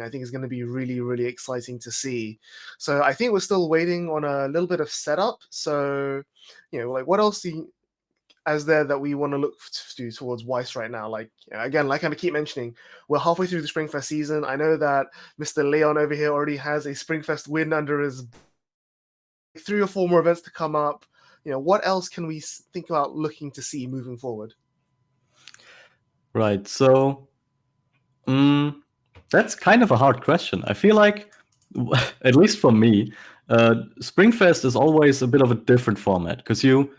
I think is going to be really, really exciting to see. So I think we're still waiting on a little bit of setup. So, like what else as there that we want to look to towards Weiss right now? Like, again, like I keep mentioning, we're halfway through the Springfest season. I know that Mr. Leon over here already has a Springfest win under his 3 or 4 more events to come up. What else can we think about looking to see moving forward? Right. So that's kind of a hard question. I feel like, at least for me, Springfest is always a bit of a different format because you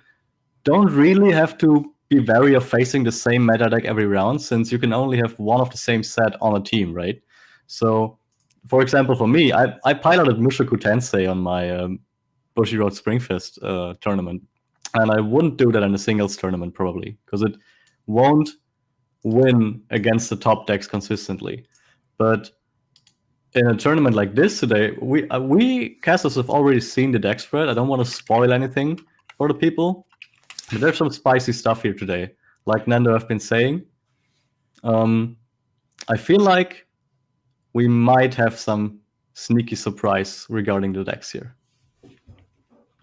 don't really have to be wary of facing the same meta deck every round, since you can only have one of the same set on a team, right? So, for example, for me, I piloted Mushoku Tensei on my Bushiroad Springfest tournament, and I wouldn't do that in a singles tournament probably, because it won't win against the top decks consistently. But in a tournament like this today, we casters have already seen the deck spread. I don't want to spoil anything for the people, but there's some spicy stuff here today. Like Nando have been saying, I feel like we might have some sneaky surprise regarding the decks here.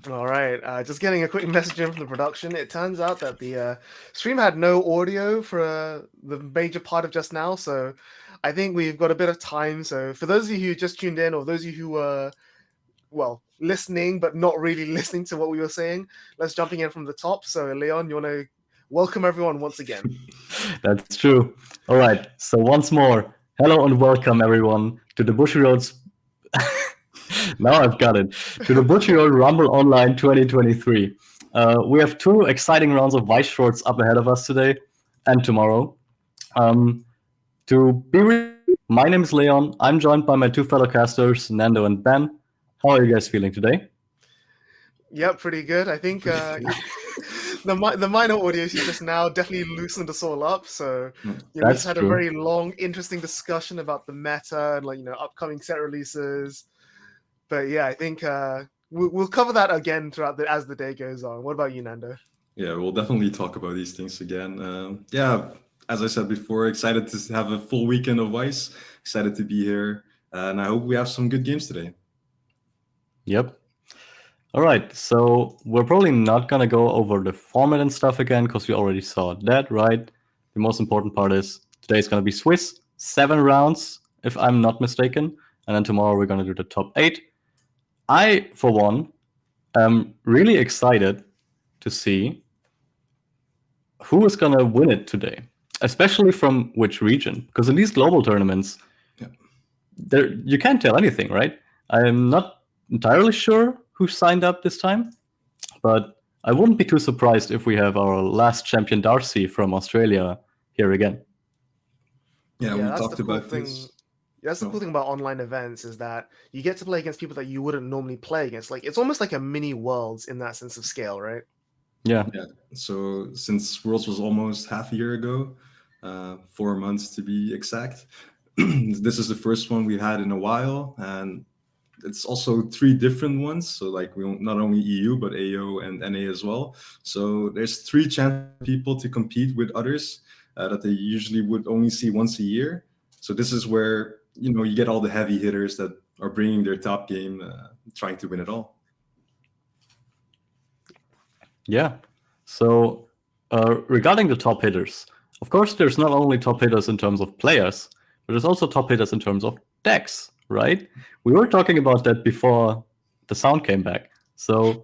All right, just getting a quick message in from the production. It turns out that the stream had no audio for the major part of just now, so I think we've got a bit of time. So for those of you who just tuned in, or those of you who were, listening but not really listening to what we were saying, let's jumping in from the top. So Leon, you want to welcome everyone once again? That's true. All right, so once more, hello and welcome everyone to the Bushiroad's now I've got it. To the Bushiroad Rumble Online 2023. We have 2 exciting rounds of Weiss Schwarz up ahead of us today and tomorrow. To be real, my name is Leon. I'm joined by my 2 fellow casters, Nando and Ben. How are you guys feeling today? Yeah, pretty good. I think the minor audio just now definitely loosened us all up. So we just had a very long, interesting discussion about the meta and upcoming set releases. But yeah, I think we'll cover that again throughout as the day goes on. What about you, Nando? Yeah, we'll definitely talk about these things again. As I said before, excited to have a full weekend of Weiss. Excited to be here, and I hope we have some good games today. Yep. All right, so we're probably not going to go over the format and stuff again because we already saw that, right? The most important part is today's going to be Swiss, 7 rounds, if I'm not mistaken. And then tomorrow we're going to do the top 8. I, for one, am really excited to see who is going to win it today, especially from which region. Because in these global tournaments, you can't tell anything, right? I'm not entirely sure who signed up this time, but I wouldn't be too surprised if we have our last champion Darcy from Australia here again. Yeah, we talked about this. That's the cool thing about online events, is that you get to play against people that you wouldn't normally play against. Like, it's almost like a mini Worlds in that sense of scale, right? Yeah. So since Worlds was almost half a year ago, 4 months to be exact, this is the first one we had in a while, and it's also 3 different ones. So like we not only EU but AO and NA as well. So there's 3 chance people to compete with others that they usually would only see once a year. So this is where you get all the heavy hitters that are bringing their top game, trying to win it all. Yeah. So regarding the top hitters, of course, there's not only top hitters in terms of players, but there's also top hitters in terms of decks, right? We were talking about that before the sound came back. So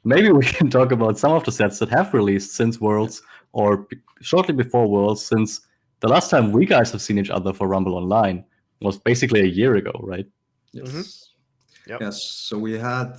maybe we can talk about some of the sets that have released since Worlds or shortly before Worlds, since the last time we guys have seen each other for Rumble Online was basically a year ago, right? Yes. Mm-hmm. Yep. Yes. So we had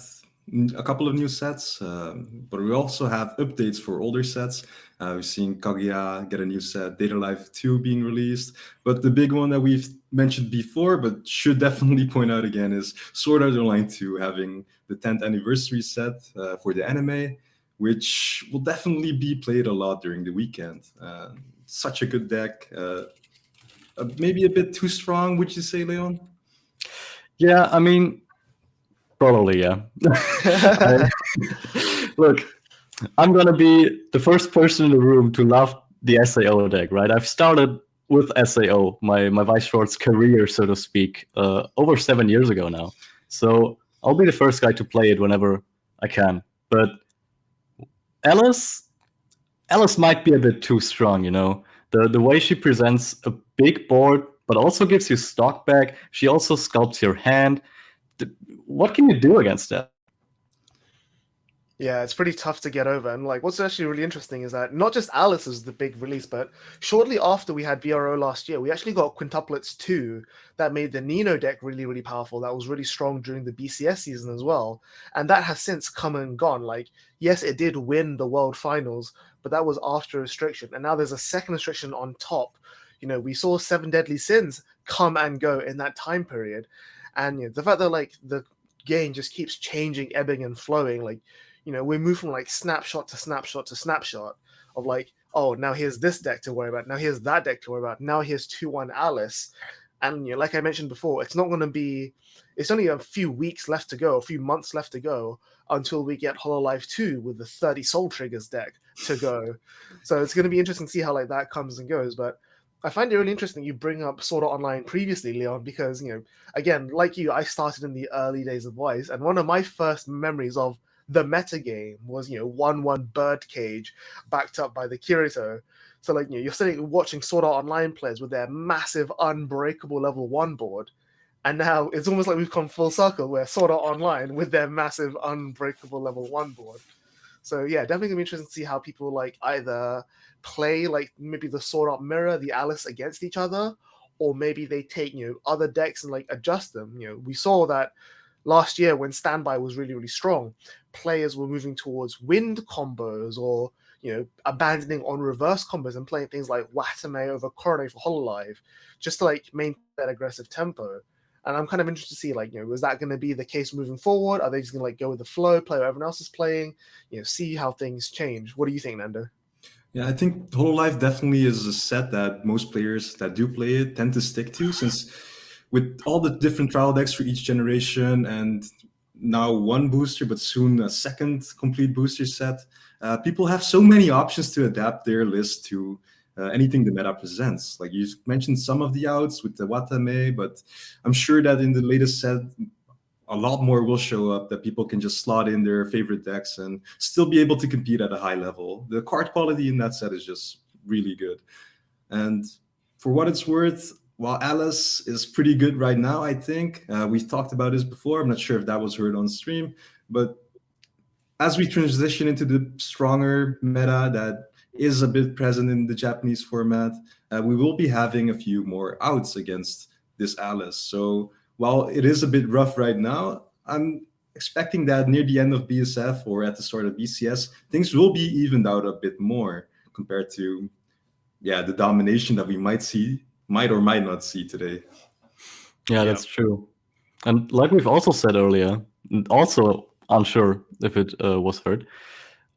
a couple of new sets, but we also have updates for older sets. We've seen Kaguya get a new set, Data Life 2 being released. But the big one that we've mentioned before, but should definitely point out again, is Sword Art Online 2 having the 10th anniversary set for the anime, which will definitely be played a lot during the weekend. Such a good deck. Maybe a bit too strong, would you say, Leon? Yeah, I mean, probably, yeah. Look, I'm going to be the first person in the room to love the SAO deck, right? I've started with SAO, my Weiss Schwarz career, so to speak, over 7 years ago now. So I'll be the first guy to play it whenever I can. But Alice might be a bit too strong, you know. The way she presents a big board, but also gives you stock back. She also sculpts your hand. What can you do against that? Yeah, it's pretty tough to get over. And like, what's actually really interesting is that not just Alice is the big release, but shortly after we had BRO last year, we actually got Quintuplets 2 that made the Nino deck really, really powerful. That was really strong during the BCS season as well. And that has since come and gone. Like, yes, it did win the World Finals, but that was after restriction. And now there's a second restriction on top. You know, we saw 7 Deadly Sins come and go in that time period. And you know, the fact that like the game just keeps changing, ebbing and flowing, like, you know, we move from like snapshot to snapshot to snapshot of like, oh, now here's this deck to worry about. Now here's that deck to worry about. Now here's 2-1 Alice. And, you know, like I mentioned before, it's not going to be, it's only a few weeks left to go, a few months left to go until we get HoloLive 2 with the 30 Soul Triggers deck to go. So it's going to be interesting to see how like that comes and goes. But I find it really interesting you bring up Sword Art Online previously, Leon, because, you know, again, like you, I started in the early days of Weiss, and one of my first memories of the metagame was, you know, 1-1 Birdcage backed up by the Kirito. So, like, you know, you're sitting watching Sword Art Online players with their massive unbreakable level 1 board. And now it's almost like we've come full circle where Sword Art Online with their massive unbreakable level 1 board. So, yeah, definitely going to be interesting to see how people, like, either play, like, maybe the Sword Art Mirror, the Alice against each other, or maybe they take, you know, other decks and, like, adjust them. You know, we saw that last year when Standby was really, really strong, players were moving towards wind combos or, you know, abandoning on reverse combos and playing things like Watame over Coronet for HoloLive just to like maintain that aggressive tempo. And I'm kind of interested to see, like, you know, is that going to be the case moving forward? Are they just going to like go with the flow, play what everyone else is playing, you know, see how things change? What do you think, Nando? Yeah, I think HoloLive definitely is a set that most players that do play it tend to stick to, since with all the different trial decks for each generation and now one booster, but soon a second complete booster set, people have so many options to adapt their list to anything the meta presents. Like you mentioned some of the outs with the Watame, but I'm sure that in the latest set, a lot more will show up that people can just slot in their favorite decks and still be able to compete at a high level. The card quality in that set is just really good. And for what it's worth, while Alice is pretty good right now, I think, we've talked about this before, I'm not sure if that was heard on stream, but as we transition into the stronger meta that is a bit present in the Japanese format, we will be having a few more outs against this Alice. So while it is a bit rough right now, I'm expecting that near the end of BSF or at the start of BCS, things will be evened out a bit more compared to, yeah, the domination that we might or might not see today. Yeah, that's true. And like we've also said earlier, and also unsure if it was heard,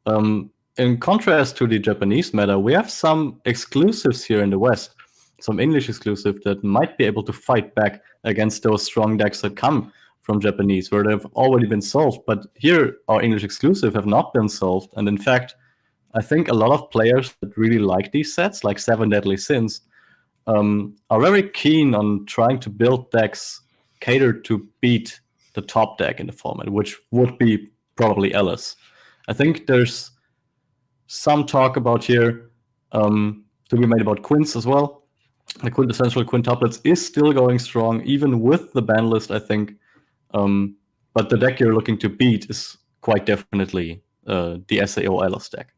in contrast to the Japanese meta, we have some exclusives here in the West, some English exclusive that might be able to fight back against those strong decks that come from Japanese, where they've already been solved. But here, our English exclusive have not been solved. And in fact, I think a lot of players that really like these sets, like 7 Deadly Sins, are very keen on trying to build decks catered to beat the top deck in the format, which would be probably Alice. I think there's some talk about here to be made about Quints as well. The quintessential quintuplets is still going strong, even with the ban list, I think. But the deck you're looking to beat is quite definitely the SAO Alice deck.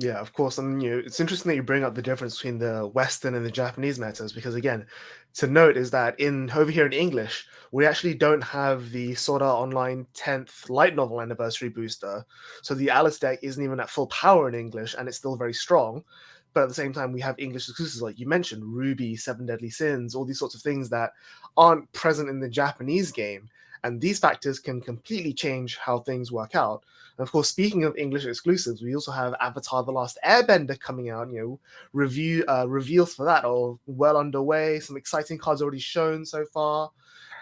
Yeah, of course. And you know, it's interesting that you bring up the difference between the Western and the Japanese metas, because again, to note is that in over here in English, we actually don't have the Sword Art Online 10th light novel anniversary booster. So the Alice deck isn't even at full power in English, and it's still very strong. But at the same time, we have English exclusives like you mentioned, Ruby, 7 Deadly Sins, all these sorts of things that aren't present in the Japanese game. And these factors can completely change how things work out. And of course, speaking of English exclusives, we also have Avatar: The Last Airbender coming out. You know, reveals for that are well underway. Some exciting cards already shown so far,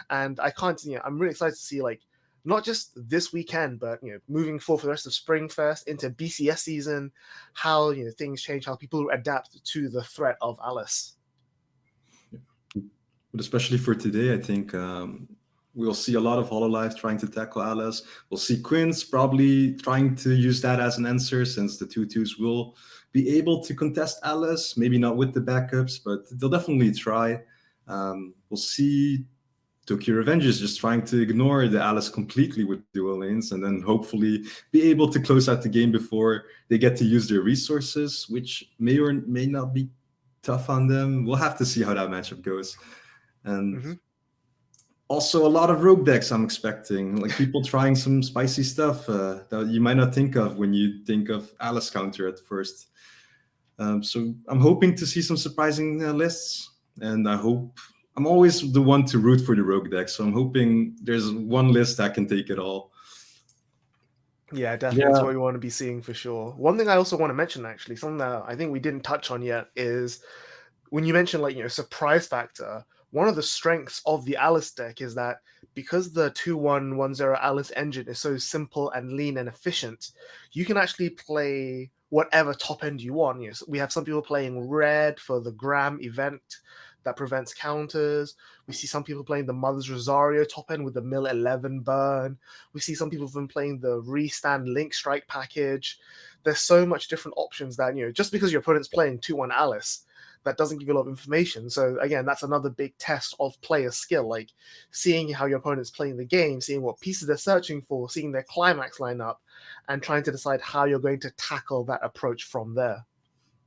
and I can't. You know, I'm really excited to see like not just this weekend, but moving forward for the rest of Springfest into BCS season, how things change, how people adapt to the threat of Alice. But especially for today, I think we'll see a lot of Hololive trying to tackle Alice. We'll see Quince probably trying to use that as an answer, since the 2-2s will be able to contest Alice. Maybe not with the backups, but they'll definitely try. We'll see Tokyo Revengers just trying to ignore the Alice completely with dual lanes, and then hopefully be able to close out the game before they get to use their resources, which may or may not be tough on them. We'll have to see how that matchup goes. And also a lot of rogue decks I'm expecting, like people trying some spicy stuff that you might not think of when you think of Alice counter at first. So I'm hoping to see some surprising lists, and I'm always the one to root for the rogue deck, so I'm hoping there's one list that can take it all. Yeah, definitely. That's what we want to be seeing for sure. One thing I also want to mention, actually, something that I think we didn't touch on yet, is when you mentioned surprise factor. One of the strengths of the Alice deck is that because the 2-1-1-0 Alice engine is so simple and lean and efficient, you can actually play whatever top end you want. So we have some people playing red for the Gram event that prevents counters. We see some people playing the Mother's Rosario top end with the Mill 11 burn. We see some people even playing the Restand Link Strike package. There's so much different options that, just because your opponent's playing 2-1 Alice, that doesn't give you a lot of information. So again, that's another big test of player skill, like seeing how your opponent's playing the game, seeing what pieces they're searching for, seeing their climax lineup, and trying to decide how you're going to tackle that approach from there.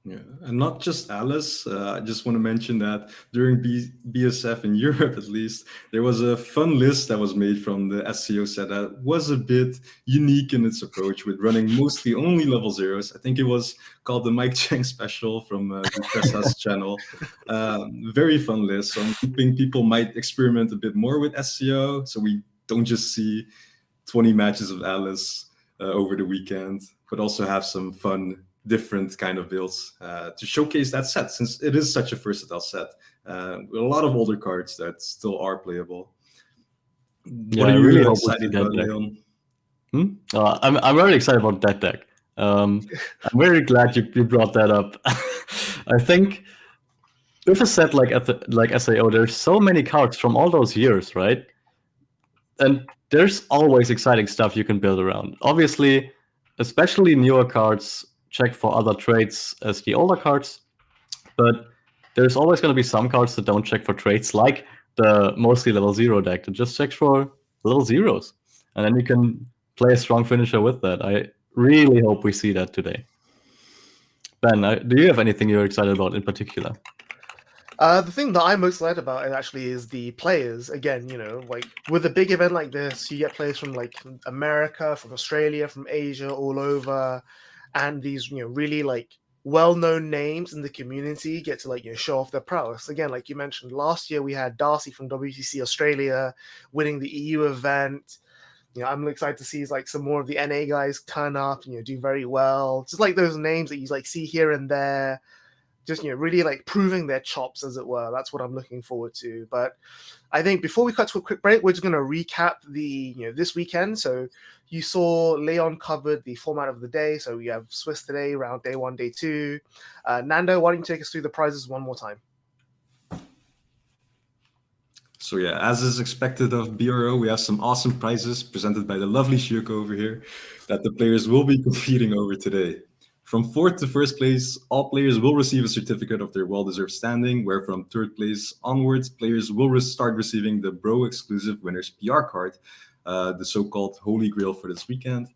Yeah, and not just Alice. I just want to mention that during BSF in Europe, at least, there was a fun list that was made from the SCO set that was a bit unique in its approach, with running mostly only level zeros. I think it was called the Mike Chang Special from the Presshouse channel. Very fun list. So I'm hoping people might experiment a bit more with SCO, so we don't just see 20 matches of Alice over the weekend, but also have some fun, different kind of builds to showcase that set, since it is such a versatile set with a lot of older cards that still are playable. Yeah, I really hope we see that deck. I'm very excited about that deck. I'm very glad you brought that up. I think with a set like SAO, there's so many cards from all those years, right? And there's always exciting stuff you can build around. Obviously, especially newer cards check for other traits as the older cards, but there's always going to be some cards that don't check for traits, like the mostly level 0 deck that just checks for little zeros, and then you can play a strong finisher with that. I really hope we see that today. Ben, do you have anything you're excited about in particular? The thing that I'm most excited about actually is the players. Again, like with a big event like this, you get players from like America, from Australia, from Asia, all over, and these really like well-known names in the community get to show off their prowess. Again, like you mentioned, last year we had Darcy from WCC Australia winning the EU event. I'm excited to see like some more of the NA guys turn up and do very well. Just like those names that you like see here and there. Just really like proving their chops, as it were. That's what I'm looking forward to. But I think before we cut to a quick break, we're just going to recap the this weekend. So you saw Leon covered the format of the day. So we have Swiss today, round day 1, day 2. Nando, why don't you take us through the prizes one more time? So yeah, as is expected of BRO, we have some awesome prizes presented by the lovely Shirko over here that the players will be competing over today. From 4th to 1st place, all players will receive a certificate of their well-deserved standing, where from 3rd place onwards, players will start receiving the Bro exclusive winner's PR card, the so-called Holy Grail for this weekend,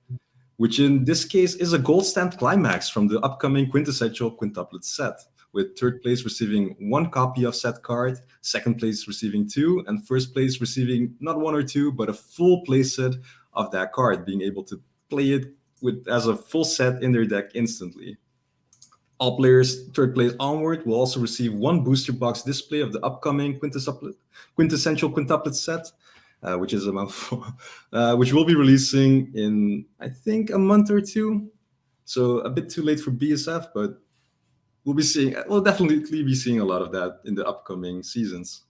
which in this case is a gold stamped climax from the upcoming quintessential quintuplet set, with 3rd place receiving 1 copy of said card, 2nd place receiving 2, and 1st place receiving not 1 or 2, but a full playset of that card, being able to play it as a full set in their deck instantly. All players 3rd place onward will also receive 1 booster box display of the upcoming quintessential quintuplet set, which is a mouthful, which will be releasing in, I think, a month or 2. So a bit too late for BSF, but we'll definitely be seeing a lot of that in the upcoming seasons.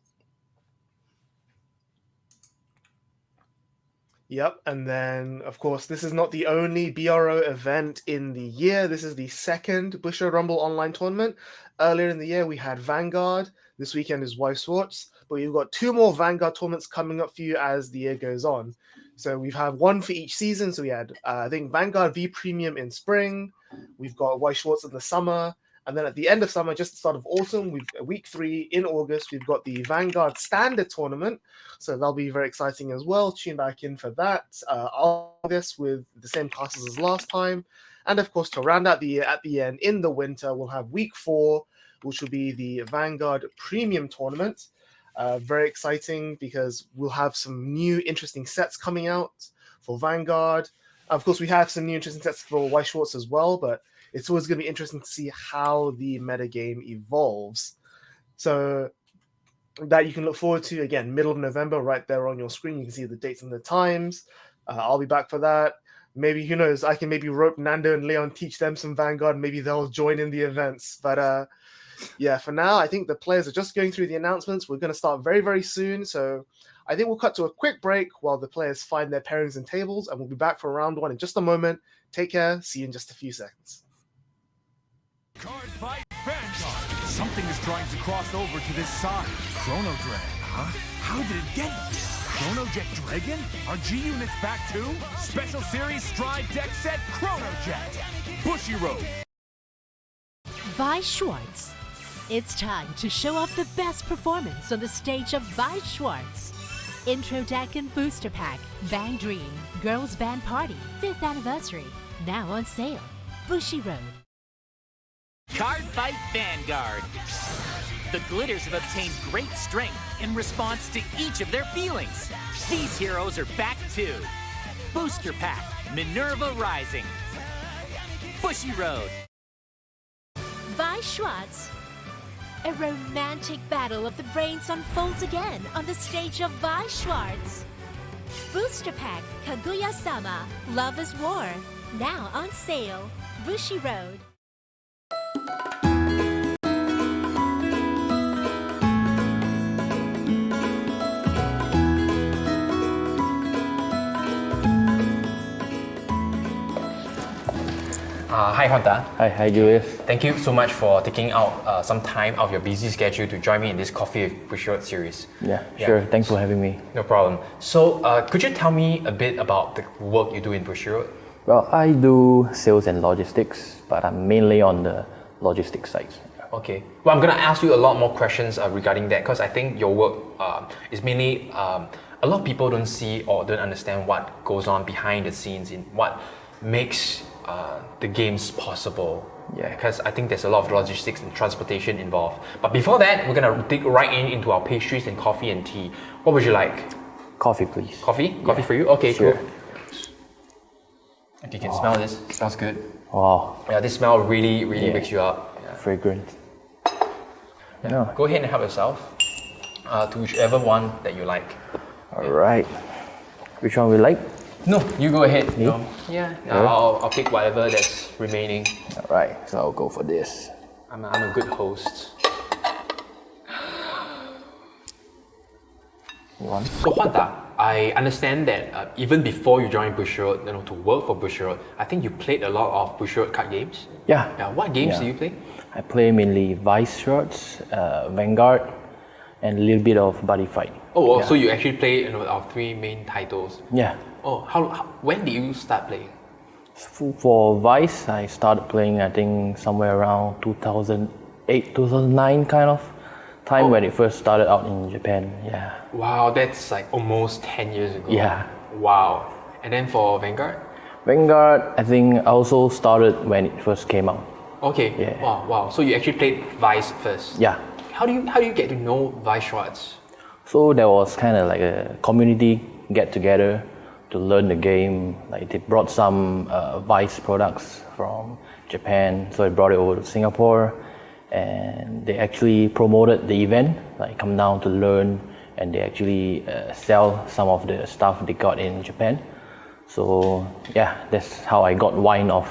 Yep, and then of course this is not the only BRO event in the year. This is the second Bushiroad Rumble Online tournament. Earlier in the year we had Vanguard. This weekend is Weiss Schwarz, but we've got 2 more Vanguard tournaments coming up for you as the year goes on. So we've had one for each season. So we had I think Vanguard V Premium in spring. We've got Weiss Schwarz in the summer. And then at the end of summer, just the start of autumn, we've week 3 in August, we've got the Vanguard Standard Tournament. So that'll be very exciting as well. Tune back in for that. August with the same classes as last time. And of course, to round out the year at the end in the winter, we'll have week 4, which will be the Vanguard Premium Tournament. Very exciting because we'll have some new interesting sets coming out for Vanguard. Of course, we have some new interesting sets for Weiss Schwarz as well, but it's always going to be interesting to see how the metagame evolves. So that you can look forward to, again, middle of November, right there on your screen. You can see the dates and the times. I'll be back for that. Maybe, who knows, I can maybe rope Nando and Leon, teach them some Vanguard. Maybe they'll join in the events. But yeah, for now, I think the players are just going through the announcements. We're going to start very, very soon. So I think we'll cut to a quick break while the players find their pairings and tables, and we'll be back for round 1 in just a moment. Take care. See you in just a few seconds. Cardfight Vanguard. Something is trying to cross over to this side. Chrono Drag, huh? How did it get here? Chrono Jet Dragon? Are G units back too? Special Series Stride deck set Chrono Jet. Bushiroad. Weiss Schwarz. It's time to show off the best performance on the stage of Weiss Schwarz. Intro deck and booster pack, Bang Dream, Girls Band Party, 5th anniversary. Now on sale. Bushiroad. Cardfight Vanguard. The Glitters have obtained great strength in response to each of their feelings. These heroes are back too. Booster Pack, Minerva Rising. Bushiroad. Weiss Schwarz. A romantic battle of the brains unfolds again on the stage of Weiss Schwarz. Booster Pack, Kaguya-sama, Love is War. Now on sale. Bushiroad. Hi Honda. Hi Julius. Thank you so much for taking out some time out of your busy schedule to join me in this Coffee with Bushiroad series. Yeah, sure. Thanks for having me. No problem. So, could you tell me a bit about the work you do in Bushiroad? Well, I do sales and logistics, but I'm mainly on the logistics side. Okay. Well, I'm going to ask you a lot more questions regarding that because I think your work is mainly a lot of people don't see or don't understand what goes on behind the scenes in what makes the games possible. Yeah. Because I think there's a lot of logistics and transportation involved. But before that, we're gonna dig right into our pastries and coffee and tea. What would you like? Coffee, please. Coffee? Yeah. Coffee for you? Okay, Sure. cool. Okay, you can smell this. It smells good. Wow. Yeah, this smell really wakes you up. Yeah. Fragrant. Yeah. No. Go ahead and help yourself to whichever one that you like. Alright. Which one we like? No, you go ahead. Me? Yeah, Sure. I'll pick whatever that's remaining. Alright, so I'll go for this. I'm a good host. One. So Huanta, I understand that even before you joined Bushiroad, to work for Bushiroad, I think you played a lot of Bushiroad card games. Yeah. Yeah. What games Yeah. do you play? I play mainly Weiss Schwarz, Vanguard, and a little bit of Buddy Fight. Oh, Yeah. so you actually play our 3 main titles. Yeah. Oh, when did you start playing? For Weiss, I started playing I think somewhere around 2008, 2009 kind of time when it first started out in Japan. Yeah. Wow, that's like almost 10 years ago. Yeah. Wow. And then for Vanguard? Vanguard, I think I also started when it first came out. Okay. Yeah. Wow. So you actually played Weiss first. Yeah. How do you get to know Weiss Schwarz? So there was kind of like a community get together to learn the game. Like they brought some Weiss products from Japan, so they brought it over to Singapore, and they actually promoted the event. Like come down to learn, and they actually sell some of the stuff they got in Japan. So yeah, that's how I got wine of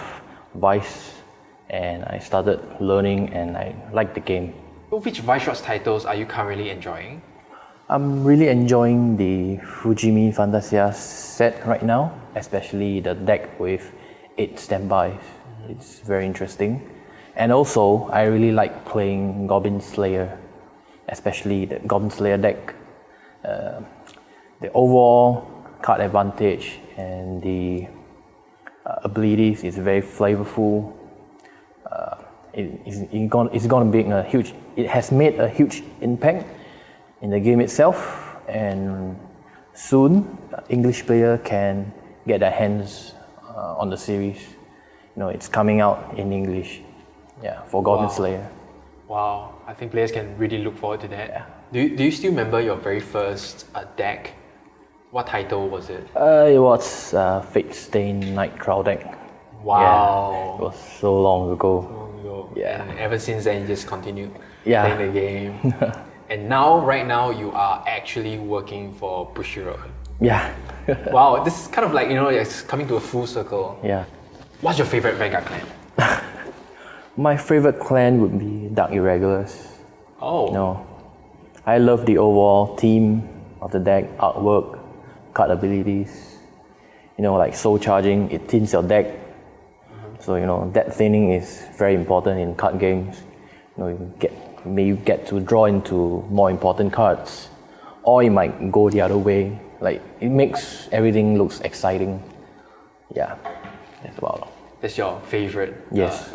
Weiss, and I started learning, and I liked the game. So which Weiss Schwarz titles are you currently enjoying? I'm really enjoying the Fujimi Fantasia set right now, especially the deck with 8 standbys. It's very interesting. And also, I really like playing Goblin Slayer, especially the Goblin Slayer deck. The overall card advantage and the abilities is very flavorful. It's gonna be a huge. It has made a huge impact in the game itself, and soon English player can get their hands on the series. It's coming out in English. Yeah, for Goblin Slayer. Wow, I think players can really look forward to that. Yeah. Do you still remember your very first deck? What title was it? It was Fate Stain Night Crow deck. Wow. Yeah, it was so long ago. Yeah. And ever since then, you just continued Yeah. playing the game. And right now, you are actually working for Bushiroad. Yeah. Wow, this is kind of like, it's coming to a full circle. Yeah. What's your favorite Vanguard clan? My favorite clan would be Dark Irregulars. Oh. I love the overall theme of the deck, artwork, card abilities. Like soul charging, it thins your deck. So deck thinning is very important in card games. You get to draw into more important cards, or it might go the other way. Like it makes everything looks exciting. Yeah, that's about. That's your favorite. Yes.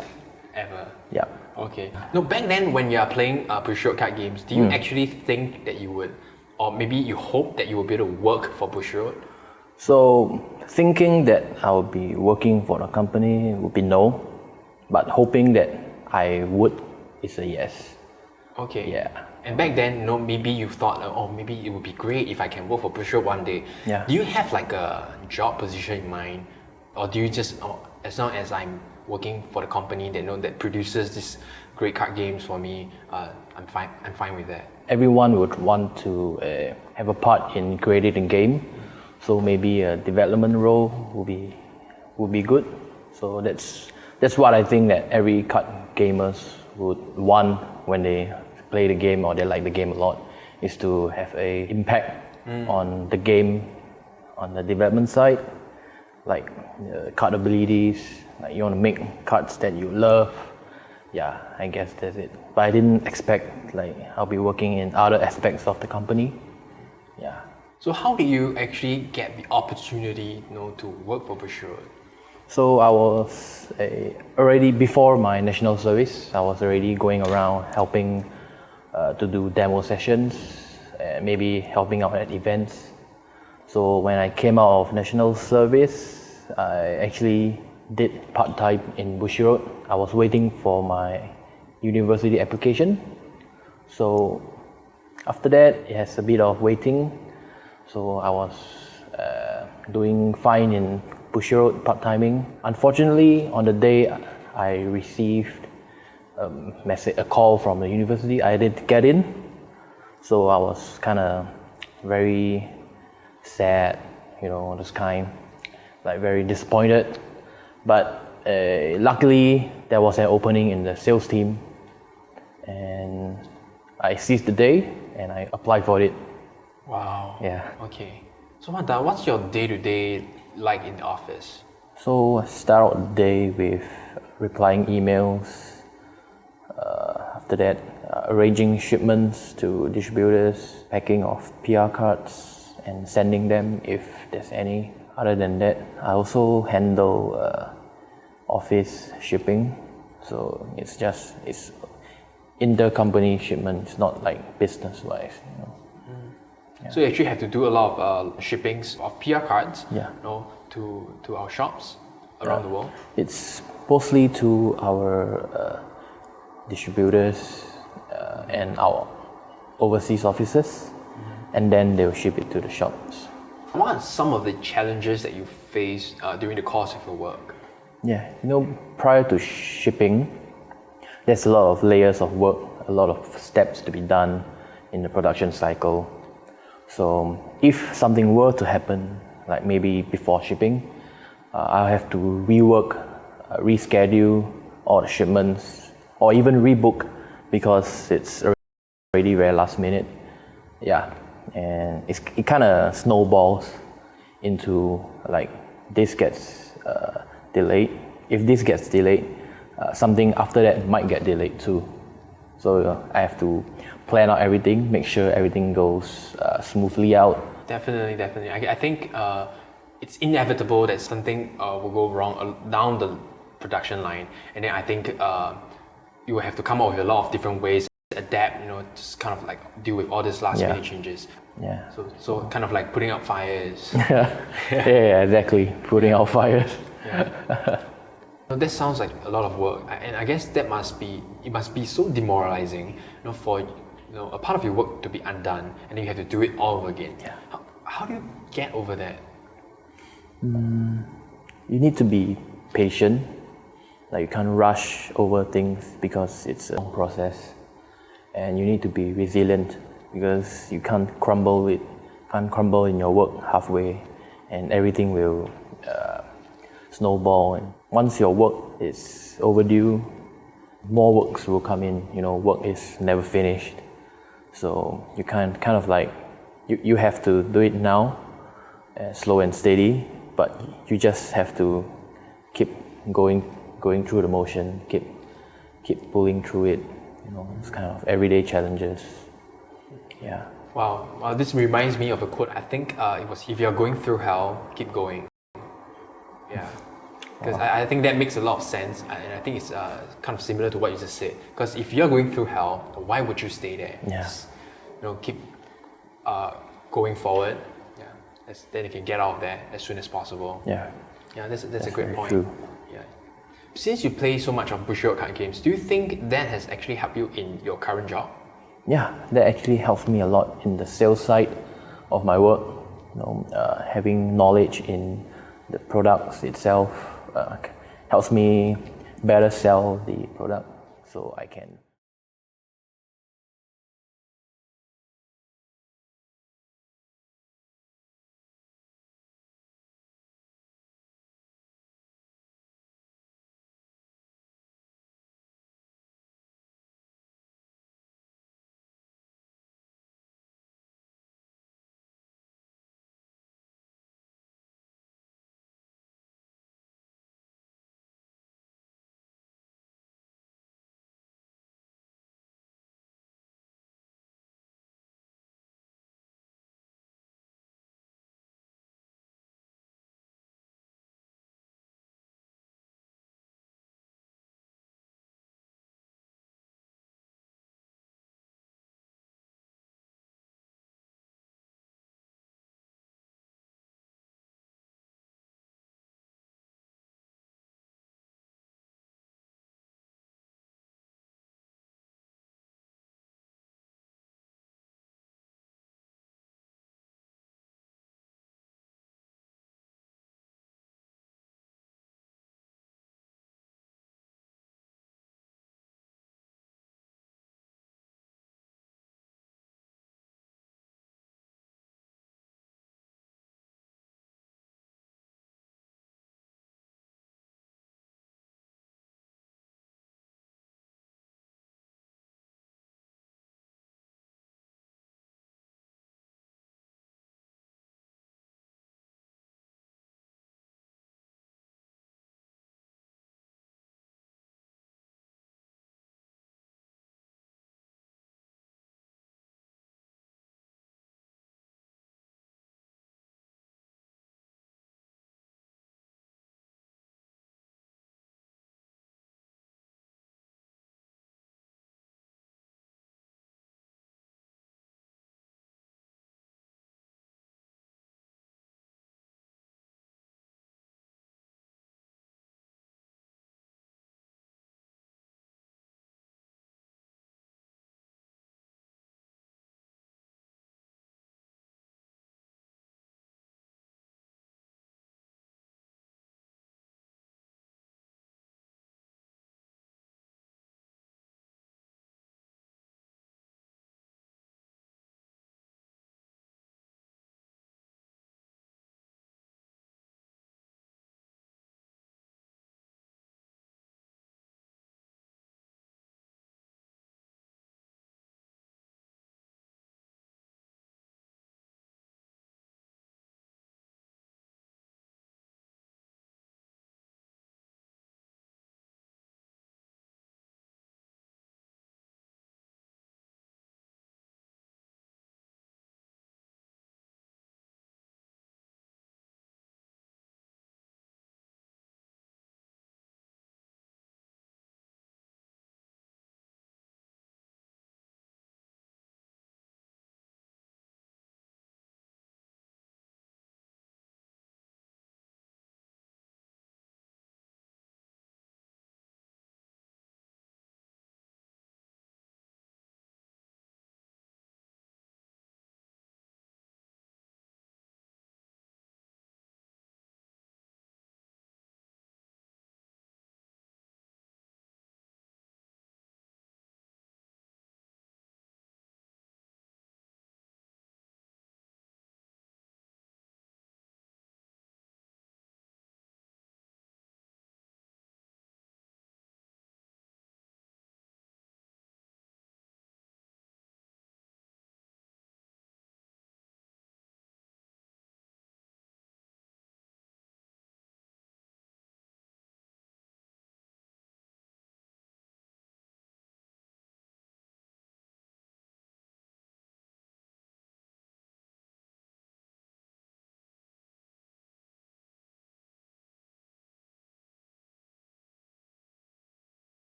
Ever. Yeah. Okay. No, back then when you are playing Bushiroad card games, do you actually think that you would, or maybe you hope that you will be able to work for Bushiroad? So thinking that I would be working for the company would be no, but hoping that I would is a yes. Okay. Yeah. And back then, maybe you thought, maybe it would be great if I can work for Bushiroad one day. Yeah. Do you have like a job position in mind, or do you just, as long as I'm working for the company that produces these great card games for me, I'm fine with that? Everyone would want to have a part in creating a game, so maybe a development role would be good. So that's what I think that every card gamers would want when they play the game or they like the game a lot, is to have a impact on the game, on the development side, like card abilities, like you want to make cards that you love. Yeah, I guess that's it. But I didn't expect like I'll be working in other aspects of the company. Yeah. So how did you actually get the opportunity, to work for Bushiroad? So I was already before my national service. I was already going around helping to do demo sessions, maybe helping out at events. So when I came out of national service, I actually did part-time in Bushiroad. I was waiting for my university application. So after that, it has a bit of waiting. So I was doing fine in Bushiroad part-timing. Unfortunately, on the day I received a call from the university, I didn't get in. So I was kind of very sad, this kind, like very disappointed. But luckily, there was an opening in the sales team, and I seized the day and I applied for it. Wow. Yeah. Okay. So Manta, what's your day-to-day like in the office? So I start out the day with replying emails. After that, arranging shipments to distributors, packing of PR cards and sending them if there's any. Other than that, I also handle office shipping. So it's intercompany shipment. It's not like business-wise. Yeah. So you actually have to do a lot of shippings of PR cards, Yeah. to our shops around the world. It's mostly to our distributors and our overseas offices, and then they'll ship it to the shops. What are some of the challenges that you face during the course of your work? Yeah, prior to shipping, there's a lot of layers of work, a lot of steps to be done in the production cycle. So if something were to happen, like maybe before shipping, I'll have to rework, reschedule all the shipments, or even rebook because it's already very last minute. Yeah, and it kind of snowballs into like this gets delayed. If this gets delayed, something after that might get delayed too. So I have to plan out everything, make sure everything goes smoothly out. Definitely. I think it's inevitable that something will go wrong down the production line, and then I think you will have to come up with a lot of different ways to adapt, just kind of like deal with all these last minute changes. Yeah. So kind of like putting out fires. yeah, exactly. Putting out fires. That sounds like a lot of work, and I guess it must be so demoralizing, for a part of your work to be undone, and then you have to do it all over again. Yeah. How do you get over that? You need to be patient. Like you can't rush over things because it's a long process, and you need to be resilient because you can't crumble in your work halfway, and everything will snowball. And once your work is overdue, more works will come in. Work is never finished, so you kind of like you have to do it now, slow and steady. But you just have to keep going through the motion, keep pulling through it. It's kind of everyday challenges. Yeah. Wow, this reminds me of a quote. I think it was, "If you're going through hell, keep going." Yeah, because I think that makes a lot of sense, and I think it's kind of similar to what you just said. Because if you're going through hell, why would you stay there? Yeah. Just, keep going forward. Yeah, then you can get out of there as soon as possible. Yeah. Yeah, that's a great point. True. Yeah. Since you play so much of Bushiroad card games, do you think that has actually helped you in your current job? Yeah, that actually helps me a lot in the sales side of my work. Having knowledge in the products itself helps me better sell the product, so I can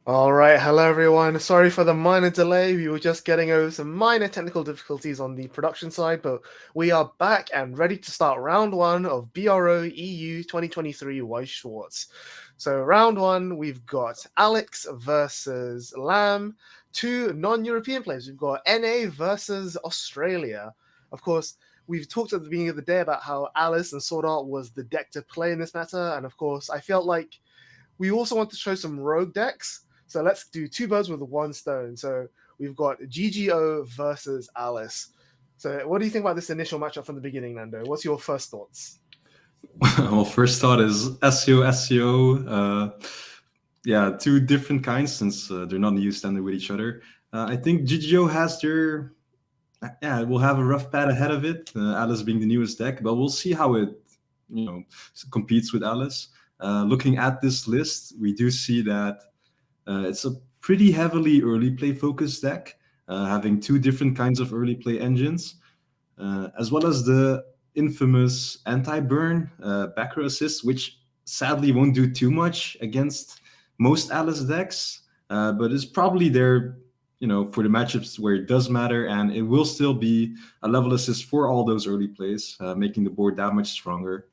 All right, hello everyone. Sorry for the minor delay. We were just getting over some minor technical difficulties on the production side, but we are back and ready to start round one of BRO EU 2023 Weiss Schwarz. So round one, we've got Alex versus Lamb, two non-European players. We've got NA versus Australia. Of course, we've talked at the beginning of the day about how Alice and Sword Art was the deck to play in this matter, and of course, I felt like we also want to show some rogue decks. So let's do two birds with one stone. So we've got GGO versus Alice. So what do you think about this initial matchup from the beginning, Nando? What's your first thoughts? Well, first thought is SEO. Yeah, two different kinds since they're not used standard with each other. I think GGO has their, yeah, it will have a rough pad ahead of it. Alice being the newest deck, but we'll see how it, competes with Alice. Looking at this list, we do see that it's a pretty heavily early play focused deck, having two different kinds of early play engines, as well as the infamous anti-burn back row assist, which sadly won't do too much against most Alice decks, but is probably there, for the matchups where it does matter, and it will still be a level assist for all those early plays, making the board that much stronger.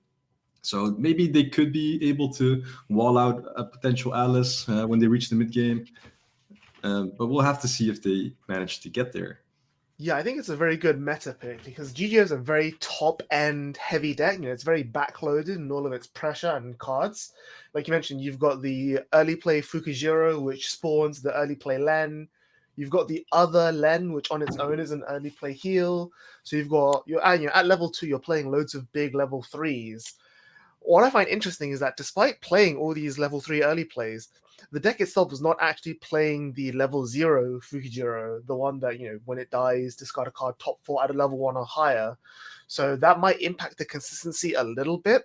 So maybe they could be able to wall out a potential Alice when they reach the mid game, but we'll have to see if they manage to get there. Yeah, I think it's a very good meta pick because GGO is a very top-end heavy deck. It's very backloaded in all of its pressure and cards. Like you mentioned, you've got the early play Fukujiro, which spawns the early play Len. You've got the other Len, which on its own is an early play heal. So you're at level 2, you're playing loads of big level 3s. What I find interesting is that despite playing all these level 3 early plays, the deck itself is not actually playing the level 0 Fukujiro, the one that, when it dies, discard a card top 4 at a level 1 or higher. So that might impact the consistency a little bit.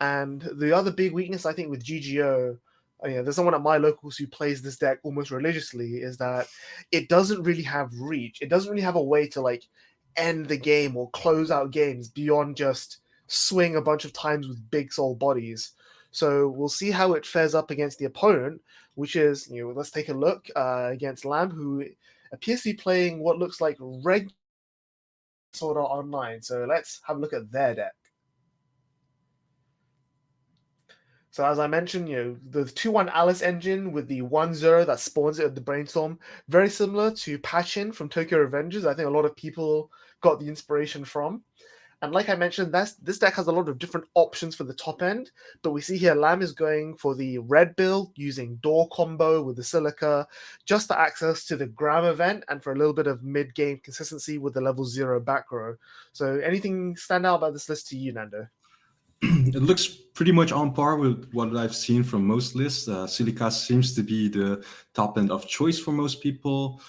And the other big weakness, I think, with GGO, there's someone at my locals who plays this deck almost religiously, is that it doesn't really have reach. It doesn't really have a way to, end the game or close out games beyond just swing a bunch of times with big soul bodies. So we'll see how it fares up against the opponent, which is, let's take a look against Lamb, who appears to be playing what looks like Red Sword Art Online. So let's have a look at their deck. So as I mentioned, the 2-1 Alice engine with the 1-0 that spawns it at the Brainstorm, very similar to Patchin from Tokyo Revengers. I think a lot of people got the inspiration from. And like I mentioned, this deck has a lot of different options for the top end, but we see here Lamb is going for the red build using Door combo with the Silica, just for access to the Gram event and for a little bit of mid-game consistency with the level 0 back row. So anything stand out about this list to you, Nando? It looks pretty much on par with what I've seen from most lists. Silica seems to be the top end of choice for most people.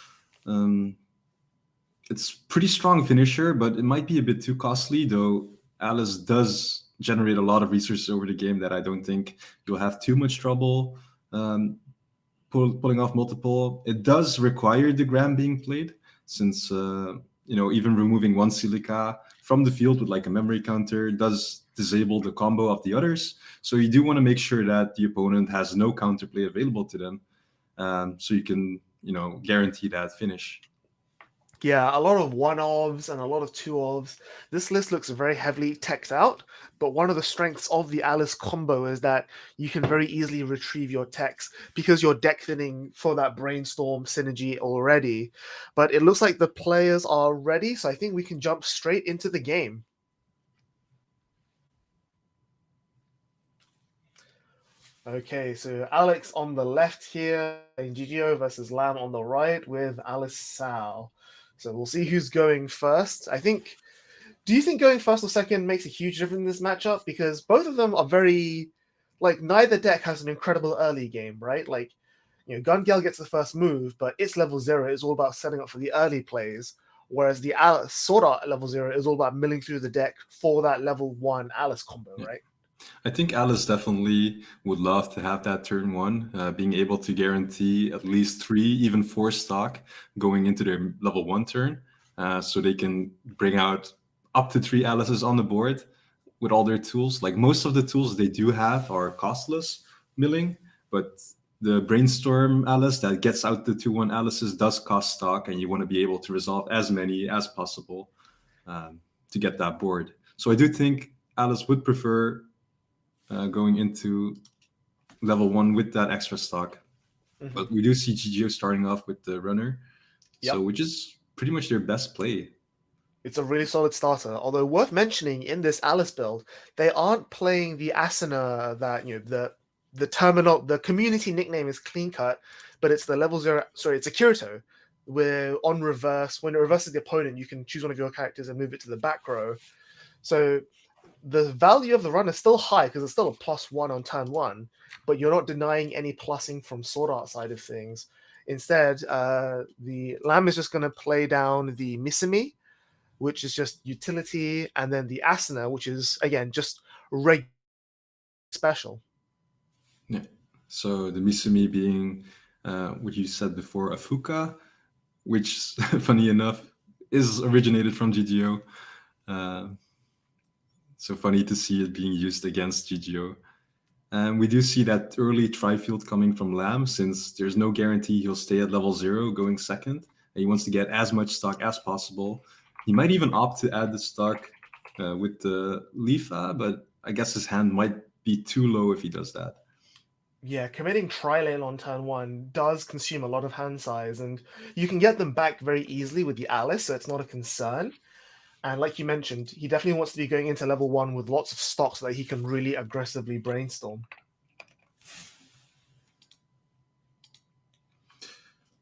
It's pretty strong finisher, but it might be a bit too costly, though Alice does generate a lot of resources over the game that I don't think you'll have too much trouble pulling off multiple. It does require the Gram being played, since even removing one Silica from the field with a memory counter does disable the combo of the others. So you do want to make sure that the opponent has no counterplay available to them, so you can guarantee that finish. Yeah, a lot of 1-ofs and a lot of 2-ofs. This list looks very heavily teched out, but one of the strengths of the Alice combo is that you can very easily retrieve your techs because you're deck thinning for that Brainstorm synergy already. But it looks like the players are ready, so I think we can jump straight into the game. Okay, so Alex on the left here, and GGO versus Lamb on the right with Alice Sal. So we'll see who's going first. Do you think going first or second makes a huge difference in this matchup? Because both of them are very, neither deck has an incredible early game, right? Gun-Gale gets the first move, but its level 0 is all about setting up for the early plays, whereas the Alice Sword Art level 0 is all about milling through the deck for that level 1 Alice combo, right? I think Alice definitely would love to have that turn 1, being able to guarantee at least 3, even 4 stock going into their level 1 turn, so they can bring out up to 3 Alices on the board with all their tools. Most of the tools they do have are costless milling, but the Brainstorm Alice that gets out the 2/1 Alices does cost stock, and you want to be able to resolve as many as possible to get that board. So I do think Alice would prefer going into level 1 with that extra stock. Mhm. But we do see GGO starting off with the runner, Yep. so which is pretty much their best play. It's a really solid starter. Although worth mentioning in this Alice build, they aren't playing the Asuna that the community nickname is Clean Cut, but it's the level 0. Sorry, it's a Kirito. Where on reverse, when it reverses the opponent, you can choose one of your characters and move it to the back row. So the value of the run is still high because it's still a +1 on turn 1, but you're not denying any plussing from Sword Art side of things. Instead, the Lamb is just going to play down the Misumi, which is just utility, and then the Asuna, which is, again, just special. Yeah. So the Misumi being, what you said before, a Fuka, which, funny enough, is originated from GGO. So funny to see it being used against GGO. And we do see that early Tri-Field coming from Lamb, since there's no guarantee he'll stay at level 0 going second. And he wants to get as much stock as possible. He might even opt to add the stock with the Lifa, but I guess his hand might be too low if he does that. Yeah, committing Tri-Lane on turn 1 does consume a lot of hand size, and you can get them back very easily with the Alice, so it's not a concern. And like you mentioned, he definitely wants to be going into level 1 with lots of stock so that he can really aggressively brainstorm.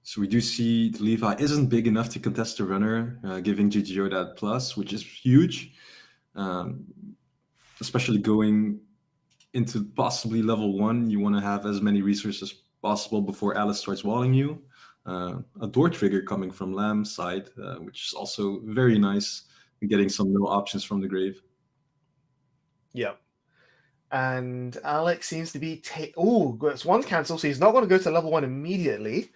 So we do see the Levi isn't big enough to contest the runner, giving GGO that plus, which is huge, especially going into possibly level 1. You want to have as many resources as possible before Alice starts walling you. A door trigger coming from Lamb's side, which is also very nice, getting some no options from the grave. Yep. And Alex seems to be it's one cancel, so he's not going to go to level 1 immediately.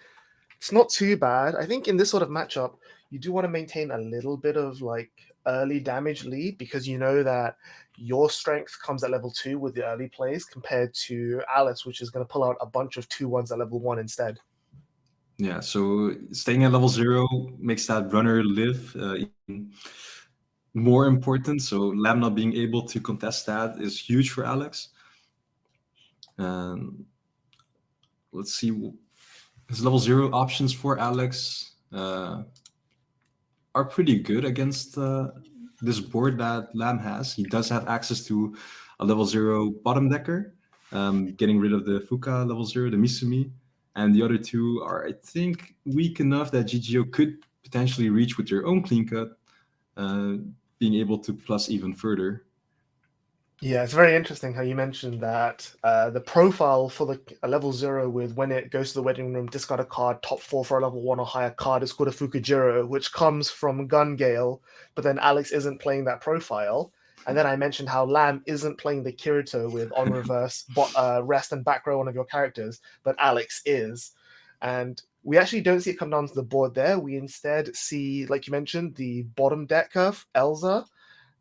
It's not too bad. I think in this sort of matchup, you do want to maintain a little bit of like early damage lead, because you know that your strength comes at level 2 with the early plays compared to Alice, which is going to pull out a bunch of 2-1s at level 1 instead. Yeah, so staying at level 0 makes that runner live even more important. So Lamb not being able to contest that is huge for Alex. Let's see, his level 0 options for Alex are pretty good against this board that Lamb has. He does have access to a level 0 bottom decker, getting rid of the Fuka level 0, the Misumi, and the other two are, I think, weak enough that GGO could potentially reach with their own clean cut, being able to plus even further. Yeah, it's very interesting how you mentioned that the profile for the level 0 with when it goes to the wedding room, discard a card, top 4 for a level 1 or higher card is called a Fukujiro, which comes from Gun Gale, but then Alex isn't playing that profile. And then I mentioned how Lamb isn't playing the Kirito with on reverse, rest and back row one of your characters, but Alex is. And we actually don't see it come down to the board there. We instead see, like you mentioned, the bottom decker, Elza.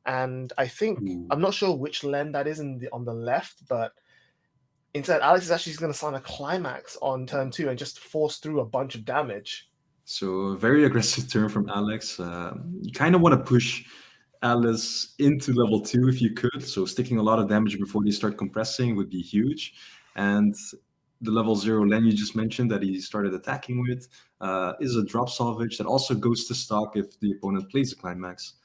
And I think, I'm not sure which Len that is on the left, but instead Alex is actually going to sign a climax on turn 2 and just force through a bunch of damage. So a very aggressive turn from Alex. You kind of want to push Alice into level 2 if you could. So sticking a lot of damage before they start compressing would be huge. And the level 0 Len you just mentioned that he started attacking with is a drop salvage that also goes to stock if the opponent plays a climax.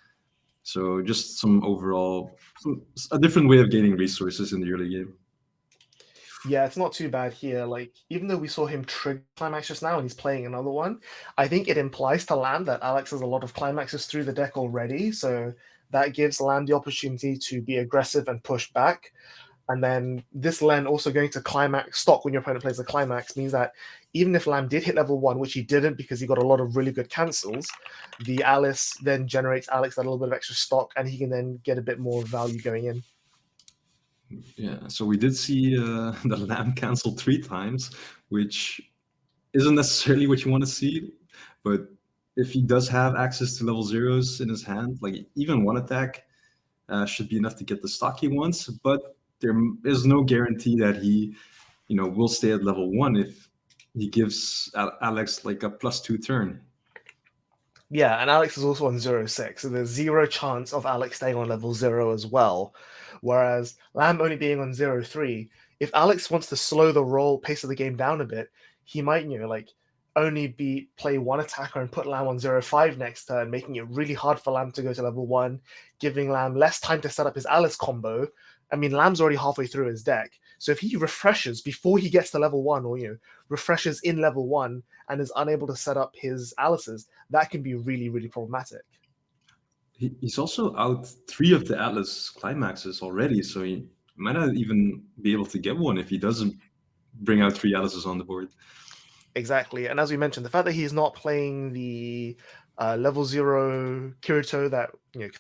So just a different way of gaining resources in the early game. Yeah, it's not too bad here. Like, even though we saw him trigger climax just now and he's playing another one, I think it implies to Lamb that Alex has a lot of climaxes through the deck already. So that gives Lamb the opportunity to be aggressive and push back. And then this Len also going to climax stock when your opponent plays a climax means that even if Lamb did hit level 1, which he didn't because he got a lot of really good cancels, the Alice then generates Alex that little bit of extra stock, and he can then get a bit more value going in. Yeah, so we did see the Lamb cancel 3 times, which isn't necessarily what you want to see. But if he does have access to level 0s in his hand, like even one attack should be enough to get the stock he wants. But there is no guarantee that he will stay at level 1 if he gives Alex like a +2 turn. Yeah, and Alex is also on 0-6, so there's zero chance of Alex staying on level 0 as well. Whereas Lamb only being on 0-3, if Alex wants to slow the pace of the game down a bit, he might, only play one attacker and put Lamb on 0-5 next turn, making it really hard for Lamb to go to level 1, giving Lamb less time to set up his Alice combo. I mean, Lamb's already halfway through his deck, so if he refreshes before he gets to level 1, or refreshes in level 1 and is unable to set up his Alices, that can be really, really problematic. He's also out 3 of the Atlas climaxes already, so he might not even be able to get one if he doesn't bring out 3 Alices on the board. Exactly, and as we mentioned, the fact that he's not playing the level 0 Kirito, that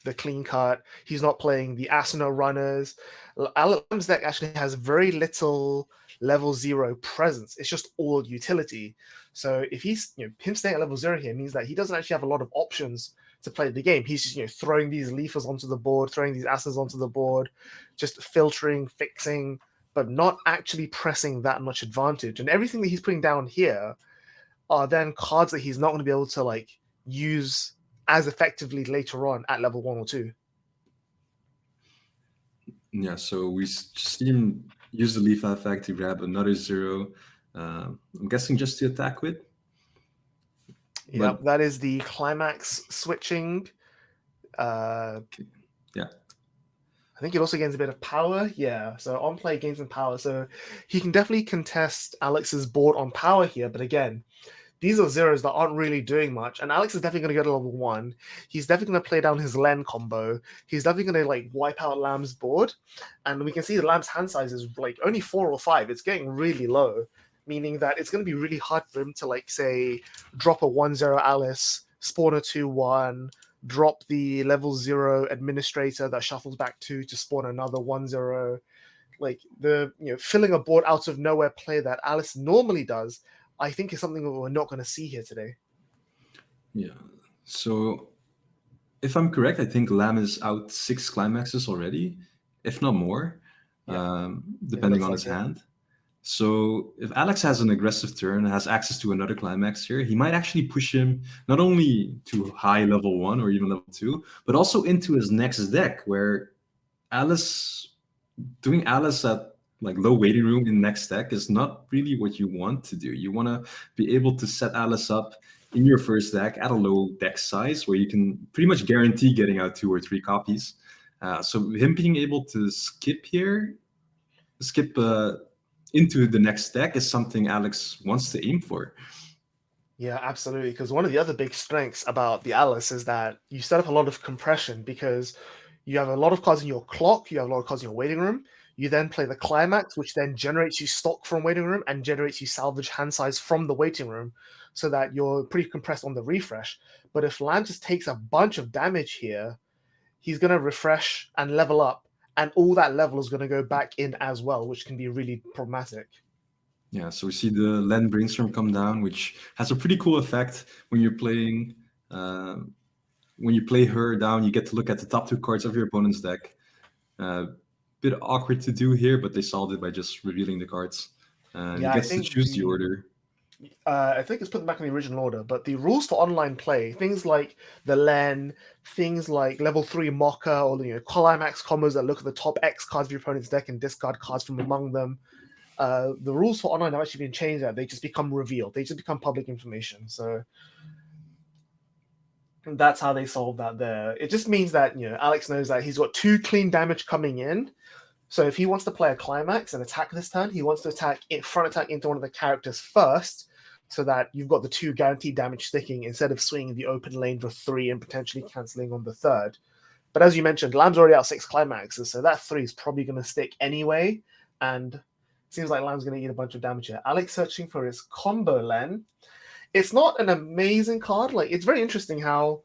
the clean cut, he's not playing the Asuna runners. Lamb's deck actually has very little level 0 presence. It's just all utility. So if he's him staying at level 0 here means that he doesn't actually have a lot of options to play the game. He's just throwing these Leafers onto the board, throwing these Asunas onto the board, just filtering, fixing, but not actually pressing that much advantage. And everything that he's putting down here are then cards that he's not going to be able to use as effectively later on at level 1 or 2. Yeah, so we see him use the Leaf effect to grab another 0. I'm guessing just to attack with. Yep, that is the climax switching. Yeah. I think it also gains a bit of power. Yeah, so on play gains in power. So he can definitely contest Alex's board on power here. But again, these are zeros that aren't really doing much. And Alex is definitely going to go to level 1. He's definitely going to play down his Len combo. He's definitely going to wipe out Lamb's board. And we can see the Lamb's hand size is only 4 or 5. It's getting really low, meaning that it's going to be really hard for him to say drop a 1-0 Alice, spawn a 2-1, drop the level 0 administrator that shuffles back 2 to spawn another 1-0. The filling a board out of nowhere play that Alice normally does, I think is something that we're not going to see here today. Yeah. So if I'm correct, I think Lamb is out 6 climaxes already, if not more, depending on his hand. So if Alex has an aggressive turn and has access to another climax here, he might actually push him not only to high level 1 or even level 2, but also into his next deck, where doing Alice at low waiting room in next deck is not really what you want to do. You want to be able to set Alice up in your first deck at a low deck size where you can pretty much guarantee getting out 2 or 3 copies. So him being able to skip into the next deck is something Alex wants to aim for. Yeah, absolutely. Because one of the other big strengths about the Alice is that you set up a lot of compression because you have a lot of cards in your clock, you have a lot of cards in your waiting room. You then play the climax, which then generates you stock from waiting room and generates you salvage hand size from the waiting room, so that you're pretty compressed on the refresh. But if Lamb just takes a bunch of damage here, he's going to refresh and level up, and all that level is going to go back in as well, which can be really problematic. Yeah, so we see the Len Brainstorm come down, which has a pretty cool effect when you're playing. When you play her down, you get to look at the top 2 cards of your opponent's deck. Bit awkward to do here, but they solved it by just revealing the cards. He gets to choose the order. I think it's put them back in the original order, but the rules for online play, things like the Len, things like level 3 Mocha, or climax combos that look at the top X cards of your opponent's deck and discard cards from among them. The rules for online have actually been changed. They just become revealed. They just become public information. So that's how they solve that there. It just means that Alex knows that he's got 2 clean damage coming in. So if he wants to play a climax and attack this turn, he wants to front attack into one of the characters first, so that you've got the 2 guaranteed damage sticking instead of swinging the open lane for 3 and potentially cancelling on the 3rd. But as you mentioned, Lamb's already out 6 climaxes, so that 3 is probably going to stick anyway, and it seems like Lamb's going to eat a bunch of damage here. Alex searching for his combo Len. It's not an amazing card. It's very interesting how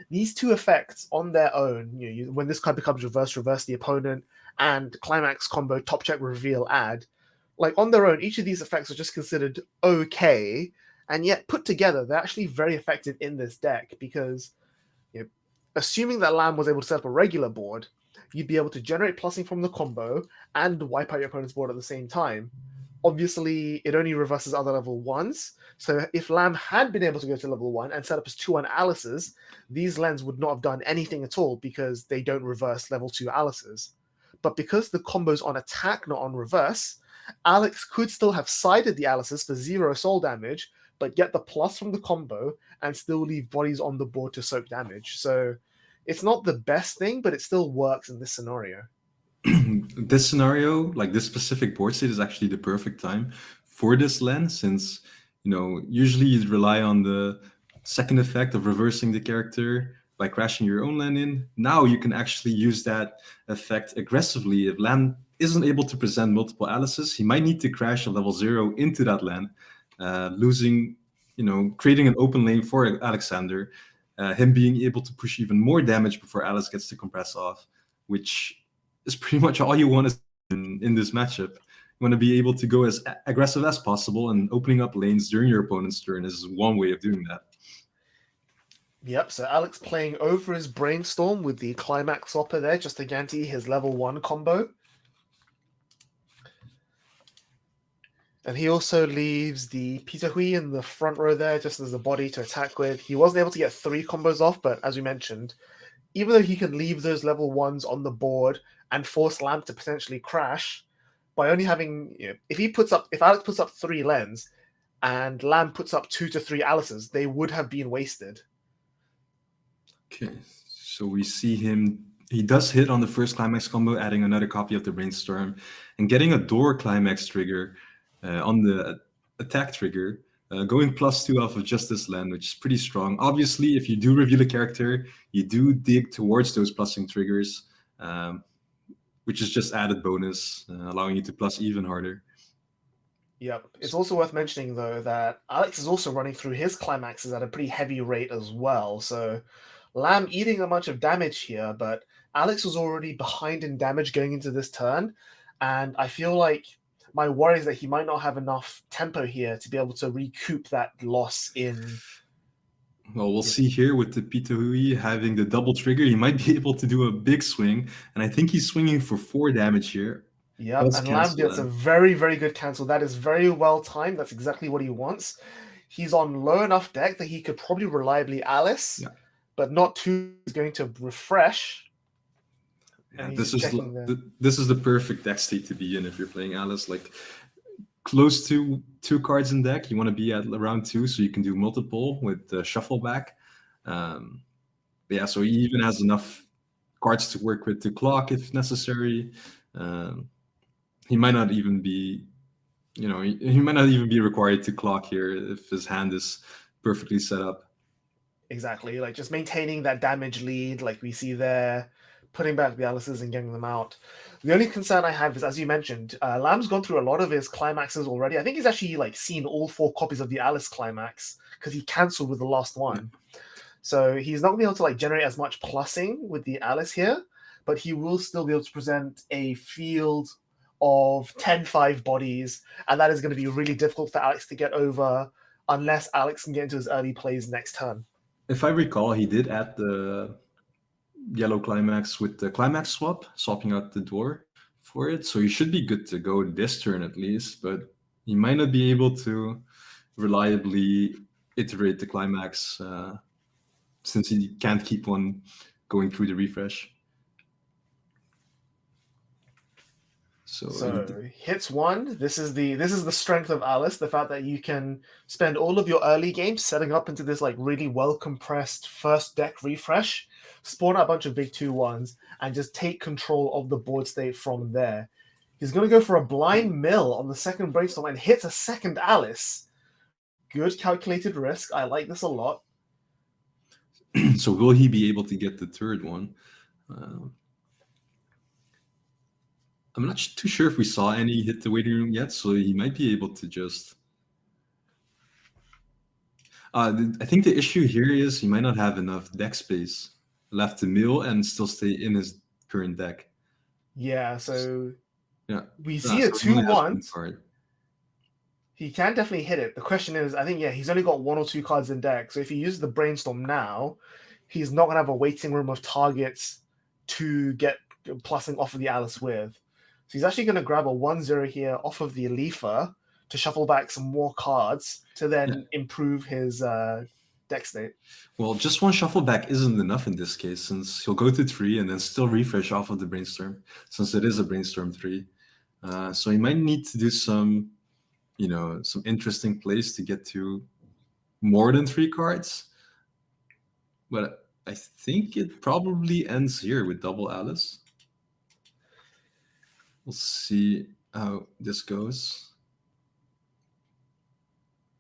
these 2 effects on their own, when this card becomes reverse the opponent, and climax combo, top check, reveal, add, on their own, each of these effects are just considered okay, and yet put together, they're actually very effective in this deck because, assuming that Lamb was able to set up a regular board, you'd be able to generate plussing from the combo and wipe out your opponent's board at the same time. obviously it only reverses other level 1s. So if Lamb had been able to go to level 1 and set up his 2-1 Alice's, these Lens would not have done anything at all because they don't reverse level 2 Alice's. But because the combo's on attack, not on reverse, Alex could still have sided the Alice's for 0 soul damage, but get the plus from the combo and still leave bodies on the board to soak damage. So it's not the best thing, but it still works in this scenario. This scenario, like this specific board state, is actually the perfect time for this lens, since usually you rely on the second effect of reversing the character by crashing your own land in. Now you can actually use that effect aggressively. If Lamb isn't able to present multiple Alice's, he might need to crash a level 0 into that land, losing, creating an open lane for Alexander, him being able to push even more damage before Alice gets to compress off, which is pretty much all you want in this matchup. You want to be able to go as aggressive as possible, and opening up lanes during your opponent's turn is one way of doing that. Yep, so Alex playing over his Brainstorm with the Climax Swapper there, just to guarantee his level 1 combo. And he also leaves the Peter Hui in the front row there, just as a body to attack with. He wasn't able to get 3 combos off, but as we mentioned, even though he can leave those level 1s on the board and force Lamb to potentially crash, by only having, if Alex puts up 3 Lens and Lamb puts up 2 to 3 Alice's, they would have been wasted. Okay, so we see him. He does hit on the first Climax combo, adding another copy of the Brainstorm and getting a door Climax trigger on the attack trigger, going +2 off of just this land, which is pretty strong. Obviously, if you do reveal a character, you do dig towards those plussing triggers, which is just added bonus, allowing you to plus even harder. Yep. It's also worth mentioning, though, that Alex is also running through his climaxes at a pretty heavy rate as well. So Lamb eating a bunch of damage here, but Alex was already behind in damage going into this turn. And I feel like my worry is that he might not have enough tempo here to be able to recoup that loss in... Well, we'll see here with the Peter Hui having the double trigger. He might be able to do a big swing. And I think he's swinging for 4 damage here. Yeah, and Lamb gets a very, very good cancel. That is very well timed. That's exactly what he wants. He's on low enough deck that he could probably reliably Alice, but not too is going to refresh. Yeah, this is the perfect deck state to be in if you're playing Alice. Like close to 2 cards in deck, you want to be at around 2, so you can do multiple with the shuffle back. Yeah, so he even has enough cards to work with to clock if necessary. He might not even be, he might not even be required to clock here if his hand is perfectly set up. Exactly, like just maintaining that damage lead, like we see there, putting back the Alice's and getting them out. The only concern I have is, as you mentioned, Lamb's gone through a lot of his climaxes already. I think he's actually seen all 4 copies of the Alice climax because he cancelled with the last one. So he's not going to be able to generate as much plussing with the Alice here, but he will still be able to present a field of 10-5 bodies, and that is going to be really difficult for Alex to get over unless Alex can get into his early plays next turn. If I recall, he did add the yellow climax with the climax swap, swapping out the door for it, so he should be good to go this turn at least, but he might not be able to reliably iterate the climax since he can't keep on going through the refresh. So hits 1. This is the strength of Alice, the fact that you can spend all of your early games setting up into this really well compressed first deck refresh, spawn out a bunch of big 2-1s, and just take control of the board state from there. He's going to go for a blind mill on the second Brainstorm and hits a second Alice. Good calculated risk. I like this a lot. So will he be able to get the third one? I'm not too sure if we saw any hit the waiting room yet, so he might be able to just... I think the issue here is he might not have enough deck space left to mill and still stay in his current deck. Yeah, so we so see a 2-1. He He can definitely hit it. The question is, I think, he's only got 1 or 2 cards in deck. So if he uses the Brainstorm now, he's not going to have a waiting room of targets to get plussing off of the Alice with. he's actually going to grab a 1-0 here off of the Alifa to shuffle back some more cards to then improve his deck state. Well, just one shuffle back isn't enough in this case, since he'll go to 3 and then still refresh off of the Brainstorm, since it is a Brainstorm 3. So he might need to do some, some interesting plays to get to more than 3 cards. But I think it probably ends here with double Alice. We'll see how this goes.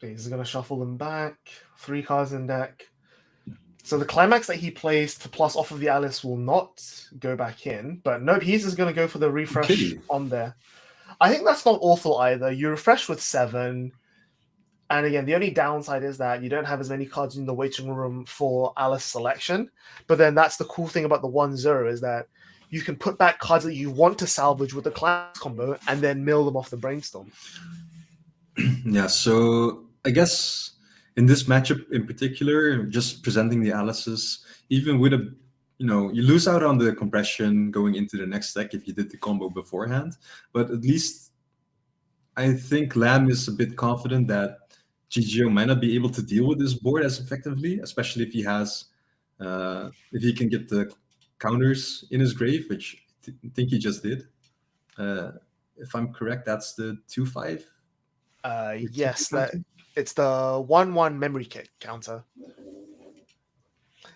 He's going to shuffle them back. 3 cards in deck. So the climax that he plays to plus off of the Alice will not go back in. But nope, he's just going to go for the refresh on there. I think that's not awful either. You refresh with 7. And again, the only downside is that you don't have as many cards in the waiting room for Alice selection. But then that's the cool thing about the 1-0 is that you can put back cards that you want to salvage with the class combo and then mill them off the Brainstorm. Yeah, so I guess in this matchup in particular, just presenting the Alices, even with a, you lose out on the compression going into the next deck if you did the combo beforehand. But at least I think Lamb is a bit confident that GGO might not be able to deal with this board as effectively, especially if he has, if he can get the counters in his grave, which I think he just did. If I'm correct, that's the 2-5. Yes, it's the 1-1 memory kick counter.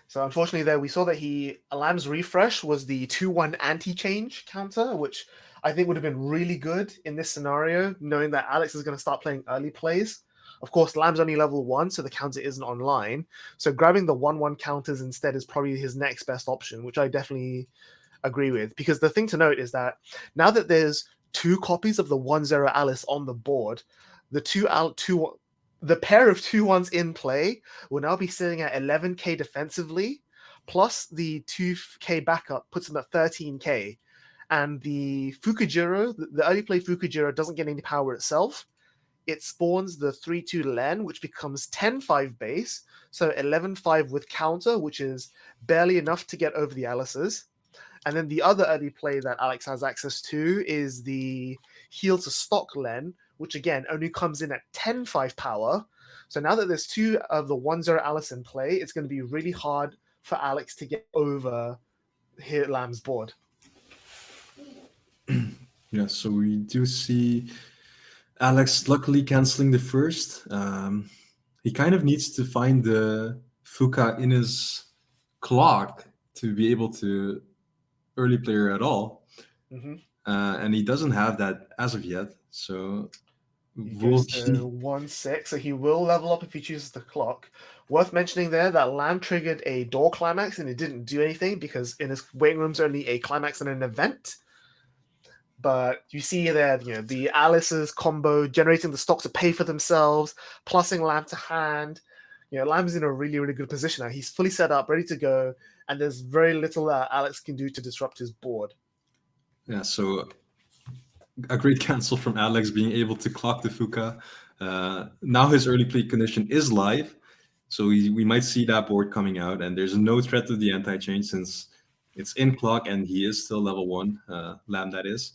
So unfortunately there we saw that Lamb's refresh was the 2-1 anti-change counter, which I think would have been really good in this scenario, knowing that Alex is going to start playing early plays. Of course, Lamb's only level 1, so the counter isn't online. So grabbing the 1-1 counters instead is probably his next best option, which I definitely agree with. Because the thing to note is that now that there's 2 copies of the 1-0 Alice on the board, the pair of 2-1s in play will now be sitting at 11k defensively, plus the 2k backup puts them at 13k. And the Fukujiro, the early play Fukujiro doesn't get any power itself. It spawns the 3-2 Len, which becomes 10-5 base, so 11-5 with counter, which is barely enough to get over the Alices. And then the other early play that Alex has access to is the heal to stock Len, which again only comes in at 10-5 power. So now that there's 2 of the 1-0 Alice in play, it's going to be really hard for Alex to get over here at Lamb's board. Yeah, so we do see Alex luckily canceling the first. He kind of needs to find the Fuka in his clock to be able to early player at all. Mm-hmm. And he doesn't have that as of yet. So he goes to 1-6, so he will level up if he chooses the clock. Worth mentioning there that Lamb triggered a door climax and it didn't do anything because in his waiting room's only a climax and an event. But you see there, the Alice's combo generating the stock to pay for themselves, plussing Lamb to hand. Lamb's in a really, really good position now. He's fully set up, ready to go, and there's very little that Alex can do to disrupt his board. Yeah, so a great cancel from Alex being able to clock the Fuka. Now his early play condition is live, so we might see that board coming out, and there's no threat to the anti-change since it's in clock and he is still level 1, Lamb that is.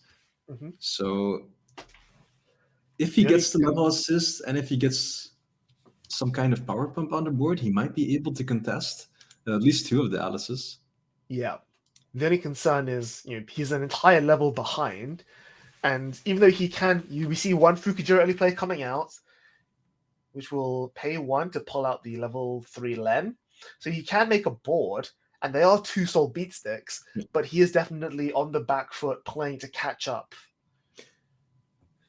Mm-hmm. So if he gets the level assist and if he gets some kind of power pump on the board, he might be able to contest at least 2 of the Alices. Yeah. The only concern is, he's an entire level behind. And even though we see 1 Fukujiro early play coming out, which will pay 1 to pull out the level 3 Len. So he can make a board, and they are 2 soul beat sticks, but he is definitely on the back foot playing to catch up.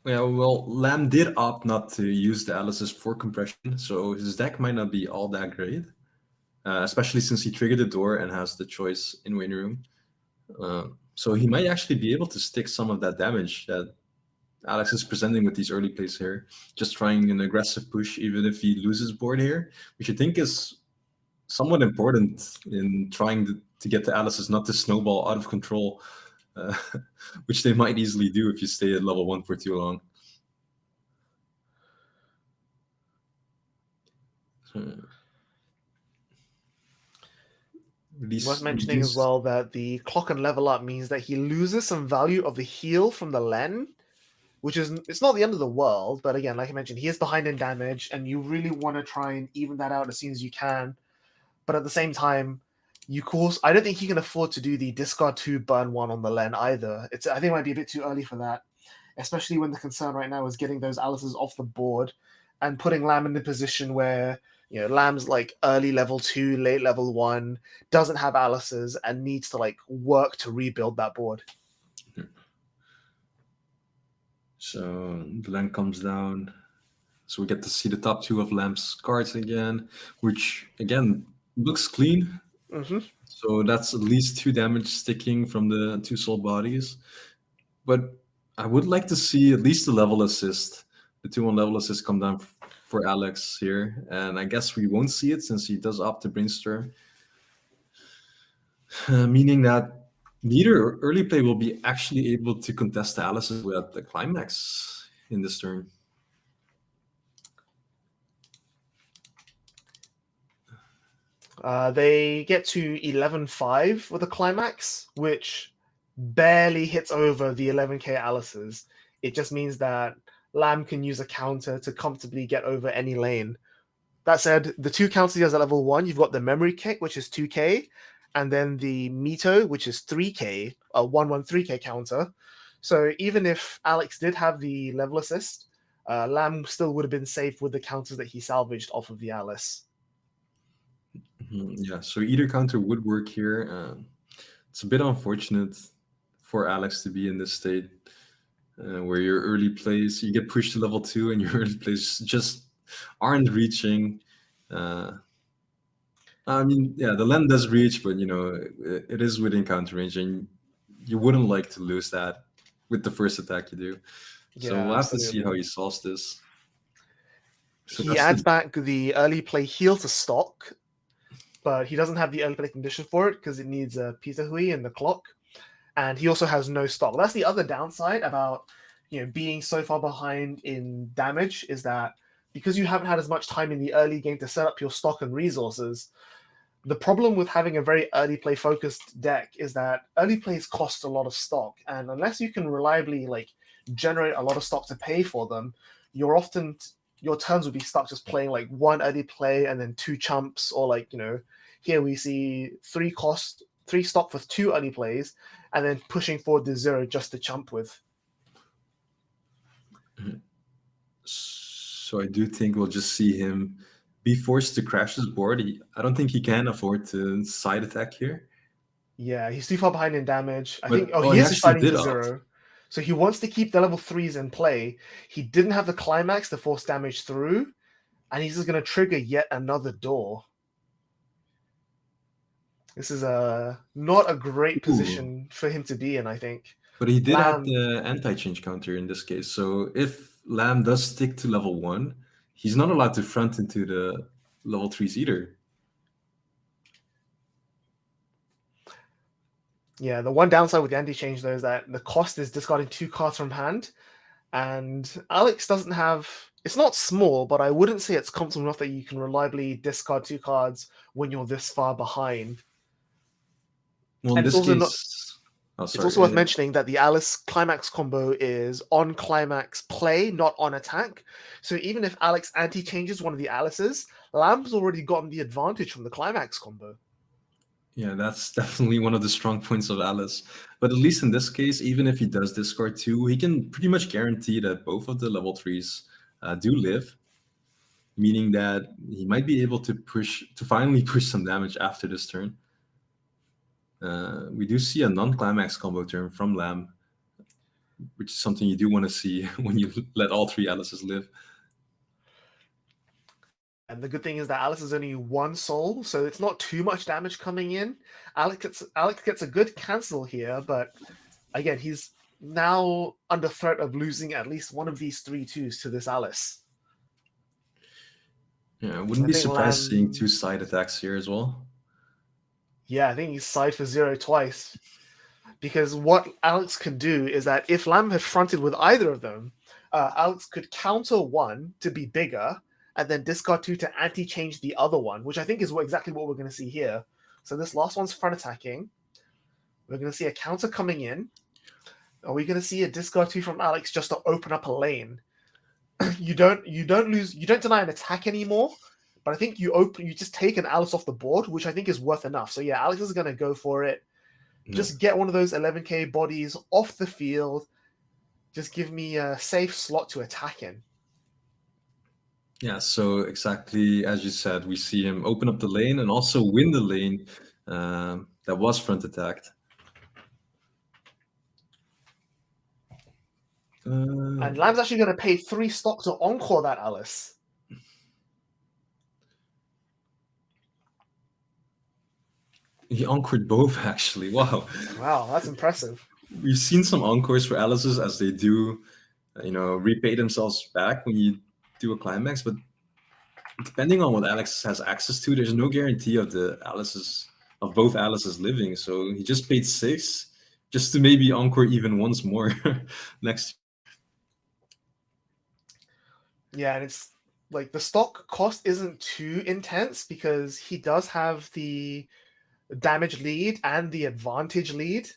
Yeah, well, Lamb did opt not to use the Alices for compression, so his deck might not be all that great, especially since he triggered the door and has the choice in win room. So he might actually be able to stick some of that damage that Alex is presenting with these early plays here, just trying an aggressive push even if he loses board here, which I think is somewhat important in trying to get the Alices not to snowball out of control, which they might easily do if you stay at level 1 for too long. Worth mentioning as well that the clock and level up means that he loses some value of the heal from the Len, which is, it's not the end of the world, but again, like I mentioned, he is behind in damage, and you really want to try and even that out as soon as you can. But at the same time, I don't think he can afford to do the discard 2 burn 1 on the Len either. I think it might be a bit too early for that, especially when the concern right now is getting those Alices off the board and putting Lamb in the position where, you know, Lamb's like early level 2, late level 1, doesn't have Alices, and needs to like work to rebuild that board. So the Lamb comes down. So we get to see the top 2 of Lamb's cards again, which again looks clean. Mm-hmm. So that's at least 2 damage sticking from the 2 soul bodies. But I would like to see at least the level assist. The 2-1 level assist come down for Alex here. And I guess we won't see it since he does opt to brainstorm. Meaning that neither early play will be actually able to contest the Alices without the climax in this turn. They get to 11-5 with a climax, which barely hits over the 11k Alices. It just means that Lamb can use a counter to comfortably get over any lane. That said, the 2 counters he has at level 1, you've got the Memory Kick, which is 2k, and then the Mito, which is 3k, a 1-1-3k counter. So even if Alex did have the level assist, Lamb still would have been safe with the counters that he salvaged off of the Alice. Yeah, so either counter would work here. It's a bit unfortunate for Alex to be in this state where your early plays, you get pushed to level 2 and your early plays just aren't reaching. I mean, yeah, the Len does reach, but you know, it is within counter range, and you wouldn't like to lose that with the first attack you do. So Yeah, we'll have to see absolutely. how he solves this. So He that's adds back the early play heal to stock, but he doesn't have the early play condition for it because it needs a Peter Hui and the clock. And he also has no stock. That's the other downside about, you know, being so far behind in damage, is that because you haven't had as much time in the early game to set up your stock and resources, the problem with having a very early play focused deck is that early plays cost a lot of stock, and unless you can reliably like generate a lot of stock to pay for them, your turns will be stuck just playing like 1 early play and then 2 chumps, or like, you know, here we see 3 stock for 2 early plays and then pushing forward to 0 just to chump with. So I do think we'll just see him be forced to crash his board. I don't think he can afford to side attack here. Yeah, he's too far behind in damage. But- I think. oh, He he is actually fighting did to opt. 0. So he wants to keep the level 3s in play. He didn't have the climax to force damage through, and he's just going to trigger yet another door. This is not a great position for him to be in, I think. But he did add Lamb- the anti-change counter in this case. So if Lamb does stick to level 1, he's not allowed to front into the level 3s either. Yeah, the one downside with the anti-change, though, is that the cost is discarding 2 cards from hand. And Alex doesn't have... It's not small, but I wouldn't say it's comfortable enough that you can reliably discard 2 cards when you're this far behind. Well, in And this it's also case... It's also worth mentioning that the Alice climax combo is on climax play, not on attack. So even if Alex anti-changes one of the Alices, Lamb's already gotten the advantage from the climax combo. Yeah, that's definitely one of the strong points of Alice. But at least in this case, even if he does discard 2, he can pretty much guarantee that both of the level 3s do live, meaning that he might be able to finally push some damage after this turn. We do see a non-climax combo turn from Lamb, which is something you do want to see when you let all 3 Alices live. And the good thing is that Alice is only 1 soul, so it's not too much damage coming in. Alex gets a good cancel here, but again, he's now under threat of losing at least one of these 3 2s to this Alice. Yeah, I wouldn't be surprised seeing 2 side attacks here as well. Yeah, I think he's side for 0 twice. Because what Alex could do is that if Lamb had fronted with either of them, Alex could counter 1 to be bigger, and then discard 2 to anti-change the other one, which I think is exactly what we're going to see here, So this last one's front attacking. We're going to see a counter coming in. Are we going to see a discard 2 from Alex just to open up a lane? You don't deny an attack anymore, but I think you just take an Alice off the board, which I think is worth enough. So yeah, Alex is going to go for it. Just get one of those 11k bodies off the field. Just give me a safe slot to attack in. Yeah, so exactly as you said, we see him open up the lane and also win the lane that was front attacked. And Lamb's actually going to pay 3 stock to encore that Alice. He encored both, actually. Wow. Wow, that's impressive. We've seen some encores for Alice's as they do, repay themselves back when you do a climax. But depending on what Alex has access to, there's no guarantee of both Alice's living. So he just paid 6 just to maybe encore even once more next. Yeah, and it's like the stock cost isn't too intense because he does have the damage lead and the advantage lead.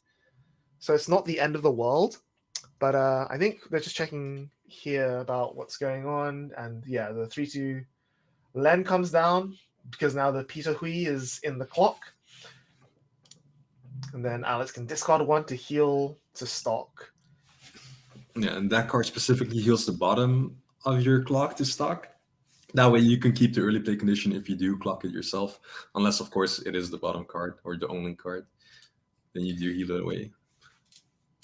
So it's not the end of the world. But I think they're just checking here about what's going on. And yeah, the 3-2 Len comes down because now the Peter Hui is in the clock. And then Alex can discard 1 to heal to stock. Yeah, and that card specifically heals the bottom of your clock to stock. That way you can keep the early play condition if you do clock it yourself. Unless, of course, it is the bottom card or the only card. Then you do heal it away.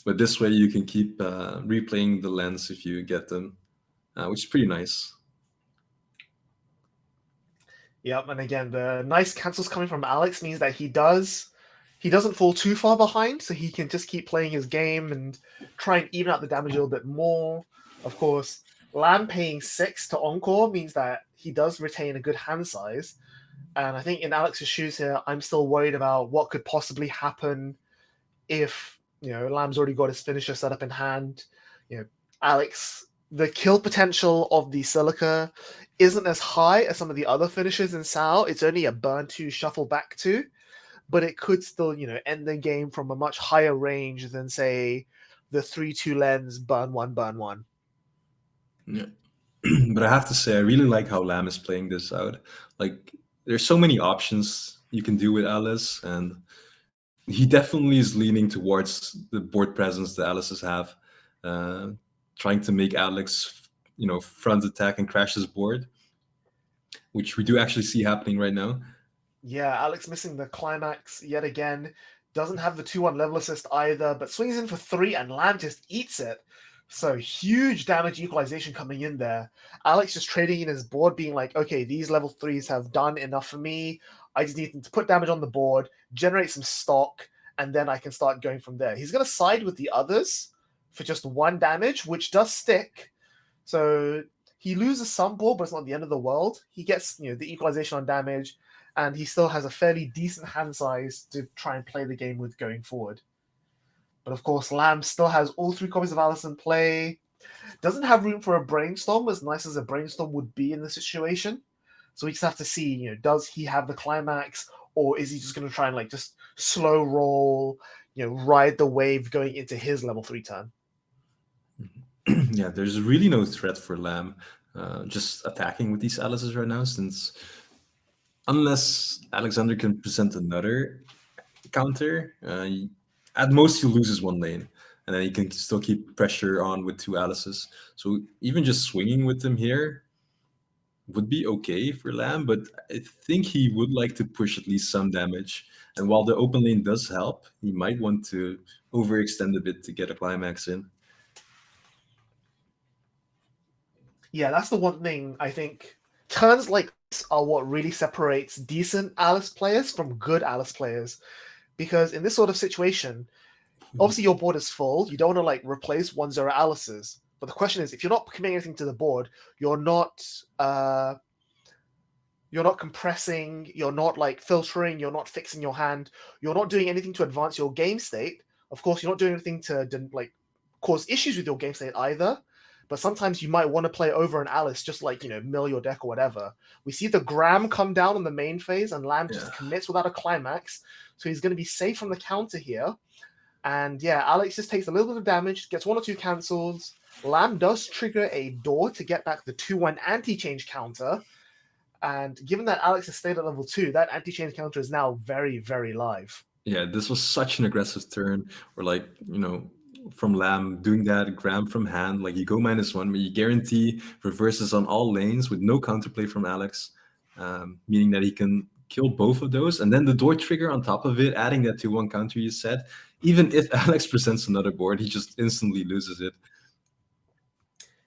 But this way you can keep replaying the lens if you get them, which is pretty nice. Yep, and again, the nice cancels coming from Alex means that he doesn't fall too far behind, so he can just keep playing his game and try and even out the damage a little bit more. Of course, Lamb paying 6 to encore means that he does retain a good hand size. And I think in Alex's shoes here, I'm still worried about what could possibly happen if, Lamb's already got his finisher set up in hand. Alex, the kill potential of the Silica isn't as high as some of the other finishers in Sao. It's only a burn 2, shuffle back 2. But it could still, end the game from a much higher range than, say, the 3-2 lens, burn 1, burn 1. Yeah. But I have to say, I really like how Lamb is playing this out. Like, there's so many options you can do with Alice, and he definitely is leaning towards the board presence that Alice's have, trying to make Alex, front attack and crash his board, which we do actually see happening right now. Yeah, Alex missing the climax yet again. Doesn't have the 2-1 level assist either, but swings in for 3 and Lamb just eats it. So huge damage equalization coming in there. Alex just trading in his board, being like, okay, these level 3s have done enough for me. I just need to put damage on the board, generate some stock, and then I can start going from there. He's going to side with the others for just 1 damage, which does stick. So he loses some board, but it's not the end of the world. He gets the equalization on damage, and he still has a fairly decent hand size to try and play the game with going forward. But of course, Lamb still has all 3 copies of Alice in play. Doesn't have room for a brainstorm, as nice as a brainstorm would be in the situation. So we just have to see, does he have the climax, or is he just going to try and just slow roll, ride the wave going into his level 3 turn? Yeah, there's really no threat for Lamb just attacking with these Alices right now, since unless Alexander can present another counter, at most he loses 1 lane, and then he can still keep pressure on with 2 Alices. So even just swinging with them here would be okay for Lamb, but I think he would like to push at least some damage. And while the open lane does help, he might want to overextend a bit to get a climax in. Yeah, that's the one thing I think. Turns like this are what really separates decent Alice players from good Alice players. Because in this sort of situation, obviously your board is full. You don't want to replace 1-0 Alices. But the question is, if you're not committing anything to the board, you're not compressing, you're not filtering, you're not fixing your hand, you're not doing anything to advance your game state. Of course, you're not doing anything to cause issues with your game state either. but sometimes you might want to play over an Alice, just like, mill your deck or whatever. We see the Gram come down in the main phase, and Lamb just commits without a climax, so he's going to be safe from the counter here. And yeah, Alex just takes a little bit of damage, gets 1 or 2 cancels. Lamb does trigger a door to get back the 2-1 anti-change counter. And given that Alex has stayed at level 2, that anti-change counter is now very, very live. Yeah, this was such an aggressive turn. Or like, from Lamb doing that, Gram from hand, like you go -1, but you guarantee reverses on all lanes with no counterplay from Alex, meaning that he can kill both of those. And then the door trigger on top of it, adding that 2-1 counter you said, even if Alex presents another board, he just instantly loses it.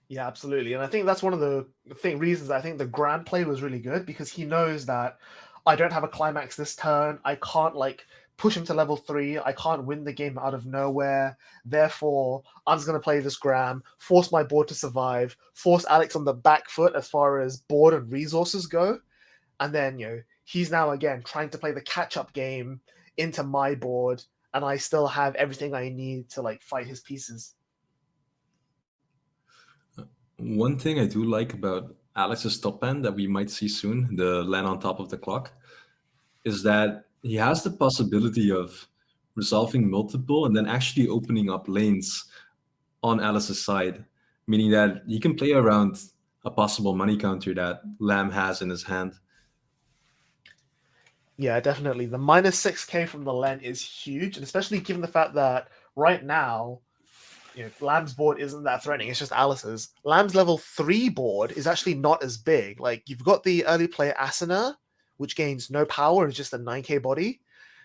Yeah, absolutely. And I think that's one of the reasons I think the Gram play was really good, because he knows that I don't have a climax this turn. I can't push him to level 3. I can't win the game out of nowhere. Therefore, I'm just going to play this Gram, force my board to survive, force Alex on the back foot as far as board and resources go. And then, he's now again trying to play the catch-up game into my board, and I still have everything I need to fight his pieces. One thing I do like about Alex's top end that we might see soon, the land on top of the clock, is that he has the possibility of resolving multiple and then actually opening up lanes on Alice's side, meaning that he can play around a possible money counter that Lamb has in his hand. Yeah, definitely. The -6k from the Len is huge, and especially given the fact that right now, Lamb's board isn't that threatening. It's just Alice's. Lamb's level 3 board is actually not as big. You've got the early play Asuna, which gains no power and is just a 9k body.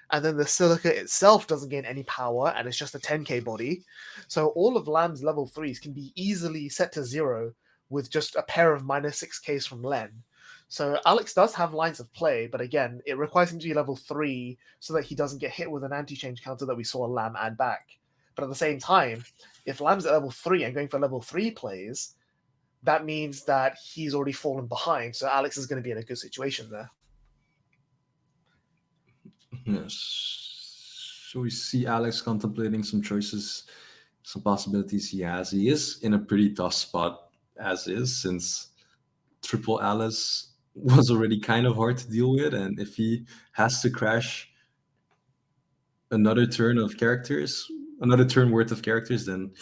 And then the Silica itself doesn't gain any power, and it's just a 10k body. So all of Lamb's level 3s can be easily set to 0 with just a pair of -6ks from Len. So Alex does have lines of play, but again, it requires him to be level 3 so that he doesn't get hit with an anti-change counter that we saw Lamb add back. But at the same time, if Lamb's at level 3 and going for level 3 plays, that means that he's already fallen behind. So Alex is going to be in a good situation there. Yes. So we see Alex contemplating some choices, some possibilities he has. He is in a pretty tough spot as is, since triple Alice was already kind of hard to deal with. And if he has to crash another turn worth of characters, then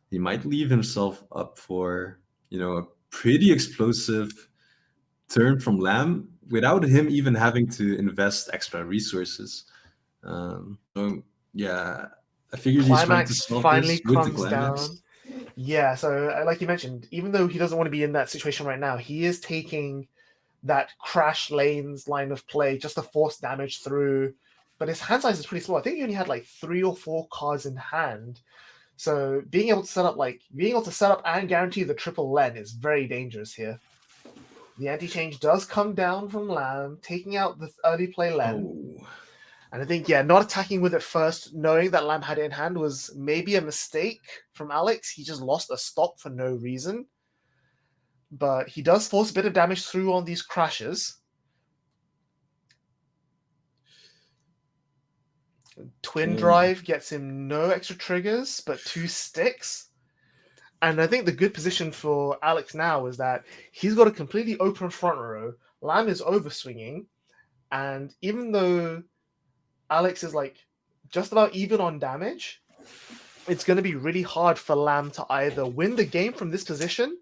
he might leave himself up for, a pretty explosive turn from Lamb without him even having to invest extra resources. So yeah, I figured he's trying to solve finally this with the comes climax. down. Yeah, so like you mentioned, even though he doesn't want to be in that situation right now, he is taking that crash lanes line of play just to force damage through. But his hand size is pretty small. I think he only had 3 or 4 cards in hand. So being able to set up and guarantee the triple Len is very dangerous here. The anti-change does come down from Lamb, taking out the early play Len. Oh. And I think, not attacking with it first, knowing that Lamb had it in hand, was maybe a mistake from Alex. He just lost a stop for no reason. But he does force a bit of damage through on these crashes. Twin Drive gets him no extra triggers, but 2 sticks. And I think the good position for Alex now is that he's got a completely open front row. Lamb is overswinging. And even though Alex is just about even on damage, it's going to be really hard for Lamb to either win the game from this position,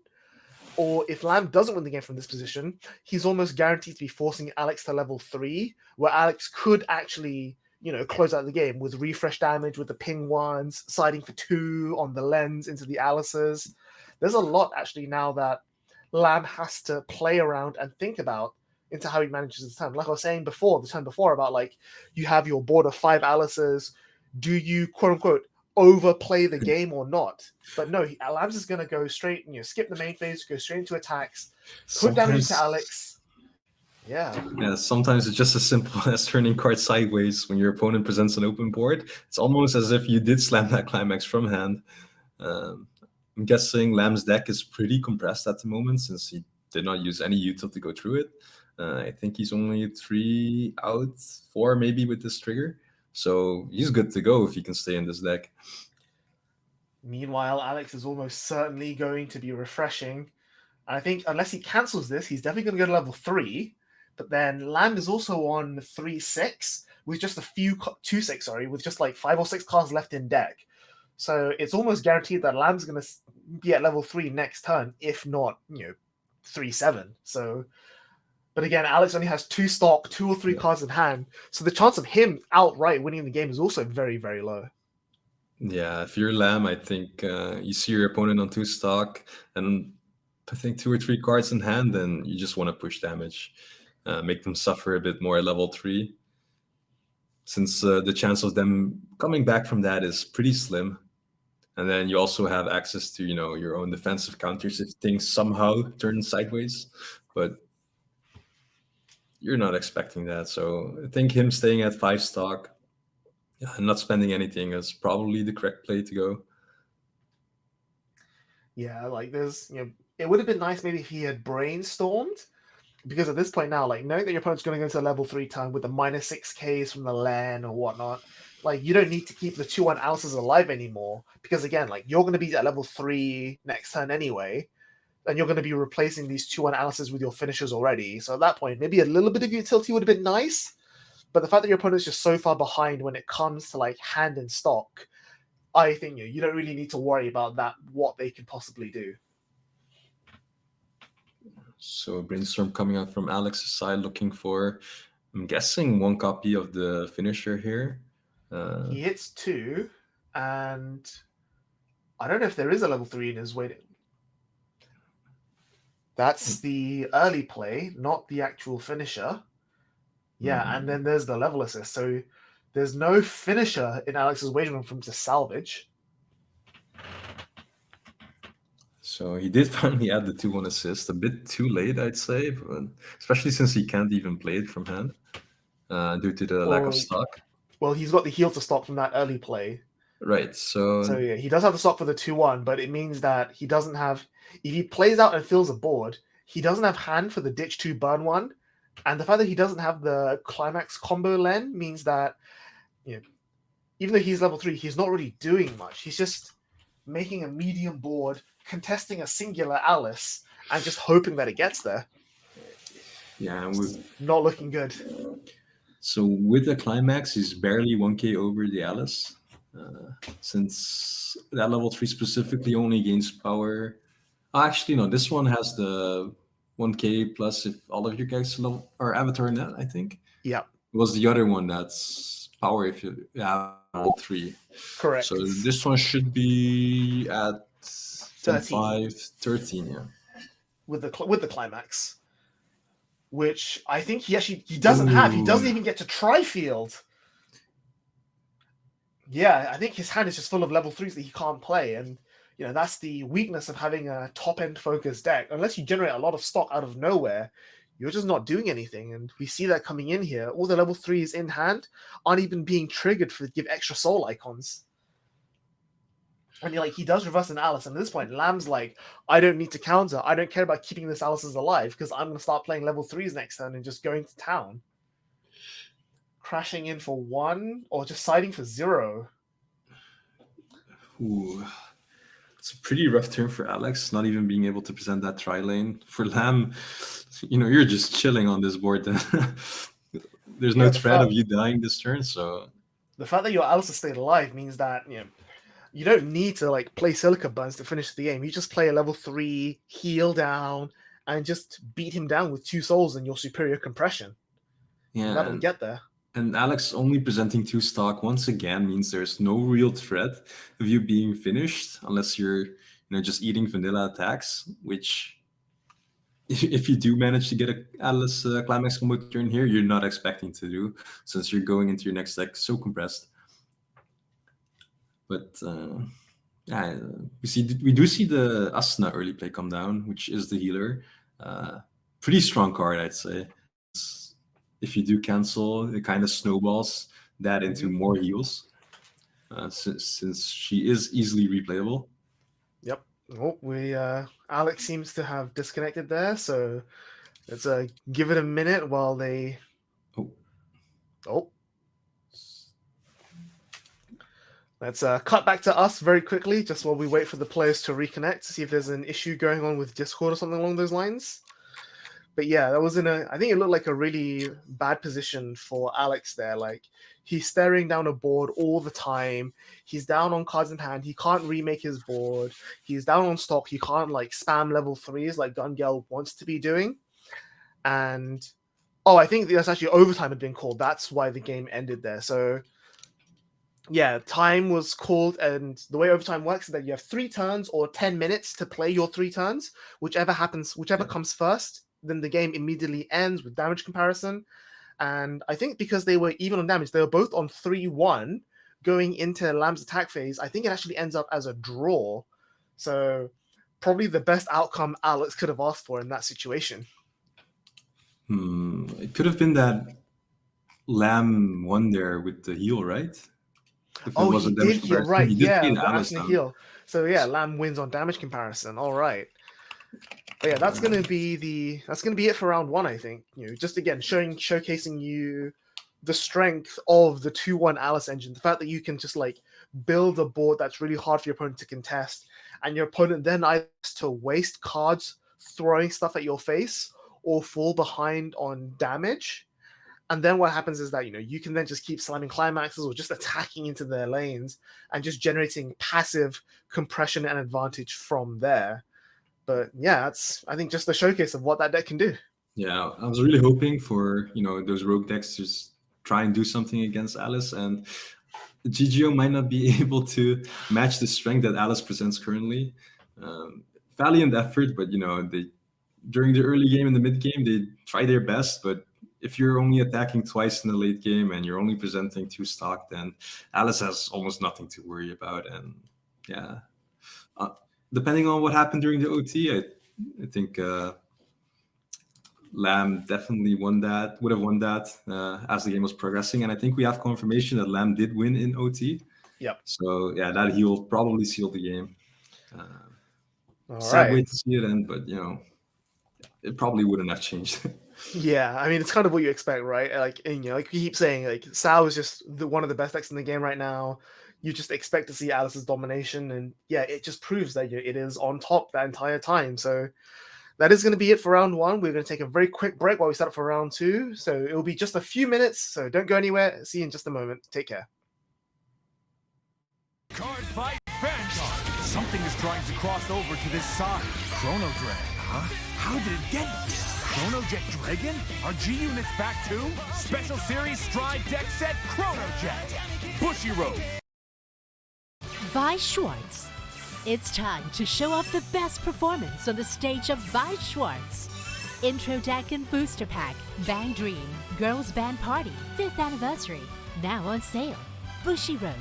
or if Lamb doesn't win the game from this position, he's almost guaranteed to be forcing Alex to level 3, where Alex could actually, close out the game with refresh damage, with the ping ones, siding for 2 on the lens into the Alices. There's a lot actually now that Lamb has to play around and think about into how he manages his turn. Like I was saying before, the turn before, about you have your board of 5 Alices. Do you, quote unquote, overplay the game or not? But no, Lamb's is going to go straight, skip the main phase, go straight into attacks, put damage to Alex. Yeah, sometimes it's just as simple as turning cards sideways when your opponent presents an open board. It's almost as if you did slam that climax from hand. I'm guessing Lamb's deck is pretty compressed at the moment, since he did not use any util to go through it. I think he's only 3 out, 4 maybe with this trigger. So he's good to go if he can stay in this deck. Meanwhile, Alex is almost certainly going to be refreshing. And I think unless he cancels this, he's definitely going to go to level 3. But then Lamb is also on 3-6 with just a few 2-6, sorry, with just like 5 or 6 cards left in deck. So it's almost guaranteed that Lamb's going to be at level 3 next turn, if not, 3-7. So, but again, Alex only has 2 stock, 2 or 3 cards in hand. So the chance of him outright winning the game is also very, very low. Yeah, if you're Lamb, I think you see your opponent on 2 stock and I think 2 or 3 cards in hand, then you just want to push damage, make them suffer a bit more at level 3. Since the chance of them coming back from that is pretty slim. And then you also have access to, your own defensive counters if things somehow turn sideways. But you're not expecting that. So I think him staying at 5 stock and not spending anything is probably the correct play to go. Yeah, like there's, it would have been nice maybe if he had brainstormed, because at this point now, like knowing that your opponent's going to go into level 3 turn with the -6Ks from the Len or whatnot, like you don't need to keep the 2-1 Alices alive anymore, because again, like you're going to be at level 3 next turn anyway, and you're going to be replacing these 2-1 Alices with your finishers already. So at that point, maybe a little bit of utility would have been nice, but the fact that your opponent's just so far behind when it comes to like hand and stock, I think you don't really need to worry about that, what they could possibly do. So Brainstorm coming out from Alex's side, looking for, I'm guessing, 1 copy of the finisher here. He hits 2, and I don't know if there is a level 3 in his waiting. That's the early play, not the actual finisher. Yeah, and then there's the level assist. So there's no finisher in Alex's waging room for him to salvage. So he did finally add the 2-1 assist. A bit too late, I'd say, but especially since he can't even play it from hand due to the lack of stock. Well, he's got the heal to stock from that early play. Right, so yeah, he does have the stock for the 2-1, but it means that he doesn't have... If he plays out and fills a board, he doesn't have hand for the ditch 2 burn 1, and the fact that he doesn't have the climax combo Len means that, even though he's level 3, he's not really doing much. He's just making a medium board, contesting a singular Alice, and just hoping that it gets there. Yeah, not looking good. So with the climax, he's barely 1k over the Alice, since that level 3 specifically only gains power. Actually, no, this one has the 1k plus if all of your guys are avatar net, I think. Yeah. It was the other one that's power if you have level 3. Correct. So this one should be at 13, yeah. With the climax, which I think he doesn't have. He doesn't even get to try field. Yeah, I think his hand is just full of level 3s that he can't play, and that's the weakness of having a top-end focused deck. Unless you generate a lot of stock out of nowhere, you're just not doing anything, and we see that coming in here. All the level 3s in hand aren't even being triggered to give extra soul icons. And he does reverse an Alice, and at this point, Lamb's like, I don't need to counter. I don't care about keeping this Alice's alive, because I'm going to start playing level 3s next turn and just going to town. Crashing in for 1, or just siding for 0. Ooh. It's a pretty rough turn for Alex, not even being able to present that tri-lane. For Lamb, you're just chilling on this board. Then there's no threat of you dying this turn, so... The fact that your Alice has stayed alive means that, you don't need to play Silica Buns to finish the game. You just play a level 3, heal down, and just beat him down with 2 souls and your superior compression. Yeah, and that'll get there. And Alex only presenting 2 stock once again means there's no real threat of you being finished unless you're just eating vanilla attacks, which if you do manage to get a Alice climax combo turn here, you're not expecting to do, since you're going into your next deck so compressed. But we do see the Asuna early play come down, which is the healer. Pretty strong card, I'd say. If you do cancel, it kind of snowballs that into more heals, since she is easily replayable. Yep. Oh, Alex seems to have disconnected there, so let's give it a minute while they... Oh. Let's cut back to us very quickly, just while we wait for the players to reconnect to see if there's an issue going on with Discord or something along those lines. But yeah, that was I think it looked like a really bad position for Alex there. Like, he's staring down a board all the time. He's down on cards in hand. He can't remake his board. He's down on stock. He can't like spam level 3s like Gungel wants to be doing. And I think that's actually overtime had been called. That's why the game ended there. So yeah, time was called, and the way overtime works is that you have 3 turns or 10 minutes to play your 3 turns. Whichever comes first, then the game immediately ends with damage comparison. And I think because they were even on damage, they were both on 3-1 going into Lamb's attack phase. I think it actually ends up as a draw. So probably the best outcome Alex could have asked for in that situation. It could have been that Lamb won there with the heal, right? If Oh, he did heal, right? He did Yeah, heal the Alice Ashley down. heal. So yeah, Lamb wins on damage comparison. All right. But yeah, that's gonna be it for round 1, I think. Just again showcasing you the strength of the 2-1 Alice engine. The fact that you can just like build a board that's really hard for your opponent to contest, and your opponent then either has to waste cards throwing stuff at your face or fall behind on damage. And then what happens is that you can then just keep slamming climaxes or just attacking into their lanes and just generating passive compression and advantage from there. But yeah, that's, I think, just the showcase of what that deck can do. Yeah, I was really hoping for those rogue decks to just try and do something against Alice, and GGO might not be able to match the strength that Alice presents currently. Valiant effort, but they during the early game and the mid game they try their best, but if you're only attacking twice in the late game and you're only presenting 2 stock, then Alice has almost nothing to worry about. And yeah, depending on what happened during the OT, I think Lamb definitely would have won that as the game was progressing. And I think we have confirmation that Lamb did win in OT. Yep. So yeah, that heal probably sealed the game. All Sad right. way to see it end, but it probably wouldn't have changed. Yeah, I mean, it's kind of what you expect, right? Like, and, like we keep saying, like Sao is just one of the best decks in the game right now. You just expect to see Alice's domination, and yeah, it just proves that it is on top that entire time. So that is going to be it for round 1. We're going to take a very quick break while we set up for round 2. So it will be just a few minutes. So don't go anywhere. See you in just a moment. Take care. Cardfight Vanguard. Something is trying to cross over to this side. Chrono Drag, huh? How did it get here? Chrono Jet Dragon? Are G units back too? Special Series Stride deck set Chrono Jet. Bushiroad. Weiss Schwarz. It's time to show off the best performance on the stage of Weiss Schwarz. Intro deck and booster pack, Bang Dream, Girls Band Party, 5th anniversary. Now on sale. Bushiroad.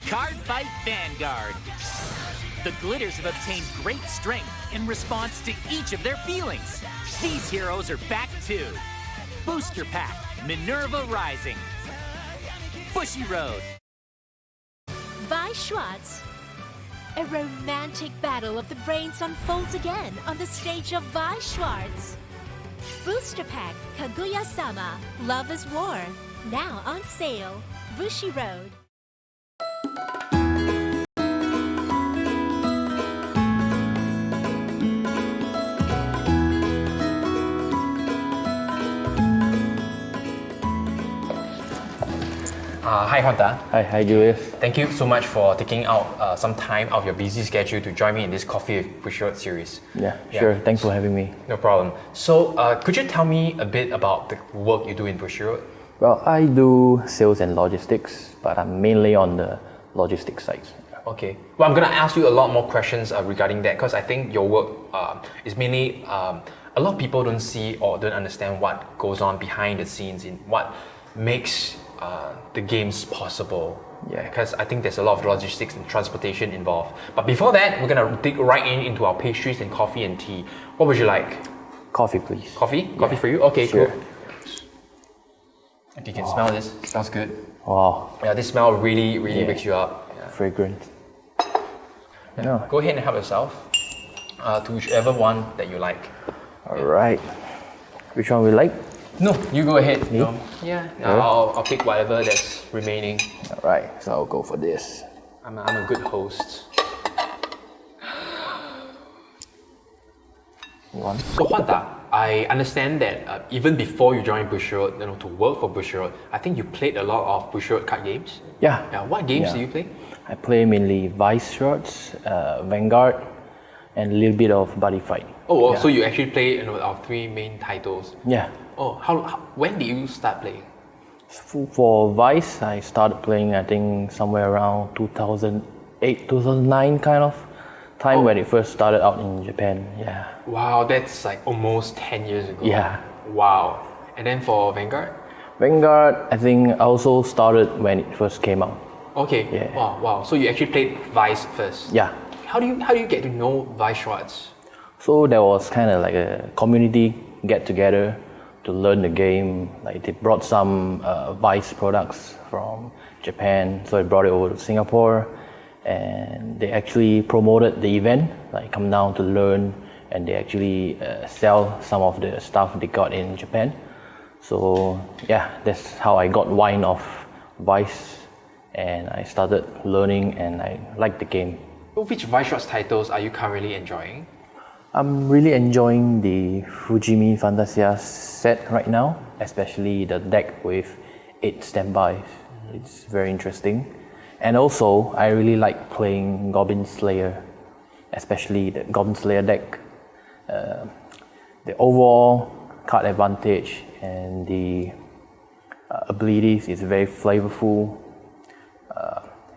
Cardfight Vanguard. The Glitters have obtained great strength in response to each of their feelings. These heroes are back too. Booster Pack, Minerva Rising. Bushiroad. Weiss Schwarz. A romantic battle of the brains unfolds again on the stage of Weiss Schwarz. Booster Pack, Kaguya-sama, Love is War. Now on sale. Bushiroad. Hi, Honda. Hi, Julius. Thank you so much for taking out some time out of your busy schedule to join me in this Coffee with Bushiroad series. Yeah, sure. Thanks for having me. No problem. So, could you tell me a bit about the work you do in Bushiroad? Well, I do sales and logistics, but I'm mainly on the logistics side. Okay. Well, I'm going to ask you a lot more questions regarding that, because I think your work is mainly a lot of people don't see or don't understand what goes on behind the scenes in what makes the games possible. Yeah. Because I think there's a lot of logistics and transportation involved. But before that, we're gonna dig right into our pastries and coffee and tea. What would you like? Coffee, please. Coffee? Coffee for you? Okay, Sure. cool. You can smell this. It smells good. Wow, Yeah, this smell really wakes you up. Yeah. fragrant. Yeah. Go ahead and help yourself to whichever one that you like. All right. Which one we like? No, you go ahead. Me? Yeah. I'll pick whatever that's remaining. Right, so I'll go for this. I'm a good host. One. So Huanta, I understand that even before you joined Bushiroad, to work for Bushiroad, I think you played a lot of Bushiroad card games. Yeah. What games Yeah. do you play? I play mainly Weiss Schwarz, Vanguard, and a little bit of Buddy Fight. Oh, Yeah. so you actually play our three main titles. Yeah. Oh, when did you start playing? For Weiss, I started playing, I think, somewhere around 2008, 2009 kind of time when it first started out in Japan. Yeah. Wow, that's like almost 10 years ago. Yeah. Wow. And then for Vanguard? Vanguard, I think I also started when it first came out. Okay. Yeah. Wow. So you actually played Weiss first. Yeah. How do you get to know Weiss Schwarz? So there was kind of like a community get together to learn the game. Like they brought some Weiss products from Japan, so I brought it over to Singapore, and they actually promoted the event, like come down to learn, and they actually sell some of the stuff they got in Japan. So yeah, that's how I got wine of Weiss, and I started learning, and I liked the game. So which Weiss Schwarz titles are you currently enjoying? I'm really enjoying the Fujimi Fantasia set right now, especially the deck with 8 standbys. It's very interesting. And also, I really like playing Goblin Slayer, especially the Goblin Slayer deck. The overall card advantage and the abilities is very flavorful.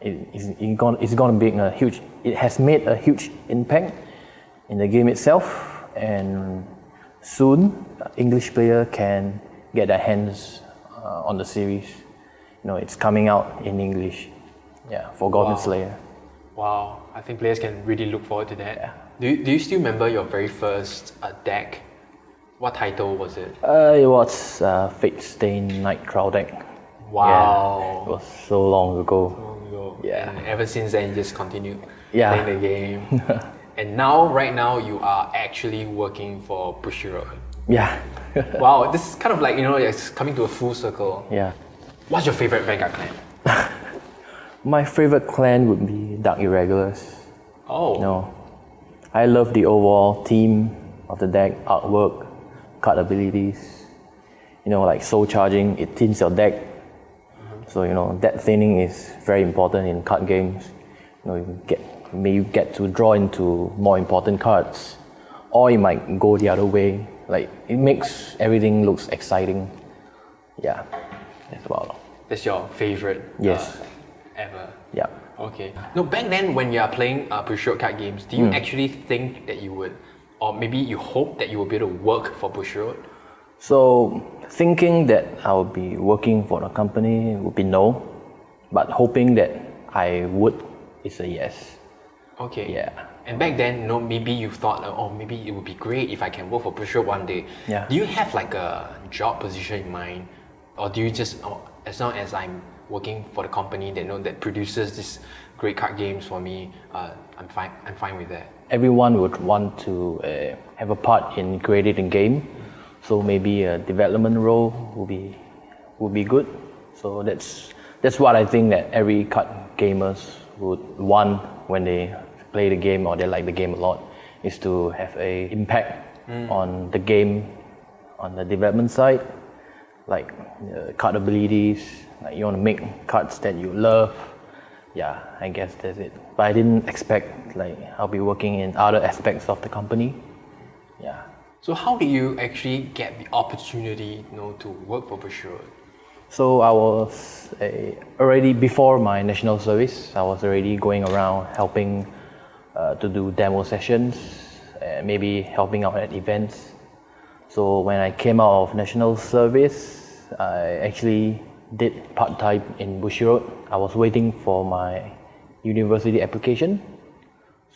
It's gonna be a huge. It has made a huge impact in the game itself, and soon English player can get their hands on the series. It's coming out in English. Yeah, for Goblin Slayer. Wow, I think players can really look forward to that. Yeah. Do you still remember your very first deck? What title was it? It was Fate Stain Night Crow deck. Wow. Yeah, it was so long ago. Yeah. And ever since then, you just continued Yeah. playing the game. And right now, you are actually working for Bushiroad. Yeah. Wow, this is kind of like, it's coming to a full circle. Yeah. What's your favorite Vanguard clan? My favorite clan would be Dark Irregulars. Oh. I love the overall theme of the deck, artwork, card abilities. Like soul charging, it thins your deck. So that thinning is very important in card games. You get to draw into more important cards, or you might go the other way. Like it makes everything looks exciting. Yeah, that's about. That's your favorite? Yes. Ever? Yeah. Okay. No, back then when you are playing Bushiroad card games, do you actually think that you would, or maybe you hope that you will be able to work for Bushiroad? So thinking that I would be working for the company would be no, but hoping that I would is a yes. Okay. Yeah. And back then, maybe you thought, maybe it would be great if I can work for Bushiroad one day. Yeah. Do you have like a job position in mind, or do you just, as long as I'm working for the company that produces these great card games for me, I'm fine with that. Everyone would want to have a part in creating a game, so maybe a development role would be good. So that's what I think that every card gamers would want when they play the game or they like the game a lot, is to have a impact on the game, on the development side, like card abilities, like you want to make cards that you love. Yeah, I guess that's it. But I didn't expect like I'll be working in other aspects of the company. Yeah. So how did you actually get the opportunity, to work for Bushiroad? So I was already before my national service. I was already going around helping to do demo sessions, maybe helping out at events. So when I came out of national service, I actually did part-time in Bushiroad. I was waiting for my university application.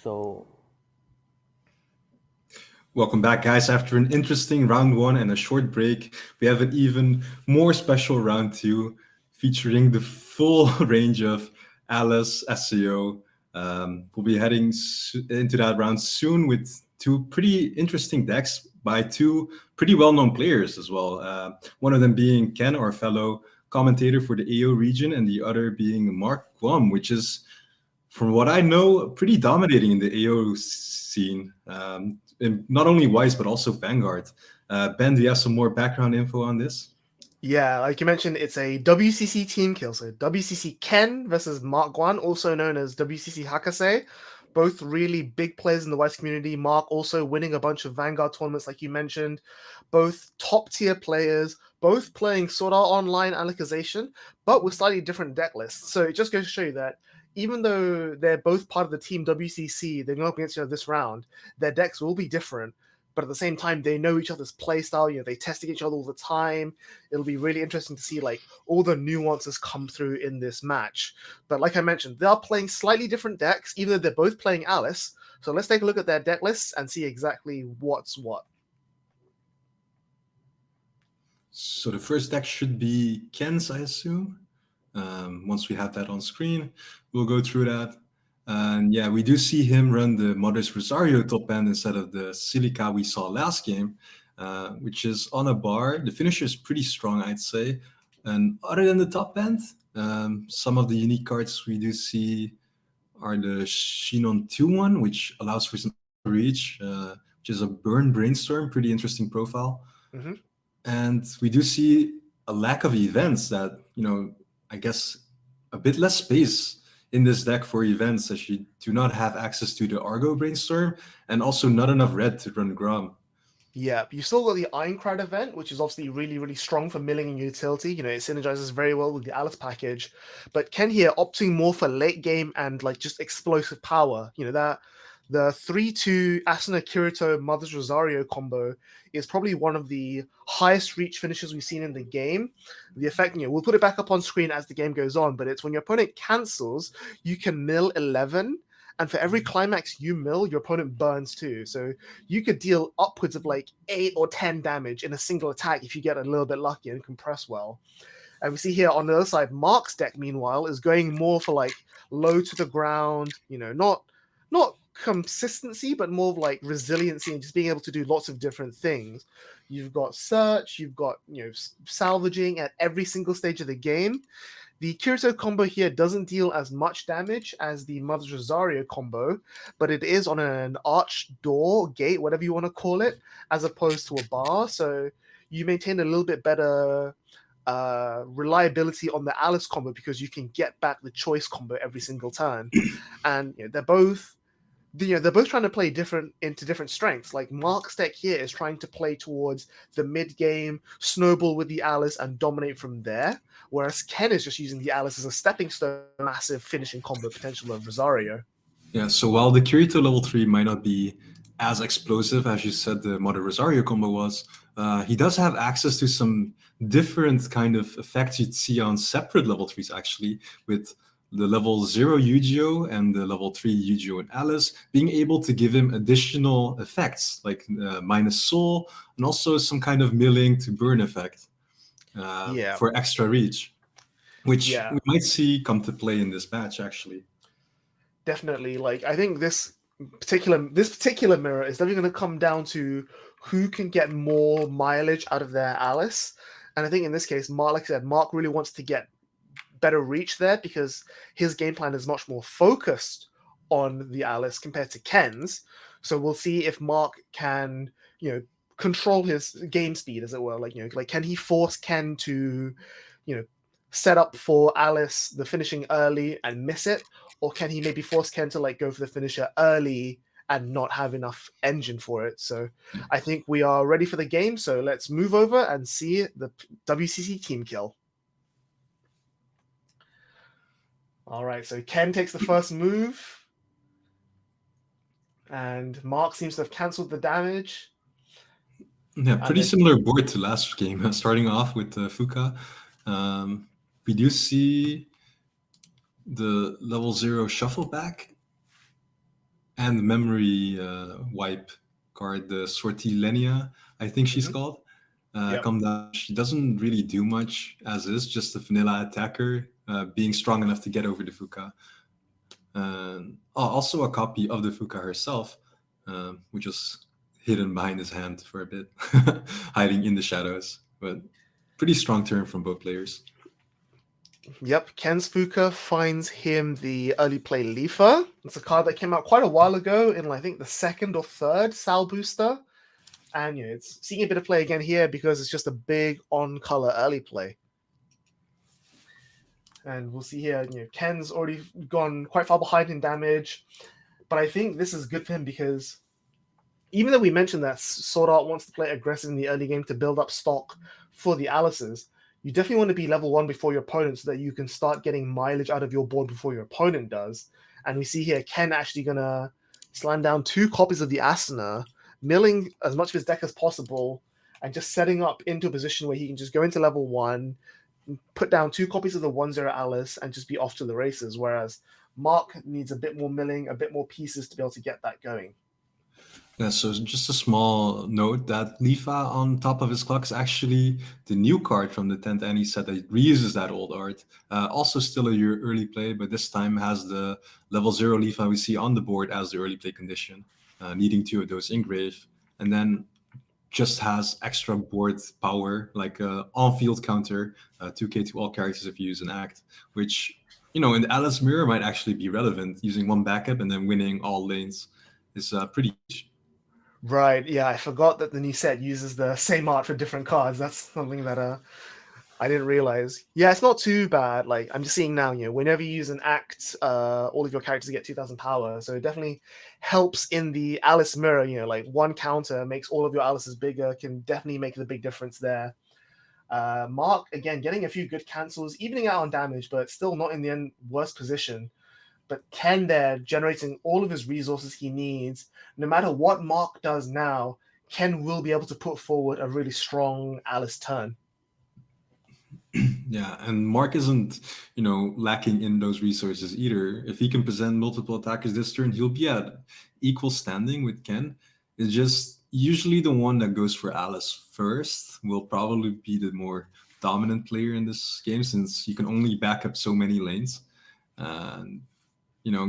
So. Welcome back, guys. After an interesting round 1 and a short break, we have an even more special round 2 featuring the full range of Alice SEO. We'll be heading into that round soon with 2 pretty interesting decks by 2 pretty well-known players as well. One of them being Ken, our fellow commentator for the AO region, and the other being Mark Guam, which is, from what I know, pretty dominating in the AO scene. In not only Weiss, but also Vanguard. Ben, do you have some more background info on this? Yeah, like you mentioned, it's a WCC team kill. So WCC Ken versus Mark Guan, also known as WCC Hakase. Both really big players in the Weiss community. Mark also winning a bunch of Vanguard tournaments, like you mentioned. Both top tier players, both playing Sword Art Online Alicization, but with slightly different deck lists. So it just goes to show you that even though they're both part of the team WCC, they're going up against each other this round, their decks will be different. But at the same time, they know each other's playstyle. You know, they test each other all the time. It'll be really interesting to see like all the nuances come through in this match. But like I mentioned, they are playing slightly different decks, even though they're both playing Alice. So let's take a look at their deck lists and see exactly what's what. So the first deck should be Ken's, I assume. Once we have that on screen, we'll go through that. And yeah, we do see him run the Mother's Rosario top end instead of the Silica we saw last game, which is on a bar. The finisher is pretty strong, I'd say. And other than the top end, some of the unique cards we do see are the Shinon 2-1, which allows for some reach, which is a burn brainstorm, pretty interesting profile. Mm-hmm. And we do see a lack of events that, I guess a bit less space in this deck for events, as you do not have access to the Argo Brainstorm, and also not enough red to run Grom. Yeah, you still got the Ironcrad event, which is obviously really, really strong for milling and utility. It synergizes very well with the Alice package. But Ken here opting more for late game and like just explosive power. That the 3-2 Asuna Kirito Mother's Rosario combo is probably one of the highest reach finishes we've seen in the game. The effect, we'll put it back up on screen as the game goes on, but it's when your opponent cancels, you can mill 11, and for every climax you mill, your opponent burns too. So you could deal upwards of like 8 or 10 damage in a single attack if you get a little bit lucky and compress well. And we see here on the other side, Mark's deck, meanwhile, is going more for like low to the ground, not consistency, but more of like resiliency and just being able to do lots of different things. You've got search, you've got salvaging at every single stage of the game. The Kirito combo here doesn't deal as much damage as the Mother's Rosario combo, but it is on an arch door, gate, whatever you want to call it, as opposed to a bar. So you maintain a little bit better reliability on the Alice combo because you can get back the choice combo every single turn. And they're both trying to play into different strengths. Like Mark's deck here is trying to play towards the mid game, snowball with the Alice, and dominate from there. Whereas Ken is just using the Alice as a stepping stone, massive finishing combo potential of Rosario. Yeah, so while the Kirito level 3 might not be as explosive as you said the Mother Rosario combo was, he does have access to some different kind of effects you'd see on separate level 3s actually, with the level 0 Yu-Gi-Oh! And the level 3 Yu-Gi-Oh! And Alice being able to give him additional effects, like minus soul, and also some kind of milling to burn effect for extra reach, which we might see come to play in this match, actually. Definitely. Like, I think this particular mirror is definitely going to come down to who can get more mileage out of their Alice. And I think in this case, like I said, Mark really wants to get better reach there because his game plan is much more focused on the Alice compared to Ken's. So we'll see if Mark can, control his game speed, as it were. Like, can he force Ken to, set up for Alice the finishing early and miss it, or can he maybe force Ken to like go for the finisher early and not have enough engine for it? So I think we are ready for the game. So let's move over and see the WCC team kill. All right, so Ken takes the first move, and Mark seems to have cancelled the damage. Yeah, pretty similar board to last game, starting off with Fuka. We do see the level 0 shuffle back and memory wipe card, the Sortilenia, I think she's called. Come down. She doesn't really do much as is, just a vanilla attacker, being strong enough to get over the Fuka. Also a copy of the Fuka herself, which was hidden behind his hand for a bit, hiding in the shadows. But pretty strong turn from both players. Yep, Ken's Fuka finds him the early play Leafa. It's a card that came out quite a while ago in, I think, the second or third Sal booster. And it's seeing a bit of play again here because it's just a big on-color early play. And we'll see here, Ken's already gone quite far behind in damage. But I think this is good for him because even though we mentioned that Sword Art wants to play aggressive in the early game to build up stock for the Alices, you definitely want to be level 1 before your opponent so that you can start getting mileage out of your board before your opponent does. And we see here Ken actually going to slam down 2 copies of the Asuna, milling as much of his deck as possible, and just setting up into a position where he can just go into level 1, put down 2 copies of the 1-0 Alice, and just be off to the races. Whereas Mark needs a bit more milling, a bit more pieces to be able to get that going. Yeah, so just a small note that Lifa on top of his clock is actually the new card from the 10th Annie set that reuses that old art. Also still a year early play, but this time has the level 0 Lifa we see on the board as the early play condition, needing 2 of those engrave. And then just has extra board power, like on-field counter, 2k to all characters if you use an act, which, in the Alice Mirror might actually be relevant. Using 1 backup and then winning all lanes is pretty huge. Right, yeah, I forgot that the new set uses the same art for different cards. That's something that I didn't realize. Yeah, it's not too bad. Like, I'm just seeing now, whenever you use an act, all of your characters get 2,000 power. So it definitely helps in the Alice Mirror. 1 counter makes all of your Alices bigger, can definitely make the big difference there. Mark, again, getting a few good cancels, evening out on damage, but still not in the end worst position. But Ken there generating all of his resources he needs. No matter what Mark does now, Ken will be able to put forward a really strong Alice turn. Yeah, and Mark isn't, lacking in those resources either. If he can present multiple attackers this turn, he'll be at equal standing with Ken. It's just usually the one that goes for Alice first will probably be the more dominant player in this game, since you can only back up so many lanes. And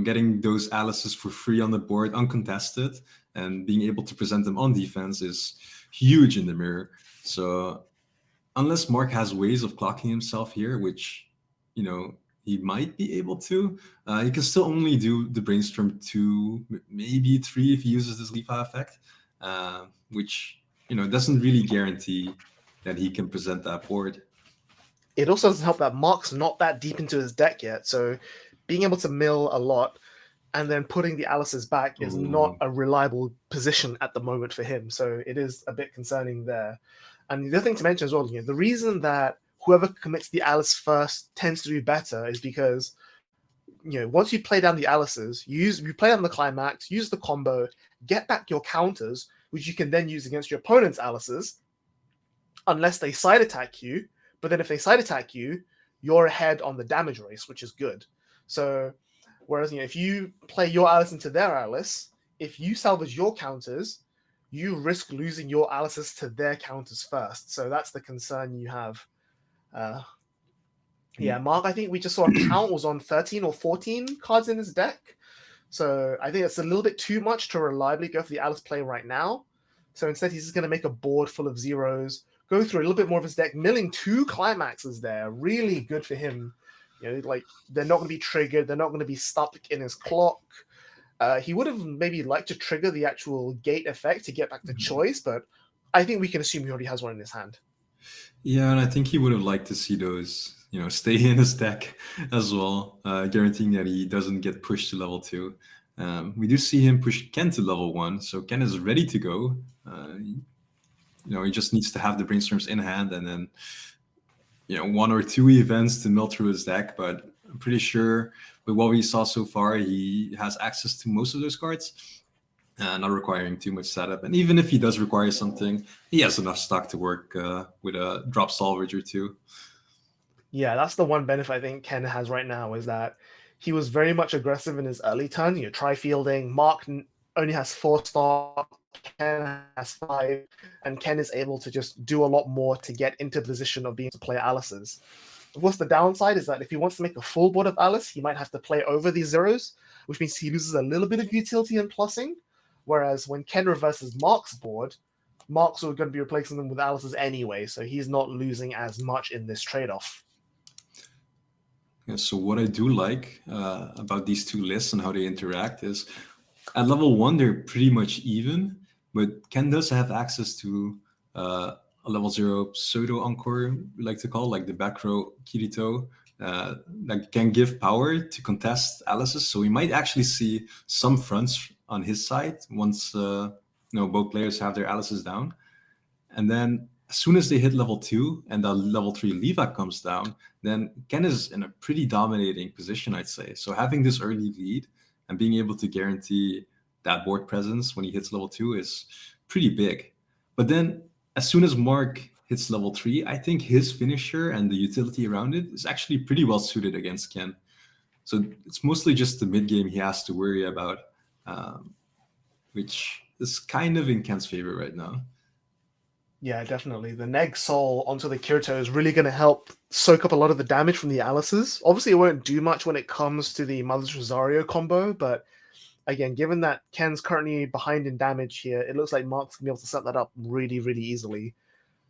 getting those Alices for free on the board, uncontested, and being able to present them on defense is huge in the mirror. So unless Mark has ways of clocking himself here, which, he might be able to, he can still only do the Brainstorm 2, maybe 3 if he uses this Lifa effect, which, doesn't really guarantee that he can present that board. It also doesn't help that Mark's not that deep into his deck yet, so being able to mill a lot and then putting the Alices back is not a reliable position at the moment for him. So it is a bit concerning there. And the other thing to mention as well, the reason that whoever commits the Alice first tends to do better is because, once you play down the Alices, you play down the climax, use the combo, get back your counters, which you can then use against your opponent's Alices, unless they side attack you. But then if they side attack you, you're ahead on the damage race, which is good. So, whereas, if you play your Alice into their Alice, if you salvage your counters, you risk losing your Alices to their counters first. So that's the concern you have. Yeah, Mark, I think we just saw a count was on 13 or 14 cards in his deck. So I think it's a little bit too much to reliably go for the Alice play right now. So instead, he's just going to make a board full of zeros, go through a little bit more of his deck, milling 2 climaxes there. Really good for him. They're not going to be triggered. They're not going to be stuck in his clock. He would have maybe liked to trigger the actual gate effect to get back to choice, but I think we can assume he already has one in his hand. Yeah, and I think he would have liked to see those, stay in his deck as well, guaranteeing that he doesn't get pushed to level 2. We do see him push Ken to level 1, so Ken is ready to go. He just needs to have the Brainstorms in hand and then, 1 or 2 events to mill through his deck, but I'm pretty sure with what we saw so far, he has access to most of those cards, not requiring too much setup. And even if he does require something, he has enough stock to work with a drop salvage or 2. Yeah, that's the one benefit I think Ken has right now, is that he was very much aggressive in his early turn. Try fielding. Mark only has 4 stock, Ken has 5, and Ken is able to just do a lot more to get into the position of being able to play Alices. Of course, the downside is that if he wants to make a full board of Alice, he might have to play over these zeros, which means he loses a little bit of utility in plussing. Whereas when Ken reverses Mark's board, Mark's going to be replacing them with Alice's anyway, so he's not losing as much in this trade-off. Yeah, so what I do like about these two lists and how they interact is at level 1 they're pretty much even, but Ken does have access to a level 0 pseudo encore, we like to call, like the back row Kirito, that can give power to contest Alice's. So we might actually see some fronts on his side once both players have their Alice's down. And then as soon as they hit level 2 and the level 3 Levi comes down, then Ken is in a pretty dominating position, I'd say. So having this early lead and being able to guarantee that board presence when he hits level 2 is pretty big. But then as soon as Mark hits level 3, I think his finisher and the utility around it is actually pretty well suited against Ken. So it's mostly just the mid game he has to worry about, which is kind of in Ken's favor right now. Yeah, definitely. The Neg Soul onto the Kirito is really going to help soak up a lot of the damage from the Alice's. Obviously, it won't do much when it comes to the Mother's Rosario combo, but again, given that Ken's currently behind in damage here, it looks like Mark's going to be able to set that up really, really easily.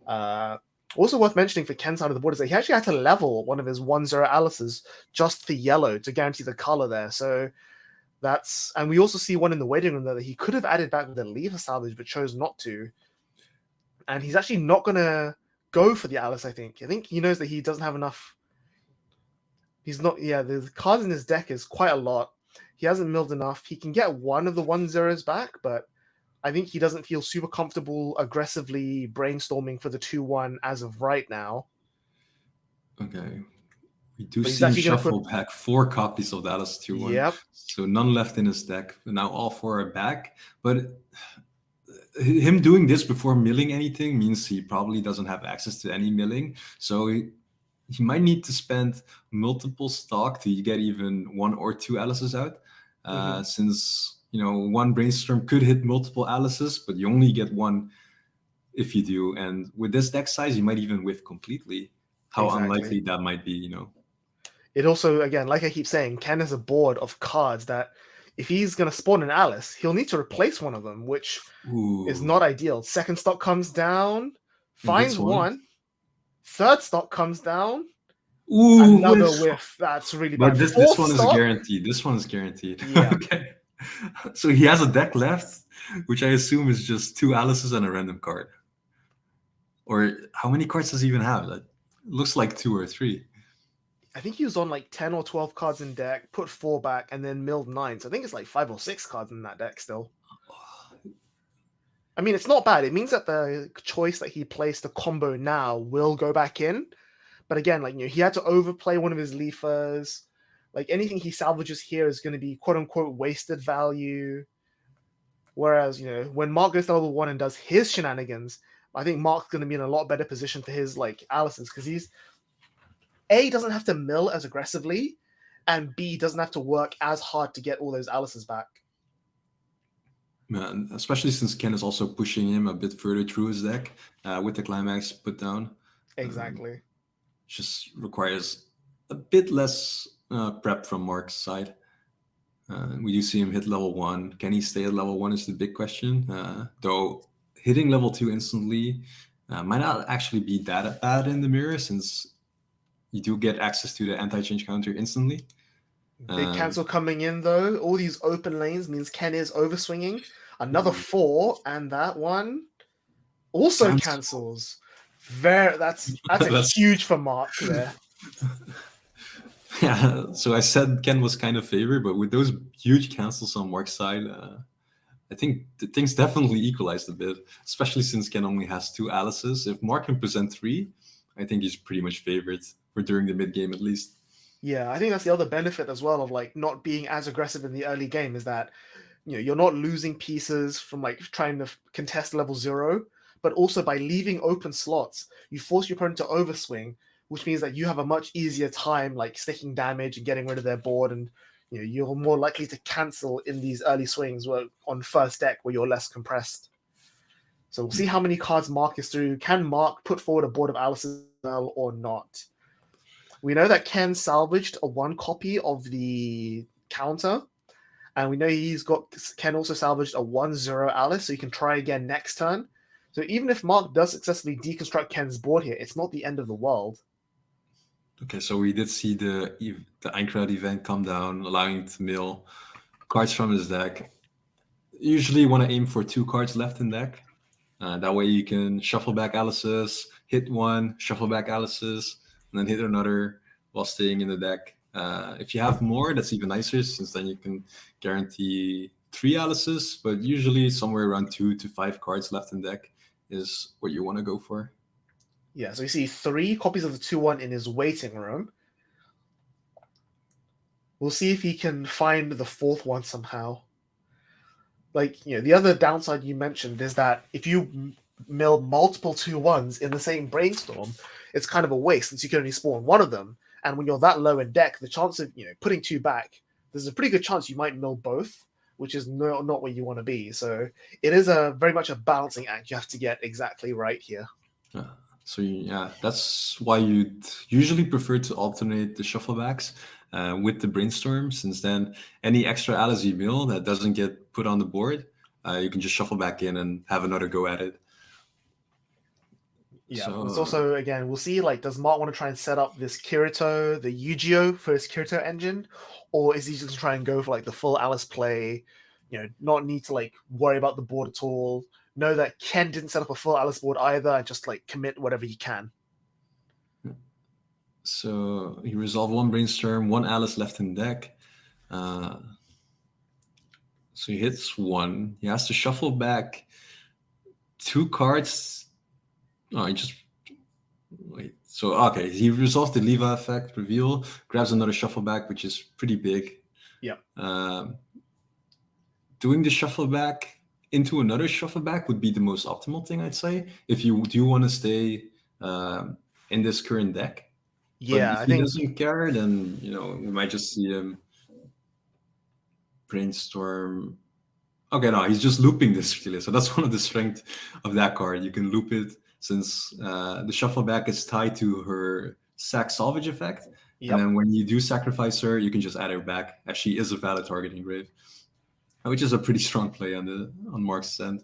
Also worth mentioning for Ken's side of the board is that he actually had to level one of his 1-0 Alice's just for yellow to guarantee the color there. So that's... And we also see one in the waiting room there that he could have added back with a lever salvage, but chose not to. And he's actually not going to go for the Alice, I think. I think he knows that he doesn't have enough. He's not... Yeah, the cards in his deck is quite a lot. He hasn't milled enough. He can get one of the 1-0s back, but I think he doesn't feel super comfortable aggressively brainstorming for the 2-1 as of right now. Okay. We do see him shuffle back 4 copies of the Alice 2-1. Yep. So none left in his deck. Now all 4 are back. But him doing this before milling anything means he probably doesn't have access to any milling. So he might need to spend multiple stock to get even 1 or 2 Alice's out. Since, one brainstorm could hit multiple Alice's, but you only get 1 if you do. And with this deck size, you might even whiff completely. How unlikely that might be, It also, again, like I keep saying, Ken has a board of cards that if he's going to spawn an Alice, he'll need to replace one of them, which is not ideal. Second stock comes down, finds one. Third stock comes down. Another whiff. That's really bad. But this one is guaranteed. This one is guaranteed. Yeah. Okay. So he has a deck left, which I assume is just 2 Alice's and a random card. Or how many cards does he even have? That looks like 2 or 3. I think he was on like 10 or 12 cards in deck, put 4 back, and then milled 9. So I think it's like 5 or 6 cards in that deck still. I mean, it's not bad. It means that the choice that he placed the combo now will go back in. But again, he had to overplay one of his Leafers. Like anything he salvages here is going to be quote unquote wasted value. Whereas, when Mark goes to level 1 and does his shenanigans, I think Mark's going to be in a lot better position for his Alice's, because he's A, doesn't have to mill as aggressively, and B, doesn't have to work as hard to get all those Alice's back. Man, especially since Ken is also pushing him a bit further through his deck with the climax put down. Exactly. Just requires a bit less prep from Mark's side. We do see him hit level 1. Can he stay at level 1 is the big question. Though hitting level 2 instantly might not actually be that bad in the mirror, since you do get access to the anti-change counter instantly. Big cancel coming in, though. All these open lanes means Ken is overswinging. Another 4, and that one also cancels. That's huge for Mark there. Yeah, so I said Ken was kind of favored, but with those huge cancels on Mark's side, I think the things definitely equalized a bit, especially since Ken only has 2 Alice's. If Mark can present 3, I think he's pretty much favored for during the mid game at least. Yeah, I think that's the other benefit as well of not being as aggressive in the early game, is that you're not losing pieces from trying to contest level 0, but also by leaving open slots, you force your opponent to overswing, which means that you have a much easier time sticking damage and getting rid of their board, and you're more likely to cancel in these early swings on first deck where you're less compressed. So we'll see how many cards Mark is through. Can Mark put forward a board of Alice's or not? We know that Ken salvaged a 1 copy of the counter, and we know Ken also salvaged a 1-0 Alice, so you can try again next turn. So even if Mark does successfully deconstruct Ken's board here, it's not the end of the world. Okay, so we did see the Einkrad event come down, allowing him to mill cards from his deck. Usually you want to aim for 2 cards left in deck. That way you can shuffle back Alice's, hit one, shuffle back Alice's, and then hit another while staying in the deck. If you have more, that's even nicer, since then you can guarantee 3 Alice's, but usually somewhere around 2 to 5 cards left in deck is what you want to go for. Yeah, so you see 3 copies of the 2-1 in his waiting room. We'll see if he can find the 4th one somehow. Like, the other downside you mentioned is that if you mill multiple 2-1s in the same brainstorm, it's kind of a waste since you can only spawn one of them. And when you're that low in deck, the chance of putting 2 back, there's a pretty good chance you might mill both, which is not where you want to be. So it is very much a balancing act you have to get exactly right here. So yeah, that's why you'd usually prefer to alternate the shufflebacks with the brainstorm, since then any extra Alice you mill that doesn't get put on the board, you can just shuffle back in and have another go at it. Yeah, So, it's also, again, we'll see, does Mark want to try and set up this Kirito, the Yu-Gi-Oh for his Kirito engine, or is he just going to try and go for, the full Alice play, not need to, worry about the board at all, know that Ken didn't set up a full Alice board either, and just, commit whatever he can. So he resolved 1 brainstorm, 1 Alice left in deck. So he hits 1. He has to shuffle back 2 cards. Oh, he just wait. So okay, he resolves the Leva effect reveal, grabs another shuffle back, which is pretty big. Yeah. Doing the shuffle back into another shuffle back would be the most optimal thing, I'd say, if you do want to stay in this current deck. Yeah, but if he doesn't care, then we might just see him brainstorm. Okay, no, he's just looping this really. So that's one of the strengths of that card. You can loop it, since the shuffle back is tied to her sack salvage effect. Yep. And then when you do sacrifice her, you can just add her back, as she is a valid target engrave, which is a pretty strong play on Mark's end.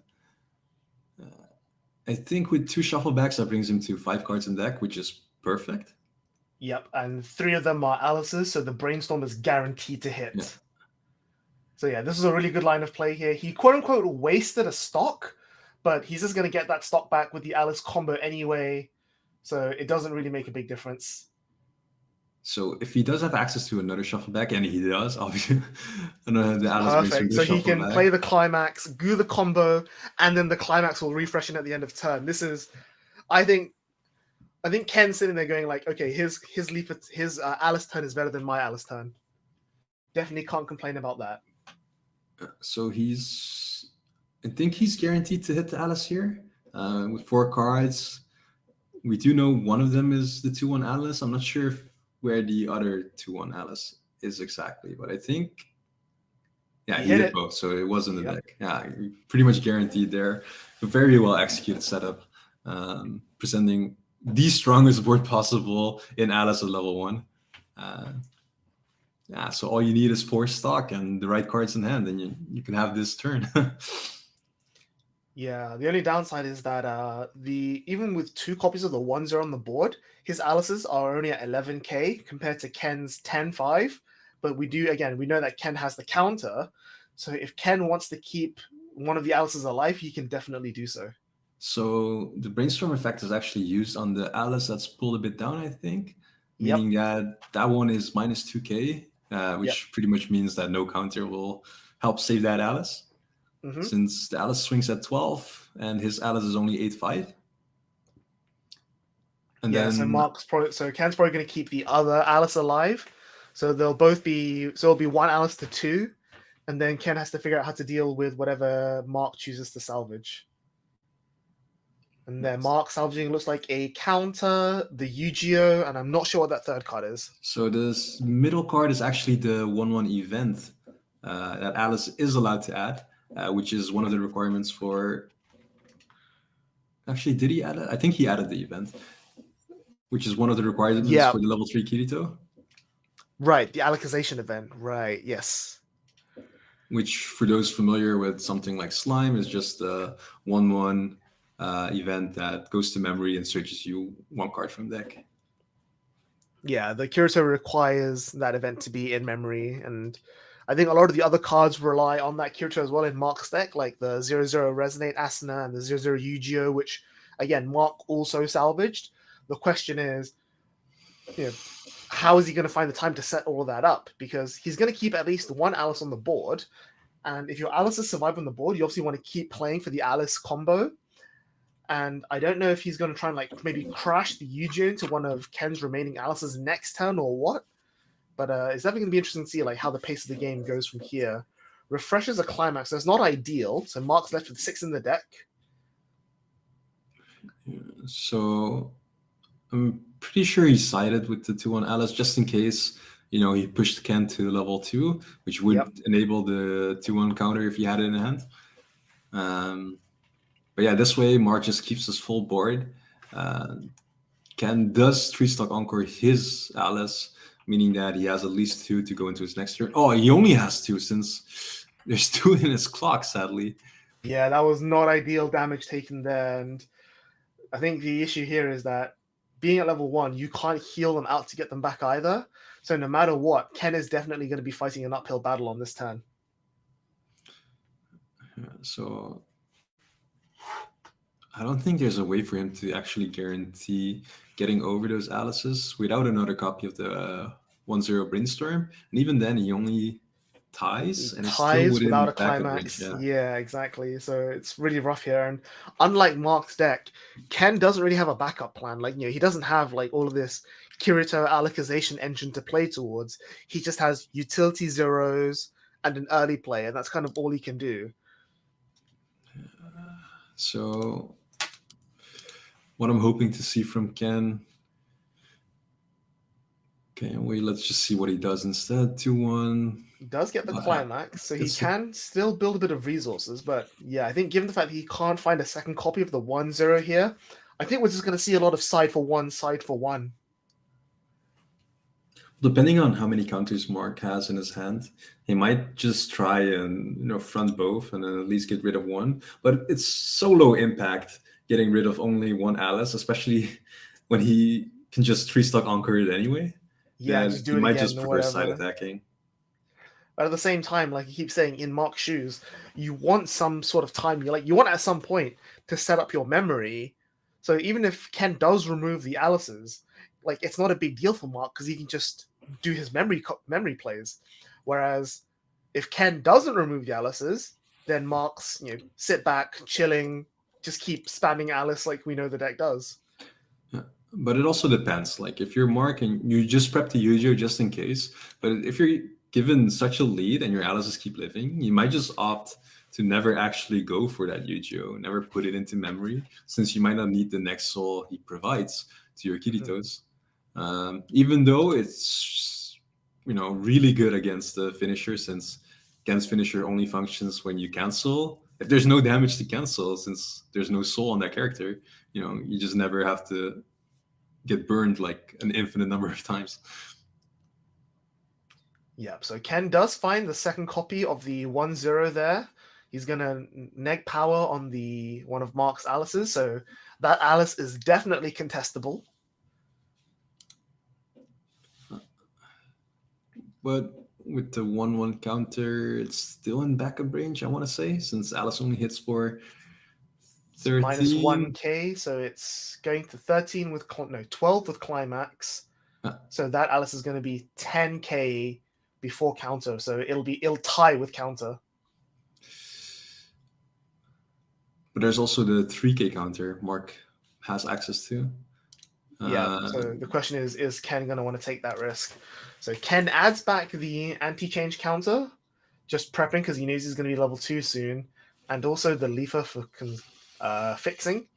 I think with 2 shuffle backs, that brings him to 5 cards in deck, which is perfect. Yep, and 3 of them are Alice's, so the brainstorm is guaranteed to hit. Yeah. So yeah, this is a really good line of play here. He quote-unquote wasted a stock, but he's just going to get that stock back with the Alice combo anyway, so it doesn't really make a big difference. So if he does have access to another shuffle back, and he does, obviously, the Alice perfect. So he can play the climax, do the combo, and then the climax will refresh in at the end of turn. This is, I think Ken's sitting there going okay, his Alice turn is better than my Alice turn. Definitely can't complain about that. So I think he's guaranteed to hit the Alice here with 4 cards. We do know one of them is the 2-1 Alice. I'm not sure where the other 2-1 Alice is exactly, but I think, yeah, he hit both. So it was in the deck. Yeah, pretty much guaranteed there. A very well executed setup, presenting the strongest board possible in Alice at level 1. Yeah, so all you need is 4 stock and the right cards in hand, and you can have this turn. Yeah, the only downside is that even with 2 copies of the 1-0 on the board, his Alice's are only at 11k compared to Ken's 10-5. But we know that Ken has the counter, so if Ken wants to keep one of the Alice's alive, he can definitely do so. So the brainstorm effect is actually used on the Alice that's pulled a bit down, I think, meaning that one is minus 2k. Which pretty much means that no counter will help save that Alice. Mm-hmm. Since the Alice swings at 12 and his Alice is only 8-5. And then so Ken's probably going to keep the other Alice alive. So it'll be 1 Alice to 2, and then Ken has to figure out how to deal with whatever Mark chooses to salvage. And then Mark salvaging looks like a counter, the Yu-Gi-Oh, and I'm not sure what that 3rd card is. So this middle card is actually the 1-1 event that Alice is allowed to add, which is one of the requirements for... Actually, did he add it? I think he added the event, which is one of the requirements for the level 3 Kirito. Right, the allocization event. Right, yes. Which, for those familiar with something like Slime, is just a 1-1... event that goes to memory and searches you 1 card from deck. Yeah, the Kirito requires that event to be in memory, and I think a lot of the other cards rely on that Kirito as well in Mark's deck, like the 0-0 Resonate Asuna and the 0-0 Yu-Gi-Oh, which again Mark also salvaged. The question is, how is he going to find the time to set all of that up? Because he's going to keep at least one Alice on the board, and if your Alice's survive on the board, you obviously want to keep playing for the Alice combo. And I don't know if he's going to try and maybe crash the Yu-Gi-Oh into one of Ken's remaining Alice's next turn or what. But it's definitely going to be interesting to see how the pace of the game goes from here. Refreshes a climax. That's not ideal. So Mark's left with 6 in the deck. So I'm pretty sure he sided with the 2-1 Alice just in case, he pushed Ken to level 2, which would enable the 2-1 counter if he had it in hand. But yeah, this way Mark just keeps his full board. Ken does 3-stock Encore his Alice, meaning that he has at least 2 to go into his next turn. Oh, he only has 2 since there's 2 in his clock, sadly. Yeah, that was not ideal damage taken there. And I think the issue here is that being at level 1, you can't heal them out to get them back either. So no matter what, Ken is definitely going to be fighting an uphill battle on this turn. So I don't think there's a way for him to actually guarantee getting over those Alices without another copy of the 1-0 Brainstorm. And even then, he only ties, and it's still without a climax. Range, yeah, exactly. So it's really rough here. And unlike Mark's deck, Ken doesn't really have a backup plan. He doesn't have all of this Kirito allocization engine to play towards. He just has utility zeros and an early play, and that's kind of all he can do. So what I'm hoping to see from Ken. Okay, wait, let's just see what he does instead. 2-1. He does get the climax, so he can still build a bit of resources. But yeah, I think given the fact that he can't find a second copy of the 1-0 here, I think we're just going to see a lot of side for one. Depending on how many counters Mark has in his hand, he might just try and front both and then at least get rid of one. But it's so low impact getting rid of only one Alice, especially when he can just 3-stock Encore it anyway. Yeah, just do it might again just prefer side attacking. But at the same time, like he keeps saying, in Mark's shoes, you want some sort of time. You want at some point to set up your memory. So even if Ken does remove the Alices, it's not a big deal for Mark because he can just do his memory plays. Whereas if Ken doesn't remove the Alices, then Mark's sit back, chilling, just keep spamming Alice like we know the deck does. Yeah. But it also depends. If you're Mark and you just prep the Yu-Gi-Oh just in case, but if you're given such a lead and your Alices keep living, you might just opt to never actually go for that Yu-Gi-Oh, never put it into memory, since you might not need the next soul he provides to your Kiritos. Even though it's really good against the finisher, since Ken's finisher only functions when you cancel. If there's no damage to cancel, since there's no soul on that character, you just never have to get burned an infinite number of times. Yeah, so Ken does find the second copy of the 1-0 there. He's going to neg power on the one of Mark's Alices, so that Alice is definitely contestable. But with the 1-1 counter, it's still in backup range, I want to say, since Alice only hits for 13. Minus 1k, so it's going to 13 with 12 with climax. So that Alice is going to be 10k before counter, so it'll tie with counter. But there's also the 3k counter Mark has access to. Yeah, so the question is Ken going to want to take that risk? So Ken adds back the anti-change counter, just prepping because he knows he's going to be level 2 soon, and also the Leafer for fixing.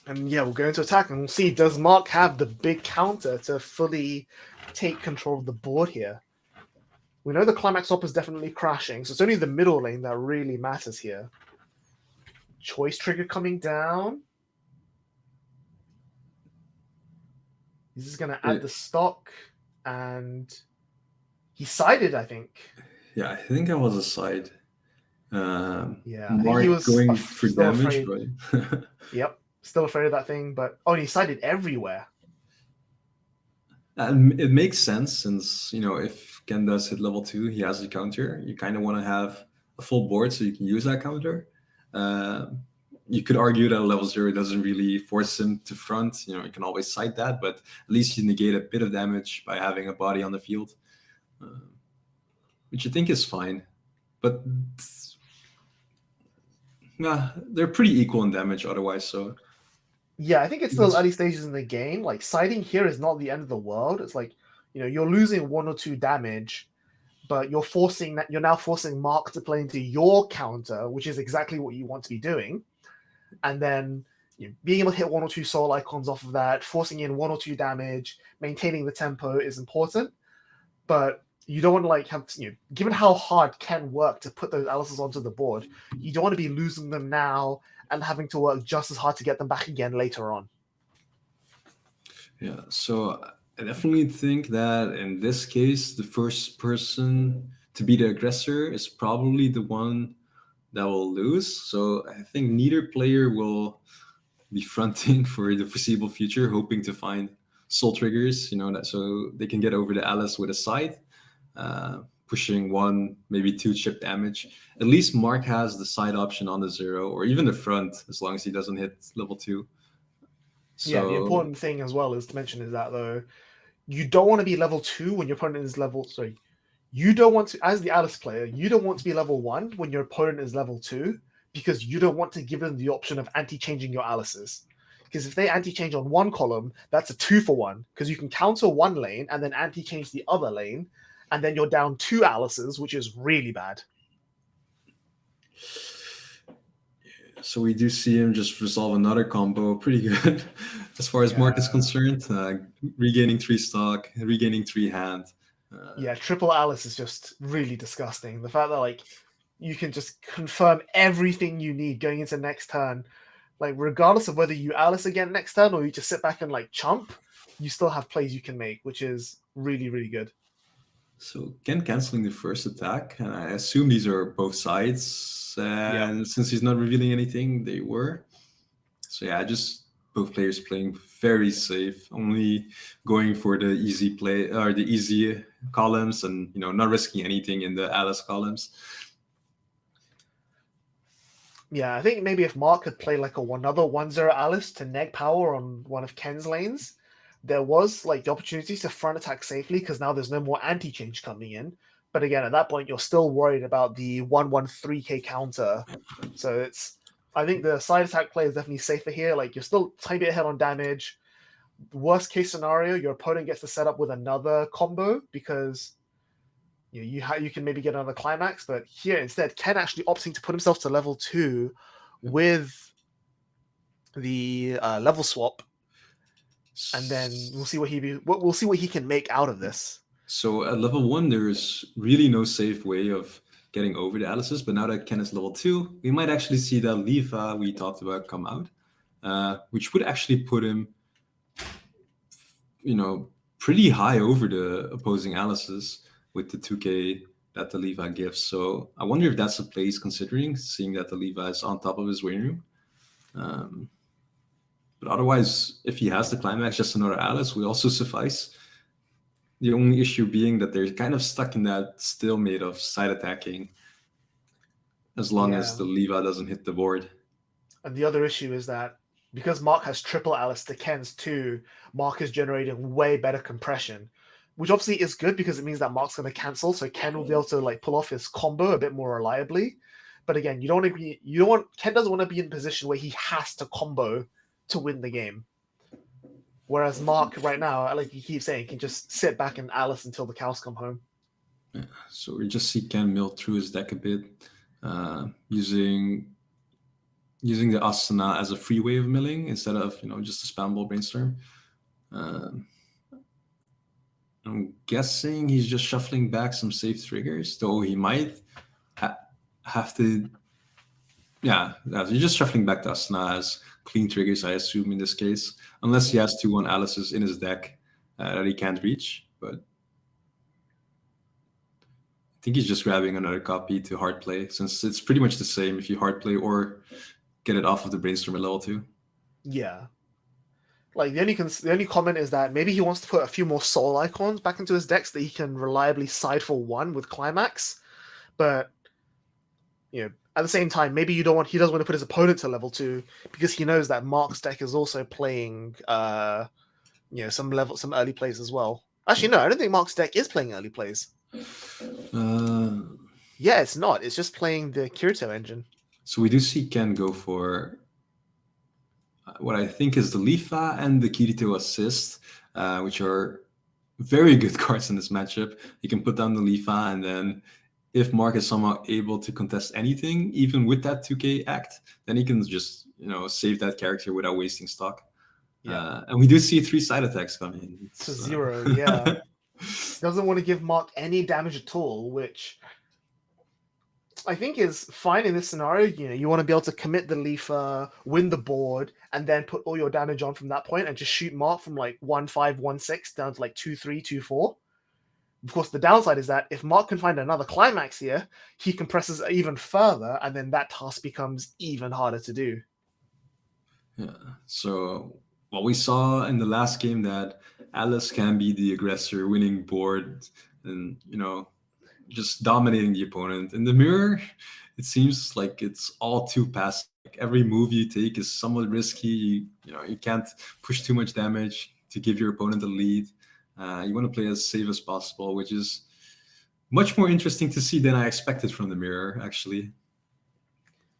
And yeah, we'll go into attack and we'll see, does Mark have the big counter to fully take control of the board here? We know the climax op is definitely crashing, so it's only the middle lane that really matters here. Choice trigger coming down. He's just going to add the stock, and he sided, I think. Yeah, I think I was a side. Yeah, Mark he was going for damage, right? Yep, still afraid of that thing, but he sided everywhere. And it makes sense since, if Ken does hit level 2, he has the counter. You kind of want to have a full board so you can use that counter. Uh, you could argue that a level 0 doesn't really force him to front. You can always cite that, but at least you negate a bit of damage by having a body on the field, which I think is fine. But yeah, they're pretty equal in damage otherwise, so... Yeah, I think it's still early stages in the game. Like, siding here is not the end of the world. It's like, you're losing 1 or 2 damage, but you're now forcing Mark to play into your counter, which is exactly what you want to be doing. And then being able to hit 1 or 2 soul icons off of that, forcing in 1 or 2 damage, maintaining the tempo is important. But you don't want to have, given how hard Ken worked to put those Alices onto the board, you don't want to be losing them now and having to work just as hard to get them back again later on. Yeah, so I definitely think that in this case, the first person to be the aggressor is probably the one that will lose. So I think neither player will be fronting for the foreseeable future, hoping to find soul triggers, that so they can get over the Alice with a scythe, pushing 1, maybe 2 chip damage. At least Mark has the side option on the 0, or even the front, as long as he doesn't hit level 2. So, yeah, the important thing as well is to mention is that, though, you don't want to be level 2 when your opponent is level... Sorry. You don't want to, as the Alice player, you don't want to be level 1 when your opponent is level 2, because you don't want to give them the option of anti-changing your Alices. Because if they anti-change on one column, that's a 2-for-1, because you can counter one lane and then anti-change the other lane, and then you're down 2 Alices, which is really bad. So we do see him just resolve another combo pretty good as far as Mark is concerned. Regaining 3 stock, regaining 3 hand. Yeah, triple Alice is just really disgusting. The fact that you can just confirm everything you need going into next turn, regardless of whether you Alice again next turn or you just sit back and chump, you still have plays you can make, which is really, really good. So Ken canceling the first attack, and I assume these are both sides, and since he's not revealing anything, they were. So yeah, just both players playing very safe, only going for the easy play or the easy columns, and not risking anything in the Alice columns. Yeah, I think maybe if Mark could play another 1-0 Alice to neg power on one of Ken's lanes, there was the opportunity to front attack safely, because now there's no more anti-change coming in. But again, at that point, you're still worried about the 1-1-3k counter. So I think the side attack play is definitely safer here. You're still tiny bit ahead on damage. Worst case scenario, your opponent gets to set up with another combo, because you can maybe get another climax. But here instead, Ken actually opting to put himself to level 2 with the level swap, and then we'll see what he can make out of this. So at level 1, there's really no safe way of getting over the Alices, but now that Ken is level 2, we might actually see that Leafa we talked about come out, which would actually put him, pretty high over the opposing Alices with the 2k that the Leafa gives. So I wonder if that's a play he's considering, seeing that the Leafa is on top of his waiting room. But otherwise, if he has the climax, just another Alice would also suffice. The only issue being that they're kind of stuck in that stalemate of side attacking as long as the Leafa doesn't hit the board. And the other issue is that because Mark has triple Alice to Ken's 2, Mark is generating way better compression, which obviously is good because it means that Mark's going to cancel, so Ken will be able to pull off his combo a bit more reliably. But again, Ken doesn't want to be in a position where he has to combo to win the game. Whereas Mark right now, like you keep saying, can just sit back and Alice until the cows come home. Yeah, so we just see Ken mill through his deck a bit, using the Asana as a free way of milling instead of just a spam ball brainstorm. I'm guessing he's just shuffling back some safe triggers, though he might have to. Yeah, he's just shuffling back the Asana as clean triggers, I assume, in this case, unless he has 2-1 Alices in his deck that he can't reach. But I think he's just grabbing another copy to hard play, since it's pretty much the same if you hard play or get it off of the brainstorm at level 2. Yeah. Like the only comment is that maybe he wants to put a few more soul icons back into his deck so that he can reliably side for one with Climax. But at the same time, maybe he doesn't want to put his opponent to level 2 because he knows that Mark's deck is also playing some early plays as well. Actually, no, I don't think Mark's deck is playing early plays. Yeah, it's not. It's just playing the Kirito engine. So we do see Ken go for what I think is the Lifa and the Kirito Assist, which are very good cards in this matchup. You can put down the Lifa, and then if Mark is somehow able to contest anything, even with that 2K act, then he can just save that character without wasting stock. Yeah. And we do see 3 side attacks coming to 0. Yeah, doesn't want to give Mark any damage at all, which I think is fine in this scenario. You want to be able to commit the Leafer, win the board, and then put all your damage on from that point and just shoot Mark from like 1-5, 1-6 down to like 2-3, 2-4. Of course, the downside is that if Mark can find another Climax here, he compresses even further, and then that task becomes even harder to do. Yeah. So what we saw in the last game, that Alice can be the aggressor, winning board, and just dominating the opponent. In the mirror, it seems like it's all too passive. Like every move you take is somewhat risky. You can't push too much damage to give your opponent a lead. You want to play as safe as possible, which is much more interesting to see than I expected from the mirror, actually.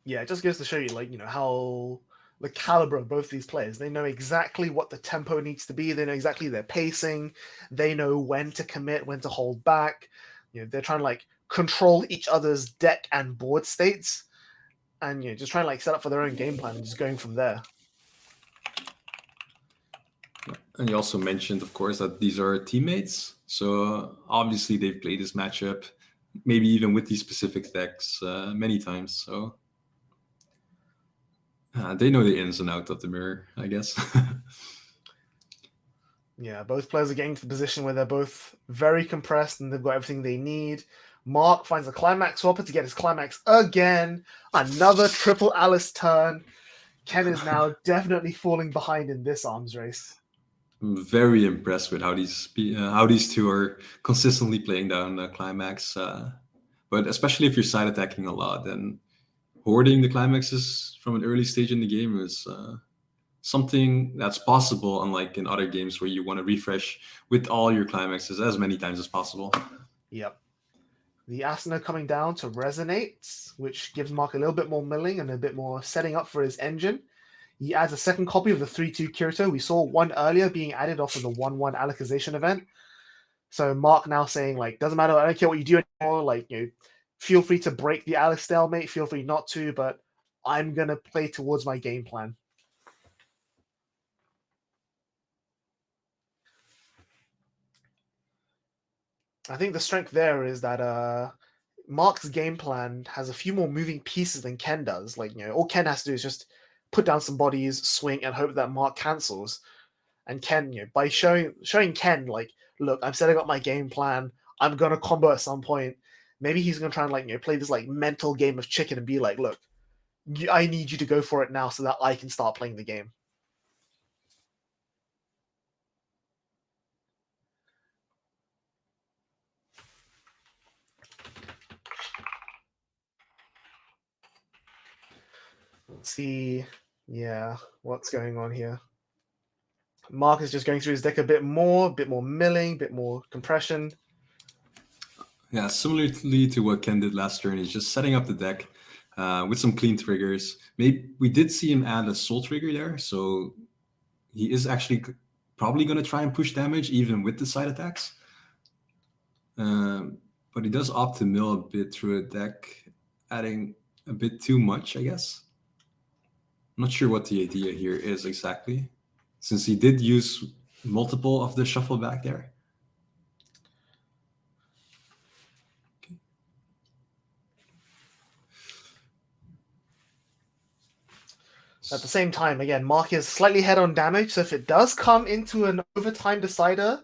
Yeah, it just goes to show you, how the caliber of both these players. They know exactly what the tempo needs to be. They know exactly their pacing. They know when to commit, when to hold back. They're trying to control each other's deck and board states, and just trying to set up for their own game plan and just going from there. And you also mentioned, of course, that these are teammates. So obviously they've played this matchup, maybe even with these specific decks many times. So they know the ins and outs of the mirror, I guess. Yeah, both players are getting to the position where they're both very compressed and they've got everything they need. Mark finds a Climax swapper to get his Climax again. Another triple Alice turn. Ken is now definitely falling behind in this arms race. I'm very impressed with how these two are consistently playing down Climax. But especially if you're side attacking a lot, then hoarding the Climaxes from an early stage in the game is something that's possible, unlike in other games where you want to refresh with all your Climaxes as many times as possible. Yep. The Asuna coming down to Resonate, which gives Mark a little bit more milling and a bit more setting up for his engine. He adds a second copy of the 3-2 Kirito. We saw one earlier being added off of the 1-1 Alicization event. So Mark now saying, doesn't matter, I don't care what you do anymore, feel free to break the Alice stalemate, feel free not to, but I'm going to play towards my game plan. I think the strength there is that Mark's game plan has a few more moving pieces than Ken does. All Ken has to do is just put down some bodies, swing, and hope that Mark cancels. And Ken, by showing Ken, look, I'm setting up my game plan. I'm gonna combo at some point. Maybe he's gonna try and play this mental game of chicken and be like, look, I need you to go for it now so that I can start playing the game. Let's see, what's going on here. Mark is just going through his deck a bit more milling, a bit more compression. Yeah, similarly to what Ken did last turn, he's just setting up the deck with some clean triggers. Maybe we did see him add a soul trigger there, so he is actually probably going to try and push damage even with the side attacks. But he does opt to mill a bit through a deck, adding a bit too much, I guess. I'm not sure what the idea here is exactly, since he did use multiple of the shuffle back there. Okay. At the same time, again, Mark is slightly ahead on damage, so if it does come into an overtime decider,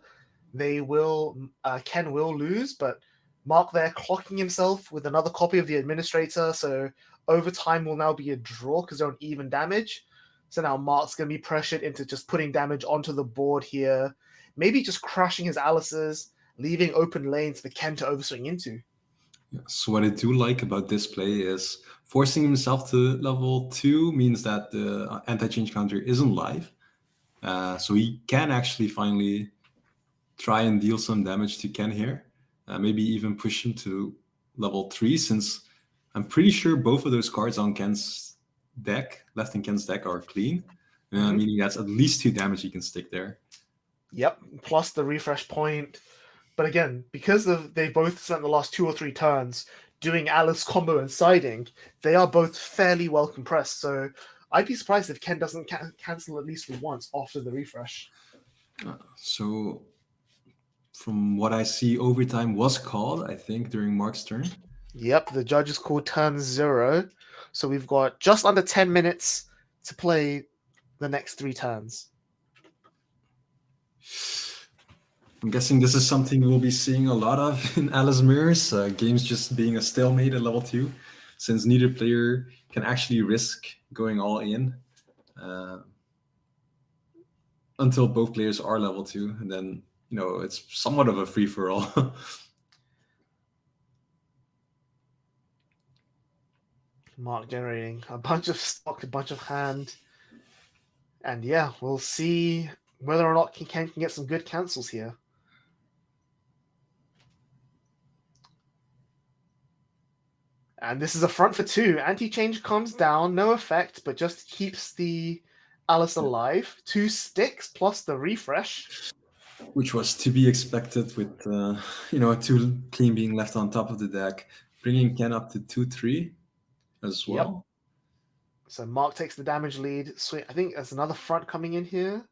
Ken will lose, but Mark there clocking himself with another copy of the Administrator, so overtime will now be a draw because they're on even damage. So now Mark's going to be pressured into just putting damage onto the board here. Maybe just crushing his Alice's, leaving open lanes for Ken to overswing into. So what I do like about this play is forcing himself to level 2 means that the anti-change counter isn't live. So he can actually finally try and deal some damage to Ken here. Maybe even push him to level 3, since I'm pretty sure both of those cards on Ken's deck, left in Ken's deck, are clean. Meaning that's at least 2 damage he can stick there. Yep, plus the refresh point. But again, because they've both spent the last 2 or 3 turns doing Alice combo and siding, they are both fairly well compressed. So I'd be surprised if Ken doesn't cancel at least once after the refresh. So from what I see, overtime was called, I think, during Mark's turn. Yep, the judges called turn 0. So we've got just under 10 minutes to play the next 3 turns. I'm guessing this is something we'll be seeing a lot of in Alice Mirrors, games just being a stalemate at level 2, since neither player can actually risk going all in until both players are level 2, and then, you know, it's somewhat of a free-for-all. Mark generating a bunch of stock, a bunch of hand. And yeah, we'll see whether or not Ken can get some good cancels here. And this is a front for 2. Anti-change comes down, no effect, but just keeps the Alice alive. 2 sticks plus the refresh. Which was to be expected with, 2 clean being left on top of the deck, bringing Ken up to 2-3 as well. Yep. So Mark takes the damage lead. Sweet. I think there's another front coming in here.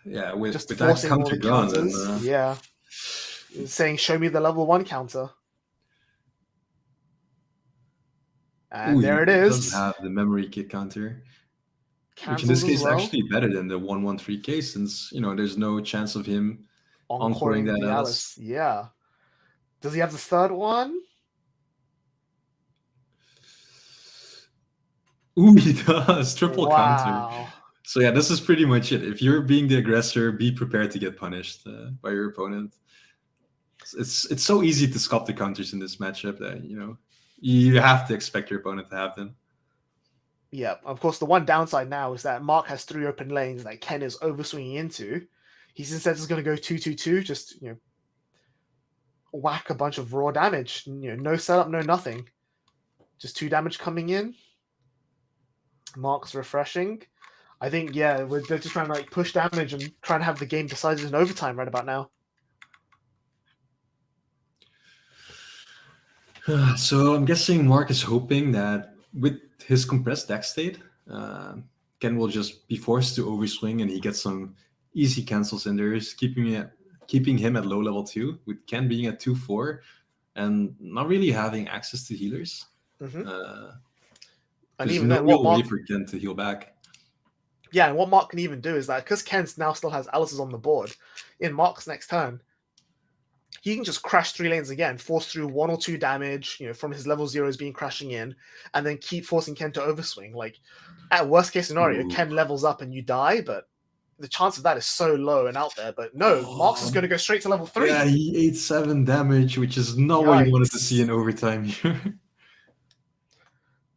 Yeah, with Just that forcing all counter the gone. counters. Yeah. Saying, show me the level 1 counter. And there it is. Does have the memory kick counter, Cancels which in this case as well. actually better than the 1-1-3K, since there's no chance of him encoring that the Alice. Yeah. Does he have the third one? Ooh, he does triple counter. Wow. So yeah, this is pretty much it. If you're being the aggressor, be prepared to get punished by your opponent. It's so easy to sculpt the counters in this matchup that you have to expect your opponent to have them. Yeah, of course, the one downside now is that Mark has 3 open lanes that Ken is overswinging into. He's instead just going to go 2-2-2, just whack a bunch of raw damage. No setup, no nothing. Just 2 damage coming in. Mark's refreshing. I think, yeah, they're just trying to push damage and trying to have the game decided in overtime right about now. So I'm guessing Mark is hoping that with his compressed deck state, Ken will just be forced to overswing and he gets some easy cancels in there, keeping him at low level 2, with Ken being at 2-4 and not really having access to healers. And there's even no then, real way for Ken to heal back. Yeah, and what Mark can even do is that because Ken now still has Alice's on the board, in Mark's next turn, he can just crash 3 lanes again, force through 1 or 2 damage, from his level 0s being crashing in, and then keep forcing Ken to overswing. Like, at worst case scenario, Ken levels up and you die, but the chance of that is so low and out there. But no, Mark's just going to go straight to level 3. Yeah, he ate 7 damage, which is not what you wanted to see in overtime here.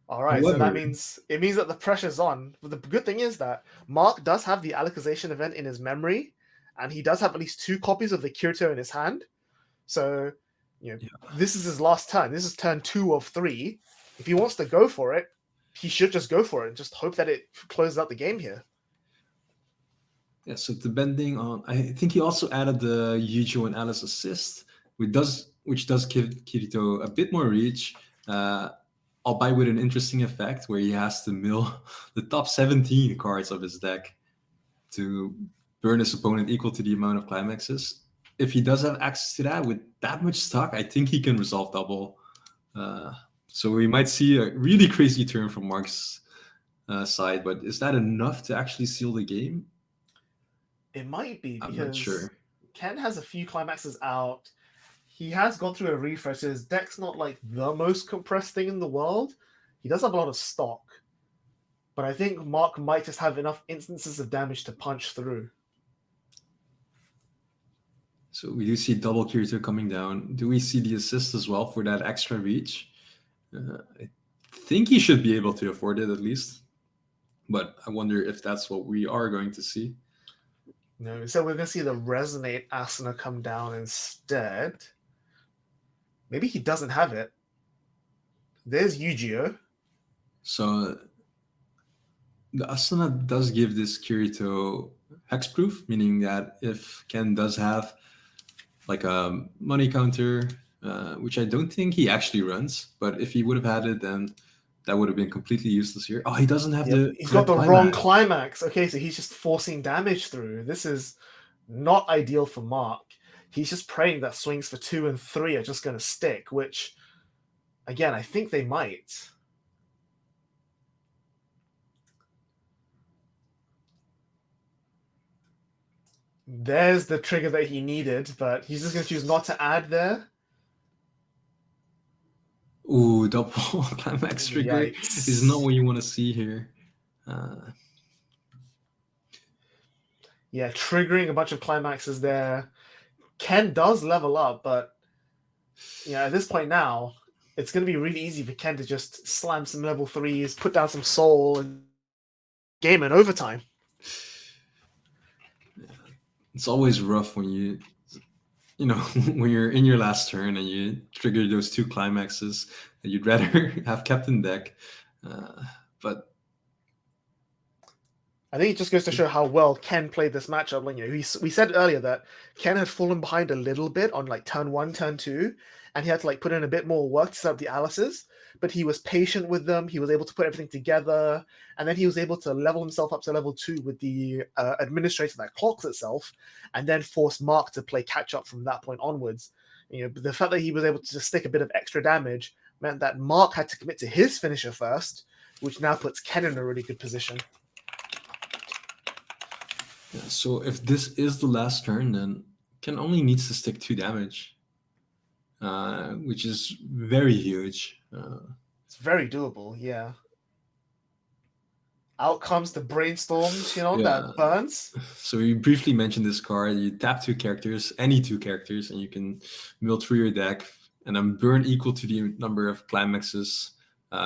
All right, so that means that the pressure's on. But the good thing is that Mark does have the Alicization event in his memory, and he does have at least 2 copies of the Kirito in his hand. So, this is his last turn. This is turn 2 of 3. If he wants to go for it, he should just go for it and just hope that it closes out the game here. Yeah, so depending on... I think he also added the Yujo and Alice assist, which does give Kirito a bit more reach, albeit with an interesting effect where he has to mill the top 17 cards of his deck to burn his opponent equal to the amount of climaxes. If he does have access to that with that much stock, I think he can resolve double. So we might see a really crazy turn from Mark's side, but is that enough to actually seal the game? It might be, because I'm not sure. Ken has a few climaxes out. He has gone through a refresh. So his deck's not like the most compressed thing in the world. He does have a lot of stock. But I think Mark might just have enough instances of damage to punch through. So we do see double Kirito coming down. Do we see the assist as well for that extra reach? I think he should be able to afford it at least. But I wonder if that's what we are going to see. No, so we're going to see the Resonate Asuna come down instead. Maybe he doesn't have it. There's Yu-Gi-Oh! So the Asuna does give this Kirito hexproof, meaning that if Ken does have like a money counter, which I don't think he actually runs, but if he would have had it, then that would have been completely useless here. Oh, he doesn't have the... He's got the wrong climax. Okay, so he's just forcing damage through. This is not ideal for Mark. He's just praying that swings for 2 and 3 are just going to stick, which, again, I think they might. There's the trigger that he needed, but he's just going to choose not to add there. Ooh, double climax trigger is not what you want to see here. Yeah, triggering a bunch of climaxes there. Ken does level up, but at this point now, it's going to be really easy for Ken to just slam some level 3s, put down some soul, and game in overtime. It's always rough when when you're in your last turn and you trigger those 2 climaxes that you'd rather have kept in deck. But I think it just goes to show how well Ken played this matchup. We said earlier that Ken had fallen behind a little bit on like turn 1, turn 2, and he had to like put in a bit more work to set up the Alices. But he was patient with them. He was able to put everything together, and then he was able to level himself up to level 2 with the administrator that clocks itself, and then force Mark to play catch up from that point onwards. The fact that he was able to just stick a bit of extra damage meant that Mark had to commit to his finisher first, which now puts Ken in a really good position. Yeah, so if this is the last turn, then Ken only needs to stick 2 damage, which is very huge. It's very doable, yeah. Out comes the Brainstorm, that burns. So you briefly mentioned this card. You tap 2 characters, any 2 characters, and you can mill through your deck, and then burn equal to the number of climaxes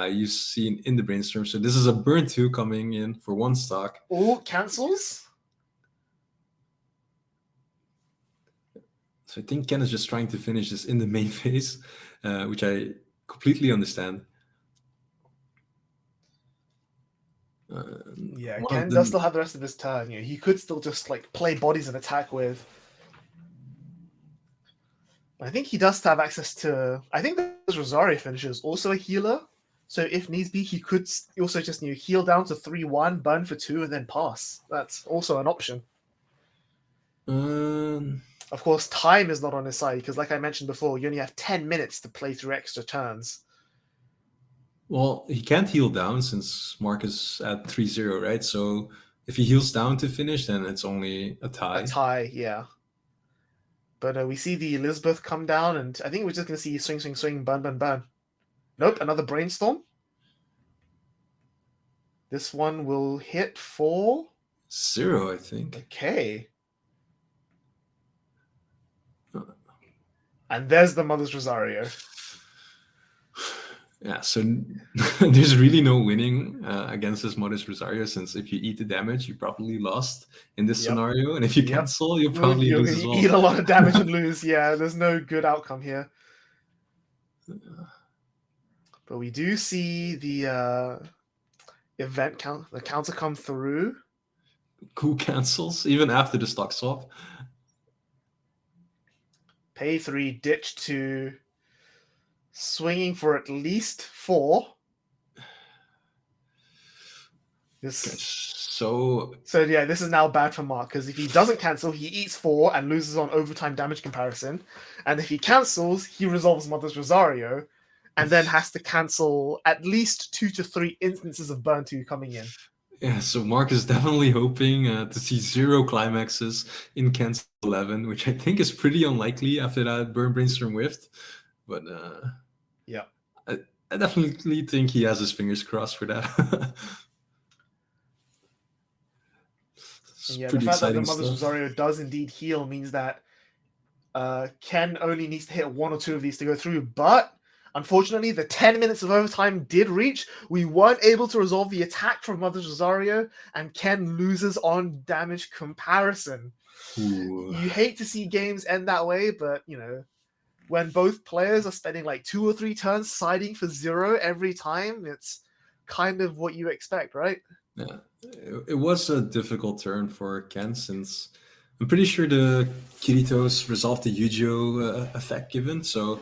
you see in the Brainstorm. So this is a burn 2 coming in for 1 stock. Oh, cancels? So I think Ken is just trying to finish this in the main phase, which I completely understand. Ken does still have the rest of his turn. He could still just like play bodies and attack with. But I think he does have access to. I think this Rosario finisher is also a healer. So if needs be, he could also just heal down to 3-1, burn for 2, and then pass. That's also an option. Of course, time is not on his side because, like I mentioned before, you only have 10 minutes to play through extra turns. Well, he can't heal down since Mark is at 3-0, right? So if he heals down to finish, then it's only a tie. A tie, yeah. But we see the Elizabeth come down, and I think we're just going to see swing, swing, swing, burn, burn, burn. Nope, another Brainstorm. This one will hit for 0, I think. Okay. And there's the Mother's Rosario. Yeah, so there's really no winning against this Mother's Rosario, since if you eat the damage, you probably lost in this scenario. And if you cancel, you'll probably lose as well. Eat a lot of damage and lose. Yeah, there's no good outcome here. But we do see the the counter come through. Who cancels, even after the stock swap? Pay 3, ditch 2. Swinging for at least 4. So yeah, this is now bad for Mark, because if he doesn't cancel, he eats 4 and loses on overtime damage comparison. And if he cancels, he resolves Mother's Rosario, and then has to cancel at least 2 to 3 instances of burn 2 coming in. Yeah, so Mark is definitely hoping to see 0 climaxes in Ken's 11, which I think is pretty unlikely after that Burn Brainstorm Whiffed. But yeah, I definitely think he has his fingers crossed for that. It's And yeah, the pretty fact that the exciting Mother's stuff. Rosario does indeed heal means that Ken only needs to hit 1 or 2 of these to go through. But unfortunately, the 10 minutes of overtime did reach. We weren't able to resolve the attack from Mother's Rosario, and Ken loses on damage comparison. Ooh. You hate to see games end that way, but you know, when both players are spending like 2 or 3 turns siding for 0 every time, it's kind of what you expect, right? Yeah, it was a difficult turn for Ken since I'm pretty sure the Kiritos resolved the Yu-Gi-Oh effect given, so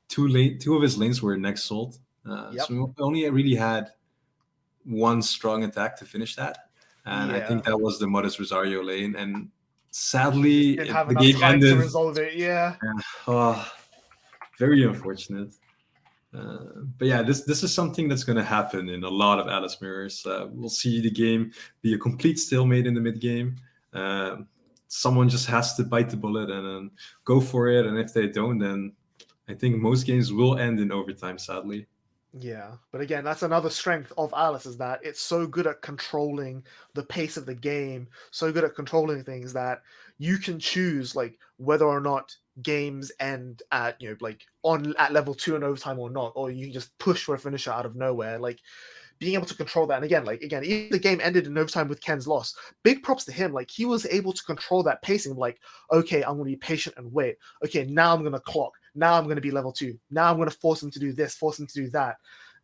two of his lanes were next sold. Yep. So we only really had one strong attack to finish that, and I think Yeah. that was the Modest Rosario lane. And sadly, Didn't have the enough game time to ended. resolve it. Yeah. Oh, very unfortunate. But yeah, this is something that's going to happen in a lot of Alice mirrors. We'll see the game be a complete stalemate in the mid game. Someone just has to bite the bullet and then go for it. And if they don't, then I think most games will end in overtime, sadly. Yeah, but again, that's another strength of Alice, is that it's so good at controlling the pace of the game, so good at controlling things that you can choose like whether or not games end at, you know, like at level 2 in overtime or not, or you can just push for a finisher out of nowhere. Like being able to control that, and again, even the game ended in overtime with Ken's loss. Big props to him. Like he was able to control that pacing. Like, okay, I'm going to be patient and wait. Okay, now I'm going to clock. Now I'm going to be level 2. Now I'm going to force him to do this, force him to do that.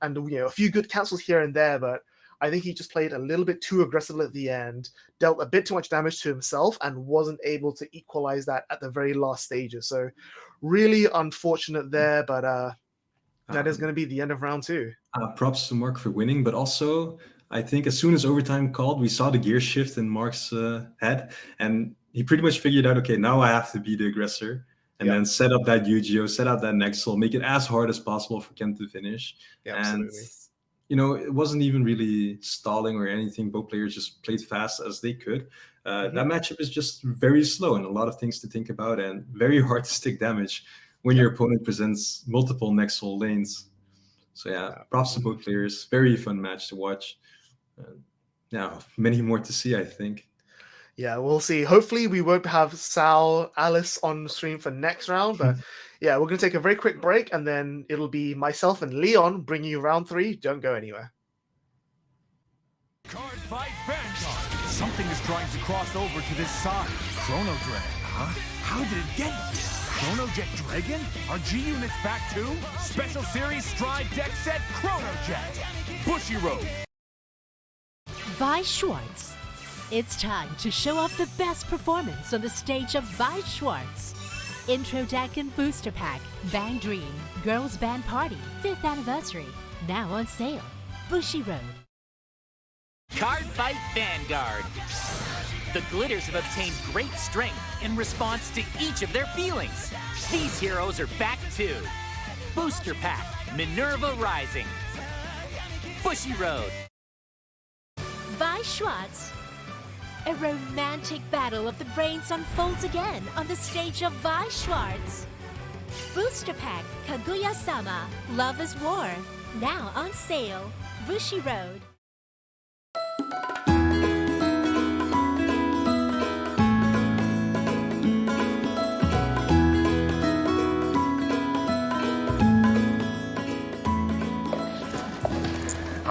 And, you know, a few good cancels here and there, but I think he just played a little bit too aggressively at the end, dealt a bit too much damage to himself, and wasn't able to equalize that at the very last stages. So really unfortunate there, but that is going to be the end of round 2. Props to Mark for winning, but also I think as soon as overtime called, we saw the gear shift in Mark's head, and he pretty much figured out, okay, now I have to be the aggressor. And then set up that Yu-Gi-Oh, set up that next soul, make it as hard as possible for Ken to finish. Yeah, and, absolutely. you know, it wasn't even really stalling or anything. Both players just played fast as they could. That matchup is just very slow and a lot of things to think about and very hard to stick damage when your opponent presents multiple next soul lanes. So yeah, props to both players. Very fun match to watch. Yeah, many more to see, I think. Yeah, we'll see. Hopefully we won't have Sal, Alice on stream for next round, but yeah, we're going to take a very quick break, and then it'll be myself and Leon bringing you round 3. Don't go anywhere. Cardfight Vanguard. Something is trying to cross over to this side. Chrono Drag, huh? How did it get here? Chrono Jet Dragon? Are G units back too? Special Series Stride deck set Chrono Jet. Bushiroad. Weiss Schwarz. It's time to show off the best performance on the stage of Weiss Schwarz. Intro deck and booster pack, Bang Dream, Girls Band Party, 5th anniversary, now on sale. Bushiroad. Cardfight Vanguard. The glitters have obtained great strength in response to each of their feelings. These heroes are back too. Booster pack, Minerva Rising. Bushiroad. Weiss Schwarz. A romantic battle of the brains unfolds again on the stage of Weiss Schwarz. Booster pack, Kaguya-sama, Love is War, now on sale. Bushiroad.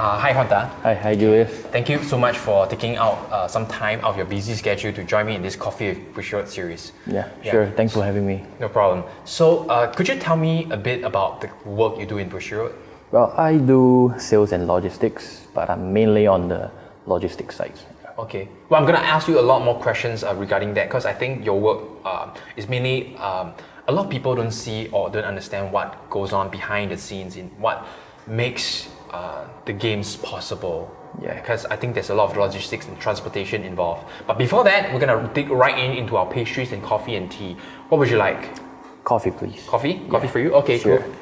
Hi, Honda. Hi, Julius. Thank you so much for taking out some time out of your busy schedule to join me in this Coffee with Bushiroad series. Yeah, sure. Thanks for having me. No problem. So, could you tell me a bit about the work you do in Bushiroad? Well, I do sales and logistics, but I'm mainly on the logistics side. Okay. Well, I'm going to ask you a lot more questions regarding that because I think your work is mainly a lot of people don't see or don't understand what goes on behind the scenes in what makes the games possible. Yeah. Because I think there's a lot of logistics and transportation involved. But before that, we're going to dig right into our pastries and coffee and tea. What would you like? Coffee, please. Coffee? Coffee for you? Okay, Sure. cool.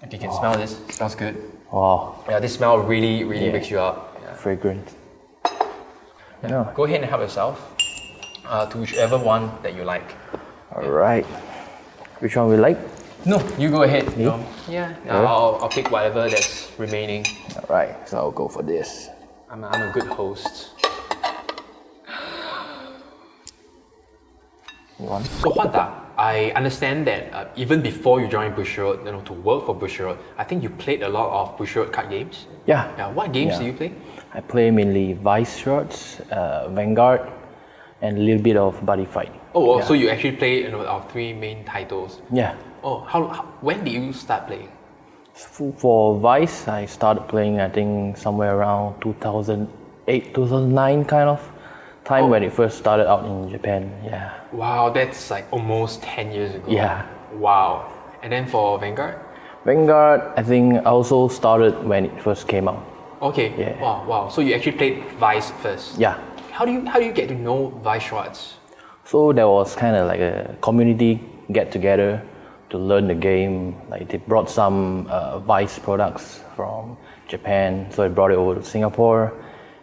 If you can smell this, it smells good. Wow, Yeah, this smell really wakes you up. Yeah. fragrant. Yeah. Go ahead and help yourself to whichever one that you like. All right. Which one we like? No, you go ahead. Me? Yeah, I'll pick whatever that's remaining. All right, so I'll go for this. I'm a good host. You want? So Hwanta, I understand that even before you joined Bushiroad, to work for Bushiroad, I think you played a lot of Bushiroad card games. Yeah. What games do you play? I play mainly Weiss Schwarz, Vanguard, and a little bit of Buddy Fight. So you actually play our 3 main titles. Yeah. When did you start playing? For Weiss, I started playing I think somewhere around 2008, 2009 kind of time when it first started out in Japan. Yeah. Wow, that's like almost 10 years ago. Yeah. Wow. And then for Vanguard? Vanguard, I think I also started when it first came out. Okay. Yeah. Wow. So you actually played Weiss first. Yeah. How do you get to know Weiss Schwarz? So there was kind of like a community get together to learn the game. Like they brought some Weiss products from Japan, so I brought it over to Singapore,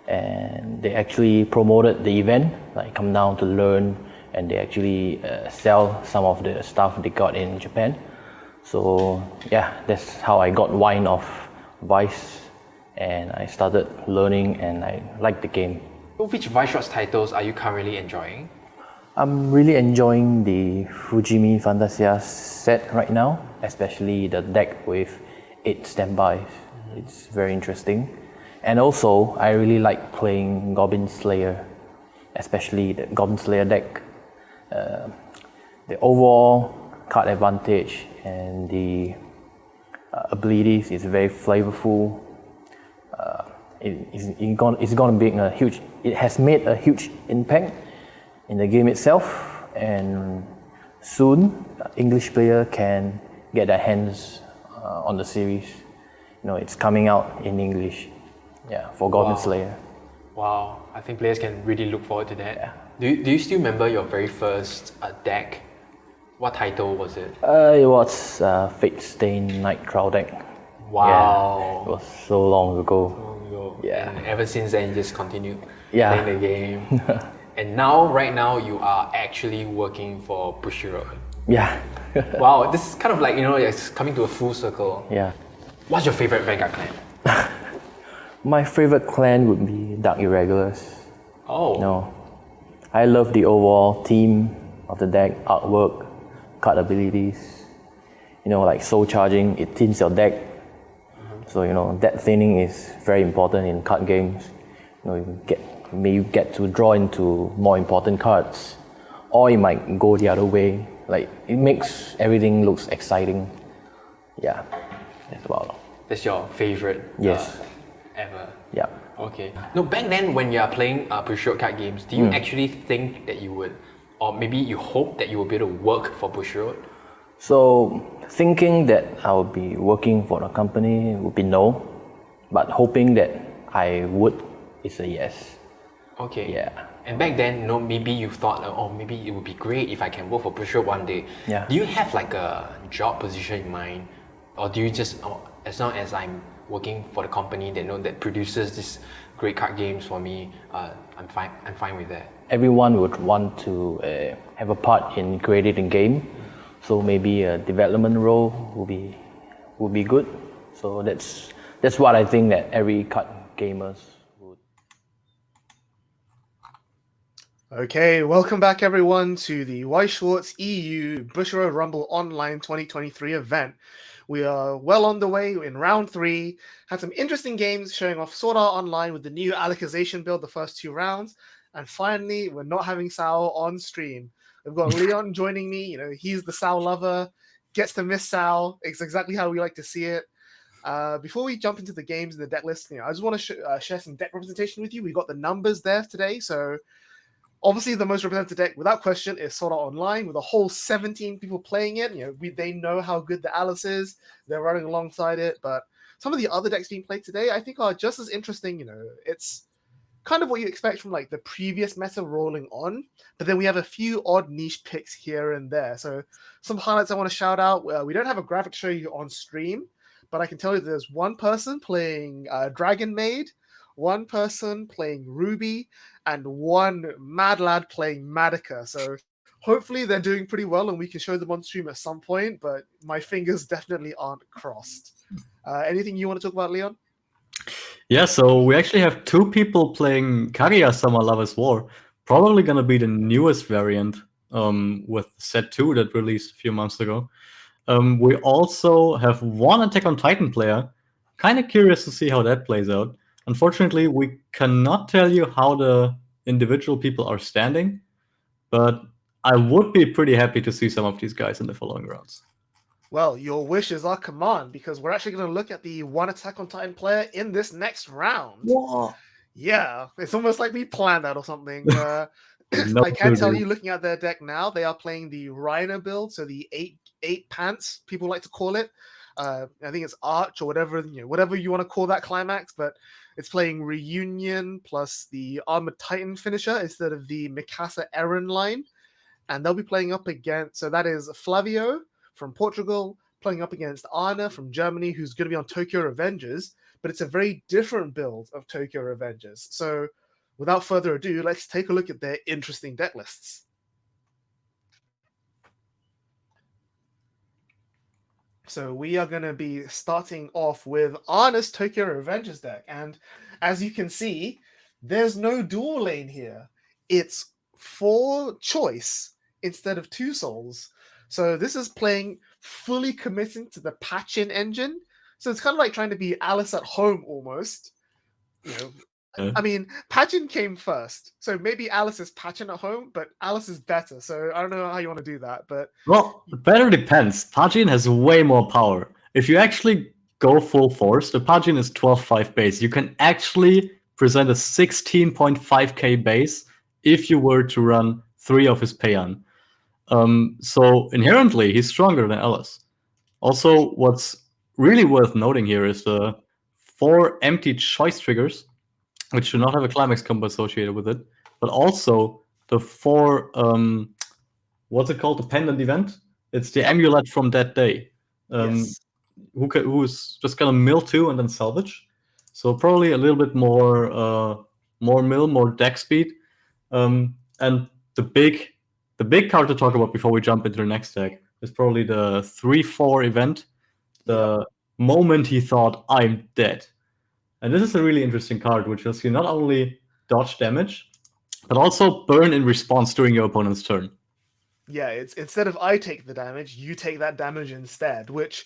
and they actually promoted the event, like come down to learn, and they actually sell some of the stuff they got in Japan. So yeah, that's how I got wine of Weiss, and I started learning, and I liked the game. Which Weiss Schwarz titles are you currently enjoying? I'm really enjoying the Fujimi Fantasia set right now, especially the deck with 8 standbys. It's very interesting. And also, I really like playing Goblin Slayer, especially the Goblin Slayer deck. The overall card advantage and the abilities is very flavorful. It's gonna be a huge. It has made a huge impact in the game itself, and soon English player can get their hands on the series. It's coming out in English. Yeah, for Goblin Slayer. Wow, I think players can really look forward to that. Yeah. Do you still remember your very first deck? What title was it? It was Fate Stain Night Crow deck. Wow. Yeah, it was so long ago. Yeah. And ever since then, you just continued Yeah. playing the game. And right now, you are actually working for Bushiroad. Yeah. Wow, this is kind of like, it's coming to a full circle. Yeah. What's your favorite Vanguard clan? My favorite clan would be Dark Irregulars. Oh. I love the overall theme of the deck, artwork, card abilities. Like soul charging, it thins your deck. So that thinning is very important in card games. You get to draw into more important cards, or it might go the other way. Like it makes everything looks exciting. Yeah, that's about. That's your favorite. Yes. Ever. Yeah. Okay. No, back then when you are playing Bushiroad card games, do you actually think that you would, or maybe you hope that you will be able to work for Bushiroad? So thinking that I would be working for the company would be no, but hoping that I would is a yes. Okay. Yeah. And back then, maybe you thought, maybe it would be great if I can work for Bushiroad one day. Yeah. Do you have like a job position in mind, or do you just, as long as I'm working for the company that produces these great card games for me, I'm fine with that. Everyone would want to have a part in creating a game, so maybe a development role would be good. So that's what I think that every card gamers would. Okay, welcome back everyone to the Weiss Schwarz EU Bushiroad Rumble Online 2023 event. We are well on the way in round 3. Had some interesting games showing off Sword Art Online with the new Alicization build the first 2 rounds. And finally, we're not having Sao on stream. We've got Leon joining me. He's the Sao lover, gets to miss Sao. It's exactly how we like to see it. Before we jump into the games and the deck list, I just want to share some deck representation with you. We got the numbers there today. So obviously the most represented deck, without question, is Sword Art Online with a whole 17 people playing it. They know how good the Alice is. They're running alongside it. But some of the other decks being played today, I think, are just as interesting. It's kind of what you expect from like the previous meta rolling on, but then we have a few odd niche picks here and there. So some highlights I want to shout out. We don't have a graphic to show you on stream, but I can tell you there's one person playing Dragon Maid, one person playing Ruby, and one mad lad playing Madoka. So hopefully they're doing pretty well and we can show them on stream at some point, but my fingers definitely aren't crossed. Anything you want to talk about, Leon? Yeah, so we actually have 2 people playing Kaguya Summer Lovers War. Probably gonna be the newest variant with set 2 that released a few months ago. We also have one Attack on Titan player. Kind of curious to see how that plays out. Unfortunately, we cannot tell you how the individual people are standing, but I would be pretty happy to see some of these guys in the following rounds. Well, your wish is our command, because we're actually going to look at the one Attack on Titan player in this next round. Whoa. Yeah, it's almost like we planned that or something. No I can tell clue. you, looking at their deck now, they are playing the Rhino build, so the eight pants, people like to call it. I think it's Arch or whatever, whatever you want to call that climax, but it's playing Reunion plus the Armored Titan finisher instead of the Mikasa Eren line. And they'll be playing up against, so that is Flavio from Portugal, playing up against Arna from Germany, who's going to be on Tokyo Revengers, but it's a very different build of Tokyo Revengers. So without further ado, let's take a look at their interesting deck lists. So we are going to be starting off with Arna's Tokyo Revengers deck. And as you can see, there's no dual lane here. It's 4 choice instead of 2 souls. So this is playing fully committing to the patch-in engine. So it's kind of like trying to be Alice at home almost. I mean, patch-in came first. So maybe Alice is patch-in at home, but Alice is better. So I don't know how you want to do that. But well, better depends. Patch-in has way more power. If you actually go full force, the patch-in is 12.5 base. You can actually present a 16.5k base if you were to run 3 of his Payan. So inherently, he's stronger than Alice. Also, what's really worth noting here is the 4 empty choice triggers, which do not have a climax combo associated with it, but also the 4, what's it called, the pendant event? It's the amulet from that day, yes. who's just gonna mill 2 and then salvage. So probably a little bit more mill, more deck speed. And the big card to talk about before we jump into the next deck is probably the 3/4 event. The moment he thought, I'm dead. And this is a really interesting card, which lets you not only dodge damage, but also burn in response during your opponent's turn. Yeah, it's instead of I take the damage, you take that damage instead, which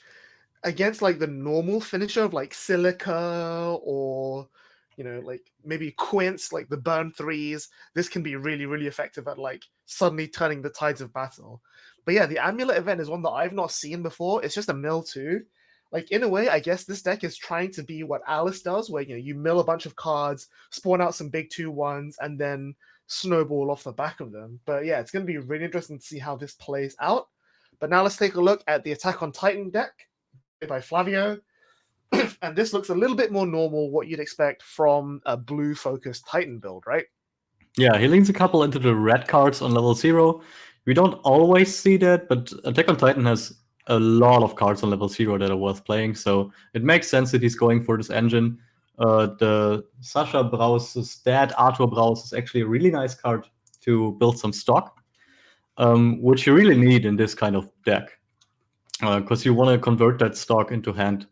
against like the normal finisher of like Silica or like maybe Quince, like the burn 3s, this can be really, really effective at like suddenly turning the tides of battle. But yeah, the amulet event is one that I've not seen before. It's just a mill 2. Like in a way, I guess this deck is trying to be what Alice does, where you mill a bunch of cards, spawn out some big 2/1s, and then snowball off the back of them. But yeah, it's going to be really interesting to see how this plays out. But now let's take a look at the Attack on Titan deck by Flavio. And this looks a little bit more normal, what you'd expect from a blue-focused Titan build, right? Yeah, he leans a couple into the red cards on level 0. We don't always see that, but Attack on Titan has a lot of cards on level 0 that are worth playing, so it makes sense that he's going for this engine. The Sasha Braus' dad, Arthur Braus, is actually a really nice card to build some stock, which you really need in this kind of deck, because you want to convert that stock into hand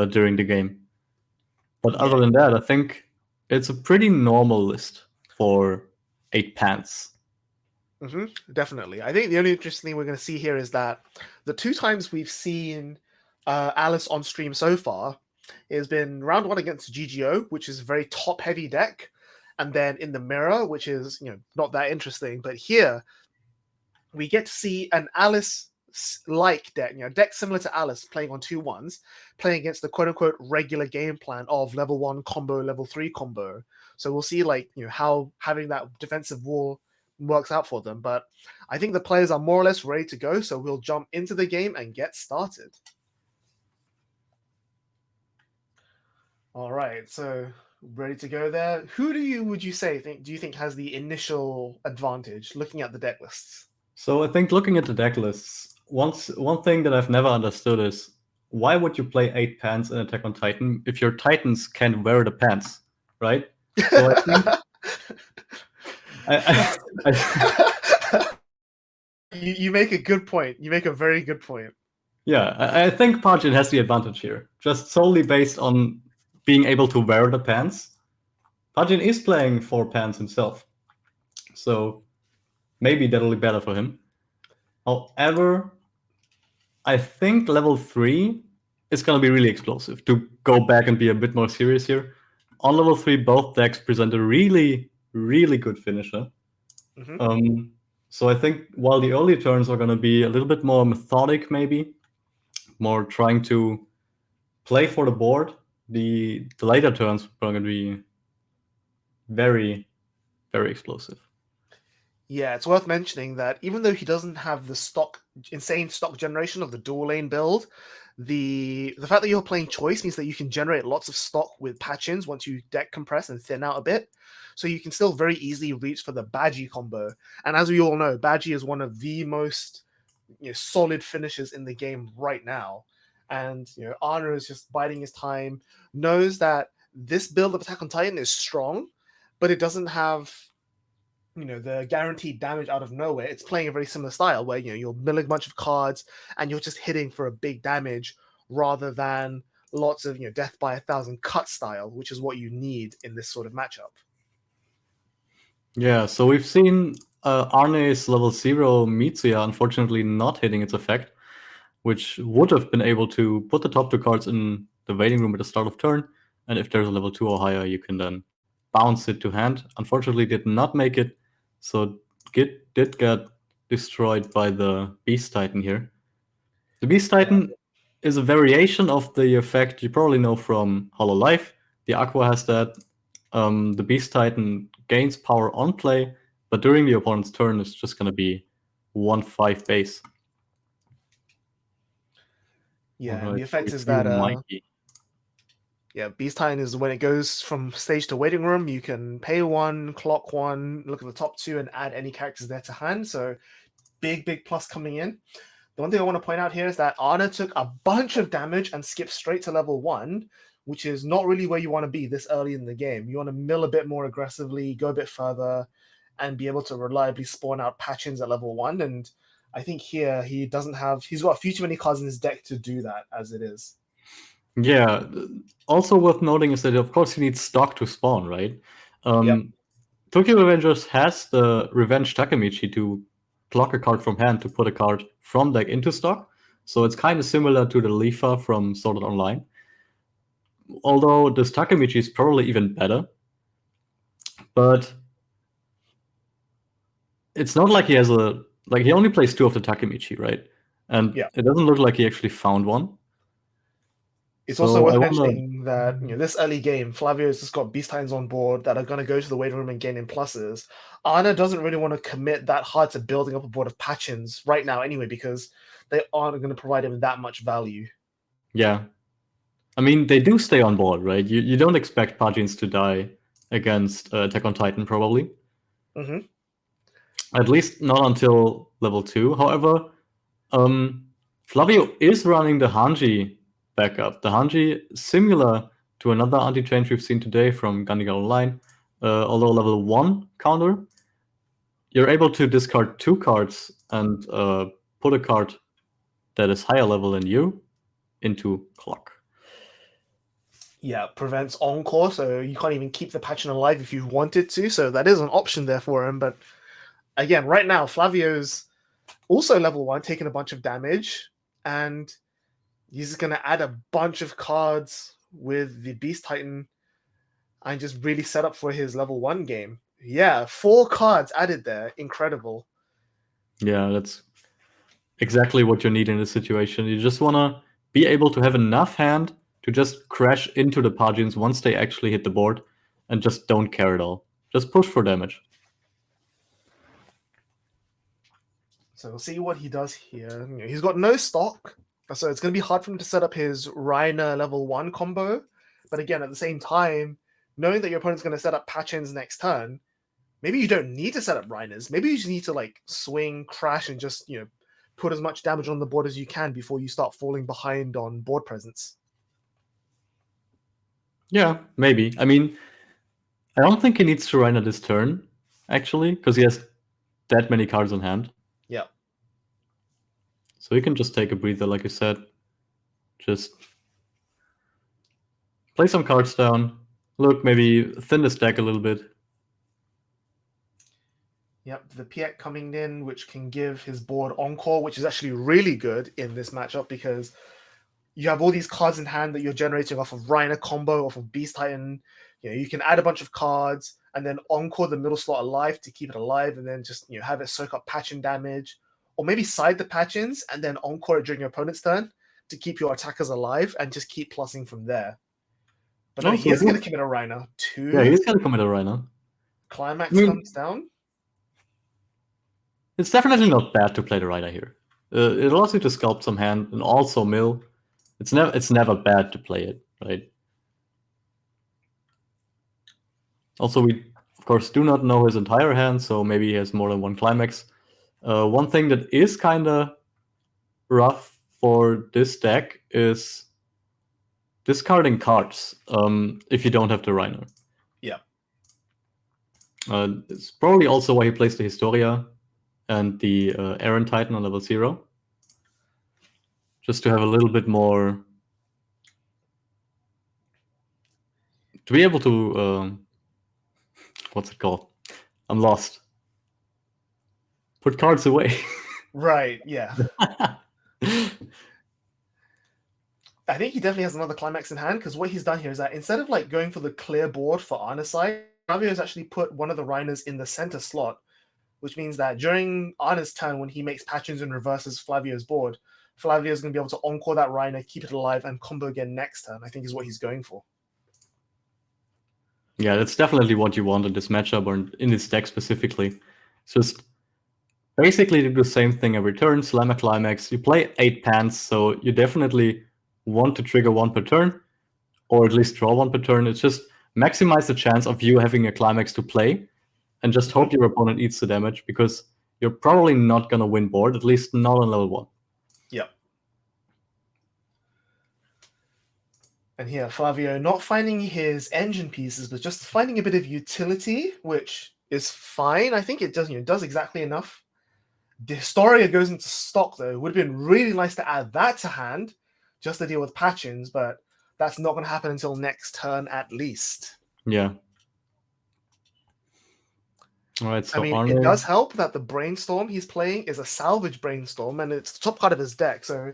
during the game. But other than that, I think it's a pretty normal list for 8 pants. Definitely. I think the only interesting thing we're going to see here is that the 2 times we've seen Alice on stream so far has been round 1 against GGO, which is a very top-heavy deck, and then in the mirror, which is not that interesting. But here, we get to see an Alice-like deck, deck similar to Alice, playing on 2/1s, playing against the quote-unquote regular game plan of level 1 combo, level 3 combo. So we'll see how having that defensive wall works out for them. But I think the players are more or less ready to go, so we'll jump into the game and get started. All right, so ready to go there. Who do you think has the initial advantage looking at the deck lists? So I think looking at the deck lists, one thing that I've never understood is why would you play 8 pants in Attack on Titan if your Titans can't wear the pants, right? So I think You make a good point. You make a very good point. Yeah, I think Pajin has the advantage here, just solely based on being able to wear the pants. Pajin is playing 4 pants himself, so maybe that'll be better for him. However, I think level 3 is going to be really explosive. To go back and be a bit more serious here, on level 3, both decks present a really, really good finisher. So I think while the early turns are going to be a little bit more methodic, maybe, more trying to play for the board, the later turns are going to be very, very explosive. Yeah, it's worth mentioning that even though he doesn't have the insane stock generation of the dual lane build, the fact that you're playing choice means that you can generate lots of stock with patch-ins once you deck compress and thin out a bit. So you can still very easily reach for the Badgie combo. And as we all know, Badgie is one of the most solid finishers in the game right now. And Arna is just biding his time, knows that this build of Attack on Titan is strong, but it doesn't have the guaranteed damage out of nowhere. It's playing a very similar style where you're milling a bunch of cards and you're just hitting for a big damage rather than lots of death by 1,000 cut style, which is what you need in this sort of matchup. Yeah, so we've seen Arne's level 0 Mitsuya unfortunately not hitting its effect, which would have been able to put the top 2 cards in the waiting room at the start of turn, and if there's a level 2 or higher, you can then bounce it to hand. Unfortunately, did not make it, so did get destroyed by the Beast Titan here. The Beast Titan is a variation of the effect you probably know from Hololive. The Aqua has that. The Beast Titan gains power on play, but during the opponent's turn, it's just going to be 1/5 base. Yeah, and the effect is that Beast Titan is when it goes from stage to waiting room, you can pay 1, clock 1, look at the top 2, and add any characters there to hand. So big plus coming in. The one thing I want to point out here is that Arna took a bunch of damage and skipped straight to level 1, which is not really where you want to be this early in the game. You want to mill a bit more aggressively, go a bit further, and be able to reliably spawn out patch-ins at level 1. And I think here he's got a few too many cards in his deck to do that as it is. Yeah. Also worth noting is that, of course, he needs stock to spawn, right? Tokyo Revengers has the Revenge Takemichi to block a card from hand to put a card from deck into stock. So it's kind of similar to the Lifa from Sword Art Online. Although this Takemichi is probably even better. But it's not like he has he only plays 2 of the Takemichi, right? And it doesn't look like he actually found one. It's also worth mentioning that this early game, Flavio's just got Beast Titans on board that are going to go to the waiting room and gain in pluses. Arna doesn't really want to commit that hard to building up a board of patch-ins right now anyway, because they aren't going to provide him that much value. Yeah. I mean, they do stay on board, right? You don't expect patch-ins to die against Attack on Titan, probably. Mm-hmm. At least not until level 2. However, Flavio is running the Hanji backup. The Hanji, similar to another anti-change we've seen today from Vanguard Online, although level 1 counter, you're able to discard 2 cards and put a card that is higher level than you into clock. Yeah, prevents encore, so you can't even keep the patch-in alive if you wanted to, so that is an option there for him. But again, right now, Flavio's also level 1, taking a bunch of damage, and he's going to add a bunch of cards with the Beast Titan and just really set up for his level 1 game. Yeah, 4 cards added there. Incredible. Yeah, that's exactly what you need in this situation. You just want to be able to have enough hand to just crash into the Pagins once they actually hit the board and just don't care at all. Just push for damage. So we'll see what he does here. He's got no stock, so it's going to be hard for him to set up his Reiner level 1 combo. But again, at the same time, knowing that your opponent's going to set up patch-ins next turn, maybe you don't need to set up Reiners. Maybe you just need to swing, crash, and just put as much damage on the board as you can before you start falling behind on board presence. Yeah, maybe. I mean, I don't think he needs to Reiner this turn, actually, because he has that many cards on hand. Yeah. So he can just take a breather, like you said. Just play some cards down. Look, maybe thin this deck a little bit. Yep, the Piet coming in, which can give his board Encore, which is actually really good in this matchup because you have all these cards in hand that you're generating off of Reiner combo, off of Beast Titan. You can add a bunch of cards and then Encore the middle slot alive to keep it alive, and then just have it soak up Patchin damage, or maybe side the Patchins and then Encore it during your opponent's turn to keep your attackers alive and just keep plussing from there. But no, he is going to commit a Reiner. Yeah, he's going to commit a Reiner. Climax comes down. It's definitely not bad to play the Reiner here. It allows you to sculpt some hand and also mill. It's never bad to play it, right? Also, we of course do not know his entire hand, so maybe he has more than one Climax. One thing that is kind of rough for this deck is discarding cards if you don't have the Reiner. Yeah. It's probably also why he plays the Historia and the Aaron Titan on level 0. Just to have a little bit more... To be able to... what's it called? I'm lost. Put cards away. Right, yeah. I think he definitely has another Climax in hand, because what he's done here is that instead of going for the clear board for Arna's side, Flavio has actually put one of the Reiners in the center slot, which means that during Arna's turn, when he makes Patchins and reverses Flavio's board, Flavio is going to be able to Encore that Reiner, keep it alive, and combo again next turn, I think is what he's going for. Yeah, that's definitely what you want in this matchup, or in this deck specifically. It's just basically do the same thing every turn, slam a Climax. You play 8 pans, so you definitely want to trigger 1 per turn, or at least draw 1 per turn. It's just maximize the chance of you having a Climax to play, and just hope your opponent eats the damage, because you're probably not going to win board, at least not on level 1. Yep. And here, Flavio not finding his engine pieces, but just finding a bit of utility, which is fine. I think it does exactly enough. The Historia goes into stock, though. It would have been really nice to add that to hand, just to deal with Patchins, but that's not going to happen until next turn at least. Yeah. All right, so it does help that the Brainstorm he's playing is a salvage Brainstorm, and it's the top card of his deck, so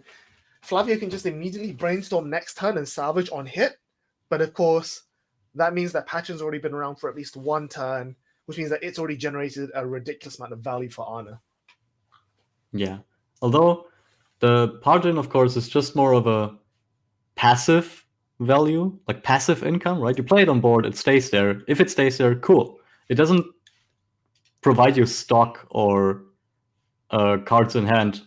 Flavio can just immediately Brainstorm next turn and salvage on hit. But of course, that means that Patchin's already been around for at least 1 turn, which means that it's already generated a ridiculous amount of value for Arna. Yeah. Although the Patchin, of course, is just more of a passive value, like passive income, right? You play it on board, it stays there. If it stays there, cool. It doesn't provide you stock or cards in hand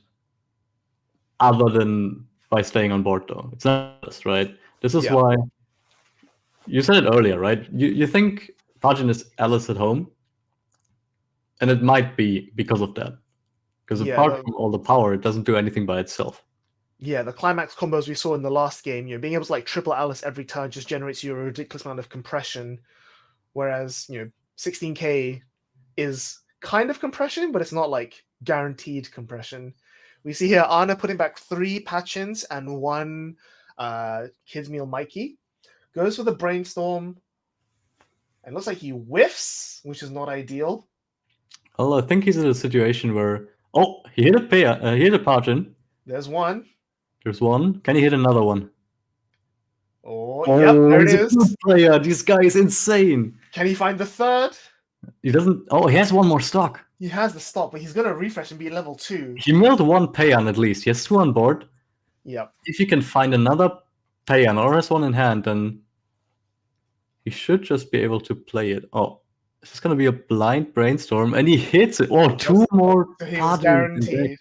other than by staying on board, though. It's not just, right? This is why you said it earlier, right? You think Patchin is Alice at home, and it might be because of that. Because apart from all the power, it doesn't do anything by itself. Yeah, the Climax combos we saw in the last game, being able to triple Alice every turn just generates you a ridiculous amount of compression, whereas 16k is kind of compression, but it's not guaranteed compression. We see here Arna putting back 3 Patchins and 1 Kids Meal Mikey. Goes for the Brainstorm. And looks like he whiffs, which is not ideal. Well, I think he's in a situation where... Oh, he hit a he hit a Patchin. There's 1. There's 1. Can he hit another one? Oh, yep, there it is. Good player. This guy is insane. Can he find the 3rd? He doesn't... Oh, he has 1 more stock. He has the stock, but he's going to refresh and be level 2. He milled 1 Payan at least. He has 2 on board. Yep. If he can find another Payan or has 1 in hand, then he should just be able to play it. Oh, this is going to be a blind Brainstorm, and he hits it. Oh, 2 more. So he was guaranteed.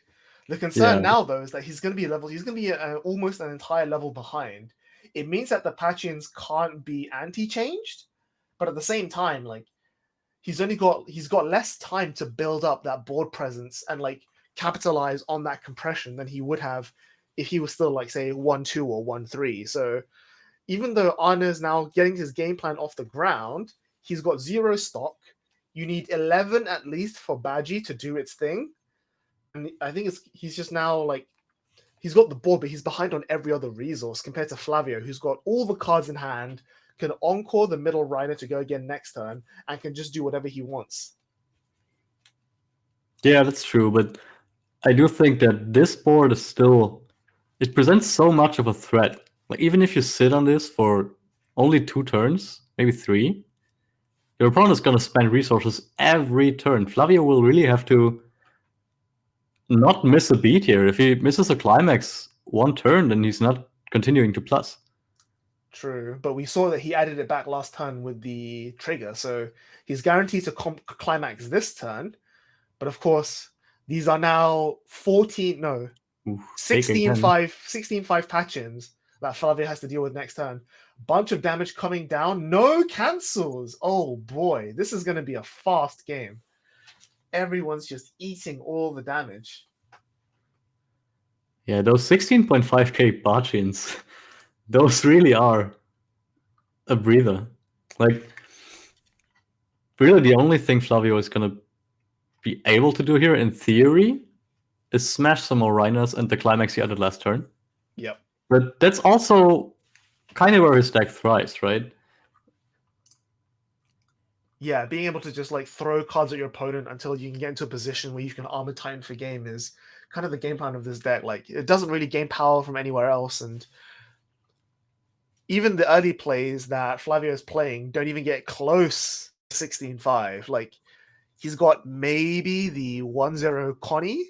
The concern now, though, is that he's going to be He's going to be almost an entire level behind. It means that the Patchins can't be anti-changed, but at the same time, he's got less time to build up that board presence and capitalize on that compression than he would have if he was still say 1-2 or 1-3. So even though Arna is now getting his game plan off the ground, he's got 0 stock. You need 11 at least for Badgie to do its thing. And I think he's just now he's got the board, but he's behind on every other resource compared to Flavio, who's got all the cards in hand, can Encore the middle Reiner to go again next turn, and can just do whatever he wants. Yeah, that's true, but I do think that this board is still, it presents so much of a threat. Like, even if you sit on this for only 2 turns, maybe 3, your opponent is going to spend resources every turn. Flavio will really have to not miss a beat here. If he misses a climax 1 turn, then he's not continuing to plus. True, but we saw that he added it back last turn with the trigger, so he's guaranteed to climax this turn. But of course, these are now 16-5 patchings that Flavio has to deal with next turn. Bunch of damage coming down, no cancels. Oh boy, this is going to be a fast game. Everyone's just eating all the damage. Yeah, those 16.5k barchins, those really are a breather. Like, really the only thing Flavio is going to be able to do here, in theory, is smash some more Rhinos and the climax he added last turn. Yep. But that's also kind of where his deck thrives, right? Yeah, being able to just like throw cards at your opponent until you can get into a position where you can Armor Titan for game is kind of the game plan of this deck. Like, it doesn't really gain power from anywhere else, and even the early plays that Flavio is playing don't even get close to 16-5. Like, he's got maybe the 1-0 Connie,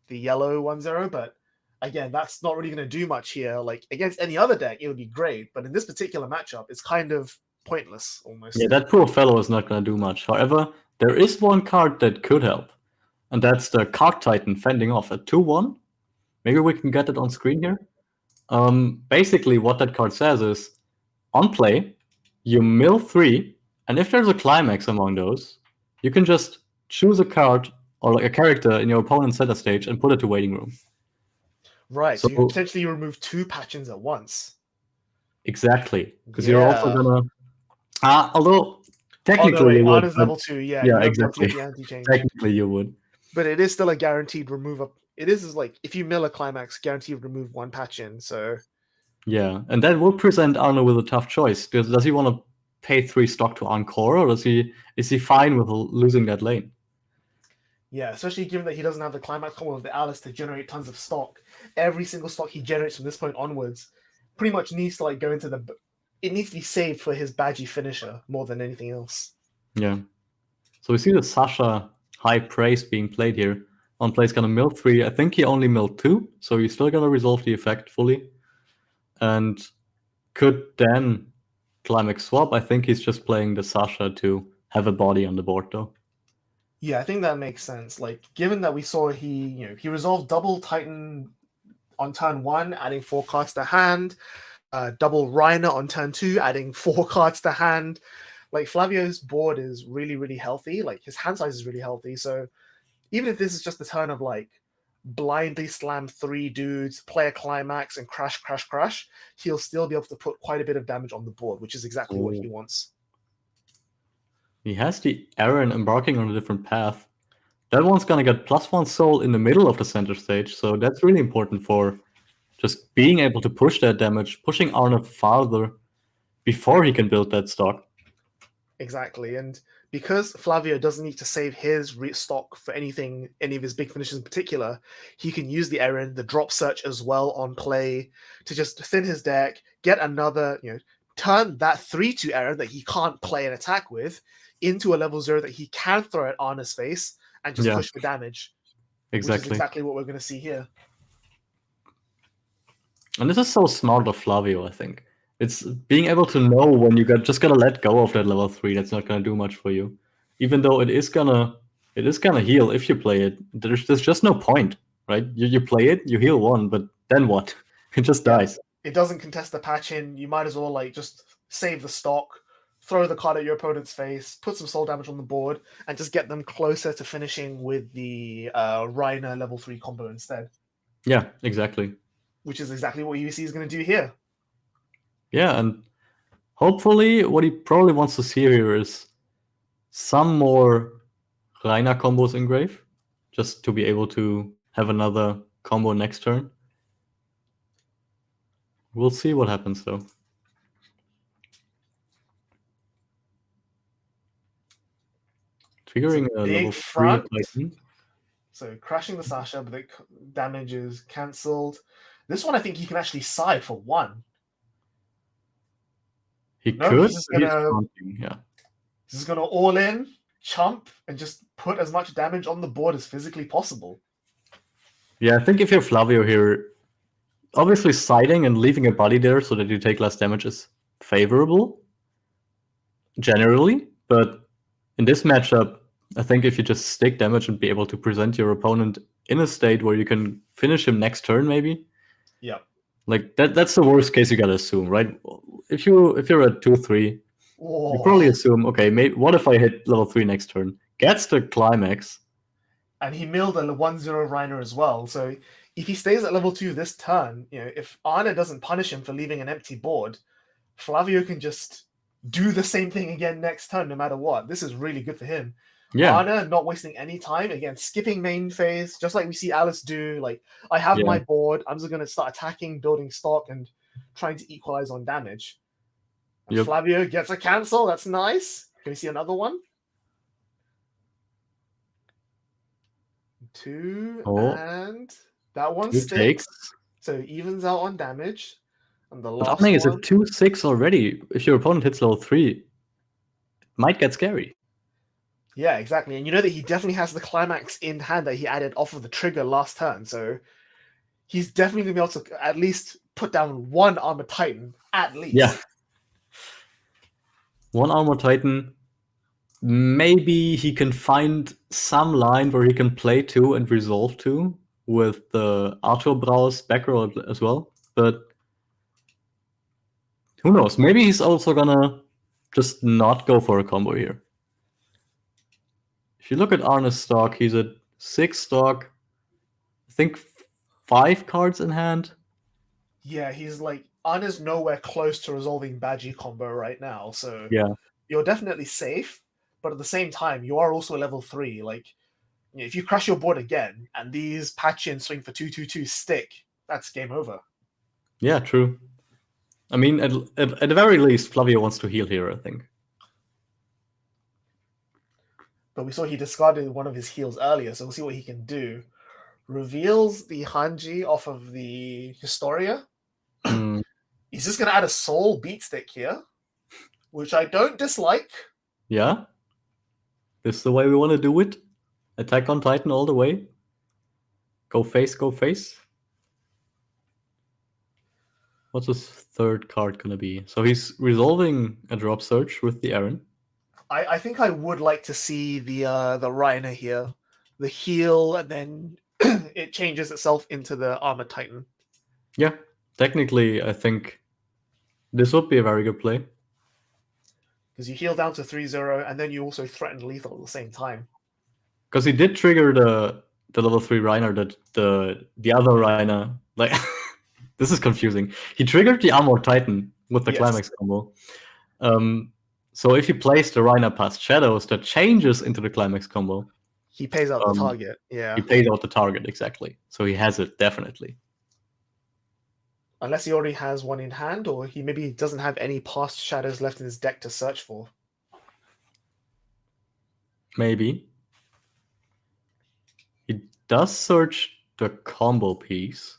the yellow 1-0, but again, that's not really going to do much here. Like, against any other deck, it would be great, but in this particular matchup, it's kind of pointless almost. Yeah, that poor fellow is not going to do much. However, there is one card that could help, and that's the Card Titan fending off at 2-1. Maybe we can get it on screen here. Basically, what that card says is, on play, you mill 3, and if there's a climax among those, you can just choose a card or like a character in your opponent's center stage and put it to waiting room. Right, so you potentially remove 2 patchings at once. Exactly, because you're also gonna. Although technically, you would, level 2, yeah, exactly. Technically, you would. But it is still a guaranteed remove. It is like if you mill a climax, guaranteed remove 1 patch in. So yeah, and that will present Arno with a tough choice. Does he want to pay 3 stock to Encore, or is he fine with losing that lane? Yeah, especially given that he doesn't have the climax combo of the Alice to generate tons of stock. Every single stock he generates from this point onwards pretty much needs to like go into the. It needs to be saved for his badgy finisher more than anything else. Yeah. So we see the Sasha high praise being played here. On play is gonna mill 3. I think he only milled 2, so he's still gonna resolve the effect fully. And could then climax swap. I think he's just playing the Sasha to have a body on the board though. Yeah, I think that makes sense. Like, given that we saw he resolved double Titan on turn 1, adding 4 cards to hand, double Reiner on turn 2, adding 4 cards to hand. Like, Flavio's board is really, really healthy. Like, his hand size is really healthy. So even if this is just a turn of like blindly slam 3 dudes, play a climax, and crash, he'll still be able to put quite a bit of damage on the board, which is exactly what he wants. He has the Aaron embarking on a different path. That one's gonna get +1 soul in the middle of the center stage, so that's really important for just being able to push that damage, pushing Arno farther before he can build that stock. Exactly, and because Flavio doesn't need to save his stock for any of his big finishes in particular, he can use the Aaron, the drop search as well on play to just thin his deck, get another, turn that 3/2 Aaron that he can't play an attack with into a level 0 that he can throw at Arna's face and just push for damage. Exactly. Which is exactly what we're going to see here. And this is so smart of Flavio, I think. It's being able to know when you just gotta let go of that level 3 that's not gonna do much for you. Even though it is gonna heal if you play it. There's just no point, right? You play it, you heal 1, but then what? It just dies. It doesn't contest the patch in. You might as well like just save the stock, throw the card at your opponent's face, put some soul damage on the board, and just get them closer to finishing with the Reiner level 3 combo instead. Yeah, exactly. Which is exactly what UEC is going to do here. Yeah, and hopefully what he probably wants to see here is some more Reiner combos in Grave, just to be able to have another combo next turn. We'll see what happens though. Triggering a level 3 Titan. So crashing the Sasha, but the damage is cancelled. This one, I think he can actually side for 1. He No, could. he's just gonna Yeah. He's just gonna all in, chump, and just put as much damage on the board as physically possible. Yeah, I think if you're Flavio here, obviously siding and leaving a body there so that you take less damage is favorable, generally. But in this matchup, I think if you just stick damage and be able to present your opponent in a state where you can finish him next turn, maybe. Yeah. Like that's the worst case you gotta assume, right? If you're at 2-3, you probably assume, okay, maybe what if I hit level 3 next turn? Gets the climax. And he milled a 1-0 Reiner as well. So if he stays at level 2 this turn, if Arne doesn't punish him for leaving an empty board, Flavio can just do the same thing again next turn no matter what. This is really good for him. Yeah. Arne not wasting any time, again, skipping main phase, just like we see Alice do. Like, I have my board, I'm just going to start attacking, building stock, and trying to equalize on damage. And Flavio gets a cancel, that's nice. Can we see another one? 2, and that one sticks. So it evens out on damage. And the last one is a one 2-6 already. If your opponent hits level 3, it might get scary. Yeah, exactly. And you know that he definitely has the climax in hand that he added off of the trigger last turn. So he's definitely going to be able to at least put down 1 Armor Titan, at least. Yeah. 1 Armor Titan. Maybe he can find some line where he can play 2 and resolve 2 with the Arthur Brau's back row as well. But who knows? Maybe he's also gonna just not go for a combo here. If you look at Arne's stock, he's at 6 stock. I think 5 cards in hand. Yeah, he's like, Arne's nowhere close to resolving Badgie combo right now. So yeah, you're definitely safe. But at the same time, you are also level 3. Like, if you crash your board again and these patch and swing for 2/2/2 stick, that's game over. Yeah, true. I mean, at the very least, Flavio wants to heal here, I think. But we saw he discarded one of his heals earlier, so we'll see what he can do. Reveals the Hanji off of the Historia. He's just going to add a Soul Beat Stick here, which I don't dislike. Yeah. This is the way we want to do it. Attack on Titan all the way. Go face, go face. What's his 3rd card going to be? So he's resolving a drop search with the Aaron. I think I would like to see the Reiner here. The heal, and then it changes itself into the Armor Titan. Yeah. Technically, I think this would be a very good play. Because you heal down to 3-0, and then you also threaten lethal at the same time. Because he did trigger the level 3 Reiner, that the other Reiner, like this is confusing. He triggered the Armor Titan with the climax combo. So if he plays the Reiner past Shadows, that changes into the climax combo. He pays out the target. Yeah. He pays out the target, exactly. So he has it, definitely. Unless he already has one in hand, or he maybe doesn't have any past Shadows left in his deck to search for. Maybe. He does search the combo piece.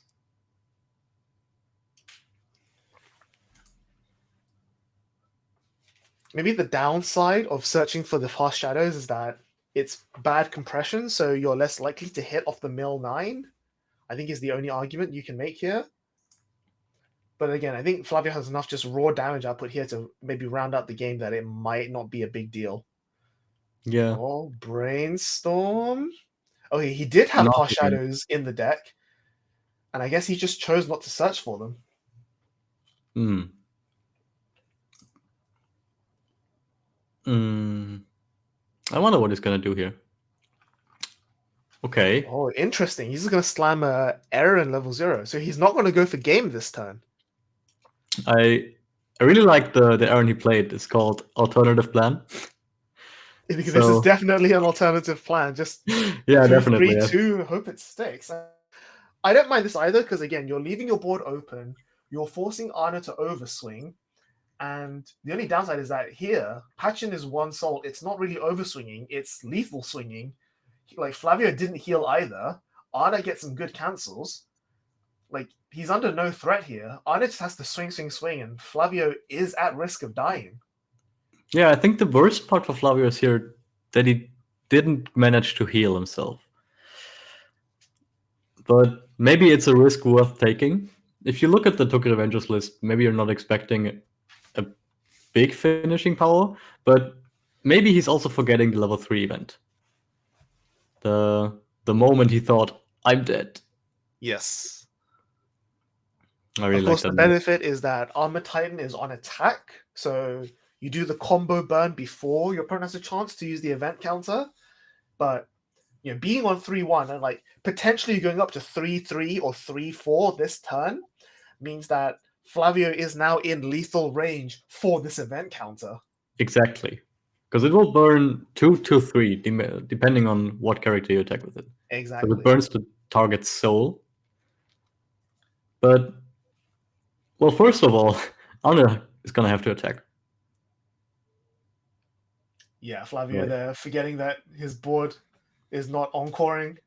Maybe the downside of searching for the fast Shadows is that it's bad compression, so you're less likely to hit off the mill 9. I think is the only argument you can make here. But again, I think Flavio has enough just raw damage output here to maybe round out the game that it might not be a big deal. Yeah. Oh, Brainstorm. Okay, he did have past Shadows in the deck, and I guess he just chose not to search for them. I wonder what he's gonna do here. Okay. Oh, interesting. He's just gonna slam a Aaron level 0, so he's not gonna go for game this turn. I really like the Aaron he played. It's called Alternative Plan. This is definitely an alternative plan. Just yeah, definitely. 3-2, hope it sticks. I don't mind this either, because again, you're leaving your board open, you're forcing Arne to overswing, and the only downside is that here, Patchin is 1 soul. It's not really overswinging, it's lethal swinging. like Flavio didn't heal either. Arna gets some good cancels. Like, he's under no threat here. Arna just has to swing, and Flavio is at risk of dying. Yeah, I think the worst part for Flavio is here that he didn't manage to heal himself. But maybe it's a risk worth taking. If you look at the Tokyo Revengers list, maybe you're not expecting a big finishing power, but maybe he's also forgetting the level 3 event. The moment he thought, I'm dead. Yes. I really of course, like the that move. benefit is that Armor Titan is on attack, so you do the combo burn before your opponent has a chance to use the event counter. But being on 3-1 and like potentially going up to 3-3 or 3-4 this turn means that Flavio is now in lethal range for this event counter. Exactly. Because it will burn 2 to 3, depending on what character you attack with it. Exactly. So it burns the target's soul. But, well, first of all, Arna is going to have to attack. Yeah, Flavio Right. there, forgetting that his board is not encoring.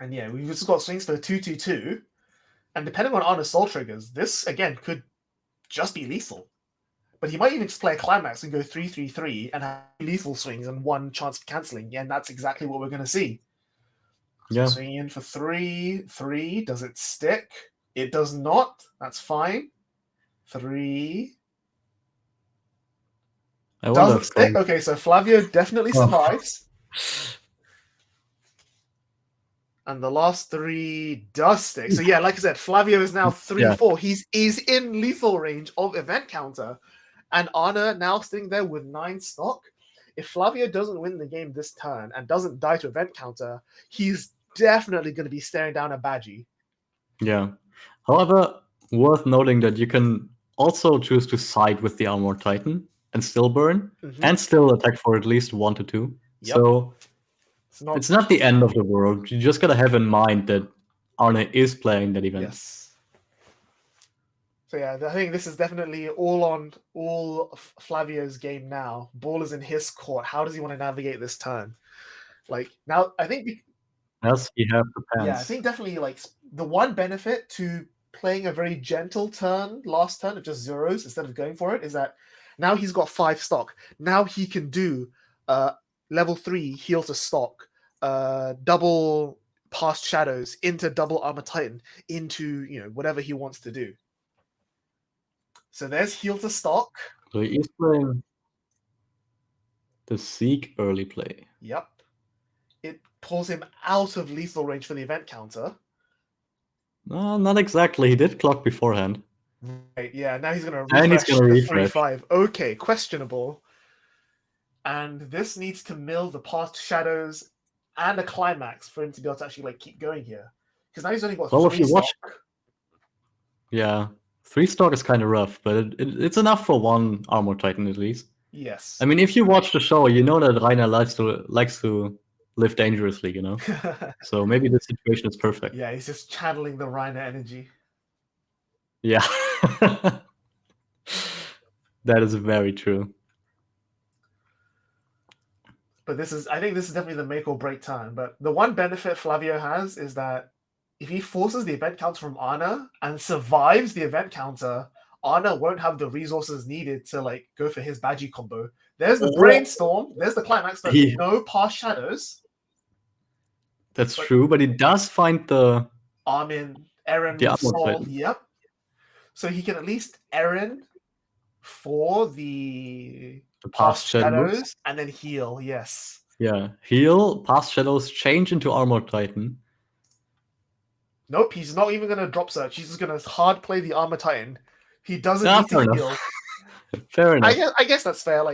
And yeah, we've just got swings for 2-2-2. And depending on Arna's soul triggers, this, again, could just be lethal. But he might even just play a climax and go 3-3-3 and have lethal swings and one chance of cancelling. And that's exactly what we're going to see. Yeah. Swinging in for 3-3. Does it stick? It does not. That's fine. 3. Doesn't stick. Okay, so Flavio definitely survives. And the last 3 does stick. So yeah, like I said, Flavio is now 3-4. He's in lethal range of event counter. And Arna now sitting there with 9 stock. If Flavio doesn't win the game this turn and doesn't die to event counter, he's definitely going to be staring down a Badgie. Yeah. However, worth noting that you can also choose to side with the Armored Titan and still burn and still attack for at least 1 to 2. Yep. So it's not the end of the world. You just gotta have in mind that Arna is playing that event. Yes. So yeah, I think this is definitely all Flavio's game now. Ball is in his court. How does he want to navigate this turn? Like now, I think Does he have the pants? Yeah, I think definitely like the one benefit to playing a very gentle turn last turn of just zeros instead of going for it is that now he's got 5 stock. Now he can do level 3 heal to stock, double past shadows into double armor titan into whatever he wants to do. So there's heal to stock. So he is playing the Seek early play. Yep. It pulls him out of lethal range for the event counter. No, not exactly. He did clock beforehand. Right, yeah, now he's going to And he's gonna refresh. 3-5. Okay, questionable. And this needs to mill the past shadows and a climax for him to be able to actually keep going here. Because now he's only got 3 stock. Yeah, 3 stock is kind of rough, but it's enough for 1 Armored Titan at least. Yes. I mean, if you watch the show, you know that Rainer likes to live dangerously, So maybe the situation is perfect. Yeah, he's just channeling the Rainer energy. Yeah. That is very true. But I think this is definitely the make or break turn. But the one benefit Flavio has is that if he forces the event counter from Arna and survives the event counter, Arna won't have the resources needed to go for his Badgie combo. There's the brainstorm, there's the climax, but no past shadows. That's true, but he does find the Armin, Eren, the Soul. Yep. So he can at least Eren for the past shadows and then heal. Yes. Yeah, heal, past shadows, change into Armored Titan. Nope, he's not even going to drop search. He's just going to hard play the Armor Titan. He doesn't need to heal. Fair enough. I guess that's fair.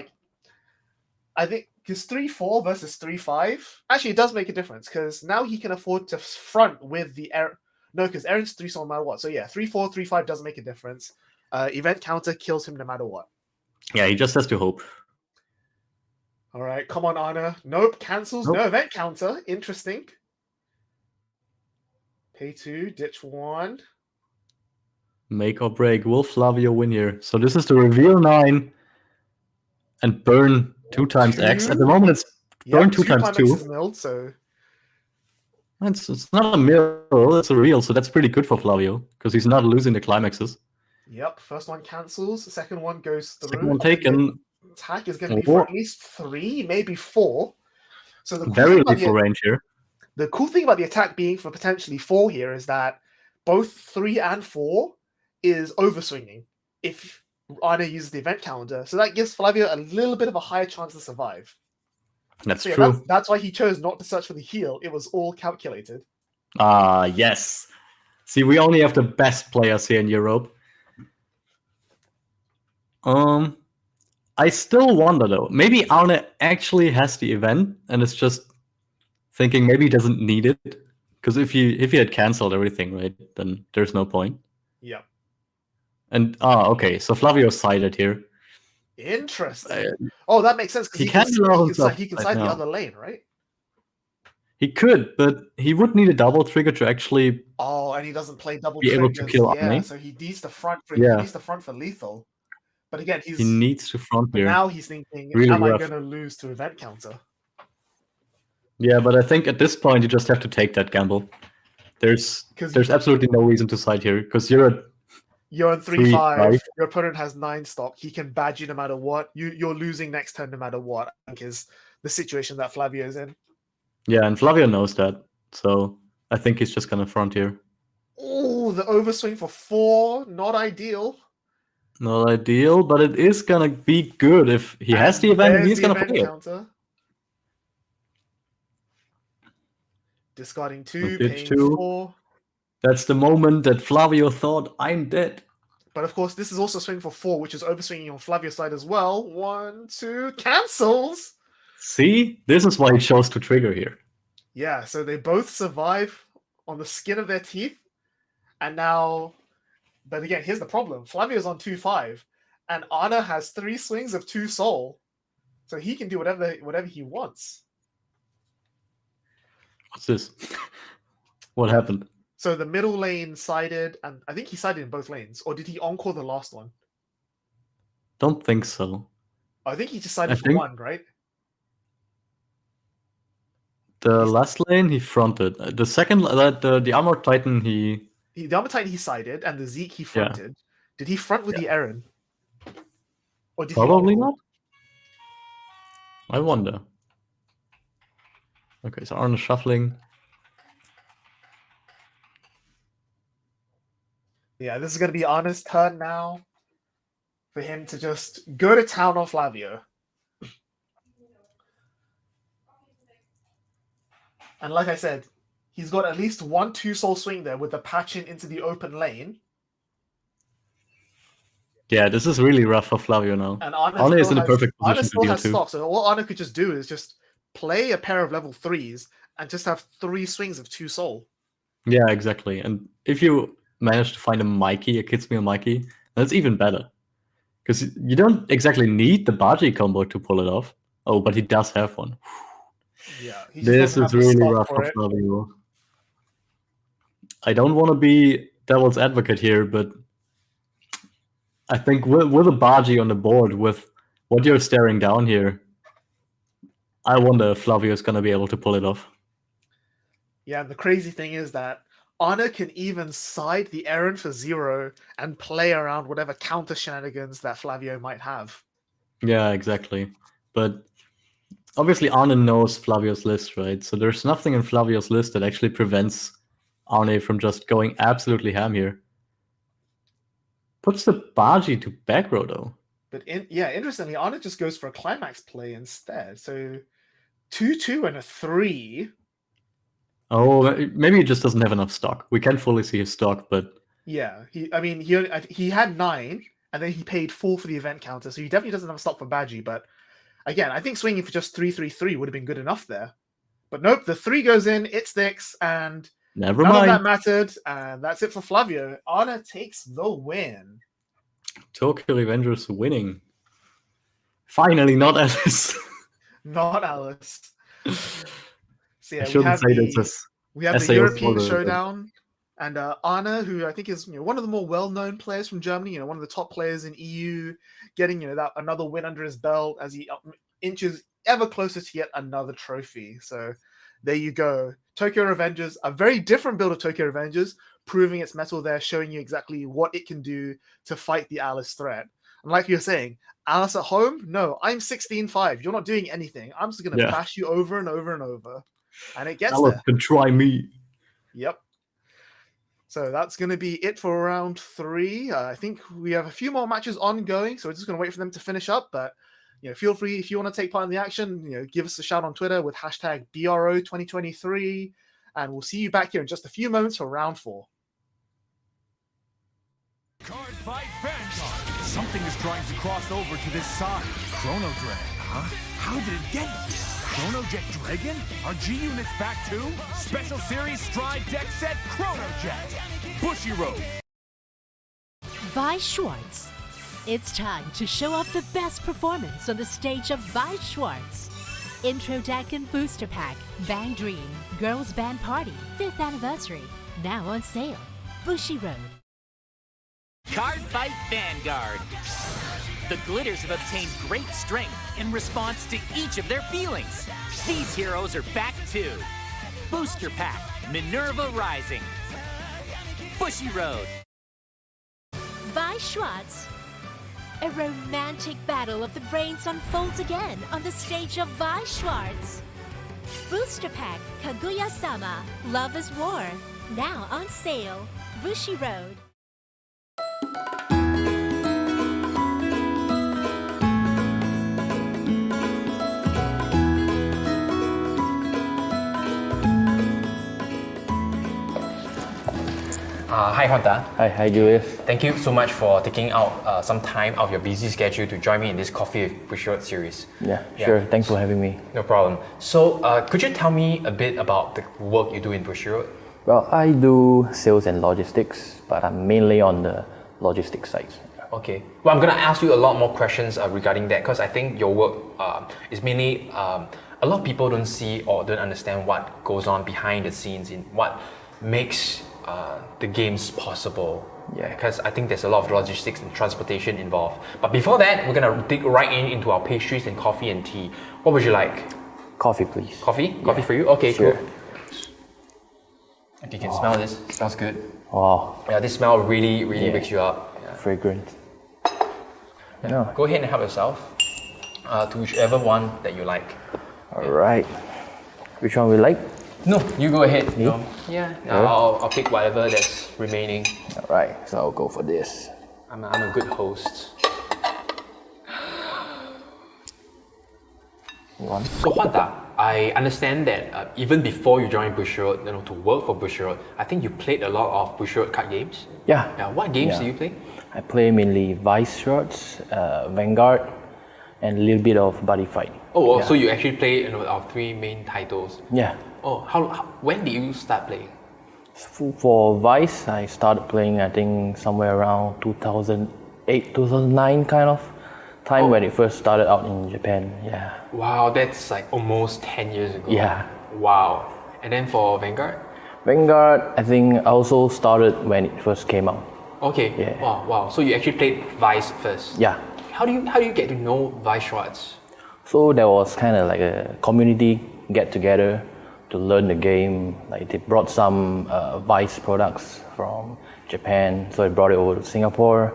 I think because 3-4 versus 3-5, actually, it does make a difference because now he can afford to front with the No, because Eren's 3 no matter what. So yeah, 3-4, 3-5 doesn't make a difference. Event counter kills him no matter what. Yeah, he just has to hope. All right, come on, Arna. Nope, cancels. Nope. No event counter. Interesting. Pay 2, ditch 1. Make or break. Will Flavio win here? So this is the reveal 9 and burn 2 times X. At the moment, it's Going two 2 times 2. climaxes milled, so It's not a mill, it's a real, so that's pretty good for Flavio, because he's not losing the climaxes. yep. First one cancels, the second one goes through. Second one and then taken. the attack is going to be for at least 3, maybe 4. So the cool thing Very about little range here. the cool thing about the attack being for potentially 4 here is that both 3 and 4 is overswinging if Arne uses the event calendar. So that gives Flavio a little bit of a higher chance to survive. That's So yeah, true. that's why he chose not to search for the heal. It was all calculated. Ah, yes. See, we only have the best players here in Europe. I still wonder though. Maybe Arne actually has the event and is just thinking maybe he doesn't need it. Because if he had cancelled everything, right, then there's no point. Yeah. And okay, so Flavio's sided here. Interesting. Oh, that makes sense because He can side the other lane, right? He could, but he would need a double trigger to actually. Oh, and he doesn't play double be able to triggers. kill Yeah, Arne. so he needs the front for Yeah. he needs the front for lethal. But again, He needs to front but here. now he's thinking, Really am I rough. going to lose to event counter? Yeah, but I think at this point you just have to take that gamble. There's absolutely no reason to side here because you're at on 3-5. 3-5. Your opponent has 9 stock. He can badge you no matter what. You're losing next turn no matter what. I think is the situation that Flavio's in. Yeah, and Flavio knows that, so I think he's just gonna front here. Oh, the overswing for 4, not ideal. Not ideal, but it is gonna be good if he has the event and he's gonna play it. Counter. Discarding 2, Ditch paying 2. 4. That's the moment that Flavio thought, I'm dead. But of course, this is also swing for 4, which is overswinging on Flavio's side as well. 1, 2, cancels! See? This is why he chose to trigger here. Yeah, so they both survive on the skin of their teeth. And now... But again, here's the problem. Flavio's on 2-5, and Arne has 3 swings of 2 soul. So he can do whatever he wants. What's this? What happened? So the middle lane sided, and I think he sided in both lanes. Or did he encore the last one? Don't think so. I think he just sided for 1, right? The last lane he fronted. The second, the Armored Titan the Armored Titan he sided, and the Zeke he fronted. Yeah. Did he front with the Eren? Or did Probably not. I wonder. Okay, so Arne shuffling. Yeah, this is going to be Arne's turn now for him to just go to town on Flavio. And like I said, he's got at least 1 2-soul swing there with the patching into the open lane. Yeah, this is really rough for Flavio now. And Arne is in a perfect position Arne still to deal has too. stock, so all Arne could just do is just play a pair of level 3s and just have 3 swings of 2 soul. Yeah, exactly. And if you manage to find a Mikey, a Kidsmeal Mikey, that's even better. Because you don't exactly need the Baji combo to pull it off. Oh, but he does have one. Yeah, this is really rough for Flavio. I don't want to be devil's advocate here, but I think with a Baji on the board, with what you're staring down here, I wonder if Flavio is going to be able to pull it off. Yeah, and the crazy thing is that Arne can even side the Eren for 0 and play around whatever counter shenanigans that Flavio might have. Yeah, exactly. But obviously Arne knows Flavio's list, right? So there's nothing in Flavio's list that actually prevents Arne from just going absolutely ham here. Puts the Baji to back row, though. But interestingly, Arne just goes for a climax play instead. So 2-2 and a 3. Oh, maybe he just doesn't have enough stock. We can't fully see his stock, but yeah, he had 9, and then he paid 4 for the event counter, so he definitely doesn't have stock for Baji. But again, I think swinging for just 3-3-3 would have been good enough there. But nope, the 3 goes in, it sticks, and never none mind. of that mattered, and that's it for Flavio. Arne takes the win. Tokyo Revengers winning. Finally, not Alice. Not Alice. So yeah, I shouldn't say this. We have the European showdown, and Arne, who I think is one of the more well-known players from Germany, one of the top players in EU, getting that another win under his belt as he inches ever closer to yet another trophy. So there you go. Tokyo Revengers, a very different build of Tokyo Revengers, proving its mettle there, showing you exactly what it can do to fight the Alice threat. And like you're saying, Alice at home? No, I'm 16-5. You're not doing anything. I'm just going to bash you over and over and over. And it gets Alice there. can try me. Yep. So that's going to be it for round 3. I think we have a few more matches ongoing, so we're just going to wait for them to finish up. But feel free if you want to take part in the action. Give us a shout on Twitter with hashtag BRO2023, and we'll see you back here in just a few moments for round 4. Cardfight Vanguard. Something is trying to cross over to this side. Chrono Drag, huh? How did it get here? Chrono Jet Dragon? Are G units back too? Special Series Stride Deck Set Chrono Jet. Bushiroad. Weiss Schwarz. It's time to show off the best performance on the stage of Weiss Schwarz. Intro Deck and Booster Pack, Bang Dream, Girls Band Party, 5th Anniversary. Now on sale. Bushiroad. Cardfight Vanguard. The glitters have obtained great strength in response to each of their feelings. These heroes are back too. Booster Pack, Minerva Rising. Bushiroad. Weiss Schwarz. A romantic battle of the brains unfolds again on the stage of Weiss Schwarz. Booster Pack, Kaguya-sama, Love is War. Now on sale. Bushiroad. Hi, Honda. Hi, Julius. Thank you so much for taking out some time out of your busy schedule to join me in this Coffee with Bushiroad series. Yeah, sure. Thanks for having me. No problem. So, could you tell me a bit about the work you do in Bushiroad? Well, I do sales and logistics, but I'm mainly on the logistics side. Okay. Well, I'm going to ask you a lot more questions regarding that, because I think your work is mainly a lot of people don't see or don't understand what goes on behind the scenes in what makes the games possible. Yeah. Because I think there's a lot of logistics and transportation involved. But before that, we're gonna dig right into our pastries and coffee and tea. What would you like? Coffee, please. Coffee? Yeah. Coffee for you? Okay, Sure. cool. You can smell this. It smells good. Wow, Yeah, this smell really wakes you up. Yeah. fragrant. Yeah. Go ahead and help yourself to whichever one that you like. All right. Which one we like? No, you go ahead. Me? Yeah, I'll pick whatever that's remaining. All right, so I'll go for this. I'm a good host. One. So Honda, I understand that even before you joined Bushiroad, to work for Bushiroad, I think you played a lot of Bushiroad card games. Yeah. What games do you play? I play mainly Weiss Schwarz, Vanguard, and a little bit of Buddy Fight. Oh, yeah. so you actually play our 3 main titles. Yeah. Oh, when did you start playing? For Weiss, I started playing, I think, somewhere around 2008, 2009 kind of time when it first started out in Japan. Yeah. Wow, that's like almost 10 years ago. Yeah. Wow. And then for Vanguard? Vanguard, I think I also started when it first came out. Okay. Yeah. Wow. So you actually played Weiss first. Yeah. How do you get to know Weiss Schwarz? So there was kind of like a community get together to learn the game. Like they brought some Weiss products from Japan, so they brought it over to Singapore,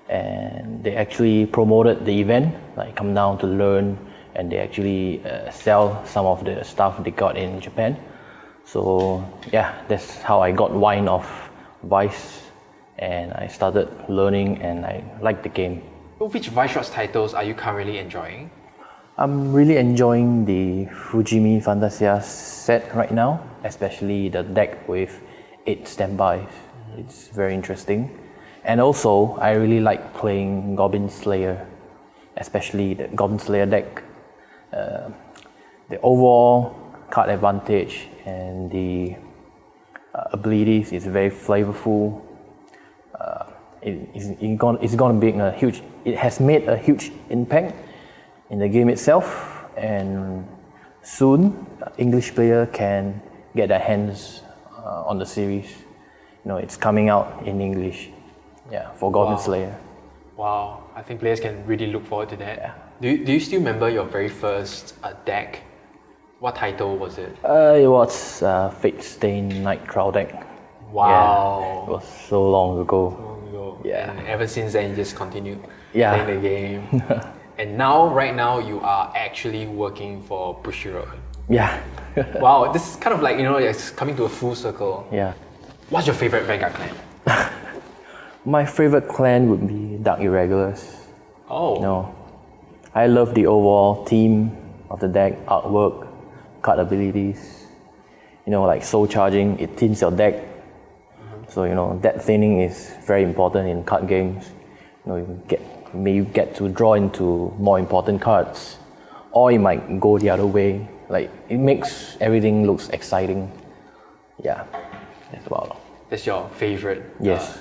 and they actually promoted the event, like come down to learn, and they actually sell some of the stuff they got in Japan. So yeah, that's how I got wine of Weiss, and I started learning, and I liked the game. Which Weiss Schwarz titles are you currently enjoying? I'm really enjoying the Fujimi Fantasia set right now, especially the deck with 8 standbys. It's very interesting. And also, I really like playing Goblin Slayer, especially the Goblin Slayer deck. The overall card advantage and the abilities is very flavorful. It has made a huge impact in the game itself, and soon English player can get their hands on the series. It's coming out in English. Yeah, for Goblin Slayer. Wow, I think players can really look forward to that. Yeah. Do you still remember your very first deck? What title was it? It was Fate Stain Night Trial deck. Wow. Yeah, it was so long ago. Yeah. And ever since then, you just continued Yeah. playing the game. And now, right now, you are actually working for Bushiroad. Yeah. Wow, this is kind of like, it's coming to a full circle. Yeah. What's your favorite Vanguard clan? My favorite clan would be Dark Irregulars. Oh. No. I love the overall theme of the deck, artwork, card abilities. Like soul charging, it thins your deck. So, deck thinning is very important in card games. You get to draw into more important cards, or you might go the other way. Like, it makes everything looks exciting. Yeah, that's about. That's your favorite? Yes.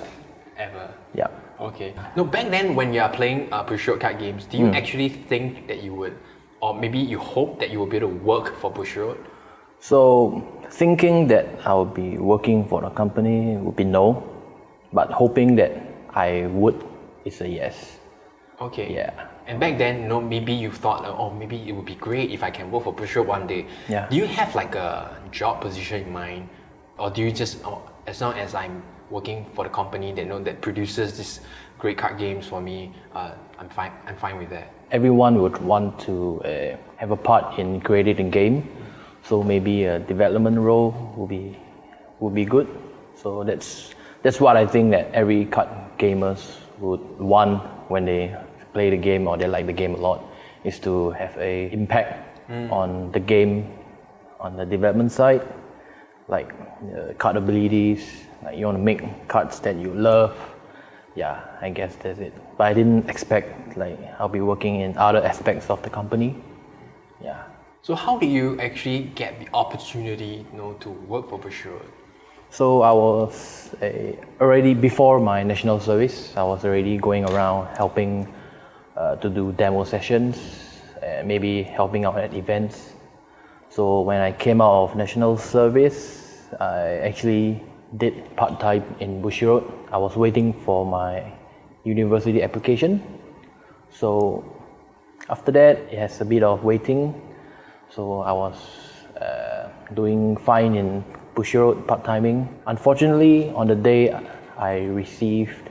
Ever? Yeah. Okay. No, back then when you are playing Bushiroad card games, do you actually think that you would, or maybe you hope that you will be able to work for Bushiroad? So, thinking that I would be working for the company would be no, but hoping that I would is a yes. Okay. Yeah. And back then, maybe you thought, maybe it would be great if I can work for Bushiroad one day. Yeah. Do you have like a job position in mind, or do you just, as long as I'm working for the company that produces these great card games for me, I'm fine with that. Everyone would want to have a part in creating a game, so maybe a development role would be good. So that's what I think that every card gamers would want when they play the game or they like the game a lot, is to have a impact on the game, on the development side, like card abilities. Like you want to make cards that you love. Yeah, I guess that's it. But I didn't expect like I'll be working in other aspects of the company. Yeah. So how do you actually get the opportunity, to work for Bushiroad? So I was already before my national service. I was already going around helping to do demo sessions, maybe helping out at events. So when I came out of national service, I actually did part-time in Bushiroad. I was waiting for my university application. So after that, it has a bit of waiting. So I was doing fine in Bushiroad part-timing. Unfortunately, on the day I received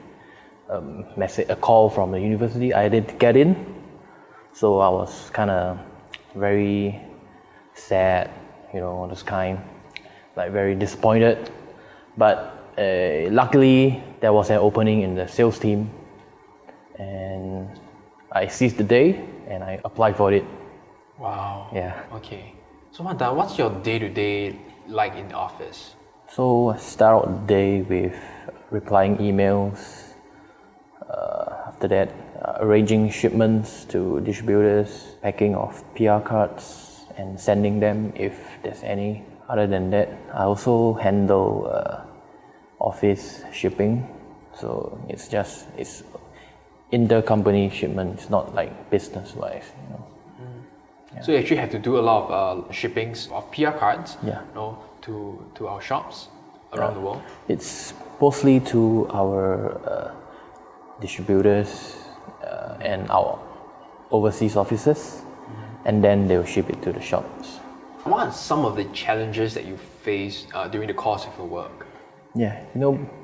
a call from the university, I didn't get in. So I was kind of very sad, this kind, like very disappointed. But luckily, there was an opening in the sales team, and I seized the day and I applied for it. Wow. Yeah. Okay. So Manta, what's your day-to-day like in the office? So I start out the day with replying emails. After that, arranging shipments to distributors, packing of PR cards and sending them if there's any. Other than that, I also handle office shipping. So it's intercompany shipment. It's not like business-wise. Yeah. So you actually have to do a lot of shippings of PR cards, Yeah. to our shops around the world. It's mostly to our distributors and our overseas offices, and then they'll ship it to the shops. What are some of the challenges that you faced during the course of your work? Yeah,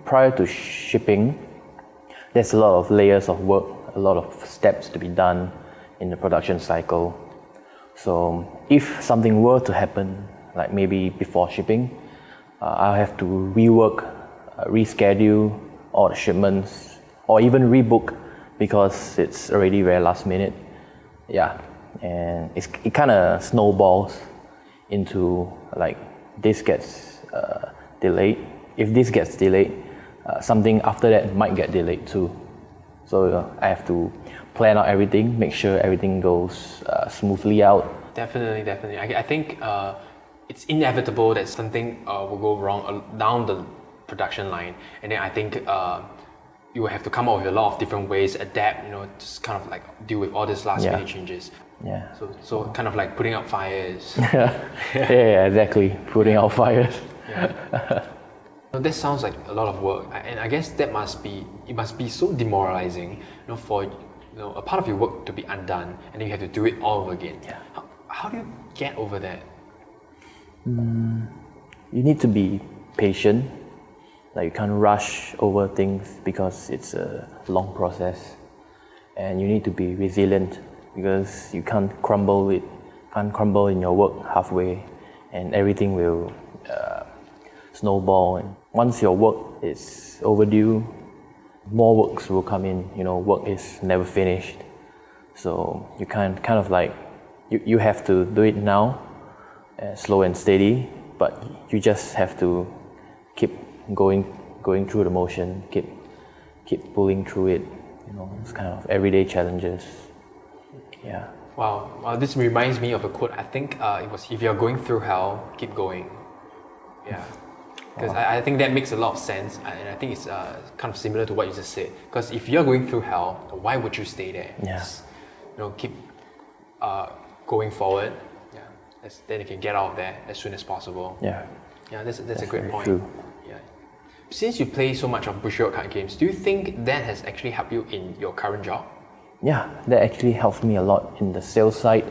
prior to shipping, there's a lot of layers of work, a lot of steps to be done in the production cycle. So if something were to happen, like maybe before shipping, I'll have to rework, reschedule all the shipments, or even rebook because it's already very last minute. Yeah, and it kind of snowballs into like this gets delayed. If this gets delayed, something after that might get delayed too. So I have to plan out everything, make sure everything goes smoothly out. Definitely. I think it's inevitable that something will go wrong down the production line, and then I think you will have to come up with a lot of different ways, adapt, just kind of like deal with all these last minute changes. Yeah. So kind of like putting out fires. yeah, exactly. Putting out fires. Yeah. That sounds like a lot of work, and I guess it must be so demoralizing, for a part of your work to be undone, and then you have to do it all over again. Yeah. How do you get over that? You need to be patient. Like you can't rush over things because it's a long process, and you need to be resilient because you can't crumble in your work halfway, and everything will snowball. And once your work is overdue, more works will come in. Work is never finished, so you kind of like you have to do it now, slow and steady. But you just have to keep going through the motion, keep pulling through it. It's kind of everyday challenges. Yeah. Wow, this reminds me of a quote. I think it was, if you're going through hell, keep going. Yeah. Because I think that makes a lot of sense, and I think it's kind of similar to what you just said. Because if you're going through hell, why would you stay there? Yeah. Just, keep going forward. Yeah. Then you can get out of there as soon as possible. Yeah. Yeah, that's a great point. True. Yeah. Since you play so much of Bushiroad card games, do you think that has actually helped you in your current job? Yeah, that actually helps me a lot in the sales side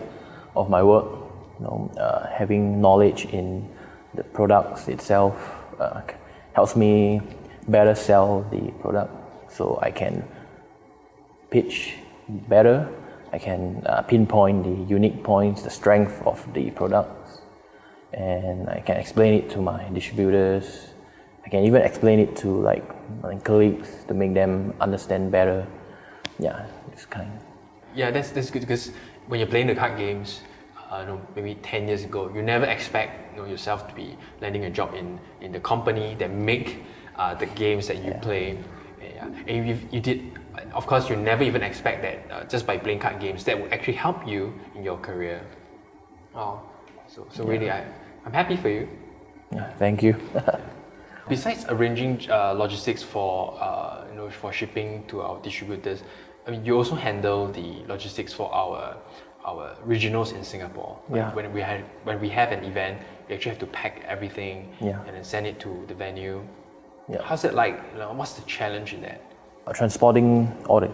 of my work. Having knowledge in the products itself helps me better sell the product, so I can pitch better. I can pinpoint the unique points, the strength of the products, and I can explain it to my distributors. I can even explain it to my colleagues to make them understand better. Yeah, it's kind of... Yeah, that's good, because when you're playing the card games, maybe 10 years ago, you never expect yourself to be landing a job in the company that make the games that you play. Yeah. And you did, of course, you never even expect that just by playing card games that would actually help you in your career. Oh, so really, I'm happy for you. Yeah, thank you. Besides arranging logistics for shipping to our distributors, I mean, you also handle the logistics for our regionals in Singapore. Yeah. When we have an event, we actually have to pack everything and then send it to the venue. Yeah. How's it like? What's the challenge in that? Transporting all the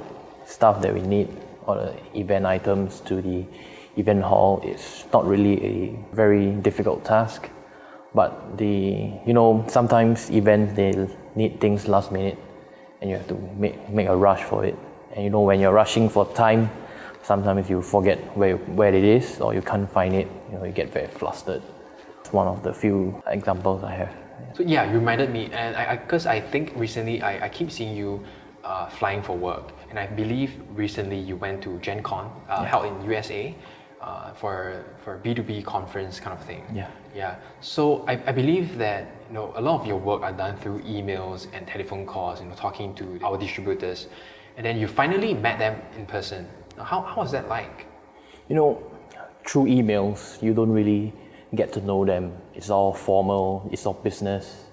stuff that we need, all the event items to the event hall is not really a very difficult task. But sometimes events they need things last minute, and you have to make a rush for it. And when you're rushing for time, sometimes you forget where it is, or you can't find it. You get very flustered. It's one of the few examples I have. So yeah, you reminded me, and because I think recently I keep seeing you flying for work, and I believe recently you went to Gen Con held in USA for a B2B conference kind of thing. Yeah. So I believe that a lot of your work are done through emails and telephone calls, talking to our distributors, and then you finally met them in person. How was that like? Through emails, you don't really get to know them. It's all formal, it's all business.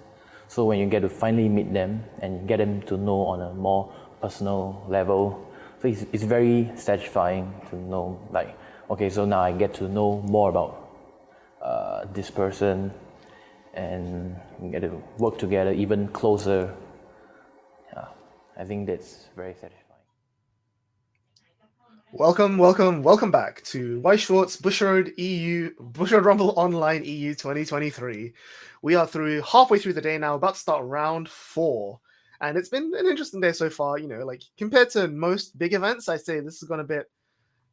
So when you get to finally meet them and get them to know on a more personal level, so it's very satisfying to know, okay, so now I get to know more about this person, and we get to work together even closer. Yeah, I think that's very satisfying. Welcome back to Weiss Schwarz Bushiroad Rumble Online EU 2023. We are halfway through the day now, about to start round 4. And it's been an interesting day so far, compared to most big events, I'd say this has gone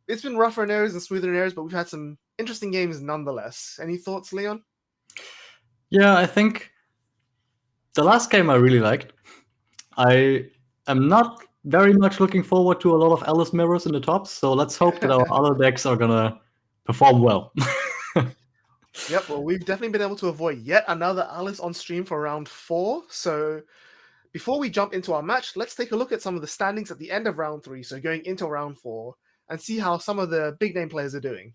it's been rougher in areas and smoother in areas, but we've had some interesting games nonetheless. Any thoughts, Leon? Yeah, I think the last game I really liked. I am not very much looking forward to a lot of Alice mirrors in the tops, so let's hope that our other decks are gonna perform well. Yep, well, we've definitely been able to avoid yet another Alice on stream for round 4. So before we jump into our match, let's take a look at some of the standings at the end of round 3, so going into round 4, and see how some of the big name players are doing.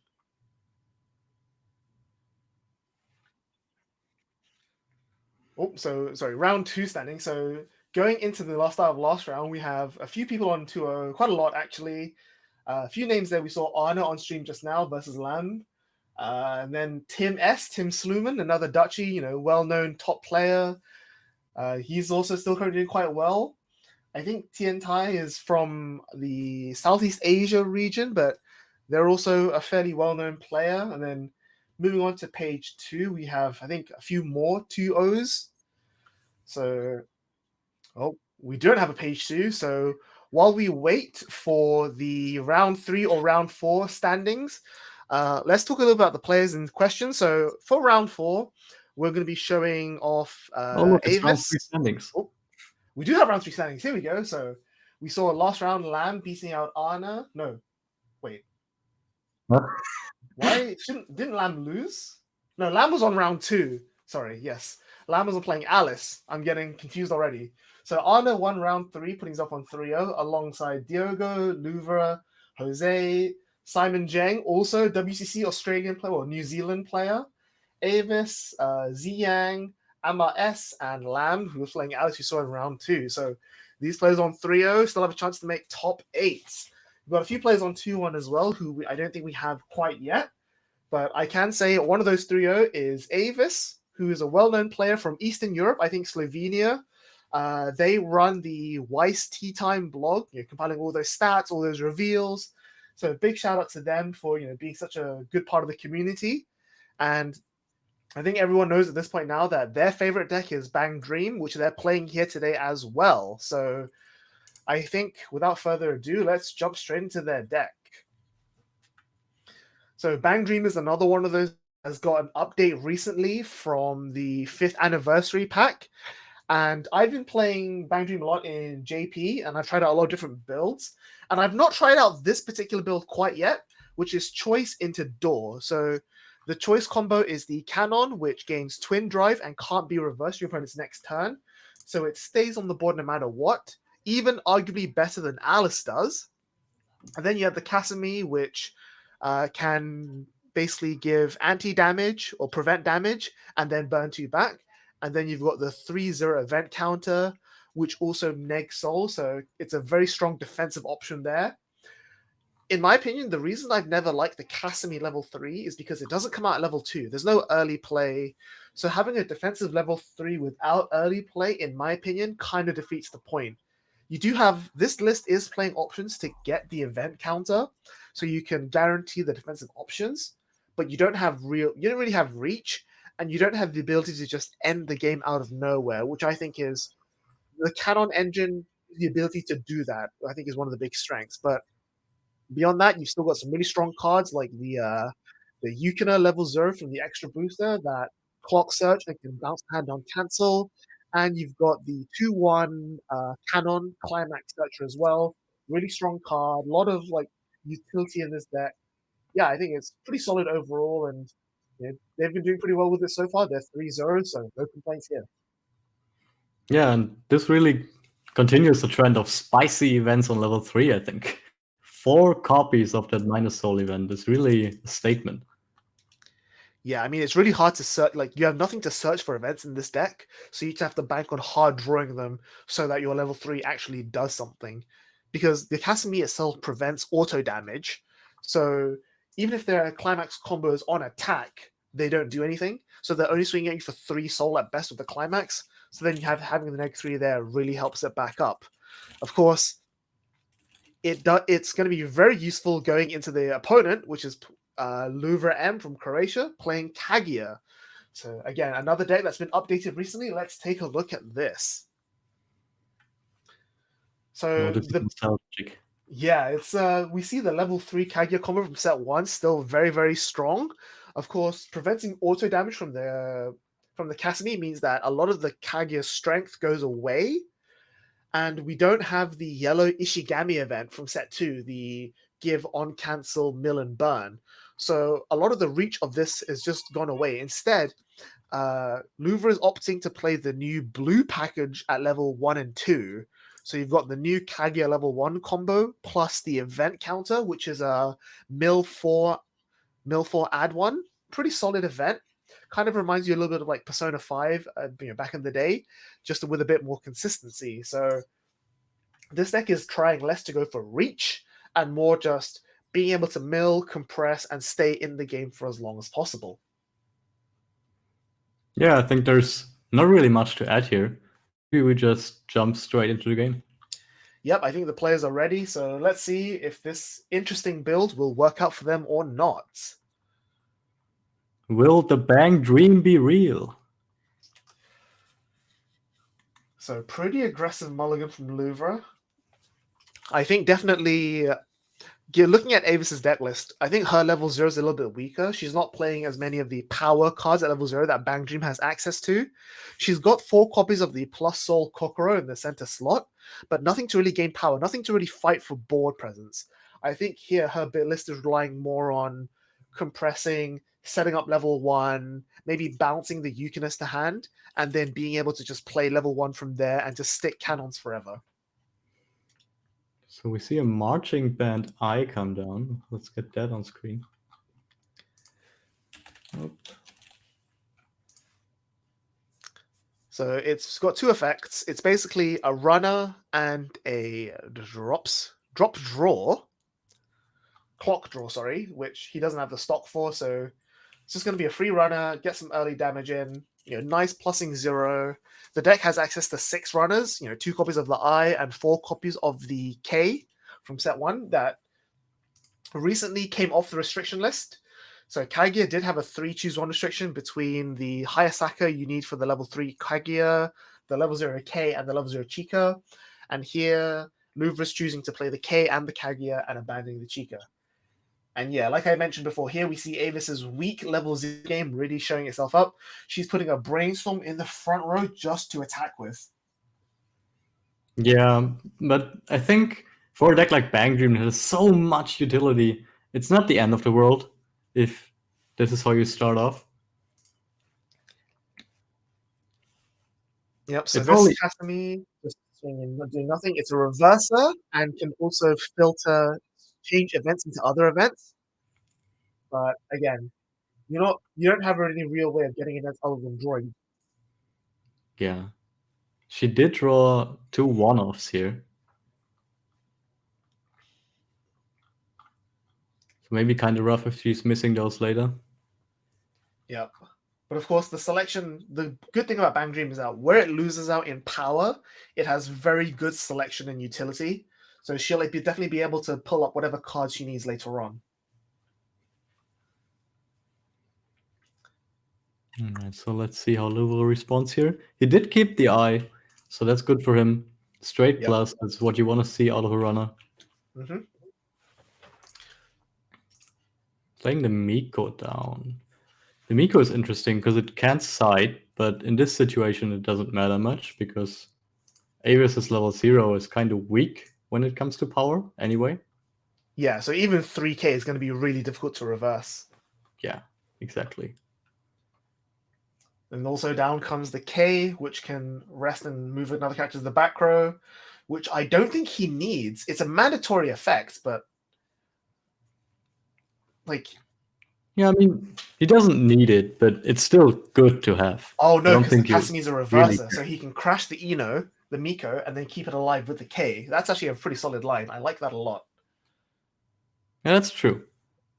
Oh, so sorry, round 2 standing. So going into the last round, we have a few people on tour, quite a lot actually. A few names there. We saw Arna on stream just now versus Lamb. And then Tim Sluman, another Dutchie, well-known top player. He's also still currently doing quite well. I think Tiantai is from the Southeast Asia region, but they're also a fairly well-known player. And then moving on to page 2, we have, I think, a few more 2-0s. So, we don't have a page 2. So while we wait for the round 3 or round 4 standings, let's talk a little about the players in question. So for round 4, we're going to be showing off Look, it's round Avis. 3 standings. We do have round 3 standings. Here we go. So we saw last round Lamb beating out Arna. No, wait. Huh? Why didn't Lamb lose? No, Lamb was on round 2. Sorry, yes. Lamb was playing Alice. I'm getting confused already. So Arna won round 3, putting himself on 3-0 alongside Diogo, Louvre, Jose, Simon Zheng, also WCC Australian player or New Zealand player, Avis, Ziyang, Amar S, and Lamb, who was playing Alice, you saw in round 2. So these players on 3-0 still have a chance to make top 8. We've got a few players on 2-1 as well, who I don't think we have quite yet. But I can say one of those 3-0 is Avis, who is a well-known player from Eastern Europe, I think Slovenia. They run the Weiss Tea Time blog, compiling all those stats, all those reveals. So big shout out to them for being such a good part of the community. And I think everyone knows at this point now that their favorite deck is Bang Dream, which they're playing here today as well. So I think without further ado, let's jump straight into their deck. So Bang Dream is another one of those that has got an update recently from the 5th anniversary pack. And I've been playing Bang Dream a lot in JP, and I've tried out a lot of different builds. And I've not tried out this particular build quite yet, which is Choice into Door. So the Choice combo is the Cannon, which gains Twin Drive and can't be reversed your opponent's next turn. So it stays on the board no matter what, even arguably better than Alice does. And then you have the Casimir, which can basically give anti-damage or prevent damage and then burn 2 back. And then you've got the 3-0 event counter, which also neg soul. So it's a very strong defensive option there. In my opinion, the reason I've never liked the Casimir level 3 is because it doesn't come out at level 2. There's no early play. So having a defensive level 3 without early play, in my opinion, kind of defeats the point. You do have, this list is playing options to get the event counter, so you can guarantee the defensive options, but you don't really have reach, and you don't have the ability to just end the game out of nowhere, which I think is the Cannon engine, the ability to do that, I think is one of the big strengths. But beyond that, you've still got some really strong cards like the Yukina level 0 from the extra booster, that Clock Search that can bounce hand on cancel, and you've got the 2-1 Cannon Climax Searcher as well. Really strong card, a lot of utility in this deck. Yeah, I think it's pretty solid overall, and they've been doing pretty well with it so far. They're 3-0, so no complaints here. Yeah, and this really continues the trend of spicy events on level 3, I think. 4 copies of that minus soul event is really a statement. Yeah, I mean, it's really hard to search. You have nothing to search for events in this deck, so you just have to bank on hard drawing them so that your level 3 actually does something. Because the Casimir itself prevents auto damage, so even if their climax combos on attack, they don't do anything. So they're only swinging at you for 3 soul at best with the climax. So then having the neg 3 there really helps it back up. Of course, it's going to be very useful going into the opponent, which is Louvre M from Croatia, playing Kaguya. So again, another deck that's been updated recently. Let's take a look at this. So this is nostalgic. Yeah, it's we see the level 3 Kaguya combo from set 1 still very, very strong. Of course, preventing auto damage from the Casimir means that a lot of the Kaguya strength goes away. And we don't have the yellow Ishigami event from set 2, the give, on, cancel, mill, and burn. So a lot of the reach of this has just gone away. Instead, Louvre is opting to play the new blue package at level 1 and 2. So you've got the new Kaguya level 1 combo plus the event counter, which is a mill 4 add 1. Pretty solid event. Kind of reminds you a little bit of like Persona 5 back in the day, just with a bit more consistency. So this deck is trying less to go for reach and more just being able to mill, compress, and stay in the game for as long as possible. Yeah, I think there's not really much to add here. Maybe we just jump straight into the game. Yep, I think the players are ready, so let's see if this interesting build will work out for them or not. Will the Bang Dream be real? So pretty aggressive mulligan from Louvre. I think definitely looking at Avis's deck list, I think her level 0 is a little bit weaker. She's not playing as many of the power cards at level 0 that Bang Dream has access to. She's got 4 copies of the Plus Soul Kokoro in the center slot, but nothing to really gain power, nothing to really fight for board presence. I think here her bit list is relying more on compressing, setting up level 1, maybe bouncing the Eucharist to hand, and then being able to just play level 1 from there and just stick cannons forever. So we see a marching band eye come down. Let's get that on screen. Oh. So it's got 2 effects. It's basically a runner and a drop draw, clock draw, sorry, which he doesn't have the stock for. So it's just going to be a free runner, get some early damage in, nice plussing 0. The deck has access to 6 runners, 2 copies of the I and 4 copies of the K from set 1 that recently came off the restriction list. So Kaguya did have a 3 choose 1 restriction between the Hayasaka you need for the level 3 Kaguya, the level 0 K, and the level 0 Chika. And here, Louvre's choosing to play the K and the Kaguya and abandoning the Chika. And yeah, like I mentioned before, here we see Avis's weak level 0 game really showing itself up. She's putting a Brainstorm in the front row just to attack with. Yeah, but I think for a deck like Bang Dream that has so much utility, it's not the end of the world if this is how you start off. Yep, so It's this only- Kasumi just swinging, not doing nothing. It's a reverser and can also filter, change events into other events. But again, you don't have any real way of getting events other than drawing. Yeah. She did draw 2 one-offs here. So maybe kind of rough if she's missing those later. Yep. But of course, the good thing about Bang Dream is that where it loses out in power, it has very good selection and utility. So she'll definitely be able to pull up whatever cards she needs later on. Alright, so let's see how Louvre responds here. He did keep the eye, so that's good for him. Straight Yep. plus, that's what you want to see out of a runner. Mm-hmm. Playing the Miko down. The Miko is interesting because it can't side, but in this situation it doesn't matter much because Avis's level 0 is kind of weak when it comes to power anyway. Yeah, so even 3K is going to be really difficult to reverse. Yeah, exactly. And also down comes the K, which can rest and move another character to the back row, which I don't think he needs. It's a mandatory effect, but yeah, I mean, he doesn't need it, but it's still good to have. Oh no, because the you Kasumi's a reverser, so he can crash the Ino, the Miko, and then keep it alive with the K. That's actually a pretty solid line. I like that a lot. Yeah, that's true.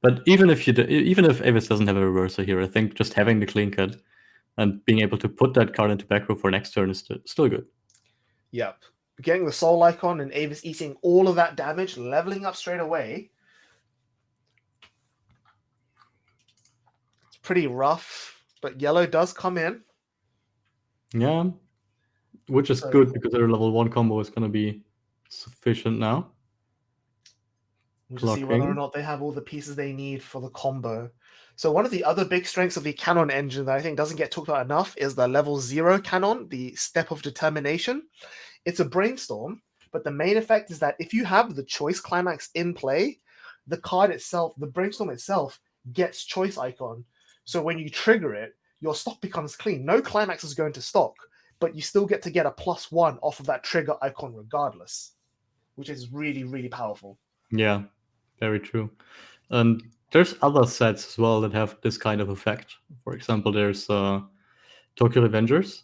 But even if Avis doesn't have a reverser here, I think just having the clean cut and being able to put that card into back row for next turn is still good. Yep. Getting the soul icon and Avis eating all of that damage, leveling up straight away. It's pretty rough, but yellow does come in. Yeah, which is good because their level 1 combo is going to be sufficient now. We'll just see whether or not they have all the pieces they need for the combo. So one of the other big strengths of the Canon engine that I think doesn't get talked about enough is the level 0 Canon, the Step of Determination. It's a Brainstorm, but the main effect is that if you have the Choice Climax in play, the card itself, the Brainstorm itself, gets Choice Icon. So when you trigger it, your stock becomes clean. No Climax is going to stock, but you still get to get a +1 off of that trigger icon regardless, which is really, really powerful. Yeah, very true. And there's other sets as well that have this kind of effect. For example, there's Tokyo Revengers.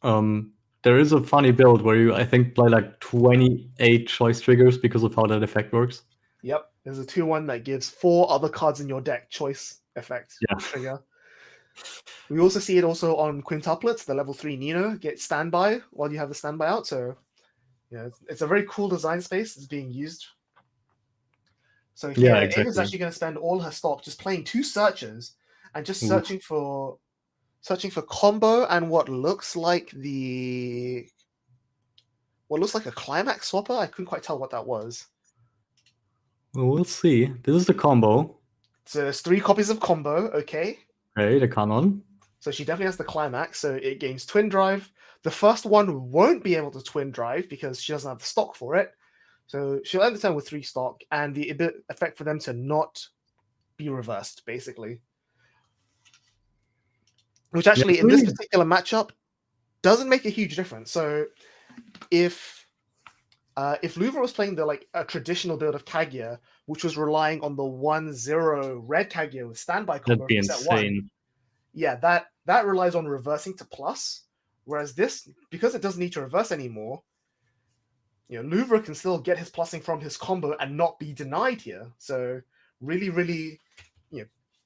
There is a funny build where you, I think, play like 28 choice triggers because of how that effect works. Yep, there's a 2/1 that gives 4 other cards in your deck choice effect trigger. We also see it also on quintuplets. The level 3 Nino get standby while you have the standby out. So It's a very cool design space that's being used. So here, Yeah, Ava's exactly. actually going to spend all her stock just playing 2 searches and just Oof. searching for combo and what looks like a climax swapper. I couldn't quite tell what that was. Well, we'll see. This is the combo. So there's 3 copies of combo. Okay. Okay, the Canon. So she definitely has the climax. So it gains twin drive. The first one won't be able to twin drive because she doesn't have the stock for it. So she'll end the turn with 3 stock, and the effect for them to not be reversed, basically. Which actually, in this particular matchup, doesn't make a huge difference. So if Louvre was playing a traditional build of Kaguya, which was relying on the 1-0 red Kaguya with standby combo That'd be from set 1, insane. yeah, that relies on reversing to plus. Whereas this, because it doesn't need to reverse anymore, Louvre can still get his plussing from his combo and not be denied here. So really, really,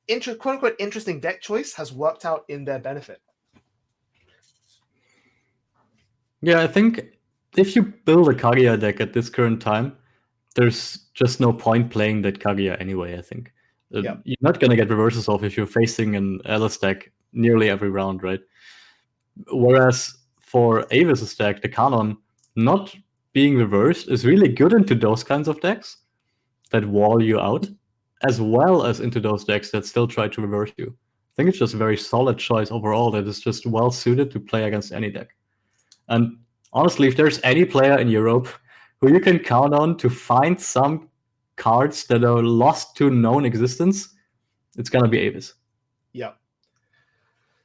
quote unquote interesting deck choice has worked out in their benefit. Yeah, I think if you build a Kaguya deck at this current time, there's just no point playing that Kaguya anyway, I think. Yep. You're not going to get reverses off if you're facing an Alice deck nearly every round, right? Whereas for Avis's deck, the Canon not being reversed is really good into those kinds of decks that wall you out, as well as into those decks that still try to reverse you. I think it's just a very solid choice overall that is just well suited to play against any deck. And honestly, if there's any player in Europe who you can count on to find some cards that are lost to known existence, it's gonna be Avis. Yeah.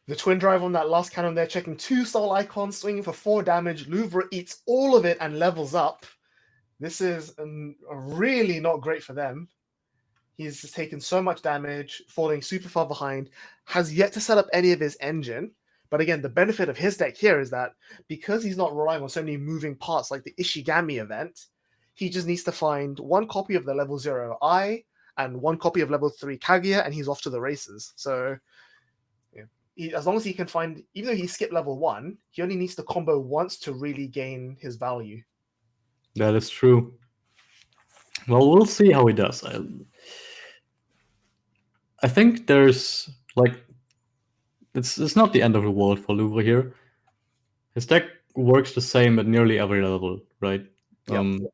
The twin drive on that last cannon there, checking 2 soul icons, swinging for 4 damage. Louvre eats all of it and levels up. This is really not great for them. He's just taken so much damage, falling super far behind, has yet to set up any of his engine. But again, the benefit of his deck here is that because he's not relying on so many moving parts like the Ishigami event, he just needs to find 1 copy of the level 0 I and 1 copy of level 3 Kaguya, and he's off to the races. So as long as he can find, even though he skipped level 1, he only needs to combo once to really gain his value. That is true. Well, we'll see how he does. I think there's it's not the end of the world for Louvre here. His deck works the same at nearly every level, right? Yep.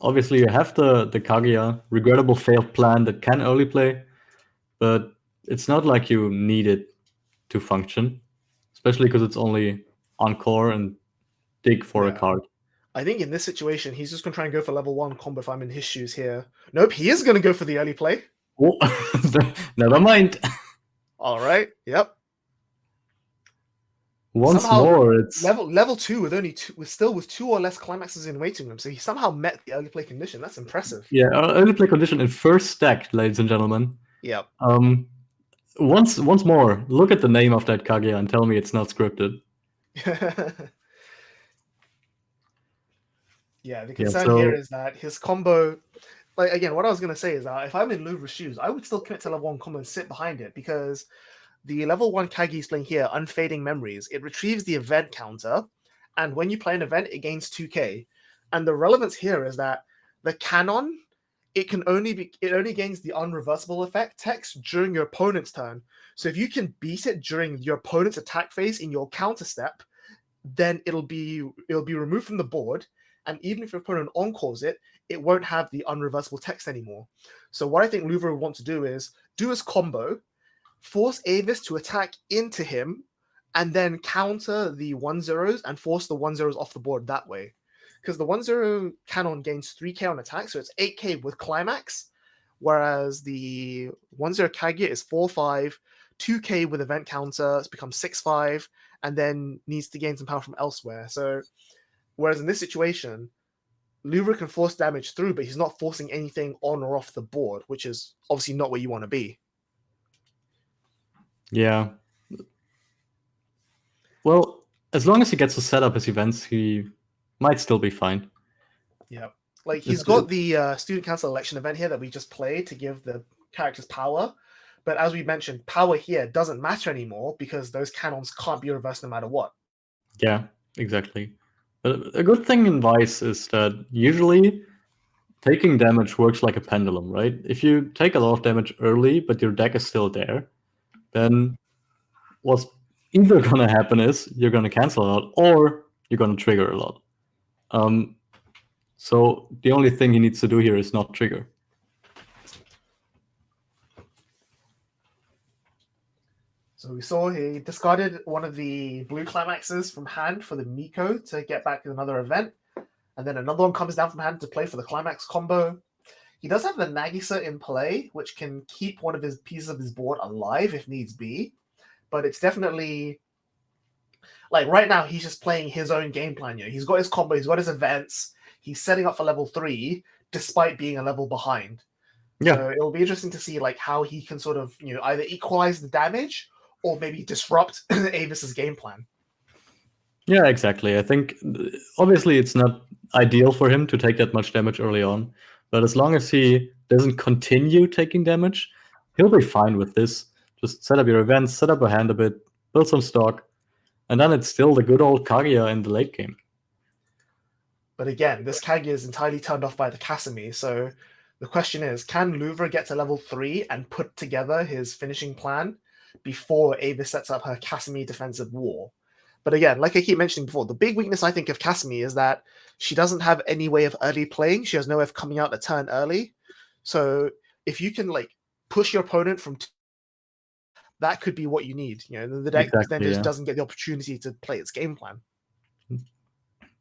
Obviously, you have the Kaguya, regrettable failed plan that can early play, but it's not like you need it to function, especially because it's only encore and dig for a card. I think in this situation, he's just going to try and go for level 1 combo if I'm in his shoes here. Nope, he is going to go for the early play. Oh, never mind. All right, yep. Once Somehow, more, it's level 2 with still 2 or less climaxes in waiting room. So he somehow met the early play condition. That's impressive. Yeah, early play condition in first stack, ladies and gentlemen. Yep. Once more, look at the name of that Kaguya and tell me it's not scripted. Yeah, the concern here is that his combo, again, what I was going to say is that if I'm in Louvre's shoes, I would still commit to level 1 combo and sit behind it, because the level 1 Kaguya is playing here, Unfading Memories. It retrieves the event counter, and when you play an event, it gains 2k. And the relevance here is that the Canon, it only gains the unreversible effect text during your opponent's turn. So if you can beat it during your opponent's attack phase in your counter step, then it'll be removed from the board. And even if your opponent encores it, it won't have the unreversible text anymore. So what I think Louvre would want to do is do his combo, force Avis to attack into him, and then counter the 1-0s and force the 1-0s off the board that way. Because the 1-0 Canon gains 3k on attack, so it's 8k with climax, whereas the 1-0 Kaguya is 4-5, 2k with event counter, it's become 6-5, and then needs to gain some power from elsewhere. So whereas in this situation, Louvre can force damage through, but he's not forcing anything on or off the board, which is obviously not where you want to be. Yeah. Well, as long as he gets to set up his events, he might still be fine. Yeah. He's got the Student Council election event here that we just played to give the characters power. But as we mentioned, power here doesn't matter anymore because those cannons can't be reversed no matter what. Yeah, exactly. A good thing in Weiss is that usually taking damage works like a pendulum, right? If you take a lot of damage early, but your deck is still there, then what's either gonna happen is you're gonna cancel a lot, or you're gonna trigger a lot. So the only thing he needs to do here is not trigger. So we saw he discarded one of the blue climaxes from hand for the Miko to get back in another event. And then another one comes down from hand to play for the climax combo. He does have the Nagisa in play, which can keep one of his pieces of his board alive if needs be. But it's definitely... like, right now, he's just playing his own game plan. You know, he's got his combo, he's got his events, he's setting up for level 3, despite being a level behind. Yeah. So it'll be interesting to see like how he can sort of, you know, either equalize the damage or maybe disrupt Avis's game plan. Yeah, exactly. I think obviously it's not ideal for him to take that much damage early on, but as long as he doesn't continue taking damage, he'll be fine with this. Just set up your events, set up a hand a bit, build some stock, and then it's still the good old Kaguya in the late game. But again, this Kaguya is entirely turned off by the Kasumi, so the question is, can Louvre get to level 3 and put together his finishing plan before Avis sets up her Kasumi defensive wall? But again, like I keep mentioning before, the big weakness I think of Kasumi is that she doesn't have any way of early playing. She has no way of coming out a turn early. So if you can like push your opponent from that could be what you need. You know, the deck then just doesn't get the opportunity to play its game plan.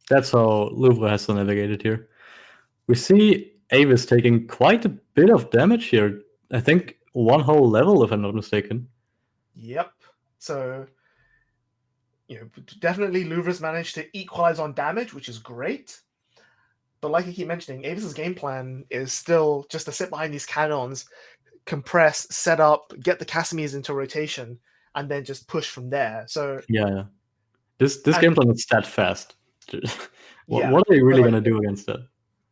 That's how Louvre has to navigate it here. We see Avis taking quite a bit of damage here. I think one whole level, if I'm not mistaken. Yep. So, you know, definitely Louvre's managed to equalize on damage, which is great. But like I keep mentioning, Avis's game plan is still just to sit behind these cannons, compress, set up, get the Casimir's into rotation, and then just push from there. So yeah. This game plan is that fast. What are they really going to do against that?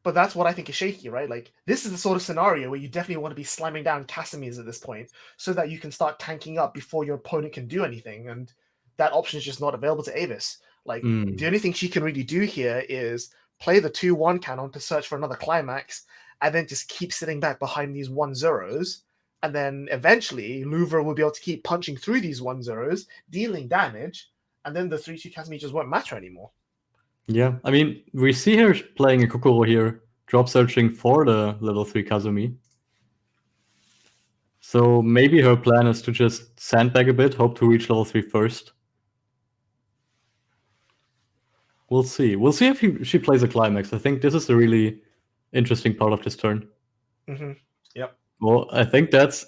But that's what I think is shaky, right? Like, this is the sort of scenario where you definitely want to be slamming down Casimir's at this point so that you can start tanking up before your opponent can do anything. And that option is just not available to Avis. Like, the only thing she can really do here is play the 2-1 cannon to search for another climax, and then just keep sitting back behind these 1-0s. And then eventually, Louvre will be able to keep punching through these 1-0s, dealing damage, and then the 3-2 Casimir just won't matter anymore. Yeah, I mean, we see her playing a Kokoro here, drop searching for the level 3 Kazumi. So maybe her plan is to just sandbag a bit, hope to reach level 3 first. We'll see. We'll see if she plays a climax. I think this is a really interesting part of this turn. Mm-hmm. Yep. Well, I think that's,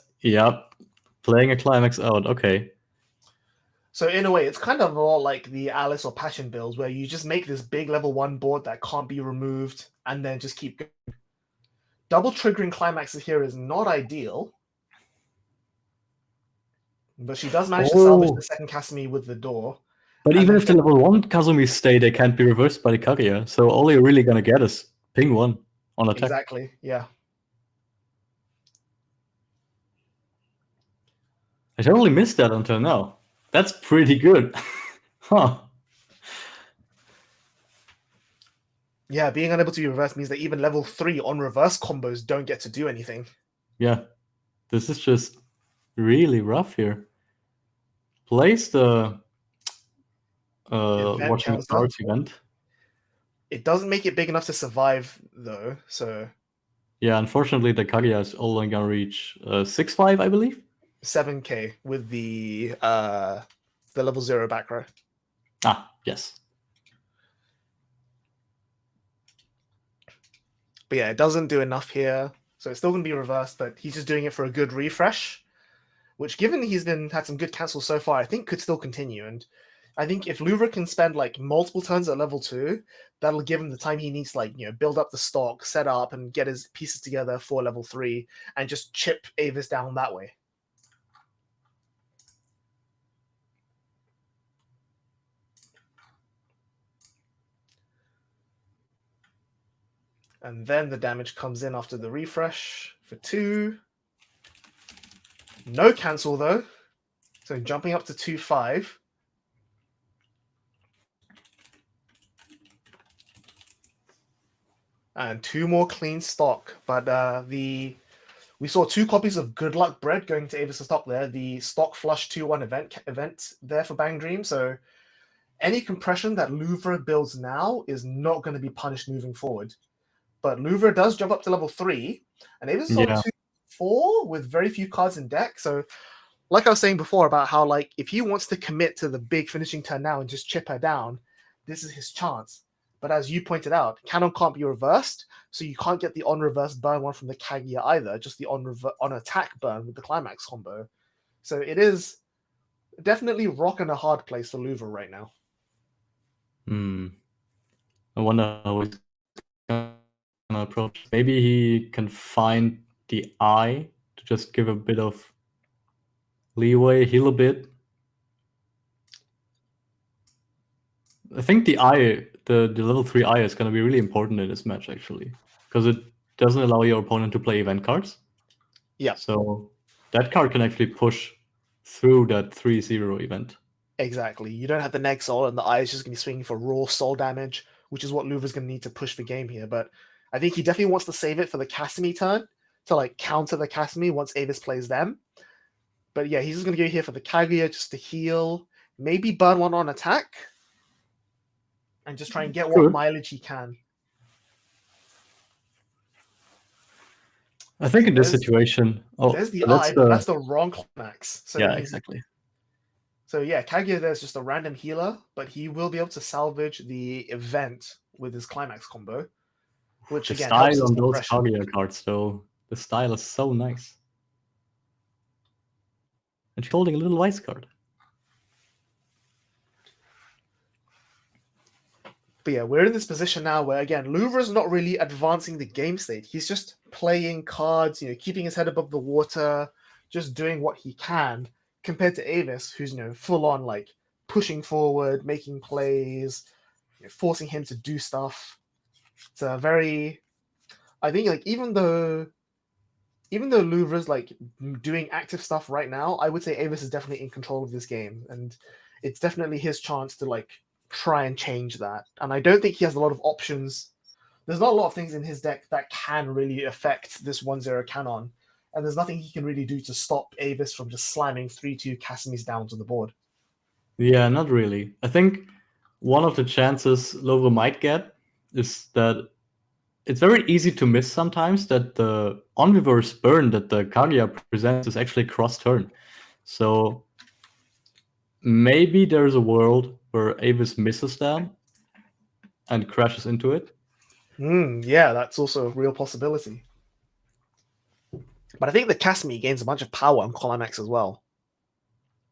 playing a climax out. Okay. So in a way, it's kind of all like the Alice or Passion builds, where you just make this big level 1 board that can't be removed, and then just keep going. Double triggering climaxes here is not ideal. But she does manage to salvage the second Kasumi with the door. But even if the level 1 Kazumi stay, they can't be reversed by the Kaguya. So all you're really going to get is ping 1 on attack. Exactly, yeah. I totally missed that until now. That's pretty good. Huh. Yeah, being unable to be reversed means that even level 3 on reverse combos don't get to do anything. Yeah. This is just really rough here. Plays the watching the stars event. It doesn't make it big enough to survive, though, so... Yeah, unfortunately, the Kaguya is only going to reach 6-5, I believe? 7k with the level 0 back row. Ah, yes. But yeah, it doesn't do enough here. So it's still going to be reversed, but he's just doing it for a good refresh, which, given he's had some good cancels so far, I think could still continue. And I think if Louvre can spend like multiple turns at level 2, that'll give him the time he needs to, like, you know, build up the stock, set up, and get his pieces together for level 3, and just chip Avis down that way. And then the damage comes in after the refresh for 2. No cancel, though. So jumping up to 2-5. And 2 more clean stock. But we saw 2 copies of Good Luck Bread going to Avis' stock there. The stock flush 2-1 event there for Bang Dream. So any compression that Louvre builds now is not going to be punished moving forward. But Louvre does jump up to level 3, and Avis is on 2-4 with very few cards in deck. So like I was saying before about how, like, if he wants to commit to the big finishing turn now and just chip her down, this is his chance. But as you pointed out, Cannon can't be reversed, so you can't get the on-reverse burn one from the Kaguya either, just the on-attack burn with the Climax combo. So it is definitely rock and a hard place for Louvre right now. I wonder how he's gonna approach. Maybe he can find the eye to just give a bit of leeway, heal a bit. I think the eye, the level 3 eye is going to be really important in this match, actually, because it doesn't allow your opponent to play event cards. Yeah. So that card can actually push through that 3-0 event. Exactly. You don't have the Nexol, and the eye is just going to be swinging for raw soul damage, which is what Louvre's going to need to push the game here. But I think he definitely wants to save it for the Casimir turn to, like, counter the Casimir once Avis plays them. But yeah, he's just going to go here for the Kaguya just to heal, maybe burn one on attack, and just try and get what mileage he can. I think in this situation... there's the eye, but that's the wrong Climax. So yeah, exactly. So yeah, Kaguya there's just a random healer, but he will be able to salvage the event with his Climax combo, which the again style helps on those Kaguya cards, though. The style is so nice. And she's holding a little Weiss card. But yeah, we're in this position now where, again, Louvre's not really advancing the game state. He's just playing cards, keeping his head above the water, just doing what he can, compared to Avis, who's, full on, like, pushing forward, making plays, forcing him to do stuff. It's a very... I think, like, even though Louvre's, like, doing active stuff right now, I would say Avis is definitely in control of this game, and it's definitely his chance to, like, try and change that. And I don't think he has a lot of options. There's not a lot of things in his deck that can really affect this 1-0 Cannon, and there's nothing he can really do to stop Avis from just slamming 3-2 Casimirs down to the board. Yeah, not really. I think one of the chances Louvre might get is that it's very easy to miss sometimes that the on-reverse burn that the Kaguya presents is actually cross-turn. So maybe there's a world where Avis misses that and crashes into it. Yeah, that's also a real possibility. But I think the Casimir gains a bunch of power on Climax as well.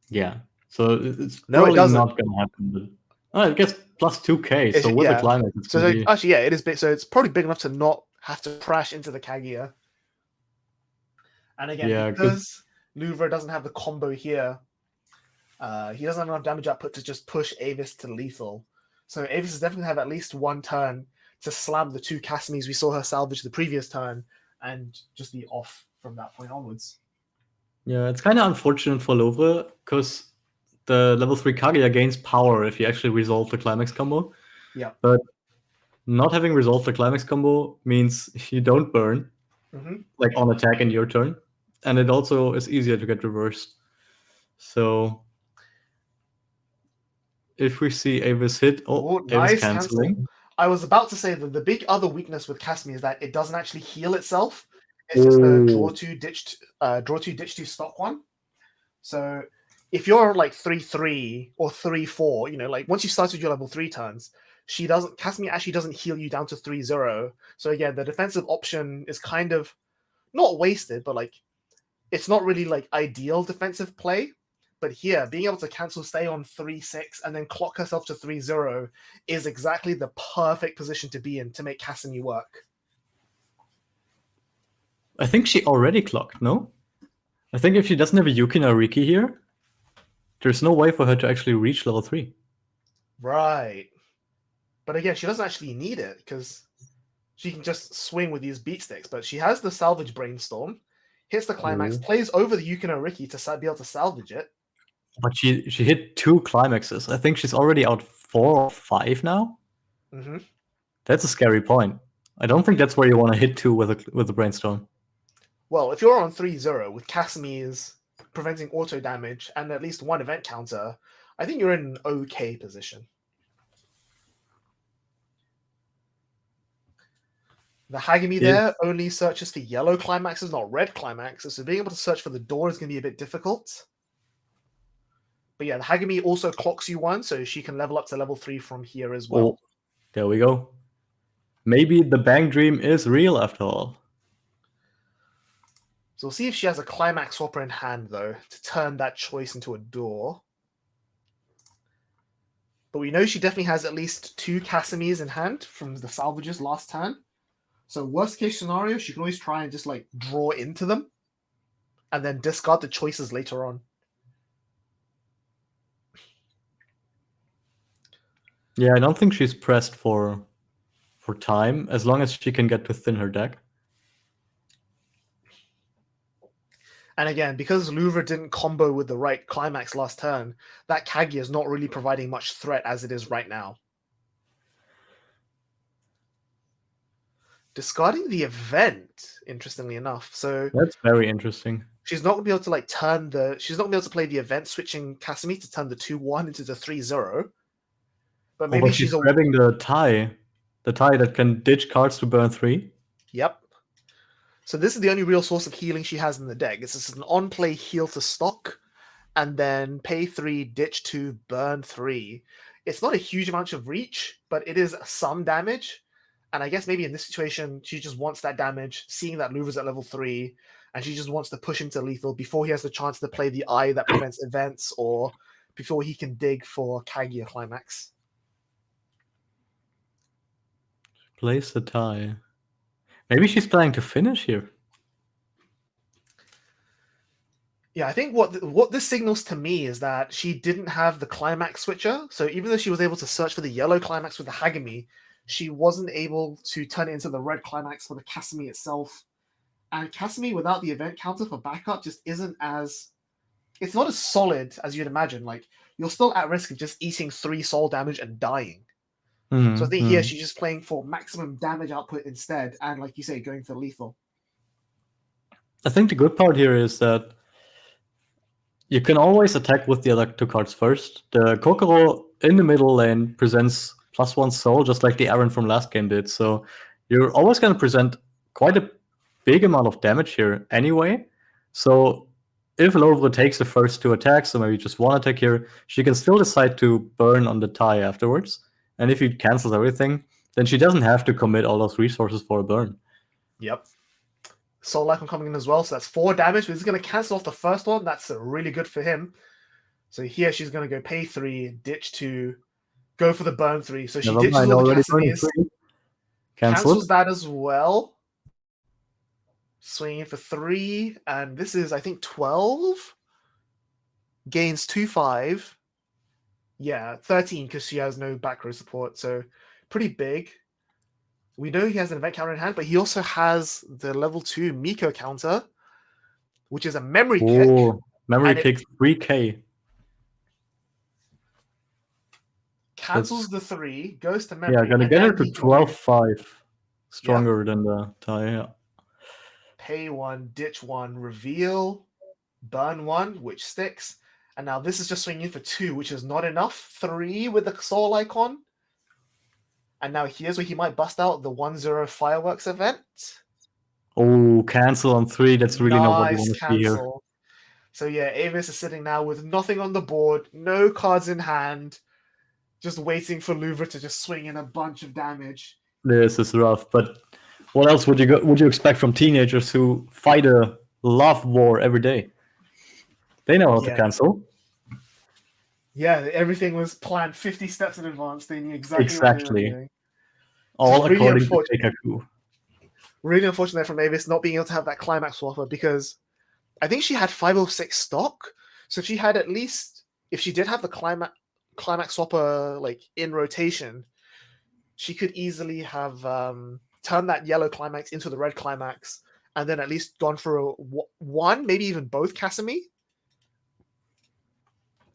Yeah, so it's probably not going to happen. But, it gets plus 2k, so with the Climax, it's actually, yeah, it is big. So it's probably big enough to not have to crash into the Kaguya. And again, because Louvre doesn't have the combo here, he doesn't have enough damage output to just push Avis to lethal. So Avis is definitely have at least one turn to slam the 2 Casimirs we saw her salvage the previous turn and just be off from that point onwards. Yeah, it's kind of unfortunate for Louvre because the level 3 Kaguya gains power if you actually resolve the Climax combo. Yeah. But not having resolved the Climax combo means you don't burn, like on attack in your turn. And it also is easier to get reversed. So if we see Avis hit, nice Avis canceling. I was about to say that the big other weakness with Casimir is that it doesn't actually heal itself. It's just a draw 2, ditch 2 stock one. So if you're like 3-3 or 3-4, like once you started your level 3 turns, Casimir actually doesn't heal you down to 3-0. So again, the defensive option is kind of not wasted, but like it's not really like ideal defensive play. But here, being able to cancel stay on 3-6 and then clock herself to 3-0 is exactly the perfect position to be in to make Casimir work. I think she already clocked, no? I think if she doesn't have a Yukina Riki here, there's no way for her to actually reach level 3. Right. But again, she doesn't actually need it because she can just swing with these beat sticks. But she has the salvage brainstorm, hits the Climax, plays over the Yukina Riki to be able to salvage it. But she hit 2 Climaxes. I think she's already out 4 or 5 now. Mm-hmm. That's a scary point. I don't think that's where you want to hit 2 with a brainstorm. Well, if you're on 3-0 with Casimirs preventing auto damage and at least 1 event counter, I think you're in an okay position. The Hagami there only searches for yellow climaxes, not red climaxes, so being able to search for the door is going to be a bit difficult. But yeah, the Hagami also clocks you 1, so she can level up to level 3 from here as well. Oh, there we go. Maybe the Bang Dream is real after all. So we'll see if she has a climax swapper in hand, though, to turn that choice into a door. But we know she definitely has at least 2 Casimirs in hand from the salvages last turn. So worst case scenario, she can always try and just like draw into them and then discard the choices later on. Yeah, I don't think she's pressed for time, as long as she can get to thin her deck. And again, because Louvre didn't combo with the right climax last turn, that Kaguya is not really providing much threat as it is right now. Discarding the event, interestingly enough. So that's very interesting. She's not going to be able to like turn the. She's not going to be able to play the event switching Casimir to turn the 2-1 into the 3-0. But maybe but she's grabbing the tie that can ditch cards to burn 3. Yep. So this is the only real source of healing she has in the deck. This is an on-play heal to stock, and then pay 3, ditch 2, burn 3. It's not a huge amount of reach, but it is some damage. And I guess maybe in this situation, she just wants that damage, seeing that Louvre's at level 3, and she just wants to push him to lethal before he has the chance to play the eye that prevents events, or before he can dig for Kaguya climax. Place the tie. Maybe she's planning to finish here. Yeah, I think what this signals to me is that she didn't have the climax switcher. So even though she was able to search for the yellow climax with the Hagami, she wasn't able to turn it into the red climax for the Casimir itself. And Casimir without the event counter for backup just isn't as... It's not as solid as you'd imagine. Like, you're still at risk of just eating 3 soul damage and dying. So I think here she's just playing for maximum damage output instead, and like you say, going for lethal. I think the good part here is that you can always attack with the other 2 cards first. The Kokoro in the middle lane presents +1 soul, just like the Aaron from last game did. So you're always going to present quite a big amount of damage here anyway. So if Louvre takes the first 2 attacks, or maybe just 1 attack here, she can still decide to burn on the tie afterwards. And if he cancels everything, then she doesn't have to commit all those resources for a burn. Yep. Soul Icon coming in as well, so that's 4 damage. But he's going to cancel off the first one. That's really good for him. So here she's going to go pay 3, ditch 2, go for the burn 3. So she ditches all the Casimirs, cancels that as well. Swinging for 3, and this is, I think, 12. Gains 2-5. Yeah, 13 because she has no back row support, so pretty big. We know he has an event counter in hand, but he also has the level 2 Miko counter, which is a memory kick. Memory kick 3k. Cancels the 3, goes to memory. Yeah, gonna get her to 12-5. Stronger than the tie, yeah. Pay 1, ditch 1, reveal, burn 1, which sticks. And now this is just swinging for 2, which is not enough. 3 with the soul icon. And now here's where he might bust out the 1-0 fireworks event. Oh, cancel on 3. That's really not what we want to see here. So yeah, Avis is sitting now with nothing on the board, no cards in hand, just waiting for Louvre to just swing in a bunch of damage. This is rough, but what else would you expect from teenagers who fight a love war every day? They know how to cancel. Yeah, everything was planned 50 steps in advance. They knew exactly what they were doing. All really according to Keikaku. Really unfortunate from Avis not being able to have that climax swapper, because I think she had 506 stock. So if she had at least, if she did have the climax swapper like in rotation, she could easily have turned that yellow climax into the red climax, and then at least gone for one, maybe even both Casimir.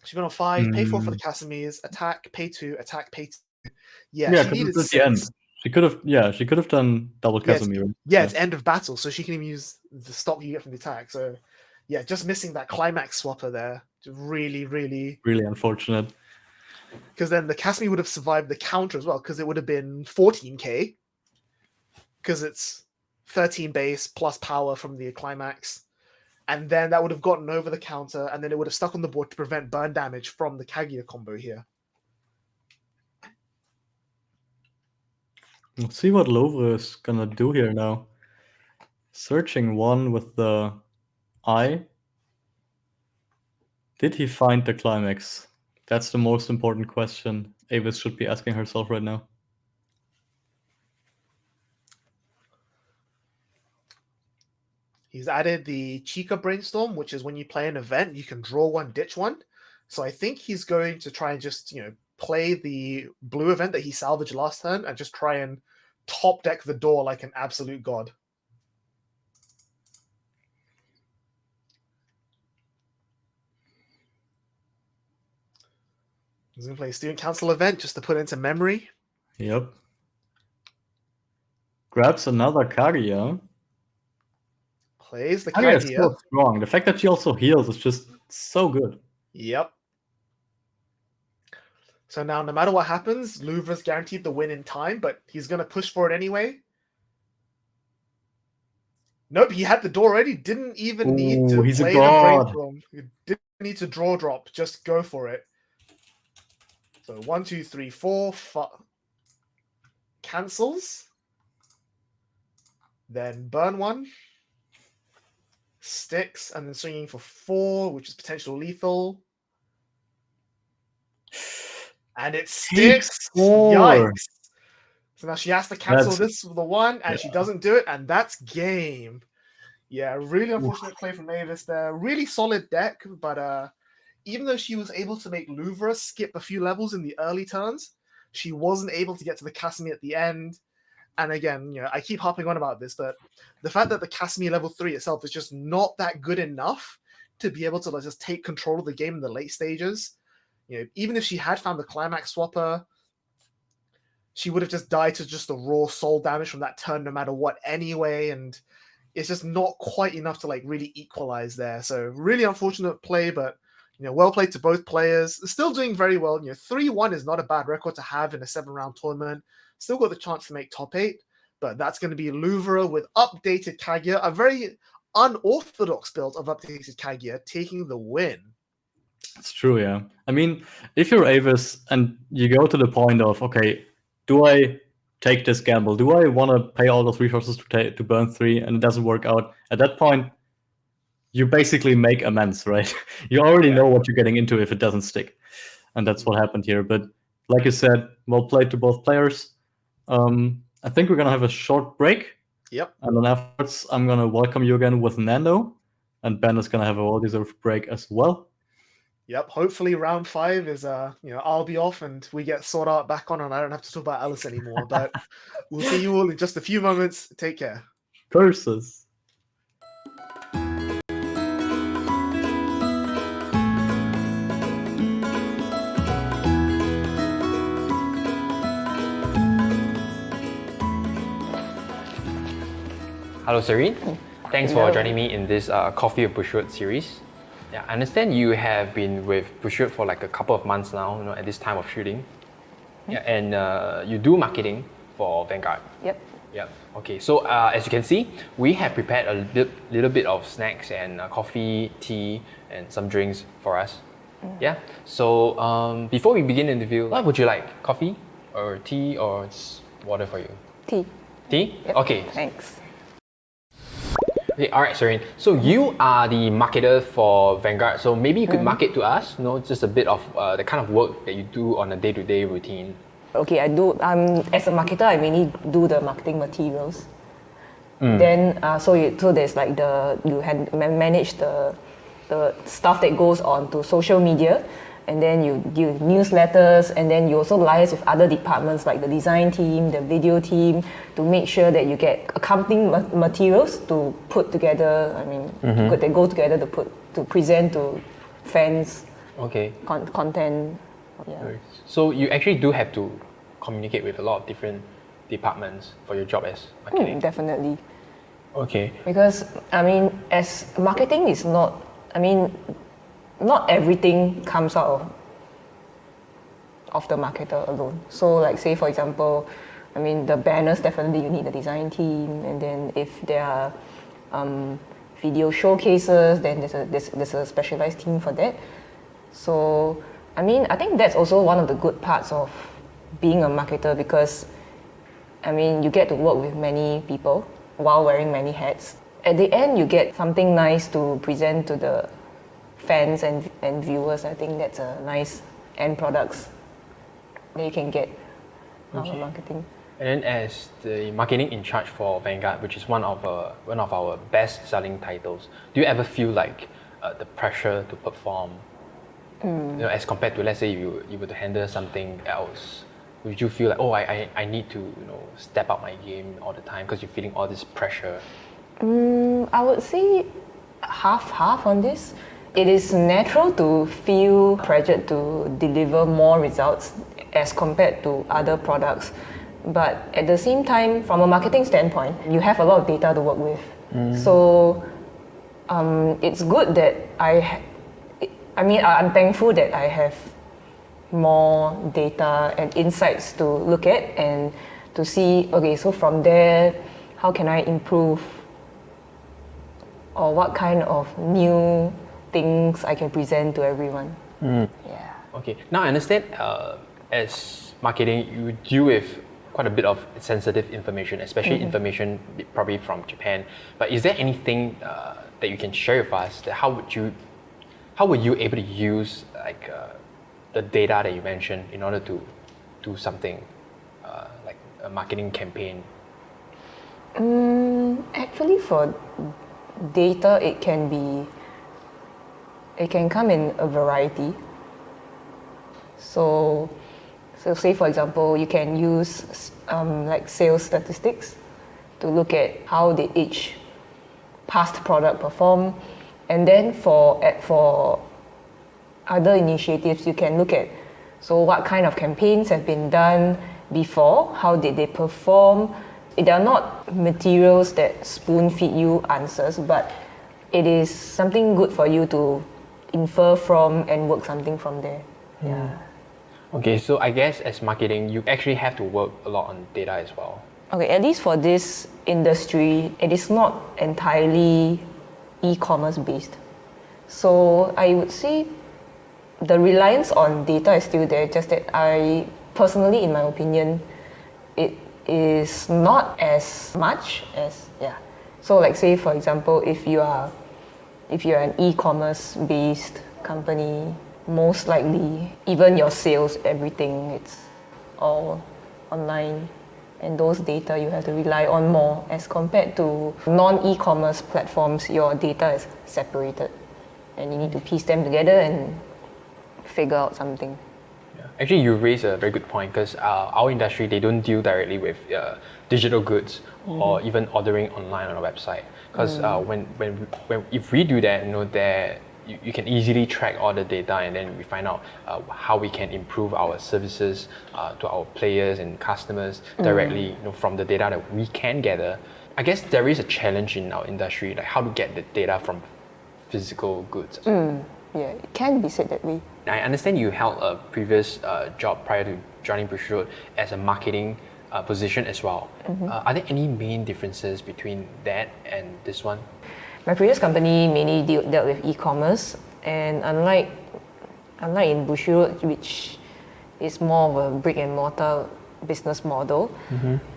She's been on 5, pay 4 for the Casimirs, attack, pay 2, attack, pay 2. Yeah, because it's at the end. She could have done double Yeah, Casimir. it's end of battle, so she can even use the stock you get from the attack. So, yeah, just missing that climax swapper there. Really, really. Really unfortunate. Because then the Casimir would have survived the counter as well, because it would have been 14k. Because it's 13 base plus power from the climax. And then that would have gotten over the counter, and then it would have stuck on the board to prevent burn damage from the Kaguya combo here. Let's see what Louvre is gonna do here now. Searching one with the eye. Did he find the climax? That's the most important question Avis should be asking herself right now. He's added the Chica Brainstorm, which is when you play an event, you can draw one, ditch one. So I think he's going to try and just, play the blue event that he salvaged last turn and just try and top deck the door like an absolute god. He's going to play a Student Council event just to put it into memory. Yep. Grabs another Kaguya. Plays the Kaguya is Kaguya. so strong. The fact that she also heals is just so good. Yep. So now, no matter what happens, Louvre's guaranteed the win in time, but he's going to push for it anyway. Nope, he had the door already. Didn't even need to he's play a the god. brainstorm. He didn't need to draw drop. Just go for it. So 1, 2, 3, 4, 5. Cancels. Then burn one. Sticks, and then swinging for 4, which is potential lethal. And it sticks. Yikes. So now she has to cancel this with the 1, and she doesn't do it, and that's game. Yeah, really unfortunate play from Avis there. Really solid deck, but even though she was able to make Louvre skip a few levels in the early turns, she wasn't able to get to the Casimir at the end. And again, I keep harping on about this, but the fact that the Casimir level 3 itself is just not that good enough to be able to just take control of the game in the late stages. Even if she had found the climax swapper, she would have just died to just the raw soul damage from that turn no matter what anyway, and it's just not quite enough to really equalize there. So really unfortunate play, but well played to both players. Still doing very well. 3-1 is not a bad record to have in a 7-round tournament. Still got the chance to make top 8, but that's going to be Louvre with updated Kaguya, a very unorthodox build of updated Kaguya, taking the win. It's true, yeah. I mean, if you're Avis and you go to the point of, okay, do I take this gamble? Do I want to pay all those resources to burn 3 and it doesn't work out? At that point, you basically make amends, right? You already know what you're getting into if it doesn't stick. And that's what happened here. But like you said, well played to both players. I think we're going to have a short break. Yep. And then afterwards, I'm going to welcome you again with Nando. And Ben is going to have a well-deserved break as well. Yep, hopefully round 5 is, I'll be off and we get Sword Art back on and I don't have to talk about Alice anymore. But we'll see you all in just a few moments. Take care. Curses. Hello, Serene. Thanks for joining me in this Coffee of Bushiroad series. Yeah, I understand you have been with Bushiroad for a couple of months now, at this time of shooting. Yeah, and you do marketing for Vanguard. Yep. Yep. Okay, so as you can see, we have prepared a little bit of snacks and coffee, tea, and some drinks for us. Yeah. So before we begin the interview, what would you like? Coffee or tea or just water for you? Tea. Tea? Yep. Okay. Thanks. Okay, all right, Serene. So you are the marketer for Vanguard. So maybe you could market to us, just a bit of the kind of work that you do on a day-to-day routine. Okay, I do. As a marketer, I mainly do the marketing materials. Then, so there's you manage the stuff that goes on to social media, and then you do newsletters, and then you also liaise with other departments like the design team, the video team, to make sure that you get accompanying materials to put together. They go together to present to fans. Okay. Content. Yeah. So you actually do have to communicate with a lot of different departments for your job as marketing? Definitely. Okay. Because I mean, as marketing is not, I mean, not everything comes out of the marketer alone. So like say for example, I mean the banners, definitely you need a design team, and then if there are video showcases, then there's a specialized team for that. So I mean, I think that's also one of the good parts of being a marketer, because I mean you get to work with many people while wearing many hats. At the end you get something nice to present to the fans and viewers. I think that's a nice end products that you can get out of marketing. And then as the marketing in charge for Vanguard, which is one of our best selling titles, do you ever feel like the pressure to perform, you know, as compared to, let's say you were to handle something else? Would you feel like, oh, I need to, you know, step up my game all the time because you're feeling all this pressure? I would say half on this. It is natural to feel pressured to deliver more results as compared to other products. But at the same time, from a marketing standpoint, you have a lot of data to work with. So it's good that I'm thankful that I have more data and insights to look at and to see, okay, so from there, how can I improve, or what kind of new things I can present to everyone. Yeah. Okay, now I understand as marketing, you deal with quite a bit of sensitive information, especially information probably from Japan. But is there anything that you can share with us? That how were you able to use like the data that you mentioned in order to do something like a marketing campaign? Actually, for data, it can come in a variety. So say for example, you can use like sales statistics to look at how did each past product perform, and then for other initiatives you can look at, so what kind of campaigns have been done before, how did they perform. They are not materials that spoon feed you answers, but it is something good for you to infer from and work something from there. Yeah. Okay, so I guess as marketing, you actually have to work a lot on data as well. Okay, at least for this industry, it is not entirely e-commerce based. So I would say the reliance on data is still there, just that I personally, in my opinion, it is not as much as, So like say for example, if you're an e-commerce based company, most likely even your sales, everything, it's all online, and those data you have to rely on more as compared to non-e-commerce platforms. Your data is separated and you need to piece them together and figure out something. Actually, you raise a very good point, because our industry, they don't deal directly with digital goods or even ordering online on a website. Because if we do that, you know, you can easily track all the data, and then we find out how we can improve our services to our players and customers directly, you know, from the data that we can gather. I guess there is a challenge in our industry, like how to get the data from physical goods. Yeah, it can be said that way. I understand you held a previous job prior to joining Bushiroad as a marketing position as well. Are there any main differences between that and this one? My previous company mainly dealt with e-commerce, and unlike in Bushiroad, which is more of a brick and mortar business model.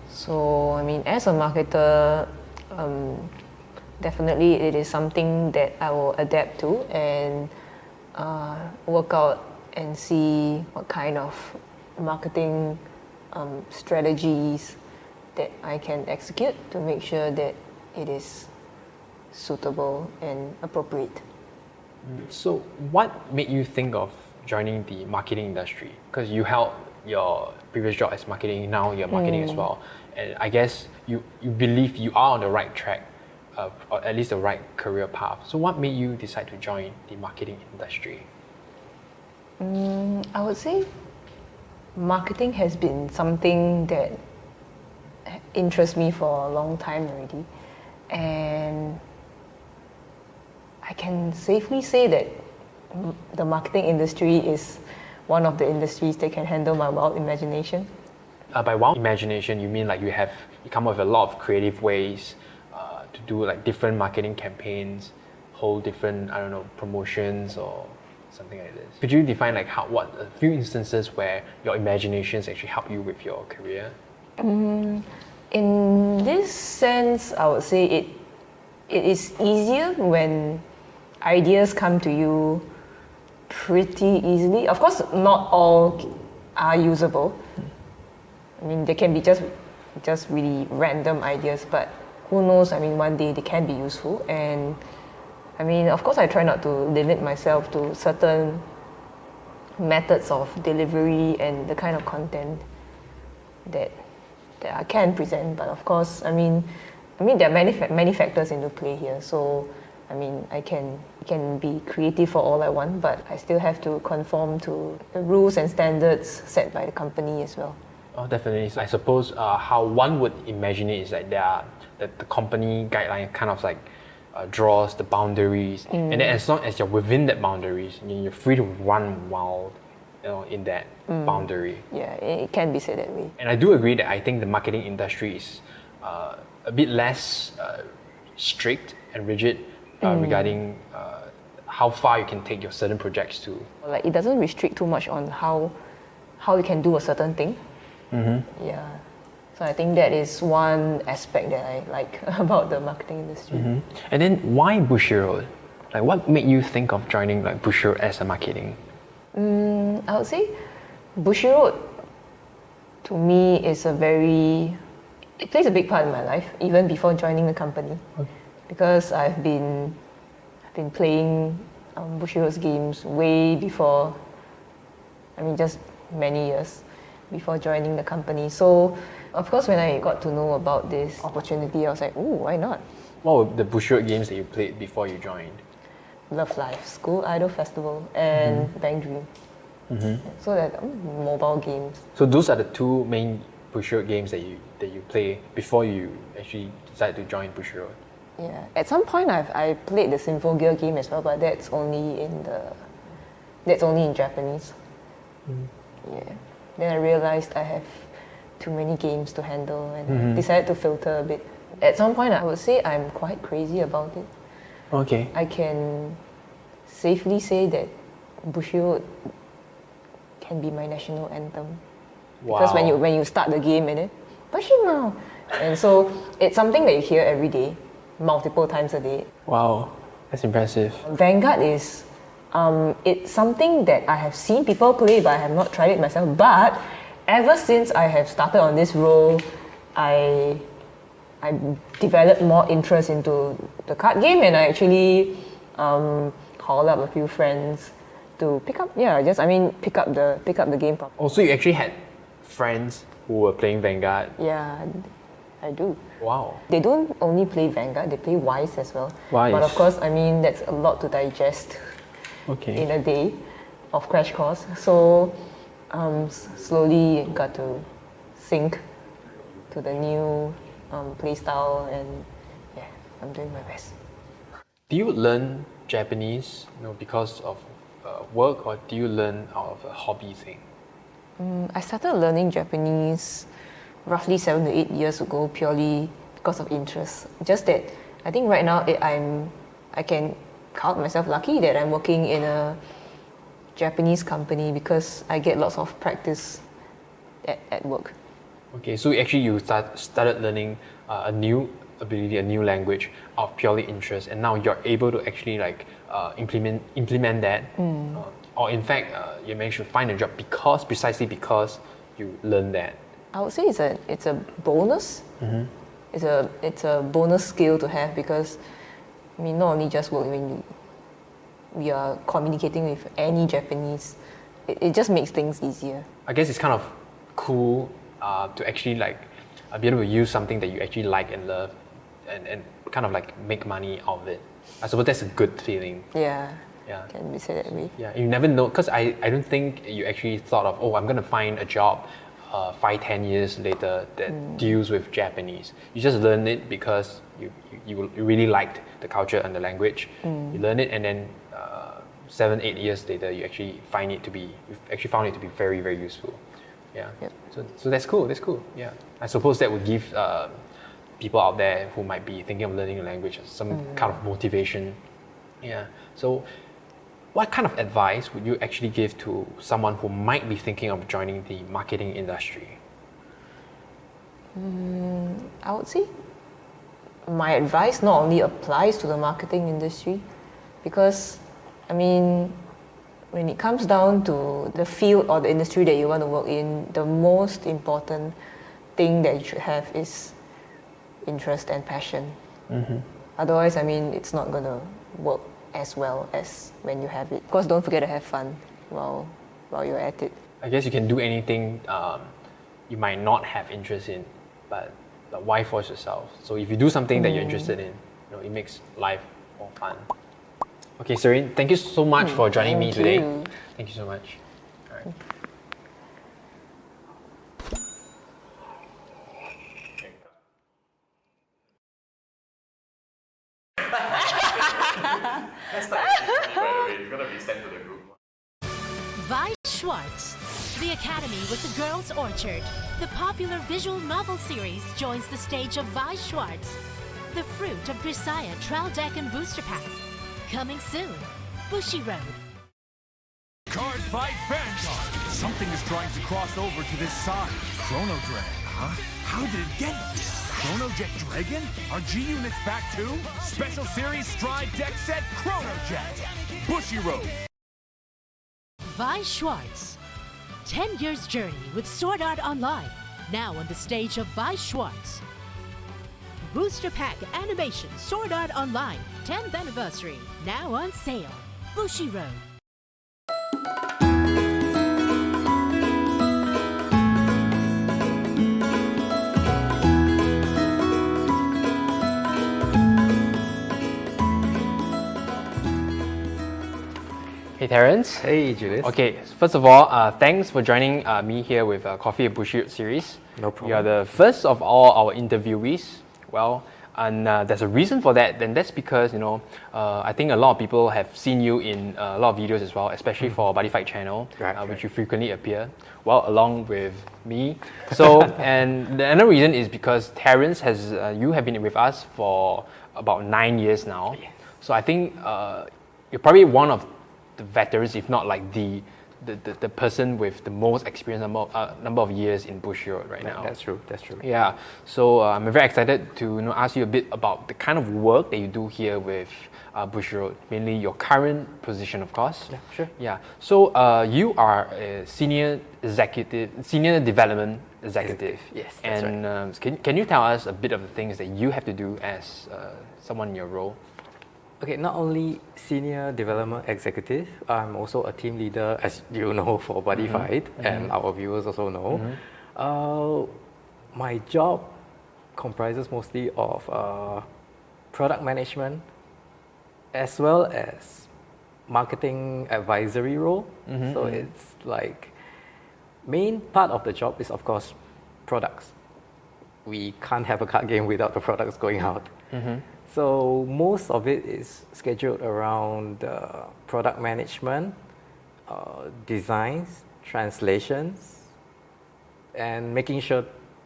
So I mean, as a marketer, definitely it is something that I will adapt to and work out and see what kind of marketing strategies that I can execute to make sure that it is suitable and appropriate. So what made you think of joining the marketing industry? Because you held your previous job as marketing, now you're marketing as well. And I guess you believe you are on the right track, or at least the right career path. So what made you decide to join the marketing industry? I would say marketing has been something that interests me for a long time already. And I can safely say that the marketing industry is one of the industries that can handle my wild imagination. By wild imagination, you mean like you come up with a lot of creative ways to do like different marketing campaigns, hold different, I don't know, promotions or something like this. Could you define like what a few instances where your imaginations actually help you with your career? In this sense, I would say it is easier when ideas come to you pretty easily. Of course, not all are usable. I mean, they can be just really random ideas, but who knows? I mean, one day they can be useful. And I mean, of course, I try not to limit myself to certain methods of delivery and the kind of content that I can present. But of course, I mean, there are many factors into play here. So, I mean, I can be creative for all I want, but I still have to conform to the rules and standards set by the company as well. Oh, definitely. So I suppose how one would imagine it is like that the company guideline kind of like draws the boundaries, and then as long as you're within that boundaries, you're free to run wild, in that boundary. Yeah, it can be said that way. And I do agree that I think the marketing industry is a bit less strict and rigid regarding how far you can take your certain projects to. Like, it doesn't restrict too much on how you can do a certain thing. Yeah. So I think that is one aspect that I like about the marketing industry. And then why Bushiroad? Like, what made you think of joining like Bushiroad as a marketing? I would say Bushiroad to me is it plays a big part in my life, even before joining the company. Because I've been playing Bushiroad's games way before, just many years before joining the company. So, of course, when I got to know about this opportunity, I was like, ooh, why not? What were the Bushiroad games that you played before you joined? Love Life, School Idol Festival, and Bank Dream. So that mobile games. So those are the two main Bushiroad games that you play before you actually decided to join Bushiroad. Yeah. At some point, I played the Symphogear game as well, but that's only in Japanese. Yeah. Then I realized I have too many games to handle and decided to filter a bit. At some point, I would say I'm quite crazy about it. Okay. I can safely say that Bushiroad can be my national anthem. Wow. Because when you start the game and then Bushimo, and so it's something that you hear every day, multiple times a day. Wow, that's impressive. Vanguard is it's something that I have seen people play, but I have not tried it myself. But ever since I have started on this role, I developed more interest into the card game, and I actually called up a few friends to pick up the game properly. Also, you actually had friends who were playing Vanguard. Yeah, I do. Wow. They don't only play Vanguard, they play Weiss as well. Weiss. But of course, that's a lot to digest in a day of Crash Course. So slowly got to sync to the new playstyle, and yeah, I'm doing my best. Do you learn Japanese because of work, or do you learn out of a hobby thing? I started learning Japanese roughly 7 to 8 years ago, purely because of interest. Just that I think right now I can count myself lucky that I'm working in a Japanese company because I get lots of practice at work. Okay, so actually you started learning a new ability, a new language out of purely interest, and now you're able to actually implement that, or in fact you managed to find a job precisely because you learned that. I would say it's a bonus. It's a bonus skill to have, because not only just work when we are communicating with any Japanese, it just makes things easier. I guess it's kind of cool to actually be able to use something that you actually like and love, and kind of make money out of it. I suppose that's a good feeling. Yeah. Yeah. Can we say that way? Yeah, you never know, because I don't think you actually thought of, I'm going to find a job 5-10 years later that deals with Japanese. You just learn it because you really liked the culture and the language. You learn it, and then 7-8 years later, you actually found it to be very, very useful. Yeah. Yep. So that's cool. That's cool. Yeah. I suppose that would give people out there who might be thinking of learning a language some kind of motivation. Yeah. So, what kind of advice would you actually give to someone who might be thinking of joining the marketing industry? I would say my advice not only applies to the marketing industry, because I mean, when it comes down to the field or the industry that you want to work in, the most important thing that you should have is interest and passion. Otherwise, I mean, it's not going to work as well as when you have it. Of course, don't forget to have fun while you're at it. I guess you can do anything you might not have interest in, but why force yourself? So if you do something that you're interested in, it makes life more fun. Okay, Serene, thank you so much for joining me today. Thank you so much. All right. That's not funny, by the way. You're gonna be sent to the group. Weiss Schwarz. The Academy with the Girls' Orchard. The popular visual novel series joins the stage of Weiss Schwarz. The fruit of Grisaya Trial Deck and Booster Pack. Coming soon. Bushiroad. Cardfight Vanguard. Something is trying to cross over to this side. Chrono Drag, huh? How did it get here? Chrono Jet Dragon? Are G units back too? Special Series Stride Deck Set Chrono Jet. Bushiroad. Weiss Schwarz. 10 years journey with Sword Art Online. Now on the stage of Weiss Schwarz. Booster Pack Animation Sword Art Online 10th anniversary. Now on sale. Bushiroad. Hey Terence. Hey Julius. Okay, first of all, thanks for joining me here with Coffee and Bushiroad series. No problem. You are the first of all our interviewees. Well, and there's a reason for that. And that's because I think a lot of people have seen you in a lot of videos as well, especially for Buddy Fight channel, which you frequently appear. Well, along with me. So, and the other reason is because Terence you have been with us for about 9 years now. Yes. So I think you're probably one of the veterans, if not like the person with the most experience number of years in Bushiroad right now. That's true. That's true. Yeah. So I'm very excited to ask you a bit about the kind of work that you do here with Bushiroad, mainly your current position, of course. Yeah, sure. Yeah. So you are a senior development executive. Yes, that's and can you tell us a bit of the things that you have to do as someone in your role? Okay, not only senior development executive, I'm also a team leader, as you know, for Buddy Fight, and our viewers also know. My job comprises mostly of product management, as well as marketing advisory role. So it's like, main part of the job is of course products. We can't have a card game without the products going out. So most of it is scheduled around product management, designs, translations, and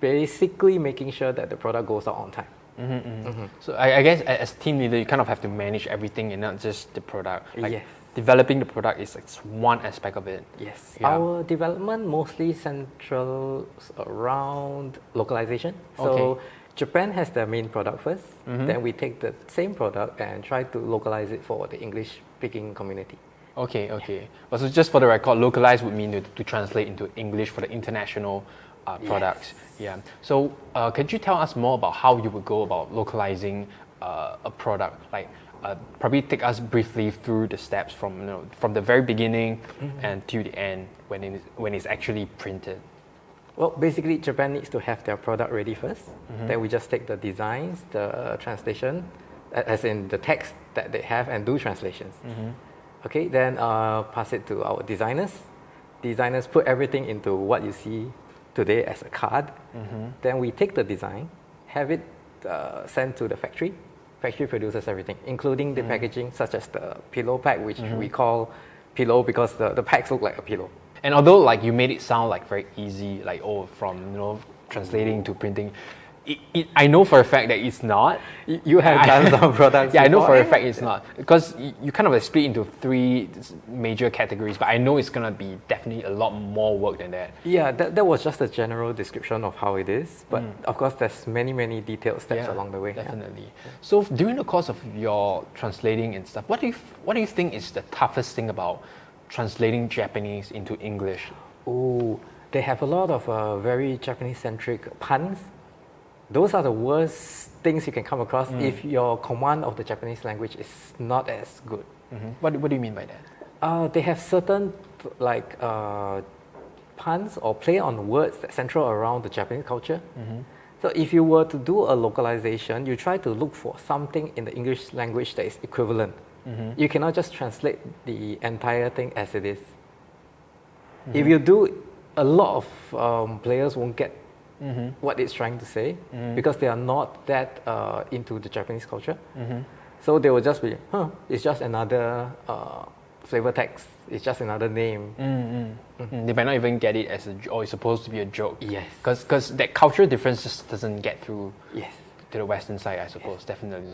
basically making sure that the product goes out on time. So I guess as team leader, you kind of have to manage everything and not just the product. Yes. Developing the product is one aspect of it. Yes. Yeah. Our development mostly centers around localization. Okay. So Japan has their main product first, then we take the same product and try to localize it for the English-speaking community. Okay. But so just for the record, localize would mean to translate into English for the international products. Yeah. So could you tell us more about how you would go about localizing a product? Probably take us briefly through the steps from the very beginning and to the end when it's actually printed. Well, basically, Japan needs to have their product ready first. Then we just take the designs, the translation, as in the text that they have, and do translations. Okay, then pass it to our designers. Designers put everything into what you see today as a card. Then we take the design, have it sent to the factory. Factory produces everything, including the packaging, such as the pillow pack, which we call pillow because the packs look like a pillow. And although like you made it sound like very easy, like from translating to printing, I know for a fact that it's not. You have done some products. Yeah, I know before. for a fact it's not, because you kind of like split into 3 major categories. But I know it's gonna be definitely a lot more work than that. Yeah, that was just a general description of how it is. But of course, there's many detailed steps along the way. Definitely. So during the course of your translating and stuff, what do you think is the toughest thing about translating Japanese into English? Oh, they have a lot of very Japanese-centric puns. Those are the worst things you can come across if your command of the Japanese language is not as good. What do you mean by that? They have certain like puns or play on words that central around the Japanese culture. So if you were to do a localization, you try to look for something in the English language that is equivalent. You cannot just translate the entire thing as it is. If you do, a lot of players won't get what it's trying to say because they are not that into the Japanese culture. So they will just be, it's just another flavor text. It's just another name. They might not even get it as it's supposed to be a joke. Yes. Because that cultural difference just doesn't get through. Yes. To the Western side, I suppose, definitely.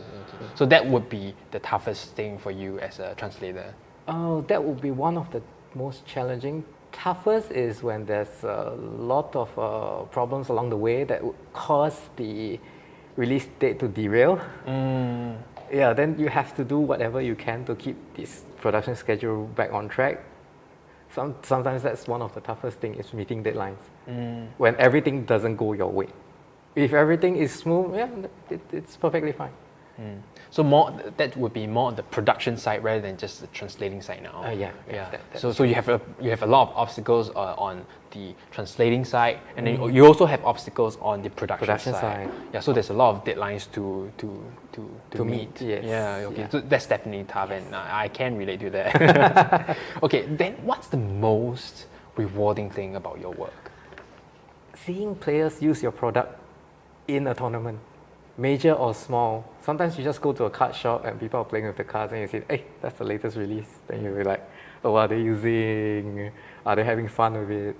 So that would be the toughest thing for you as a translator. That would be one of the most challenging. Toughest is when there's a lot of problems along the way that would cause the release date to derail. Yeah, then you have to do whatever you can to keep this production schedule back on track. Sometimes that's one of the toughest things, is meeting deadlines. When everything doesn't go your way. If everything is smooth, it's perfectly fine. So that would be more on the production side rather than just the translating side now. Yeah. So you have a lot of obstacles on the translating side, and then you also have obstacles on the production side. Yeah. So there's a lot of deadlines to meet. Yes. Yeah. Okay. So that's definitely tough, and I can relate to that. Okay. Then what's the most rewarding thing about your work? Seeing players use your product in a tournament, major or small. Sometimes you just go to a card shop and people are playing with the cards and you say, hey, that's the latest release. Then you'll be like, oh, are they having fun with it?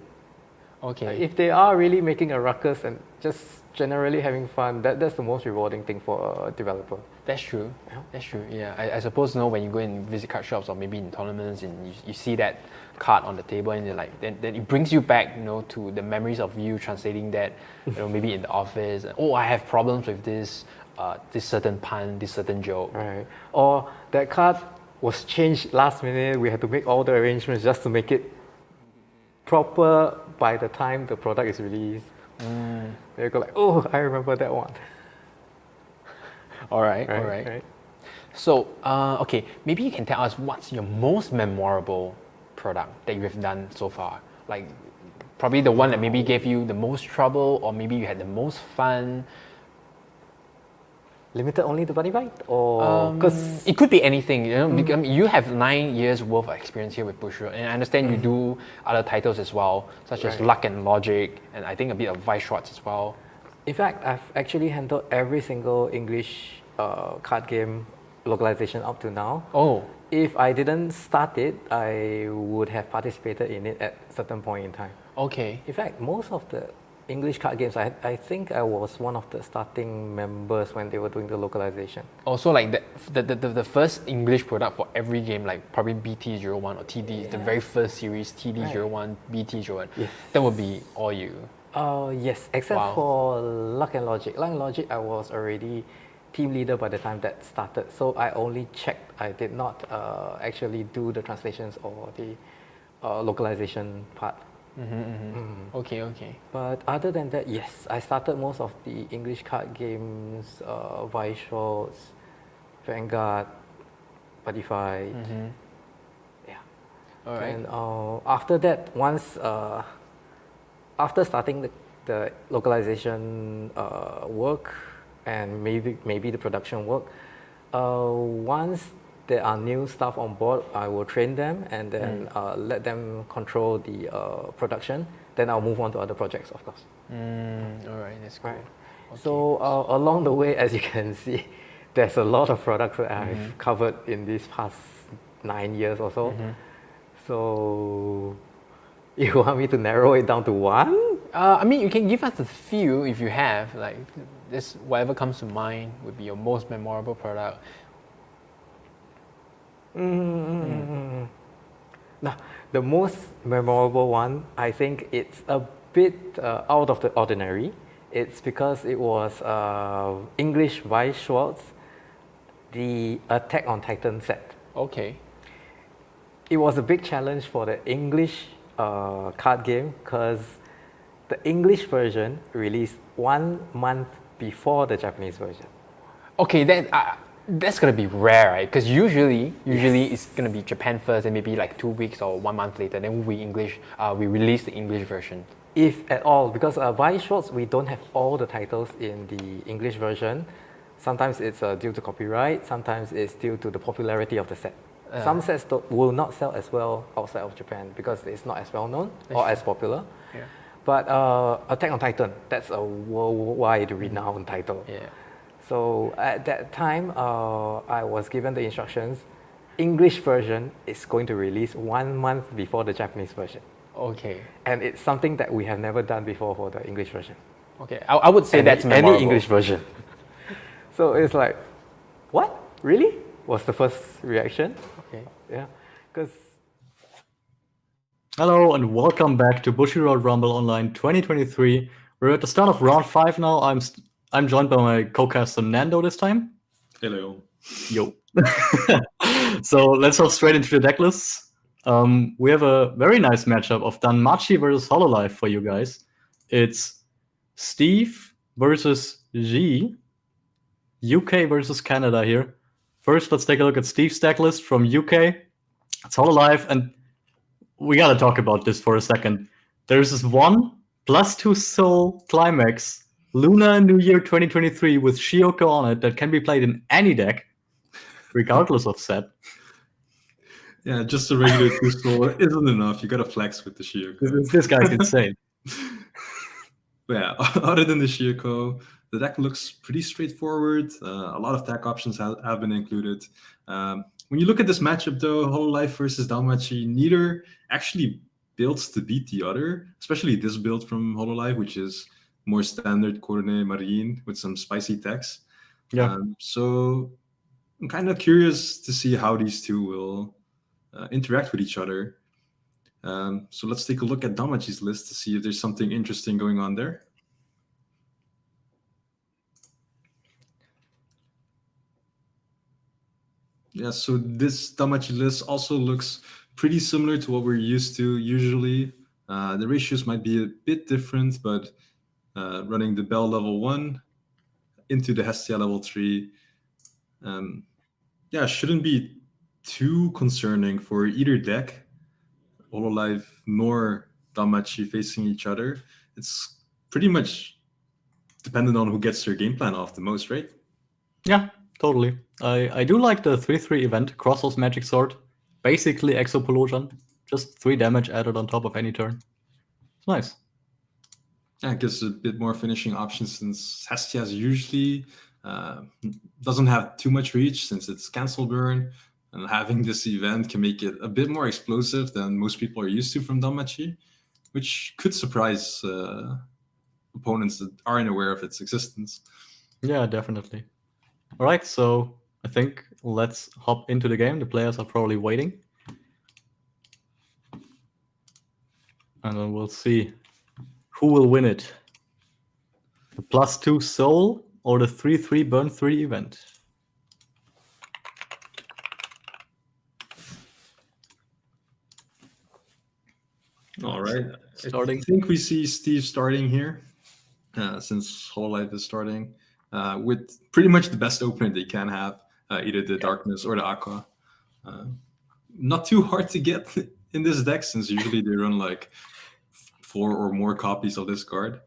Okay. If they are really making a ruckus and just generally having fun, that's the most rewarding thing for a developer. That's true. That's true. Yeah, I suppose when you go and visit card shops or maybe in tournaments and you see that card on the table and you're like, then it brings you back, to the memories of you translating that, maybe in the office. Oh, I have problems with this certain pun, this certain joke. Right. Or that card was changed last minute. We had to make all the arrangements just to make it proper by the time the product is released. They go like, oh, I remember that one. All right. So, okay, maybe you can tell us what's your most memorable product that you have done so far? Like, probably the one that maybe gave you the most trouble, or maybe you had the most fun. Limited only to Cardfight, or because it could be anything. Because you have 9 years worth of experience here with Bushiroad, and I understand you do other titles as well, such as Luck and Logic, and I think a bit of Weiss Schwarz as well. In fact, I've actually handled every single English card game localization up to now. Oh. If I didn't start it, I would have participated in it at a certain point in time. Okay. In fact, most of the English card games, I think I was one of the starting members when they were doing the localization. Also, like the first English product for every game, like probably BT01 or TD, the very first series, TD01, BT01, that would be all you. Yes, except for Luck and Logic. Luck and Logic, I was already team leader by the time that started, so I only checked. I did not actually do the translations or the localization part. Okay. But other than that, yes, I started most of the English card games, Weiss Schwarz, Vanguard, Cardfight. Yeah. All right. And after that, once after starting the localization work and maybe the production work, once there are new staff on board, I will train them and then let them control the production. Then I'll move on to other projects, of course. All right, that's cool. Right. So along the way, as you can see, there's a lot of products that I've covered in these past 9 years or so. So you want me to narrow it down to one? I mean, you can give us a few if you have, like, this, whatever comes to mind would be your most memorable product. Now, the most memorable one, I think it's a bit out of the ordinary. It's because it was English Weiss Schwarz, the Attack on Titan set. Okay. It was a big challenge for the English card game because the English version released 1 month before the Japanese version. Okay, that's gonna be rare, right? Because usually it's gonna be Japan first, and maybe like 2 weeks or 1 month later, then we release the English version. If at all, because Weiss Schwarz, we don't have all the titles in the English version. Sometimes it's due to copyright, sometimes it's due to the popularity of the set. Some sets will not sell as well outside of Japan because it's not as well known or as popular. Yeah. But Attack on Titan, that's a worldwide renowned title. Yeah. So at that time, I was given the instructions, English version is going to release 1 month before the Japanese version. Okay. And it's something that we have never done before for the English version. Okay, I would say that's memorable. Any English version. So it's like, what? Really? Was the first reaction. Okay. Yeah. Because Hello and welcome back to Bushiroad Rumble Online 2023. We're at the start of round 5 now. I'm joined by my co-caster Nando this time. Hello. Yo. So let's hop straight into the deck lists. We have a very nice matchup of Danmachi versus Hololive for you guys. It's Steve versus G, UK versus Canada here. First, let's take a look at Steve's deck list from UK. It's Hololive, and we gotta talk about this for a second. There's this 1+2 Soul Climax Lunar New Year 2023 with Shioko on it that can be played in any deck, regardless of set. Yeah, just a regular 2 soul isn't enough. You gotta flex with the Shioko. This guy's insane. But yeah, other than the Shioko, the deck looks pretty straightforward. A lot of deck options have been included. When you look at this matchup, though, Hololive versus Danmachi, neither actually builds to beat the other, especially this build from Hololive, which is more standard Corne Marine with some spicy techs. Yeah. So I'm kind of curious to see how these two will interact with each other. So let's take a look at Danmachi's list to see if there's something interesting going on there. Yeah, so this Danmachi list also looks pretty similar to what we're used to usually. The ratios might be a bit different, but running the Bell level 1 into the Hestia level 3, yeah, shouldn't be too concerning for either deck, Hololive nor Danmachi facing each other. It's pretty much dependent on who gets their game plan off the most, right? Yeah, totally. I do like the 3/3 event, Crosso's Magic Sword. Basically Exopolosion. Just 3 damage added on top of any turn. It's nice. Yeah, it gives a bit more finishing options since Hestia's usually doesn't have too much reach since it's cancel burn. And having this event can make it a bit more explosive than most people are used to from Danmachi, which could surprise opponents that aren't aware of its existence. Yeah, definitely. All right, so I think let's hop into the game. The players are probably waiting. And then we'll see who will win it. The +2 Soul or the 3/3 Burn 3 event. All right. Starting. I think we see Steve starting here, since Hololive is starting, with pretty much the best opener they can have, either the Darkness or the Aqua. Not too hard to get in this deck, since usually they run like 4 or more copies of this card.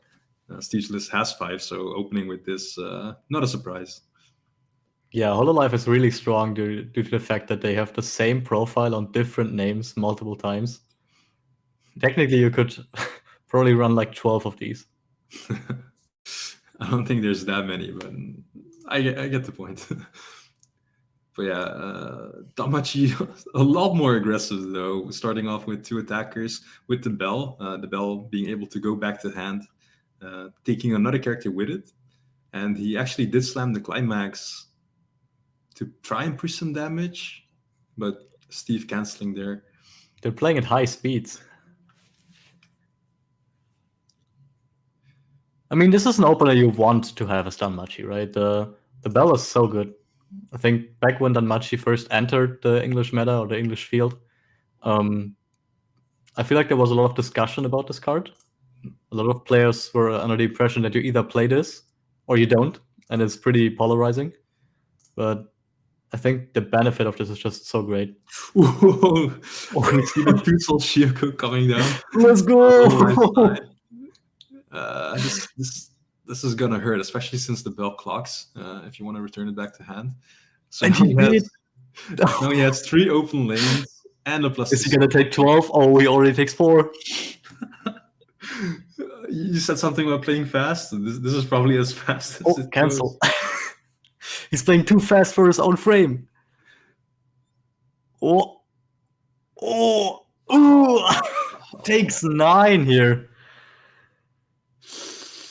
Steve's list has 5, so opening with this, not a surprise. Yeah, Hololive is really strong due to the fact that they have the same profile on different names multiple times. Technically, you could probably run like 12 of these. I don't think there's that many, but I get the point. But yeah, Damachi a lot more aggressive though, starting off with 2 attackers with the bell being able to go back to hand, taking another character with it. And he actually did slam the climax to try and push some damage, but Steve canceling there. They're playing at high speeds. I mean, this is an opener you want to have as Danmachi, right? The bell is so good. I think back when Danmachi first entered the English meta or the English field, I feel like there was a lot of discussion about this card. A lot of players were under the impression that you either play this or you don't, and it's pretty polarizing. But I think the benefit of this is just so great. Whoa! We see the 2-soul Shioko coming down. Let's go! This is gonna hurt, especially since the bell clocks. If you want to return it back to hand, so and now he has 3 open lanes and a plus. Is he gonna take 12? Oh, he already takes 4. You said something about playing fast. This is probably as fast as it cancel. He's playing too fast for his own frame. Oh, takes 9 here.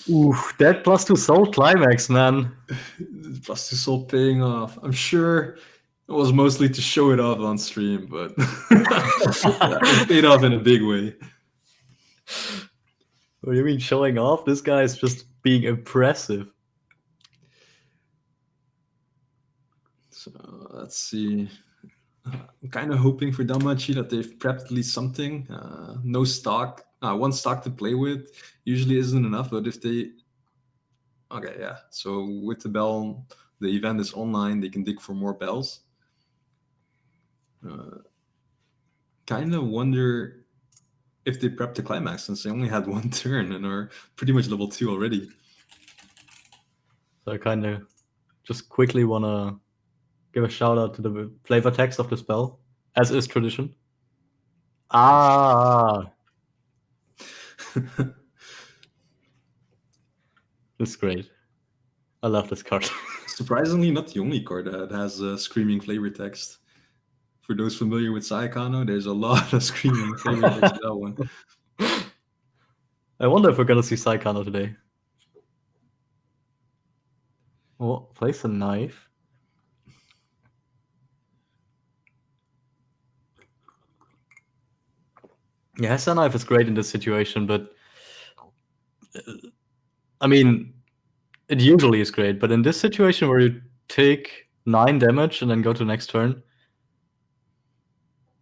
Ooh, that +2 soul climax, man. +2 soul paying off. I'm sure it was mostly to show it off on stream, but it paid off in a big way. What do you mean showing off? This guy is just being impressive. So let's see. I'm kind of hoping for Danmachi that they've prepped at least something. No stock. 1 stock to play with usually isn't enough, but if they... Okay, yeah. So with the bell, the event is online. They can dig for more bells. Kind of wonder if they prepped the climax, since they only had 1 turn and are pretty much level 2 already. So I kind of just quickly want to give a shout out to the flavor text of the spell, as is tradition. It's great. I love this card. Surprisingly, not the only card that has screaming flavor text. For those familiar with Saikano, there's a lot of screaming flavor text in that one. I wonder if we're gonna see Saikano today. Oh, place a knife. Yeah, Hessa knife is great in this situation, but I mean, it usually is great, but in this situation where you take 9 damage and then go to the next turn,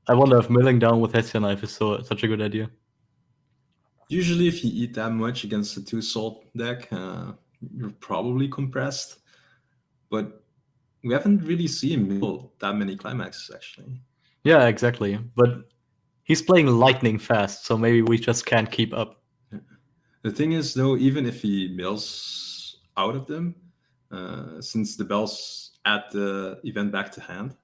I wonder if milling down with Hessa knife is such a good idea. Usually, if you eat that much against a 2-salt deck, you're probably compressed. But we haven't really seen him mill that many climaxes, actually. Yeah, exactly. But he's playing lightning fast, so maybe we just can't keep up. The thing is, though, even if he mills out of them, since the bell's at the event back to hand,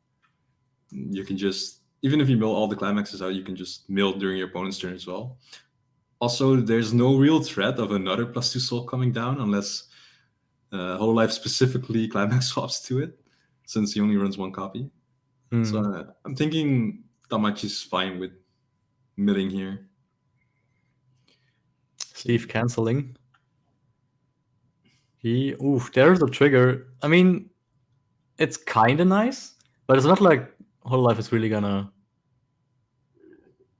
you can just, even if you mill all the climaxes out, you can just mill during your opponent's turn as well. Also, there's no real threat of another +2 soul coming down unless Hololive specifically climax swaps to it, since he only runs 1 copy. So I'm thinking Danmachi's fine with milling here. Steve canceling. There's the trigger. I mean, it's kind of nice, but it's not like Hololive is really gonna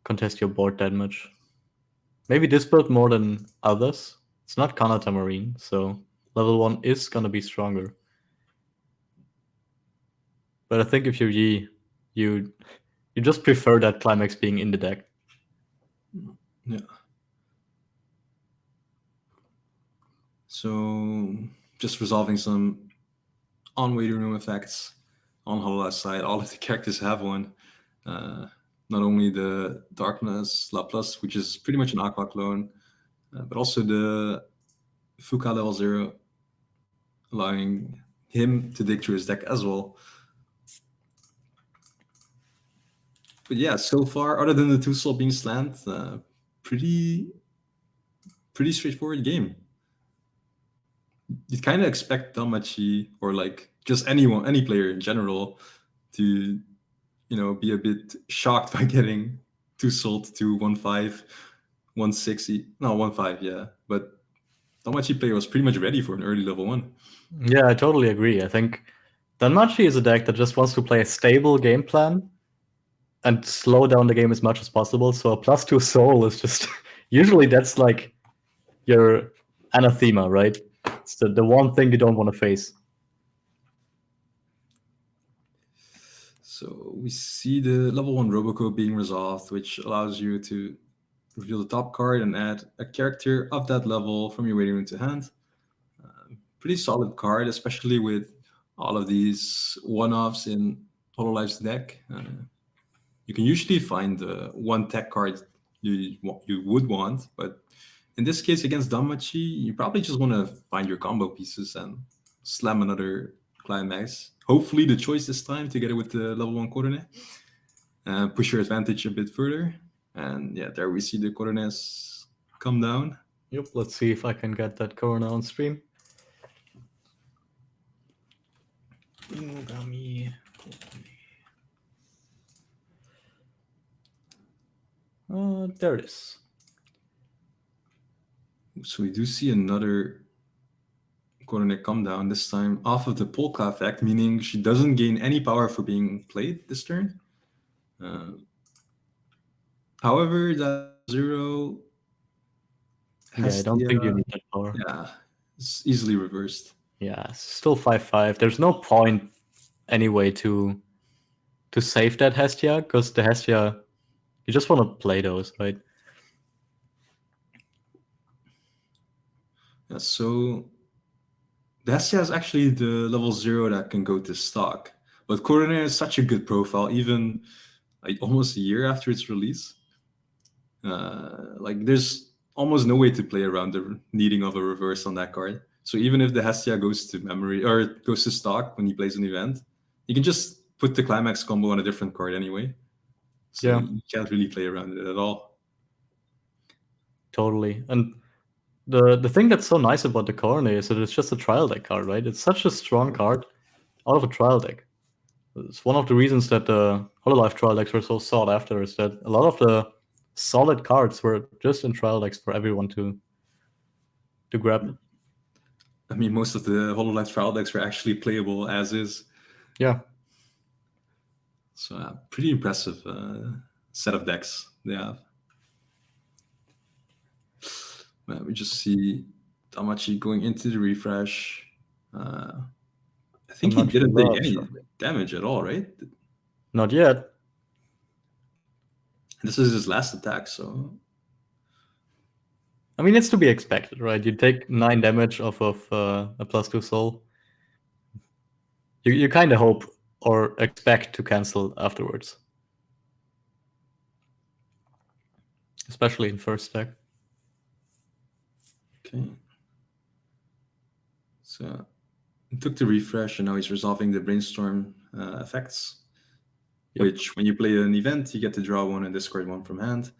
contest your board that much. Maybe this build more than others. It's not Kanata Marine, so level 1 is gonna be stronger. But I think if you're Yi, you just prefer that climax being in the deck. Yeah. So just resolving some on-waiting room effects on Hololive's side. All of the characters have one. Not only the Darkness Laplace, which is pretty much an Aqua clone, but also the Fuka level 0, allowing him to dig through his deck as well. But yeah, so far, other than the 2-soul being slammed, pretty straightforward game. You'd kind of expect Damachi or like just any player in general to, be a bit shocked by getting 2-souled to 1-5, 1-6, no 1-5, yeah. But Damachi player was pretty much ready for an early level 1. Yeah, I totally agree. I think Danmachi is a deck that just wants to play a stable game plan and slow down the game as much as possible. So a +2 soul is just usually that's like your anathema, right? It's the one thing you don't want to face. So we see the level 1 Roboco being resolved, which allows you to reveal the top card and add a character of that level from your waiting room to hand. Pretty solid card, especially with all of these one-offs in Hololife's deck. You can usually find the one tech card you would want, but in this case against Danmachi, you probably just want to find your combo pieces and slam another climax. Hopefully the choice this time to get it with the level 1 Korone. Push your advantage a bit further. And yeah, there we see the Korones come down. Yep, let's see if I can get that Corona on stream. There it is. So we do see another Korone come down, this time off of the Polka effect, meaning she doesn't gain any power for being played this turn. However, that 0... Yeah, I don't think you need that power. Yeah, it's easily reversed. Yeah, still 5-5. There's no point anyway to save that Hestia, because the Hestia, you just want to play those, right? Yeah, so the Hestia is actually the level 0 that can go to stock. But Korone is such a good profile, even like almost a year after its release. Like there's almost no way to play around the needing of a reverse on that card. So even if the Hestia goes to memory or goes to stock when he plays an event, you can just put the climax combo on a different card anyway. So yeah, you can't really play around it at all. Totally. And the thing that's so nice about the Korone is that it's just a trial deck card, right? It's such a strong card out of a trial deck. It's one of the reasons that the Hololive trial decks were so sought after, is that a lot of the solid cards were just in trial decks for everyone to grab. I mean, most of the Hololive trial decks were actually playable as is. Yeah. So pretty impressive set of decks they have. We just see Damachi going into the refresh. I think he didn't take any damage at all, right? Not yet. This is his last attack, so... I mean, it's to be expected, right? You take 9 damage off of a +2 soul. You kind of hope or expect to cancel afterwards. Especially in first deck. Okay. So he took the refresh, and now he's resolving the brainstorm effects. Yep. Which, when you play an event, you get to draw 1 and discard 1 from hand.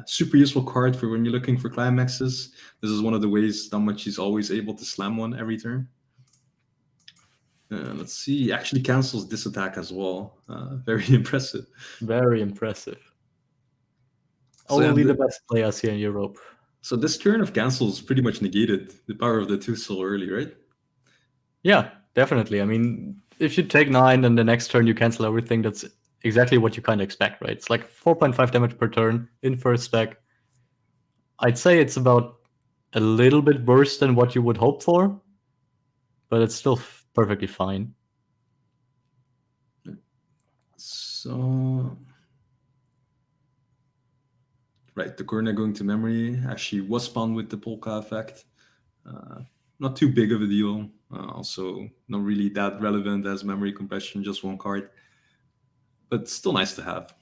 Super useful card for when you're looking for climaxes. This is one of the ways Danmachi's always able to slam 1 every turn. Let's see, he actually cancels this attack as well. Very impressive. Very impressive. So only the best players here in Europe. So this turn of cancels pretty much negated the power of the 2 soul early, right? Yeah, definitely. I mean, if you take 9 and the next turn you cancel everything, that's exactly what you kind of expect, right? It's like 4.5 damage per turn in first deck. I'd say it's about a little bit worse than what you would hope for, but it's still perfectly fine. So... Right, the Korone going to memory actually was spawned with the Polka effect. Not too big of a deal. Also, not really that relevant as memory compression, just 1 card. But still nice to have.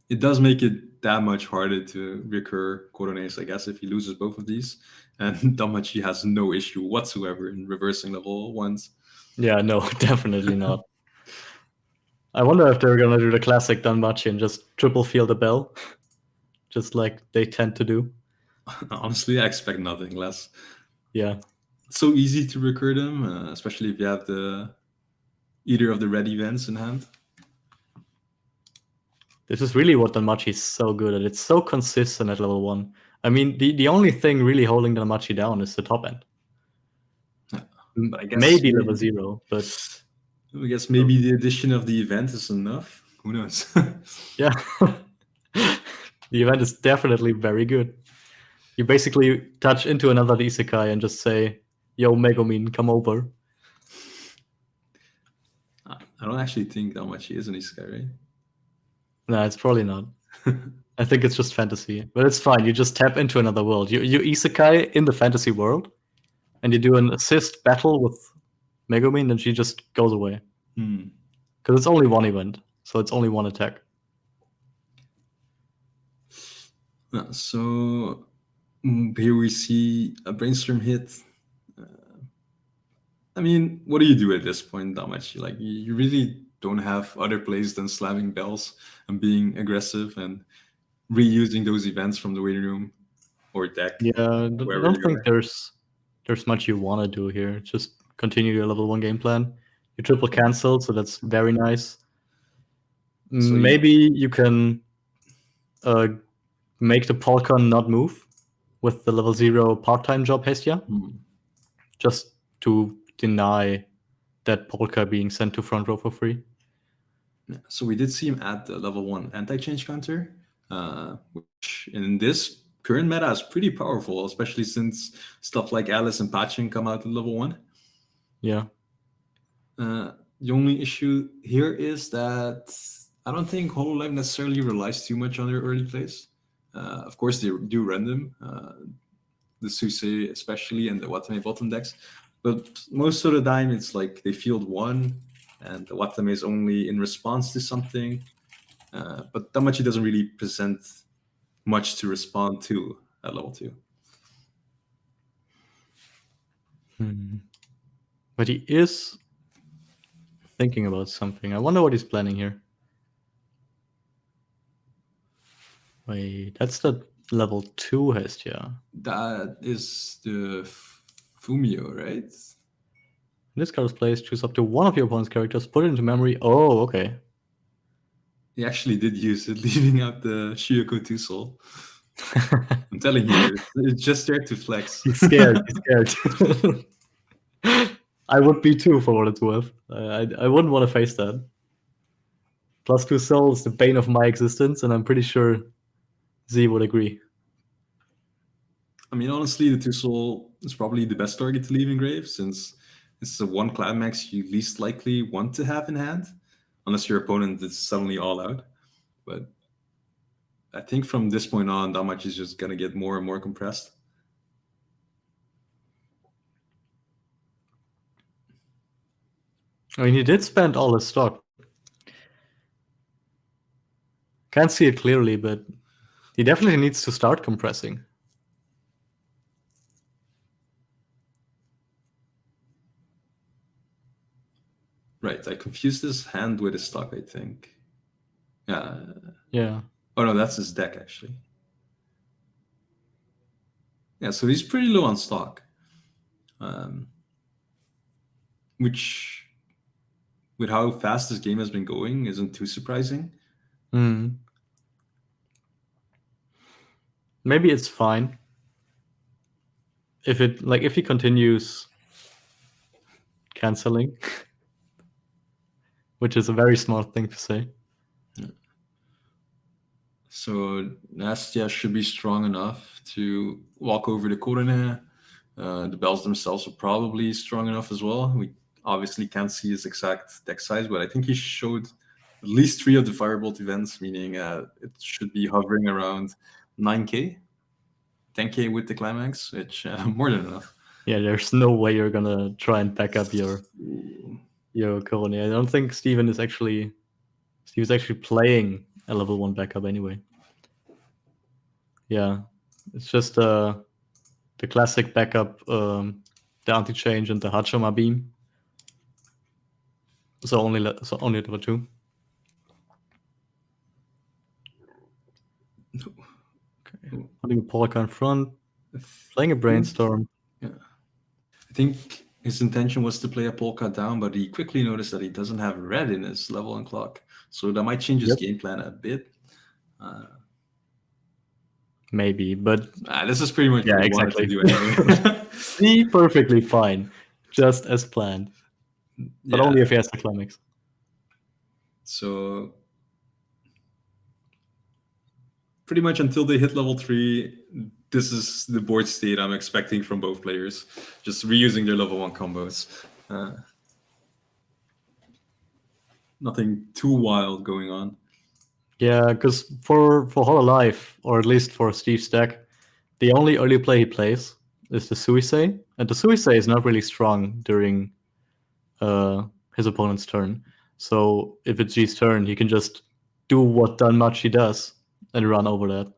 It does make it that much harder to recur Corones, I guess, if he loses both of these. And Damachi has no issue whatsoever in reversing level 1s. Yeah, no, definitely not. I wonder if they're gonna do the classic Danmachi and just triple field a bell, just like they tend to do. Honestly, I expect nothing less. Yeah. It's so easy to recur them, especially if you have either of the red events in hand. This is really what Danmachi is so good at. It's so consistent at level 1. I mean, the only thing really holding Danmachi down is the top end. But I guess maybe level 0, but I guess maybe the addition of the event is enough. Who knows? Yeah. The event is definitely very good. You basically touch into another isekai and just say, yo, Megumin, come over. I don't actually think Damachi is an isekai, right? No, it's probably not. I think it's just fantasy. But it's fine. You just tap into another world. You isekai in the fantasy world, and you do an assist battle with Megumin, and she just goes away. Because it's only one event, so it's only one attack. So here we see a brainstorm hit. I mean, what do you do at this point, Damachi? Like, you really don't have other plays than slamming bells and being aggressive and reusing those events from the waiting room or deck. Yeah, I don't think there's much you want to do here. Just continue your level 1 game plan. You triple cancel, so that's very nice. So maybe you can make the Polkon not move with the level 0 part-time job Hestia, just to deny that Polka being sent to front row for free. Yeah, so we did see him add the level 1 anti-change counter, which in this current meta is pretty powerful, especially since stuff like Alice and Pachin come out at level 1. Yeah. The only issue here is that I don't think HoloLive necessarily relies too much on their early plays. Of course, they do random, the Susei especially, and the Watame bottom decks. But most of the time, it's like they field 1, and the Watame is only in response to something. But Damachi doesn't really present much to respond to at level 2. But he is thinking about something. I wonder what he's planning here. Wait, that's the level 2 Hestia. That is the Fumio, right? In this card's place, choose up to one of your opponent's characters, put it into memory. Oh, okay. He actually did use it, leaving out the Shiyoko 2 soul. I'm telling you, it's just there to flex. He's scared. He's scared. I would be too, for what it's worth. I wouldn't want to face that. Plus 2 souls, the bane of my existence, and I'm pretty sure Z would agree. I mean, honestly, the 2 soul is probably the best target to leave in grave, since it's the one climax you least likely want to have in hand, unless your opponent is suddenly all out. But I think from this point on, Damachi is just going to get more and more compressed. I mean, he did spend all his stock. Can't see it clearly, but he definitely needs to start compressing. Right, I confused his hand with his stock, I think. Yeah. Oh no, that's his deck, actually. Yeah, so he's pretty low on stock. Which, with how fast this game has been going, isn't too surprising. Maybe it's fine. If he continues canceling, which is a very smart thing to say. So Nastia should be strong enough to walk over the Korone. The bells themselves are probably strong enough as well. We obviously can't see his exact deck size, but I think he showed at least 3 of the Firebolt events, meaning it should be hovering around 9k, 10k with the climax, which more than enough. Yeah, there's no way you're gonna try and back up your Korone. I don't think Steve's actually playing a level 1 backup anyway. Yeah, it's just the classic backup, the anti-change and the Hachama beam. So only level 2. Okay. Putting a Polka in front, playing a Brainstorm. Yeah. I think his intention was to play a Polka down, but he quickly noticed that he doesn't have red in his level and clock. So that might change his game plan a bit. Maybe, but this is pretty much what he wanted to do anyway. See, perfectly fine. Just as planned. But only if he has the climax. So pretty much until they hit level 3, this is the board state I'm expecting from both players. Just reusing their level 1 combos. Nothing too wild going on. Yeah, because for Hololive, or at least for Steve's deck, the only early play he plays is the Suisei. And the Suisei is not really strong during his opponent's turn. So if it's G's turn, he can just do what Danmachi does and run over that.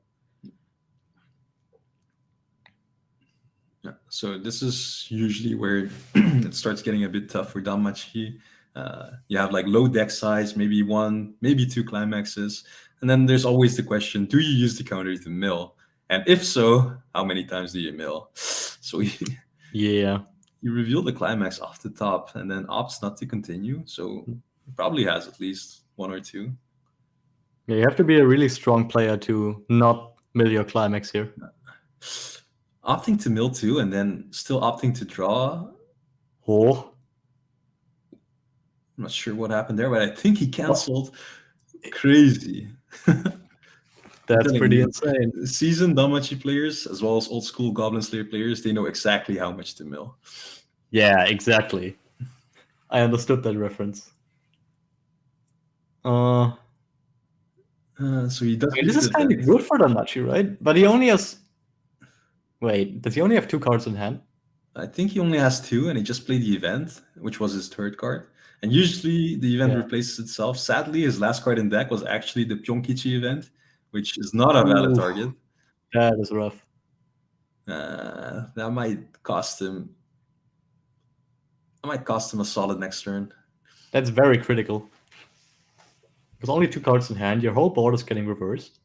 Yeah, so this is usually where it starts getting a bit tough for Danmachi. You have like low deck size, maybe 1, maybe 2 climaxes. And then there's always the question, do you use the counter to mill? And if so, how many times do you mill? So you reveal the climax off the top and then opts not to continue. So he probably has at least 1 or 2. Yeah, you have to be a really strong player to not mill your climax here. Opting to mill 2 and then still opting to draw. Oh. I'm not sure what happened there, but I think he canceled. Crazy. That's pretty insane. Seasoned Danmachi players, as well as old school Goblin Slayer players, they know exactly how much to mill. Yeah, exactly. I understood that reference. So he does. This is kind of good for Danmachi, right? But he only has. Wait, does he only have 2 cards in hand? I think he only has 2, and he just played the event, which was his 3rd card. And usually the event replaces itself. Sadly, his last card in deck was actually the Pyonkichi event, which is not a valid target. That is rough. That might cost him. That might cost him a solid next turn. That's very critical. With only 2 cards in hand, your whole board is getting reversed.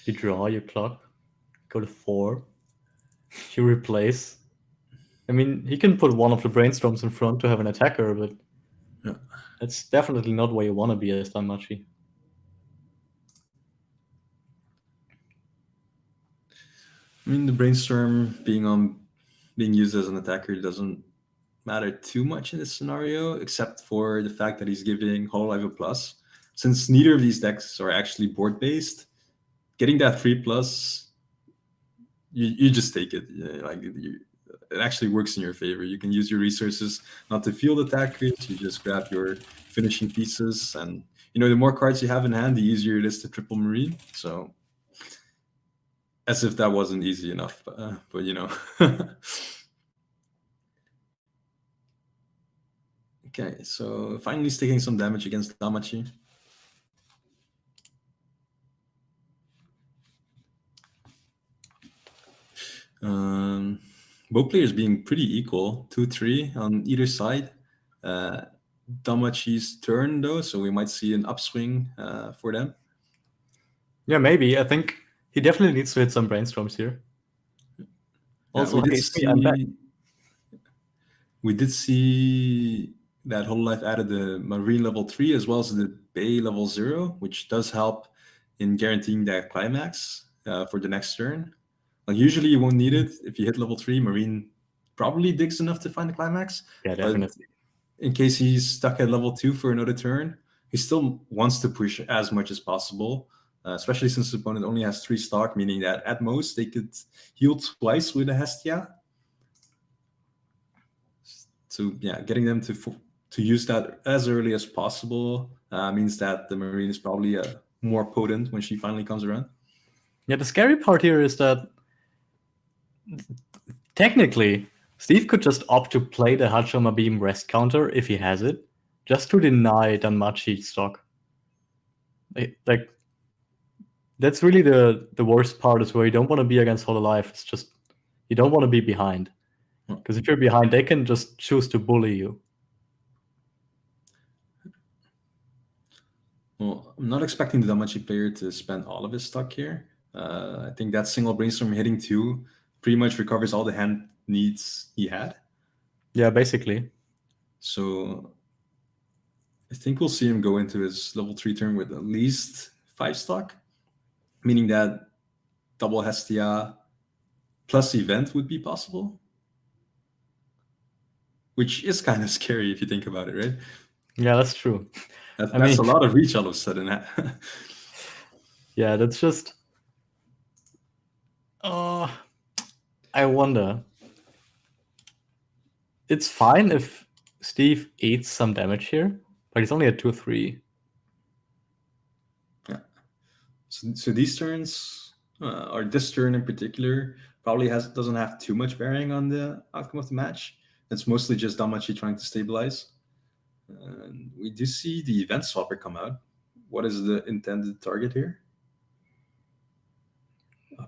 You draw your clock, go to 4. You replace. I mean, he can put one of the Brainstorms in front to have an attacker, but that's definitely not where you want to be as Danmachi. I mean, the Brainstorm being used as an attacker doesn't matter too much in this scenario, except for the fact that he's giving Hololive a plus. Since neither of these decks are actually board-based, getting that 3+, you just take it. It actually works in your favor. You can use your resources not to field attackers. You just grab your finishing pieces, and the more cards you have in hand, the easier it is to triple Marine. So, as if that wasn't easy enough, but Okay, so finally taking some damage against Danmachi. Both players being pretty equal, 2-3 on either side. Danmachi's turn though, so we might see an upswing for them. Yeah, maybe. I think he definitely needs to hit some Brainstorms here. Also, we did see that Hololive added the Marine level 3 as well as the Bay level 0, which does help in guaranteeing that climax for the next turn. Like usually you won't need it. If you hit level 3, Marine probably digs enough to find the climax. Yeah, definitely. But in case he's stuck at level 2 for another turn, he still wants to push as much as possible, especially since the opponent only has 3 stock, meaning that at most they could heal twice with a Hestia. So yeah, getting them to use that as early as possible means that the Marine is probably more potent when she finally comes around. Yeah, the scary part here is that technically, Steve could just opt to play the Hachama Beam rest counter if he has it, just to deny Danmachi stock. Like that's really the worst part, is where you don't want to be against Hololive. It's just you don't want to be behind, because if you're behind, they can just choose to bully you. Well, I'm not expecting the Danmachi player to spend all of his stock here. I think that single brainstorm hitting 2 pretty much recovers all the hand needs he had. Yeah, basically. So I think we'll see him go into his level 3 turn with at least 5 stock, meaning that double Hestia plus event would be possible, which is kind of scary if you think about it, right? Yeah, that's true. That's a lot of reach all of a sudden. Yeah, that's just... I wonder. It's fine if Steve eats some damage here, but he's only at 2-3. Yeah. So these turns, or this turn in particular, probably doesn't have too much bearing on the outcome of the match. It's mostly just Danmachi trying to stabilize. And we do see the event swapper come out. What is the intended target here?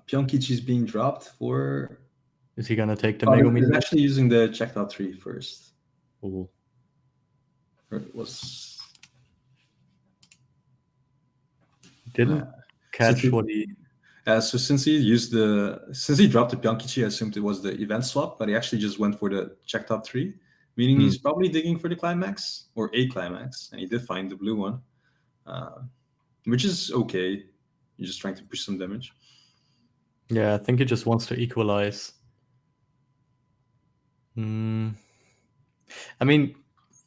Pyonkichi is being dropped for... Is he gonna take the Megumi? He's actually using the checked out 3 first. Ooh. Or it was... Didn't catch what he... so since he dropped the Pyonkichi, I assumed it was the event swap, but he actually just went for the checked out 3, meaning he's probably digging for the climax, or a climax, and he did find the blue one, which is okay. You're just trying to push some damage. Yeah, I think he just wants to equalize. I mean,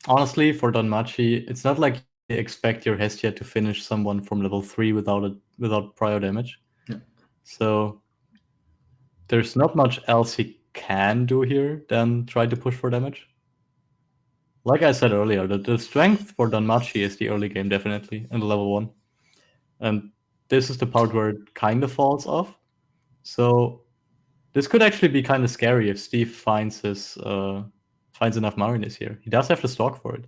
honestly, for Danmachi, it's not like you expect your Hestia to finish someone from level 3 without prior damage. Yeah. So there's not much else he can do here than try to push for damage. Like I said earlier, the strength for Danmachi is the early game, definitely, in the level 1. And this is the part where it kind of falls off. So this could actually be kind of scary if Steve finds enough Marines here. He does have the stock for it.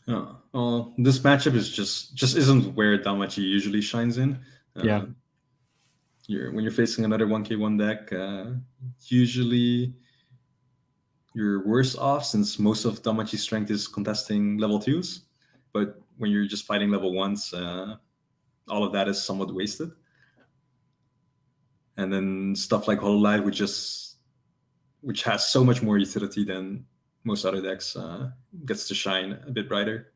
Well, this matchup is just isn't where Danmachi usually shines in. Yeah. When you're facing another 1k1 deck, usually you're worse off, since most of Danmachi's strength is contesting level 2s. But when you're just fighting level 1s, all of that is somewhat wasted. And then stuff like Hololive, which has so much more utility than most other decks, gets to shine a bit brighter.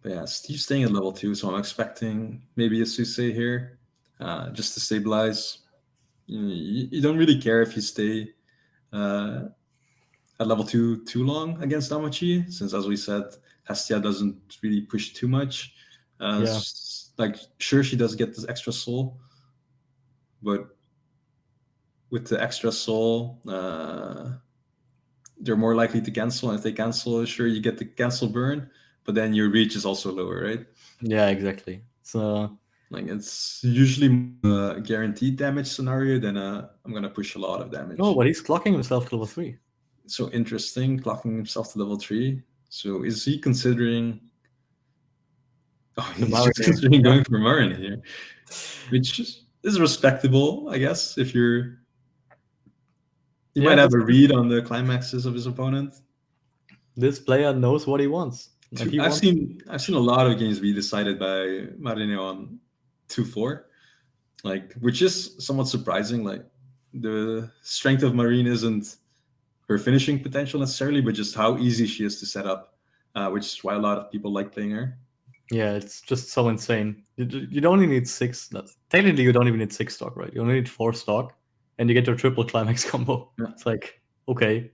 But yeah, Steve's staying at level 2, so I'm expecting maybe a Suse here, just to stabilize. You don't really care if you stay at level 2 too long against Danmachi, since, as we said, Hestia doesn't really push too much. Like, sure, she does get this extra soul, but with the extra soul, they're more likely to cancel. And if they cancel, sure, you get the cancel burn, but then your reach is also lower, right? Yeah, exactly. So like, it's usually a guaranteed damage scenario than I'm gonna push a lot of damage. Oh, but he's clocking himself to level 3. So interesting, clocking himself to level 3. So is he considering... Oh, he's just considering going for Marin here, which is respectable, I guess. If you might have a read on the climaxes of his opponent. This player knows what he wants. I've seen a lot of games be decided by Marine on 2-4, like, which is somewhat surprising. Like, the strength of Marine isn't her finishing potential necessarily, but just how easy she is to set up, which is why a lot of people like playing her. Yeah, it's just so insane. You only need 6. Technically, you don't even need 6 stock, right? You only need 4 stock, and you get your triple climax combo. Yeah. It's like, okay.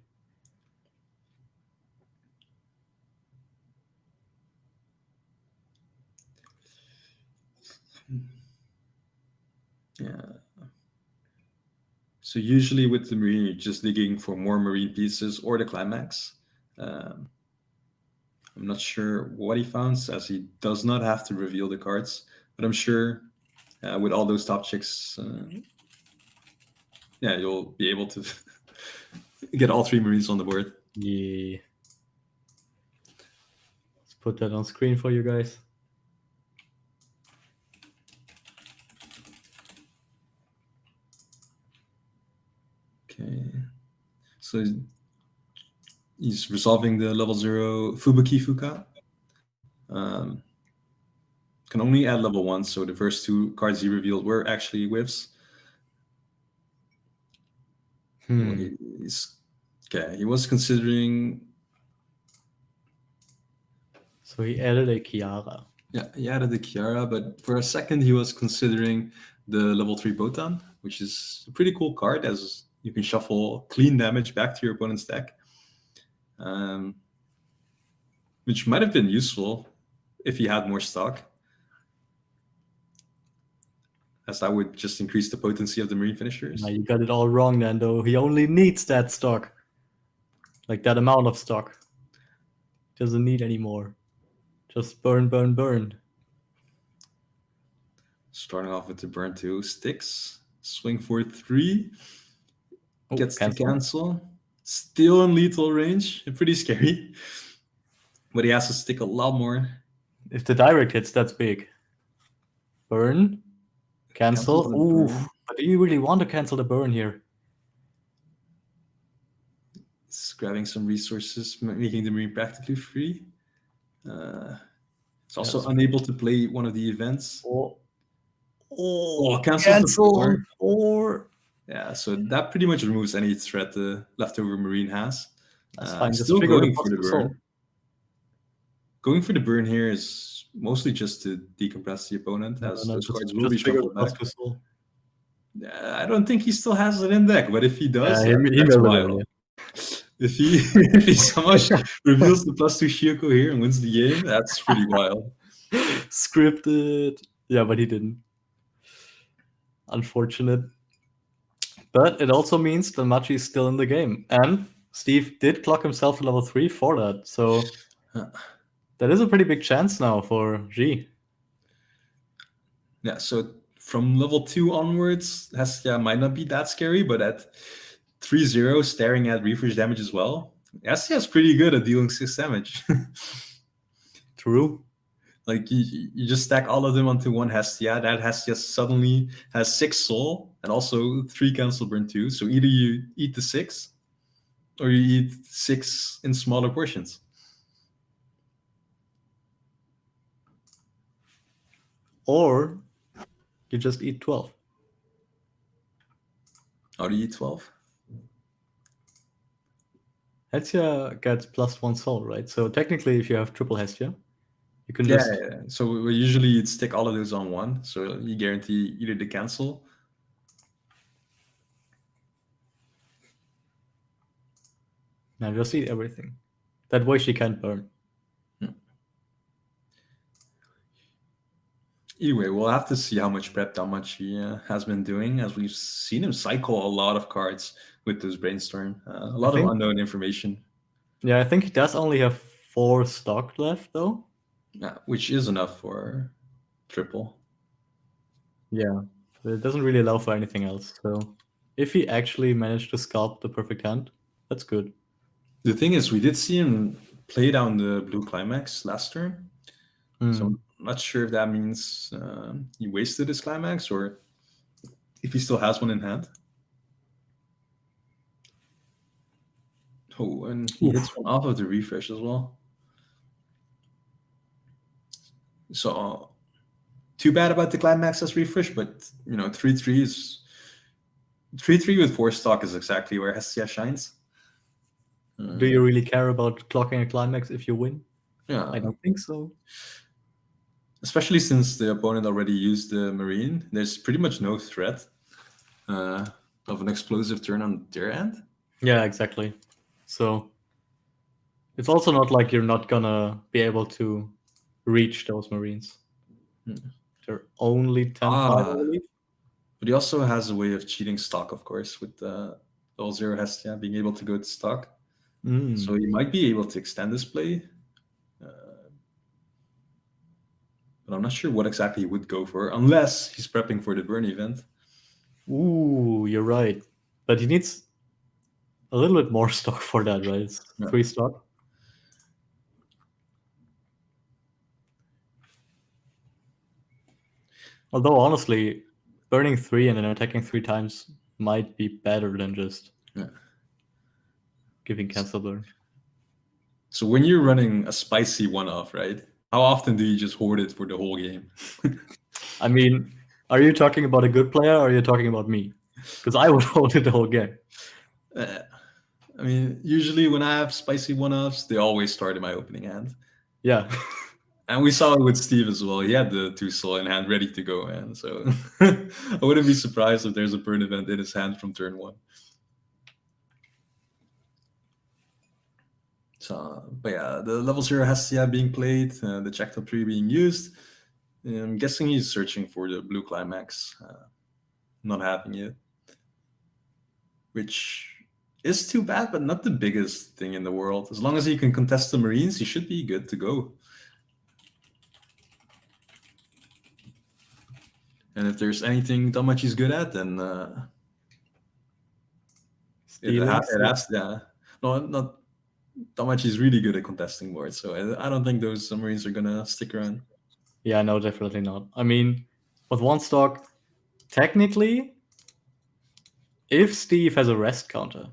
Yeah. So usually with the Marine, you're just digging for more Marine pieces or the climax. I'm not sure what he found, as he does not have to reveal the cards, but I'm sure with all those top chicks, yeah, you'll be able to get all 3 Marines on the board. Yeah. Let's put that on screen for you guys. Okay. So he's resolving the level 0 Fubuki Fuka. Can only add level 1, so the first 2 cards he revealed were actually whiffs. Okay, he was considering. So he added a Kiara. Yeah, he added the Kiara, but for a second he was considering the level 3 Botan, which is a pretty cool card, as you can shuffle clean damage back to your opponent's deck. Which might have been useful if he had more stock, as that would just increase the potency of the Marine finishers. Now you got it all wrong, Nando. He only needs that stock. Like that amount of stock. Doesn't need any more. Just burn, burn, burn. Starting off with the burn 2 sticks. Swing for 3. Gets to cancel. Still in lethal range. Pretty scary. But he has to stick a lot more. If the direct hits, that's big. Burn. Cancel. Ooh. But do you really want to cancel the burn here? It's grabbing some resources, making the Marine practically free. It's also unable to play one of the events. Cancel. Yeah, so that pretty much removes any threat the leftover Marine has. That's fine. Still going for the burn. Going for the burn here is mostly just to decompress the opponent, as those cards will be shuffled back. I don't think he still has it in deck, but if he does, that's wild. If he somehow reveals the +2 Shioko here and wins the game, that's pretty wild. Scripted. Yeah, but he didn't. Unfortunate. But it also means that Machi is still in the game. And Steve did clock himself to level 3 for that. So that is a pretty big chance now for G. Yeah, so from level 2 onwards, Hestia might not be that scary, but at 3-0, staring at refresh damage as well, Hestia is pretty good at dealing 6 damage. True. Like, you just stack all of them onto one Hestia. That Hestia suddenly has 6 soul and also 3 cancel burn 2. So either you eat the 6 or you eat 6 in smaller portions. Or you just eat 12. How do you eat 12? Hestia gets +1 soul, right? So technically, if you have triple Hestia, you can Yeah. So usually you'd stick all of those on one, so you guarantee either the cancel. Now just eat everything. That way she can't burn. Anyway, we'll have to see how much prep Damachi has been doing, as we've seen him cycle a lot of cards with this brainstorm. A lot of unknown information. Yeah, I think he does only have 4 stock left, though. Yeah, which is enough for triple. Yeah, but it doesn't really allow for anything else. So if he actually managed to scalp the perfect hand, that's good. The thing is, we did see him play down the blue climax last turn. So I'm not sure if that means he wasted his climax or if he still has one in hand. Oh, and he hits one off of the refresh as well. So too bad about the climax as refresh, but 3-3 is 3-3 with 4 stock is exactly where Hestia shines. Do you really care about clocking a climax if you win? Yeah, I don't think so. Especially since the opponent already used the Marine, there's pretty much no threat of an explosive turn on their end. Yeah, exactly. So it's also not like you're not gonna be able to reach those Marines. They're only 10-5, I believe. But he also has a way of cheating stock, of course, with the level 0 Hestia being able to go to stock. So he might be able to extend this play. But I'm not sure what exactly he would go for, unless he's prepping for the burn event. Ooh, you're right. But he needs a little bit more stock for that, right? It's 3 stock. Although honestly, burning 3 and then attacking 3 times might be better than just giving cancel burn. So when you're running a spicy one-off, right? How often do you just hoard it for the whole game? I mean, are you talking about a good player or are you talking about me? Because I would hold it the whole game. I mean, usually when I have spicy one-offs, they always start in my opening hand. Yeah. And we saw it with Steve as well. He had the 2 soul in hand ready to go, man. So I wouldn't be surprised if there's a burn event in his hand from turn 1. So, but yeah, the level 0 Hestia being played, the checked up tree being used. I'm guessing he's searching for the blue climax, not having it, which is too bad, but not the biggest thing in the world. As long as he can contest the Marines, he should be good to go. And if there's anything Damachi's good at, then it has, no, not Damachi's really good at contesting boards, so I don't think those Marines are gonna stick around. Yeah, no, definitely not. I mean, with 1 stock, technically, if Steve has a rest counter,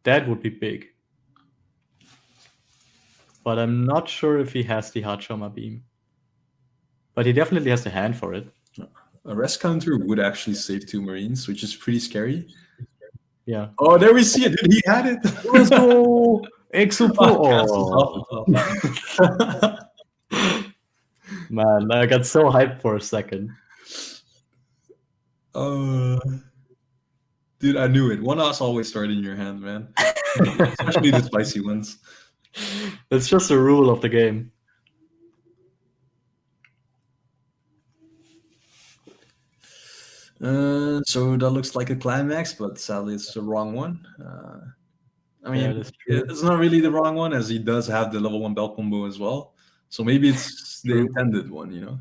that would be big. But I'm not sure if he has the Hachama beam. But he definitely has the hand for it. A rest counter would actually save 2 Marines, which is pretty scary. Yeah. Oh, there we see it. Dude, he had it. Let's go! Exupo! Man, I got so hyped for a second. Dude, I knew it. One-offs always start in your hand, man. Especially the spicy ones. It's just a rule of the game. So that looks like a climax, but sadly it's the wrong one. I mean, it's not really the wrong one, as he does have the level 1 bell combo as well. So maybe it's the intended one, you know?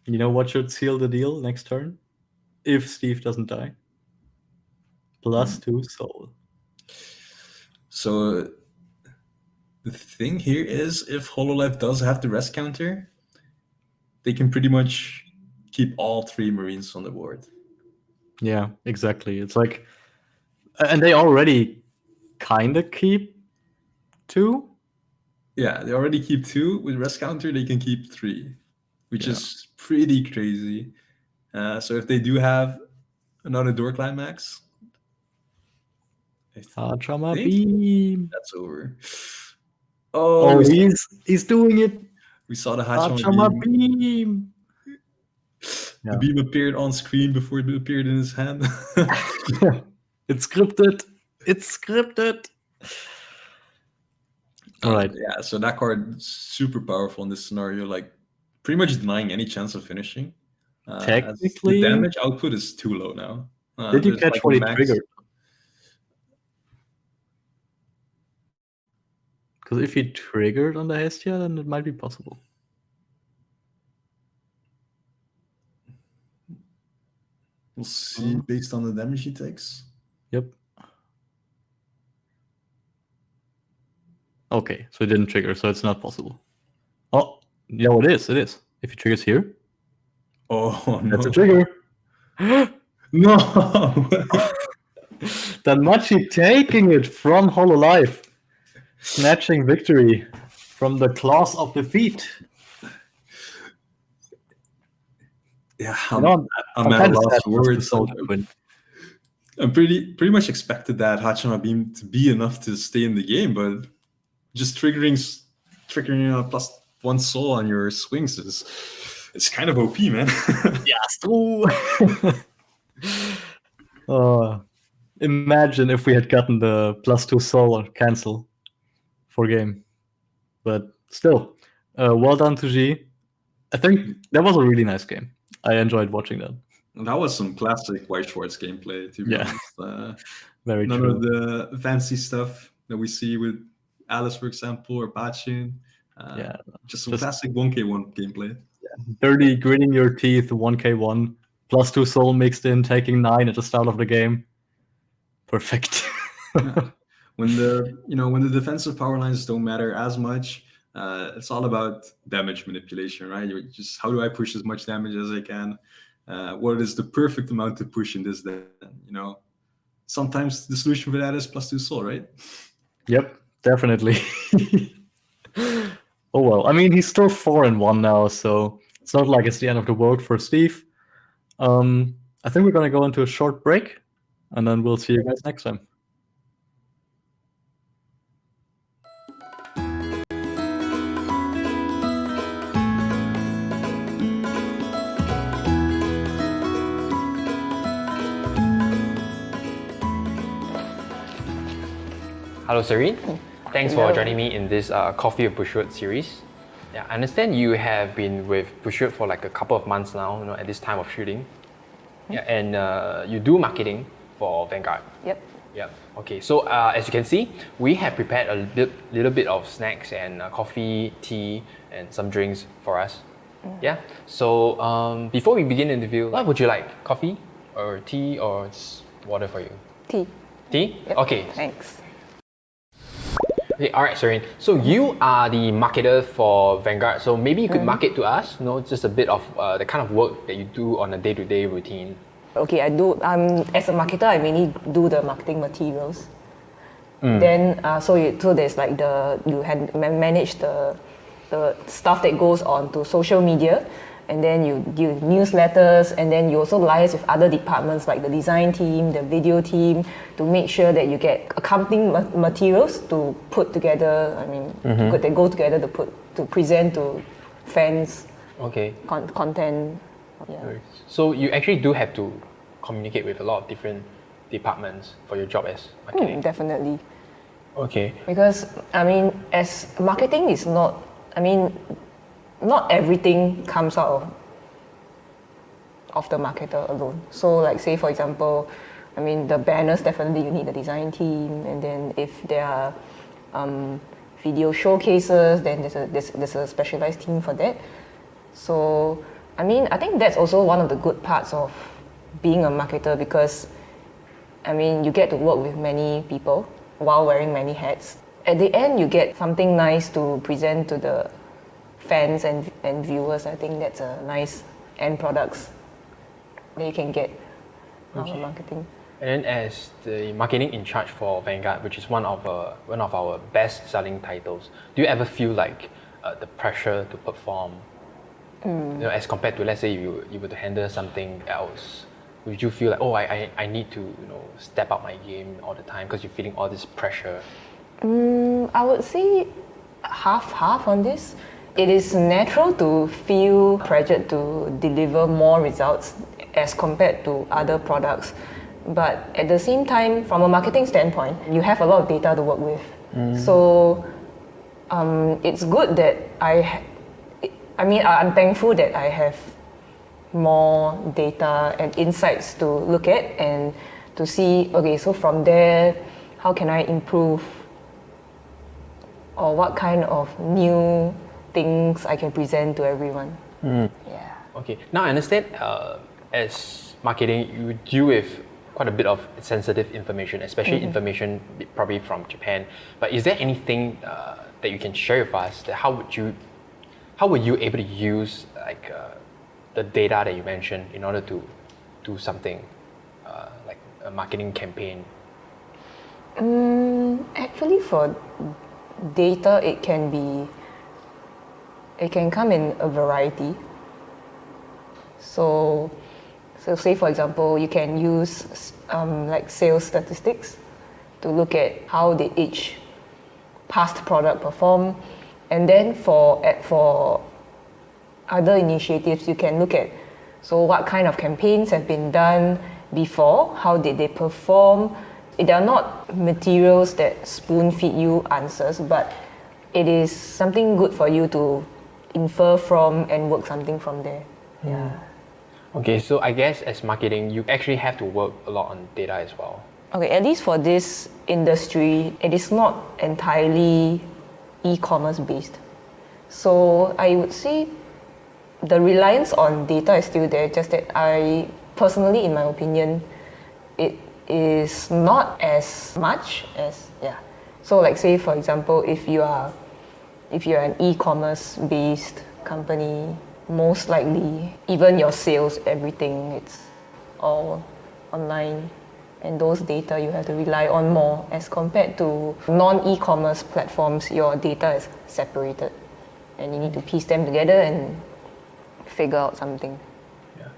You know what should seal the deal next turn? If Steve doesn't die. +2 soul. So the thing here is, if Hololive does have the rest counter, they can pretty much keep all 3 Marines on the board. Yeah, exactly. It's like, and they already kind of keep 2. Yeah, they already keep 2. With rest counter, they can keep 3, which is pretty crazy. So if they do have another door climax, Hachama beam. That's over. Oh, he's doing it. We saw the Hachama beam. The beam appeared on screen before it appeared in his hand. It's scripted. It's scripted. All right. Yeah, so that card is super powerful in this scenario, like pretty much denying any chance of finishing. Technically, the damage output is too low now. Did you catch what he triggered? Because if he triggered on the Hestia, then it might be possible. We'll see based on the damage he takes. Yep. Okay, so it didn't trigger, so it's not possible. Oh, yeah, it is. It is. If he triggers here. Oh, no. That's a trigger. No! Danmachi taking it from Hololive. Snatching victory from the claws of defeat. Yeah, I'm at a lost for words. I pretty much expected that Hachama beam to be enough to stay in the game, but just triggering a +1 soul on your swings it's kind of OP, man. Yes. Imagine if we had gotten the +2 soul or cancel for game. But still, well done to G. I think that was a really nice game. I enjoyed watching that. That was some classic Weiss Schwarz gameplay, to be honest. Very none true. of the fancy stuff that we see with Alice, for example, or Bachin. Yeah, just some classic 1K1 gameplay. Dirty, gritting your teeth, 1K1, +2 soul mixed in, taking 9 at the start of the game. Perfect. Yeah. When the defensive power lines don't matter as much, it's all about damage manipulation, right? You just, how do I push as much damage as I can? What is the perfect amount to push in this then? Sometimes the solution for that is +2 soul, right? Yep, definitely. Oh well, I mean, he's still 4-1 now, so it's not like it's the end of the world for Steve. I think we're gonna go into a short break, and then we'll see you guys next time. Hello, Serene. Thanks for joining me in this Coffee with Bushiroad series. Yeah, I understand you have been with Bushiroad for like a couple of months now, at this time of shooting. Yeah, and you do marketing for Vanguard. Yep. Yep. Okay, so as you can see, we have prepared a little bit of snacks and coffee, tea, and some drinks for us. Yeah. So before we begin the interview, what would you like? Coffee or tea or water for you? Tea. Tea? Yep. Okay. Thanks. Okay, all right, Serene. So you are the marketer for Vanguard. So maybe you could market to us, just a bit of the kind of work that you do on a day-to-day routine. Okay, I do. As a marketer, I mainly do the marketing materials. Then, so there's like you manage the stuff that goes on to social media, and then you do newsletters, and then you also liaise with other departments like the design team, the video team, to make sure that you get accompanying materials to put together. I mean, they go together to present to fans. Okay. Content. Yeah. So you actually do have to communicate with a lot of different departments for your job as marketing. Definitely. Okay. Because I mean, as marketing is not. I mean, not everything comes out of the marketer alone. So like say for example, I mean the banners, definitely you need the design team, and then if there are video showcases, then there's a specialized team for that. So I mean, I think that's also one of the good parts of being a marketer, because I mean you get to work with many people while wearing many hats. At the end you get something nice to present to the fans and viewers. I think that's a nice end products that you can get out of marketing. And then as the marketing in charge for Vanguard, which is one of our best selling titles, do you ever feel like the pressure to perform, as compared to, let's say you were to handle something else? Would you feel like, oh, I need to step up my game all the time because you're feeling all this pressure? I would say half on this. It is natural to feel pressured to deliver more results as compared to other products. But at the same time, from a marketing standpoint, you have a lot of data to work with. So it's good that I'm thankful that I have more data and insights to look at and to see, okay, so from there, how can I improve? Or what kind of new things I can present to everyone. Yeah. Okay. Now I understand as marketing, you deal with quite a bit of sensitive information, especially information probably from Japan. But is there anything that you can share with us? That how were you able to use like the data that you mentioned in order to do something like a marketing campaign? Actually, for data, it can come in a variety. So say for example, you can use like sales statistics to look at how did each past product perform, and then for other initiatives, you can look at what kind of campaigns have been done before, how did they perform. They are not materials that spoon feed you answers, but it is something good for you to infer from and work something from there. Yeah. Okay, so I guess as marketing, you actually have to work a lot on data as well. Okay, at least for this industry, it is not entirely e-commerce based. So I would say the reliance on data is still there, just that I personally, in my opinion, it is not as much as, yeah. So like say for example, if you're an e-commerce based company, most likely even your sales, everything, it's all online, and those data you have to rely on more as compared to non-e-commerce platforms. Your data is separated and you need to piece them together and figure out something.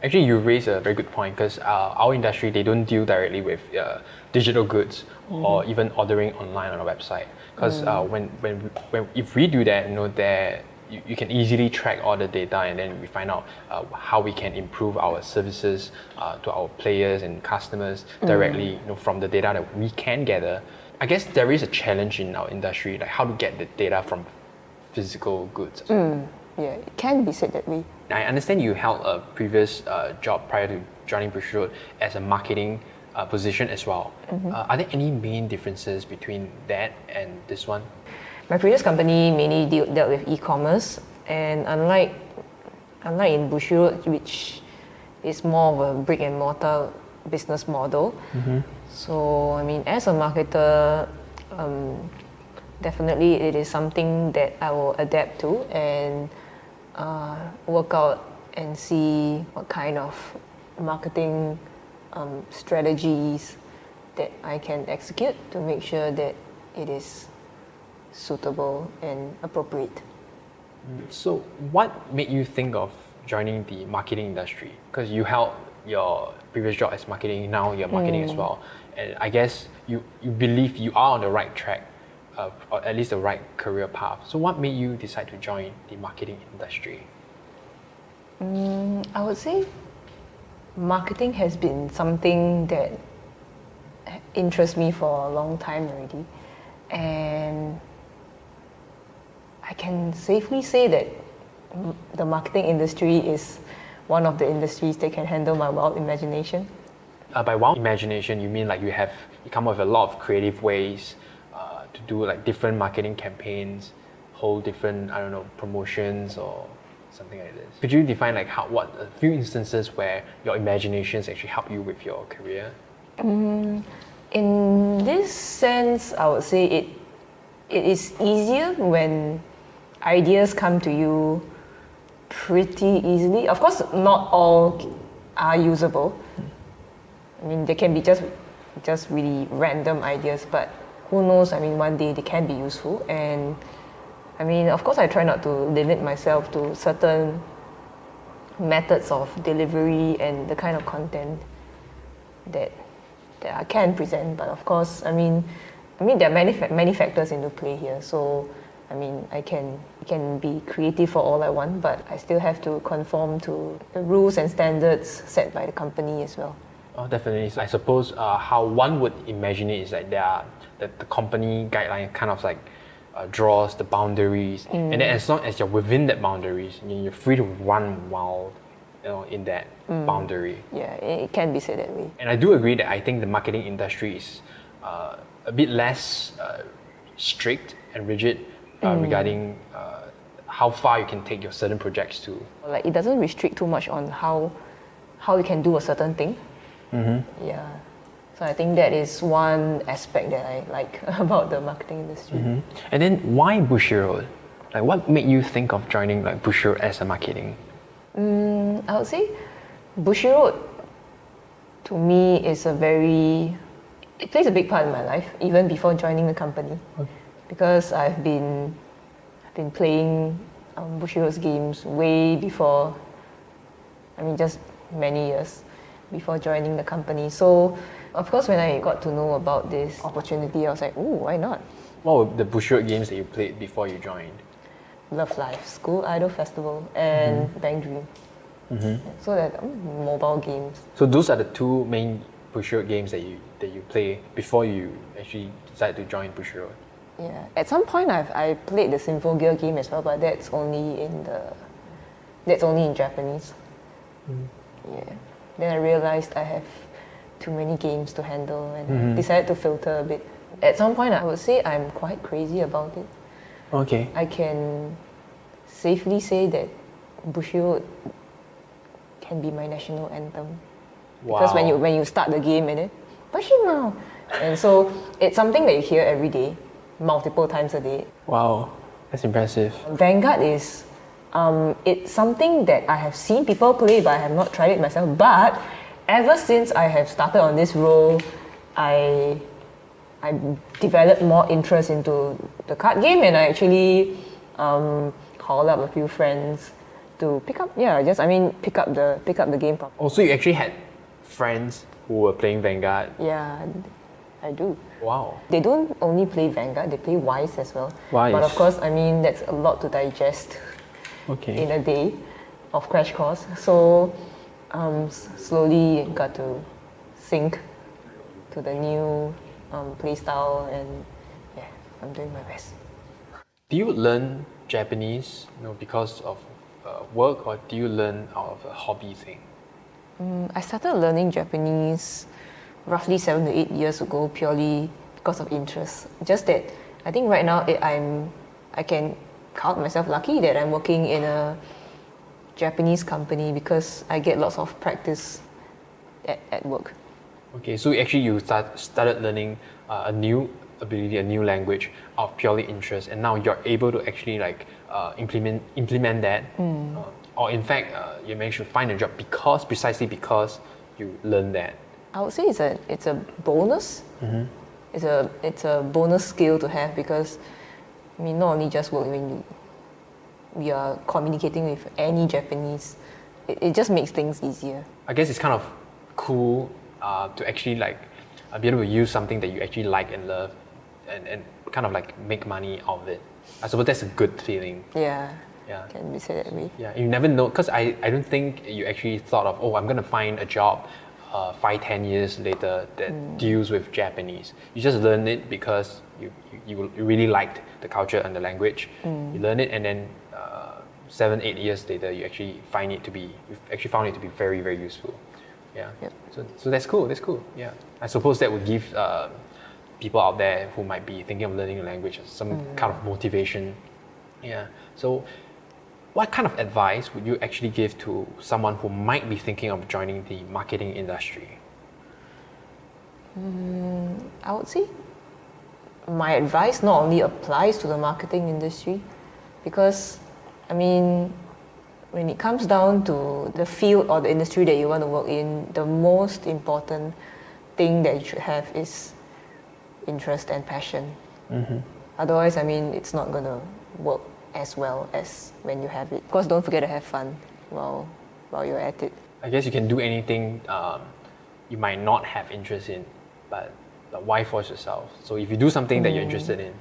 Actually, you raise a very good point, because our industry, they don't deal directly with digital goods or even ordering online on a website. Because if we do that, you can easily track all the data, and then we find out how we can improve our services to our players and customers directly from the data that we can gather. I guess there is a challenge in our industry, like how to get the data from physical goods. Yeah, it can be said that way. I understand you held a previous job prior to joining Bushiroad as a marketing position as well. Are there any main differences between that and this one? My previous company mainly dealt with e-commerce, and unlike in Bushiroad, which is more of a brick and mortar business model. So I mean, as a marketer, definitely it is something that I will adapt to and work out and see what kind of marketing strategies that I can execute to make sure that it is suitable and appropriate. So what made you think of joining the marketing industry? Because you held your previous job as marketing, now you're marketing as well. And I guess you believe you are on the right track, or at least the right career path. So what made you decide to join the marketing industry? I would say marketing has been something that interests me for a long time already. And I can safely say that the marketing industry is one of the industries that can handle my wild imagination. By wild imagination, you mean like you come up with a lot of creative ways to do like different marketing campaigns, hold different, promotions or something like this. Could you define like what a few instances where your imaginations actually help you with your career? In this sense, I would say it is easier when ideas come to you pretty easily. Of course, not all are usable. I mean, they can be just really random ideas, but who knows, I mean, one day they can be useful. And I mean, of course, I try not to limit myself to certain methods of delivery and the kind of content that I can present. But of course, I mean, there are many factors into play here. So, I mean, I can be creative for all I want, but I still have to conform to the rules and standards set by the company as well. Oh, definitely. So I suppose how one would imagine it is that the company guideline kind of like draws the boundaries, and then as long as you're within that boundaries, you're free to run wild, in that boundary. Yeah, it can be said that way. And I do agree that I think the marketing industry is a bit less strict and rigid regarding how far you can take your certain projects to. Like, it doesn't restrict too much on how you can do a certain thing. Yeah. So I think that is one aspect that I like about the marketing industry. And then why Bushiroad? Like, what made you think of joining like Bushiroad as a marketing? I would say Bushiroad to me is it plays a big part in my life, even before joining the company. Because I've been playing Bushiroad's games way before, just many years before joining the company. So, of course, when I got to know about this opportunity, I was like, ooh, why not? What were the Bushiroad games that you played before you joined? Love Life, School Idol Festival, and Bang Dream. So that mobile games. So those are the two main Bushiroad games that you play before you actually decided to join Bushiroad. Yeah. At some point, I played the Symphogear game as well, but that's only in Japanese. Yeah. Then I realized I have too many games to handle, and I decided to filter a bit. At some point, I would say I'm quite crazy about it. Okay. I can safely say that Bushiroad can be my national anthem. Because when you start the game and then Bushiroad, and so it's something that you hear every day, multiple times a day. Wow, that's impressive. Vanguard is it's something that I have seen people play, but I have not tried it myself. But ever since I have started on this role, I developed more interest into the card game, and I actually called up a few friends to pick up the game. Also, you actually had friends who were playing Vanguard. Yeah, I do. Wow. They don't only play Vanguard, they play Weiss as well. Weiss. But of course, I mean, that's a lot to digest in a day of Crash Course. So slowly got to sync to the new playstyle, and yeah, I'm doing my best. Do you learn Japanese, because of work, or do you learn out of a hobby thing? I started learning Japanese roughly 7 to 8 years ago, purely because of interest. Just that I think right now I can count myself lucky that I'm working in a Japanese company, because I get lots of practice at work. Okay, so actually you started learning a new ability, a new language out of purely interest, and now you're able to actually implement that, or in fact you managed to find a job precisely because you learned that. I would say it's a bonus. Mm-hmm. It's a bonus skill to have, because I mean, not only just work when we are communicating with any Japanese, it just makes things easier. I guess it's kind of cool to actually be able to use something that you actually like and love, and kind of make money out of it. I suppose that's a good feeling. Yeah. Yeah. Can we say that way? Yeah. You never know, because I don't think you actually thought of, I'm gonna find a job 5-10 years later that deals with Japanese. You just learn it because you really liked the culture and the language. You learn it, and then 7-8 years later you actually found it to be very, very useful. Yeah. Yep. So that's cool. Yeah. I suppose that would give people out there who might be thinking of learning a language some kind of motivation. Yeah. So what kind of advice would you actually give to someone who might be thinking of joining the marketing industry? I would say my advice not only applies to the marketing industry, because I mean, when it comes down to the field or the industry that you want to work in, the most important thing that you should have is interest and passion. Mm-hmm. Otherwise, I mean, it's not going to work as well as when you have it. Of course, don't forget to have fun while you're at it. I guess you can do anything you might not have interest in, but why force yourself? So if you do something that you're interested in,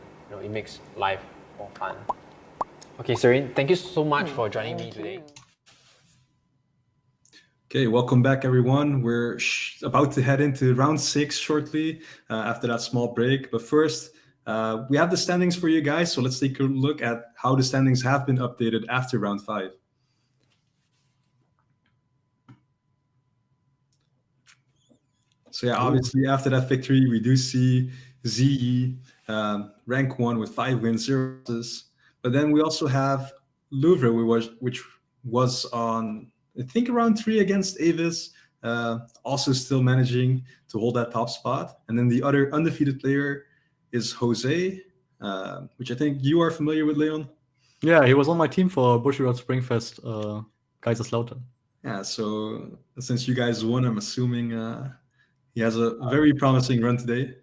it makes life more fun. Okay, Serene, thank you so much for joining me today. Okay, welcome back, everyone. We're about to head into round 6 shortly after that small break. But first, we have the standings for you guys. So let's take a look at how the standings have been updated after round 5. So yeah, obviously after that victory, we do see ZE rank 1 with 5 wins, 0 losses. But then we also have Louvre, which was on, I think, around 3 against Avis, also still managing to hold that top spot. And then the other undefeated player is Jose, which I think you are familiar with, Leon. Yeah, he was on my team for Bushiroad Springfest, Kaiserslautern. Yeah, so since you guys won, I'm assuming he has a very promising run today.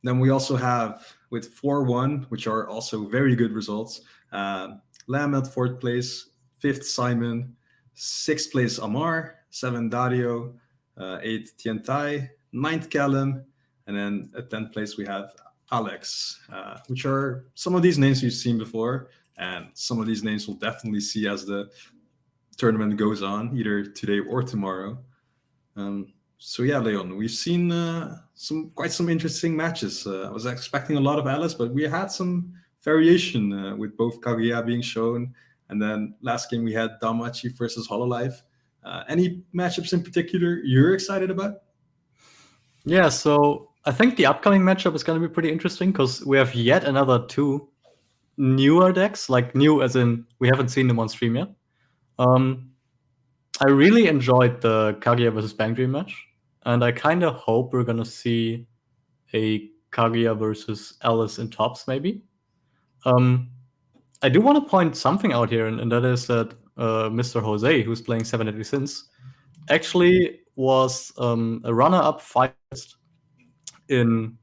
Then we also have with 4-1, which are also very good results. Lam at 4th place, 5th Simon, 6th place Amar, 7th Dario, 8th Tiantai, 9th Callum, and then at 10th place we have Alex, which are some of these names you've seen before, and some of these names we'll definitely see as the tournament goes on, either today or tomorrow. So yeah, Leon, we've seen quite some interesting matches. I was expecting a lot of Alice, but we had some variation with both Kaguya being shown, and then last game we had Damachi versus Hololive. Any matchups in particular you're excited about? Yeah, so I think the upcoming matchup is going to be pretty interesting because we have yet another 2 newer decks, like new as in we haven't seen them on stream yet. I really enjoyed the Kaguya versus Bang Dream match, and I kind of hope we're gonna see a Kaguya versus Alice in tops, maybe. I do want to point something out here, and that is that Mr. Jose, who's playing 7 Deadly Sins, actually was a runner-up finalist in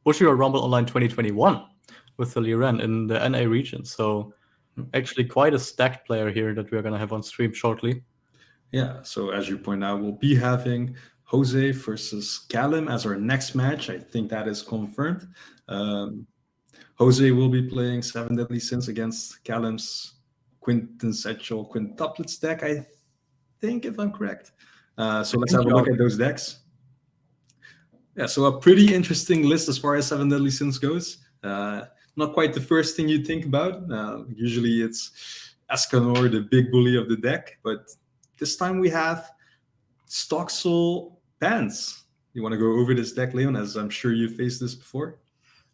Bushiroad Rumble Online 2021 with the Liren in the NA region. So actually quite a stacked player here that we're going to have on stream shortly. Yeah, so as you point out, we'll be having Jose versus Callum as our next match. I think that is confirmed. Jose will be playing 7 Deadly Sins against Callum's quintessential quintuplets deck, I think, if I'm correct. So let's have a look at those decks. Yeah, so a pretty interesting list as far as 7 Deadly Sins goes. Not quite the first thing you think about. Usually it's Escanor, the big bully of the deck, but this time we have Stocksoul Pants. You want to go over this deck, Leon, as I'm sure you faced this before?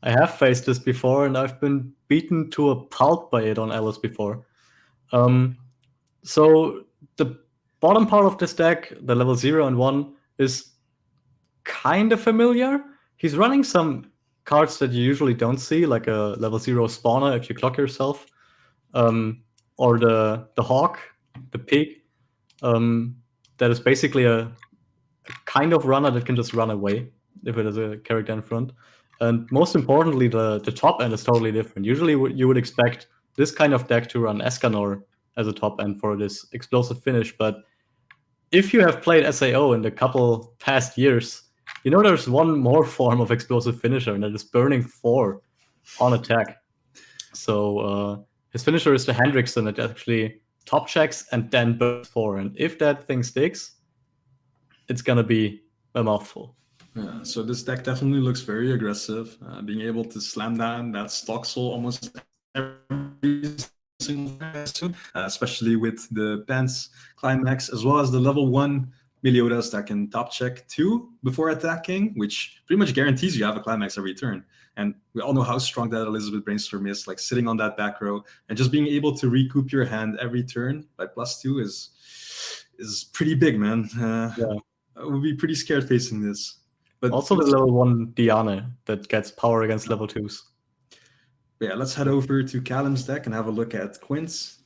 I have faced this before, and I've been beaten to a pulp by it on Alice before. So the bottom part of this deck, the level 0 and 1, is kind of familiar. He's running some cards that you usually don't see, like a level 0 spawner if you clock yourself, or the hawk, the pig, that is basically a kind of runner that can just run away if it has a character in front. And most importantly, the top end is totally different. Usually you would expect this kind of deck to run Escanor as a top end for this explosive finish, but if you have played SAO in the couple past years, you know there's one more form of explosive finisher, and that is burning 4 on attack. So his finisher is the Hendrickson that actually top checks and then burns 4, and if that thing sticks, it's gonna be a mouthful. Yeah, so this deck definitely looks very aggressive, being able to slam down that Stocksoul almost every single time, especially with the Pants Climax, as well as the level 1 Meliodas that can top check 2 before attacking, which pretty much guarantees you have a Climax every turn. And we all know how strong that Elizabeth Brainstorm is, like sitting on that back row and just being able to recoup your hand every turn by +2 is pretty big, man. Yeah. I would be pretty scared facing this. But also the level 1 Diana that gets power against level 2s. Yeah, let's head over to Callum's deck and have a look at Quints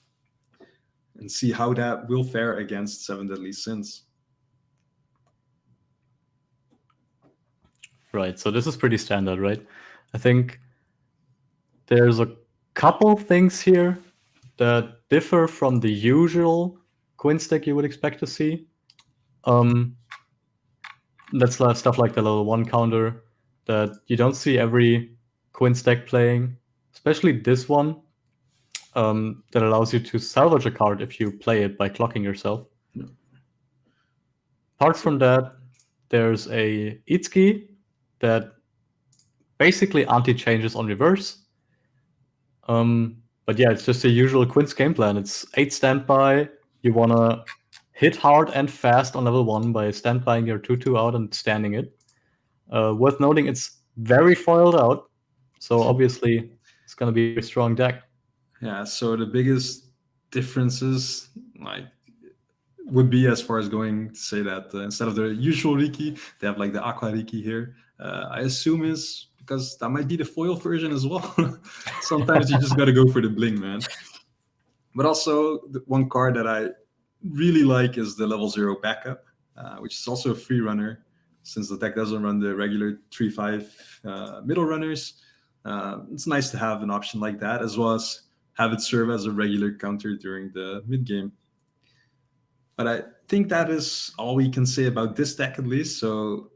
and see how that will fare against 7 Deadly Sins. Right, so this is pretty standard, right? I think there's a couple things here that differ from the usual Quints deck you would expect to see. That's stuff like the level 1 counter that you don't see every Quints deck playing, especially this one, that allows you to salvage a card if you play it by clocking yourself. Yeah. Apart from that, there's a Itsuki that basically anti-changes on reverse. But yeah, it's just a usual Quints game plan. It's 8 standby. You want to hit hard and fast on level 1 by standbying your 2/2 out and standing it. Worth noting, it's very foiled out, so obviously it's going to be a strong deck. Yeah, so the biggest differences would be as far as going to say that instead of the usual Riki, they have like the Aqua Riki here. I assume is because that might be the foil version as well. Sometimes you just got to go for the bling, man. But also, the one card that I really like is the level 0 backup, which is also a free runner, since the deck doesn't run the regular 3/5 middle runners. It's nice to have an option like that, as well as have it serve as a regular counter during the mid game. But I think that is all we can say about this deck, at least. So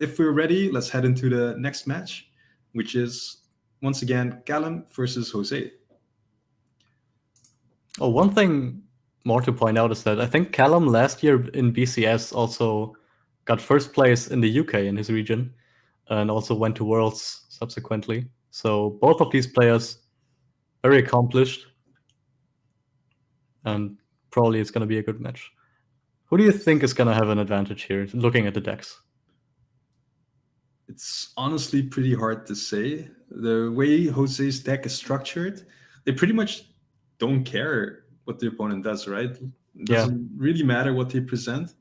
if we're ready, let's head into the next match, which is once again Callum versus Jose. Oh, one thing more to point out is that I think Callum last year in BCS also got first place in the UK in his region, and also went to Worlds subsequently. So both of these players very accomplished, and probably it's going to be a good match. Who do you think is going to have an advantage here, looking at the decks? It's honestly pretty hard to say. The way Jose's deck is structured, they pretty much don't care what the opponent does, right? It doesn't really matter what they present.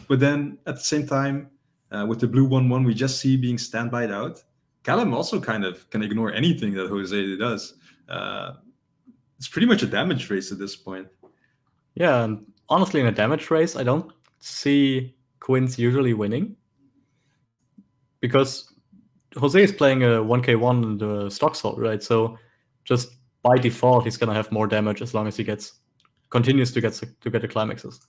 But then at the same time, with the blue 1/1 we just see being standbyed out, Callum also kind of can ignore anything that Jose does. It's pretty much a damage race at this point. Yeah, and honestly, in a damage race, I don't see Quinns usually winning. Because Jose is playing a 1k1 in the stock salt, right? So just by default, he's gonna have more damage as long as he continues to get the climaxes.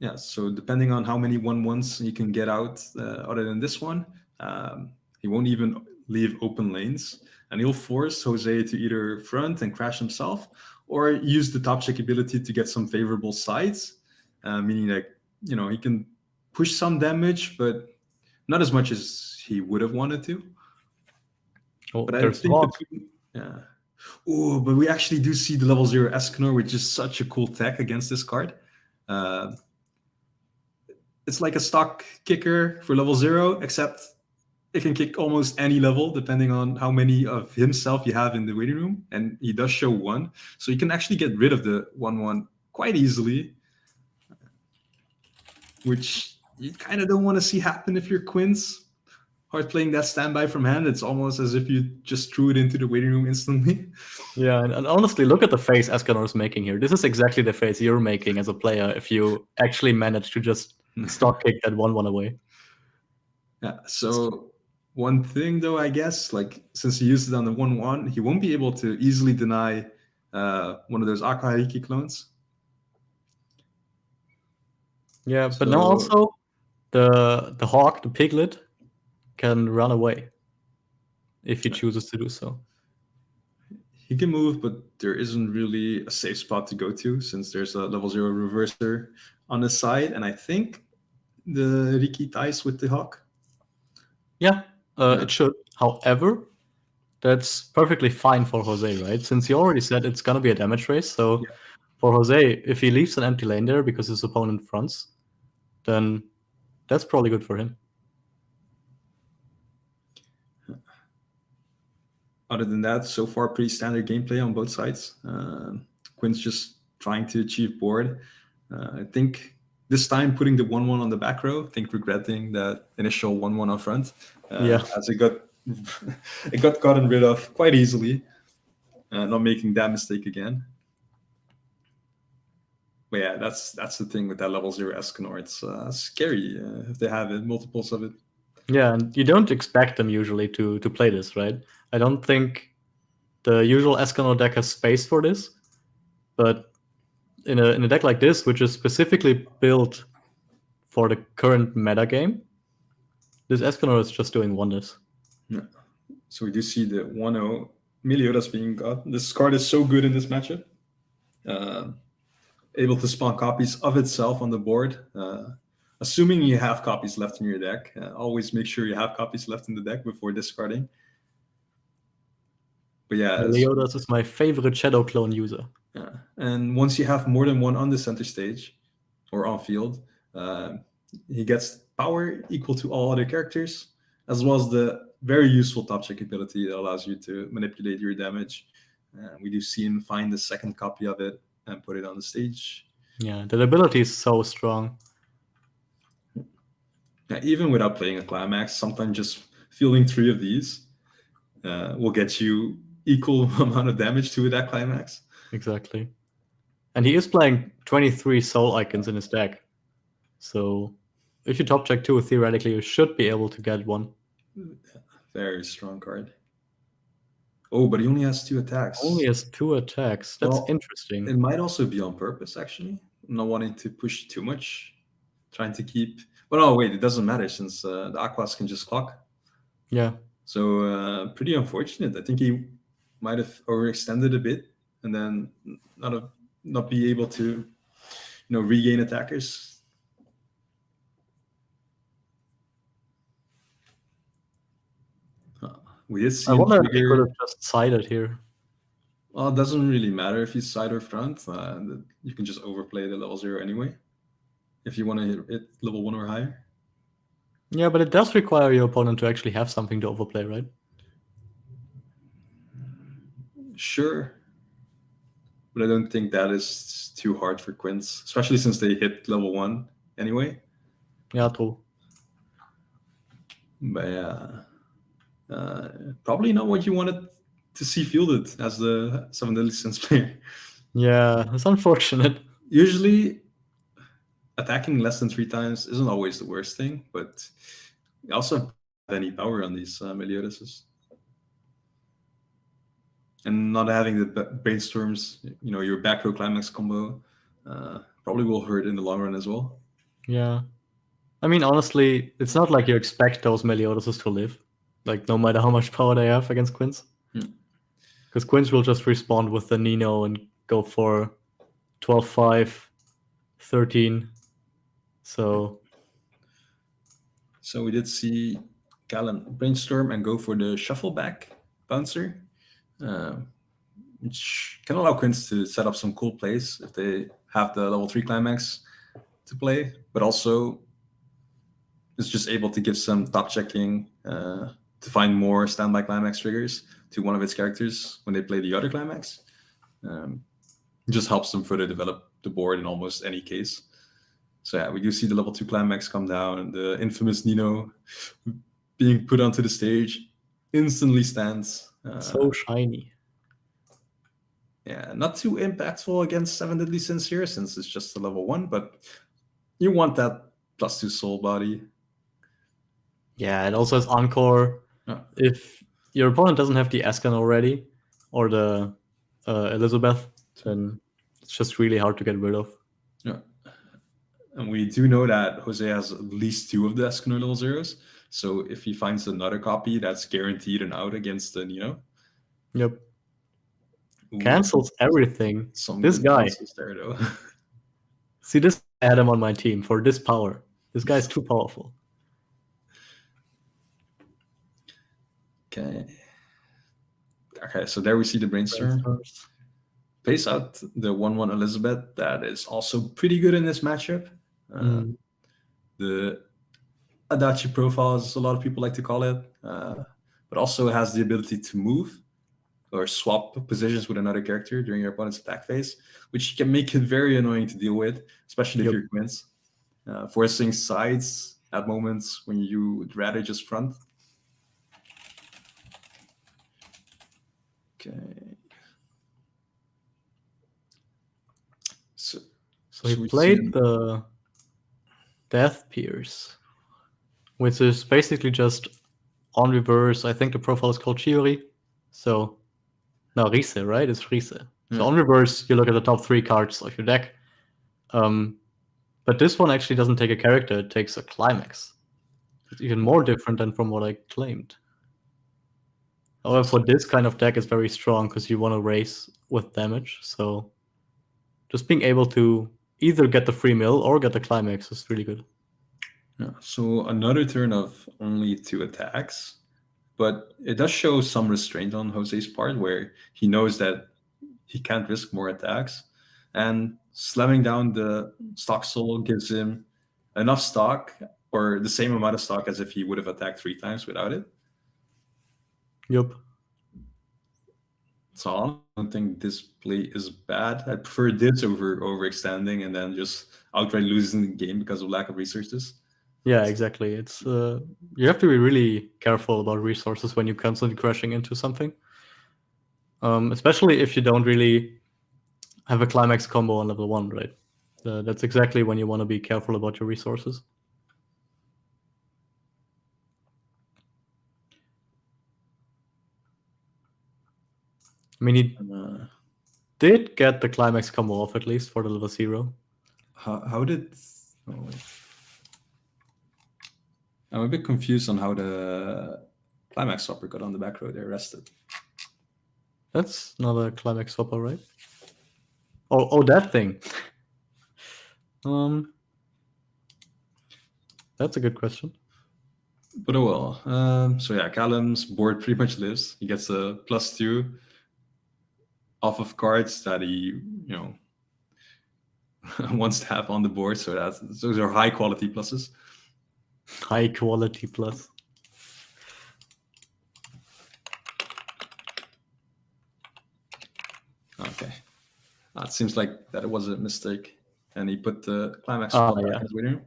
Yeah, so depending on how many 1/1s you can get out, other than this one, he won't even leave open lanes, and he'll force Jose to either front and crash himself, or use the top check ability to get some favorable sides, meaning that he can push some damage, but not as much as he would have wanted to. Oh, but I think but we actually do see the level 0 Escanor, which is such a cool tech against this card. It's like a stock kicker for level 0, except it can kick almost any level depending on how many of himself you have in the waiting room, and he does show 1, so you can actually get rid of the 1/1 quite easily, which you kind of don't want to see happen if you're Quinns. Hard playing that standby from hand, it's almost as if you just threw it into the waiting room instantly. Yeah, and honestly, look at the face Escanor is making here. This is exactly the face you're making as a player if you actually manage to just stock kick that 1/1 away. Yeah, so one thing though, I guess, like since he used it on the 1/1, he won't be able to easily deny one of those Aqua Hariki clones. Yeah, but now also the hawk, the piglet, can run away if he chooses to do so. He can move, but there isn't really a safe spot to go to since there's a level 0 reverser on the side, and I think the Riki ties with the hawk. Yeah, it should. However, that's perfectly fine for Jose, right? Since he already said it's gonna be a damage race, so for Jose, if he leaves an empty lane there because his opponent fronts, then that's probably good for him. Other than that, so far pretty standard gameplay on both sides. Quinn's just trying to achieve board. I think this time putting the 1/1 on the back row, I think regretting that initial 1/1 on front, as it got gotten rid of quite easily, not making that mistake again. But yeah, that's the thing with that level 0 Escanor. It's scary if they have it, multiples of it. Yeah, and you don't expect them usually to play this, right? I don't think the usual Escanor deck has space for this, but in a deck like this, which is specifically built for the current meta game, this Escanor is just doing wonders. Yeah. So we do see the 1/0 Meliodas being got. This card is so good in this matchup. Able to spawn copies of itself on the board. Assuming you have copies left in your deck, always make sure you have copies left in the deck before discarding. But yeah, Meliodas is my favorite Shadow Clone user. Yeah, and once you have more than one on the center stage or on field, he gets power equal to all other characters, as well as the very useful top check ability that allows you to manipulate your damage. We do see him find the second copy of it and put it on the stage. Yeah, the ability is so strong. Yeah, even without playing a climax, sometimes just fielding 3 of these will get you equal amount of damage to that climax. Exactly. And he is playing 23 soul icons in his deck. So if you top check 2, theoretically you should be able to get 1. Very strong card. Oh, but he only has 2 attacks. Only has 2 attacks. That's interesting. It might also be on purpose, actually. Not wanting to push too much. Trying to keep... But oh, wait, it doesn't matter since the Aquas can just clock. Yeah. So pretty unfortunate. I think he might have overextended a bit and then not be able to regain attackers. We did see I wonder if he could have just sided here. Well, it doesn't really matter if he's side or front. You can just overplay the level 0 anyway if you want to hit level 1 or higher. Yeah, but it does require your opponent to actually have something to overplay, right? Sure. But I don't think that is too hard for Quints, especially since they hit level 1 anyway. Yeah, true. But yeah, probably not what you wanted to see fielded as the 7 Deadly Sins player. Yeah, it's unfortunate. Usually, attacking less than 3 times isn't always the worst thing, but you also have any power on these Meliodases. And not having the brainstorms, your back row climax combo, probably will hurt in the long run as well. Yeah. I mean, honestly, it's not like you expect those Meliodases to live. Like, no matter how much power they have against Quints. Because Quints will just respond with the Nino and go for 12-5, 13. So we did see Callan brainstorm and go for the shuffle back bouncer, which can allow Quints to set up some cool plays if they have the level 3 climax to play, but also is just able to give some top checking to find more standby climax triggers to one of its characters when they play the other climax. It just helps them further develop the board in almost any case. So yeah, we do see the level 2 climax come down, and the infamous Nino being put onto the stage instantly stands. So shiny. Yeah, not too impactful against 7 Deadly Sins here, since it's just a level 1, but you want that +2 soul body. Yeah, it also has Encore. If your opponent doesn't have the Ascan already, or the Elizabeth, then it's just really hard to get rid of. Yeah. And we do know that Jose has at least 2 of the Escanor level 0s. So if he finds another copy, that's guaranteed an out against the Nino. Yep. Cancels everything. This guy. There, though. See, this I had him on my team for this power. This guy's too powerful. Okay, so there we see the brainstorm. Plays out the 1/1 Elizabeth. That is also pretty good in this matchup. The Adachi profile, as a lot of people like to call it, but also has the ability to move or swap positions with another character during your opponent's attack phase, which can make it very annoying to deal with, especially if you're Quints. Forcing sides at moments when you would rather just front. Okay. So he played the Death Pierce, which is basically just on reverse. I think the profile is called Chiori. So, no, Rise, right? It's Rise. So on reverse, you look at the top 3 cards of your deck. But this one actually doesn't take a character, it takes a climax. It's even more different than from what I claimed. However, for this kind of deck, it's very strong because you want to race with damage. So just being able to either get the free mill or get the climax is really good. Yeah, so another turn of only 2 attacks, but it does show some restraint on Jose's part, where he knows that he can't risk more attacks. And slamming down the stock soul gives him enough stock, or the same amount of stock as if he would have attacked 3 times without it. Yep. So I don't think this play is bad. I prefer this over overextending and then just outright losing the game because of lack of resources. Yeah, exactly. It's you have to be really careful about resources when you're constantly crashing into something. Especially if you don't really have a climax combo on level 1, right? That's exactly when you want to be careful about your resources. I mean, he did get the climax combo off at least for the level 0. How did... Oh, wait. I'm a bit confused on how the climax swapper got on the back row there, rested. That's not a climax swapper, right? Oh, that thing. That's a good question. But oh well. So yeah, Callum's board pretty much lives. He gets a +2 off of cards that he, wants to have on the board. So those are high quality pluses. High quality plus. Okay. It seems like that it was a mistake. And he put the climax Ah, spell back yeah. in his waiting room.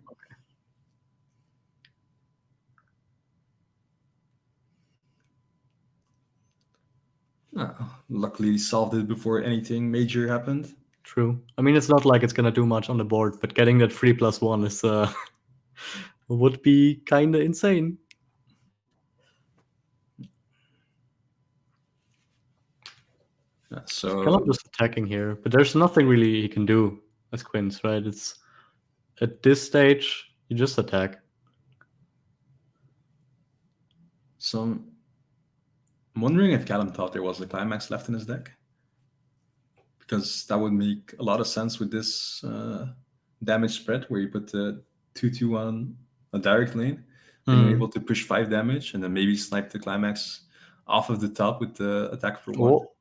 Luckily, he solved it before anything major happened. True. I mean, it's not like it's gonna do much on the board, but getting that 3+1 is would be kind of insane. So Callum just attacking here, but there's nothing really he can do as Quince, right? It's at this stage you just attack. So I'm wondering if Callum thought there was a climax left in his deck, because that would make a lot of sense with this damage spread where you put the 2/2 on a direct lane, being able to push 5 damage and then maybe snipe the climax off of the top with the attack for 1. Oh,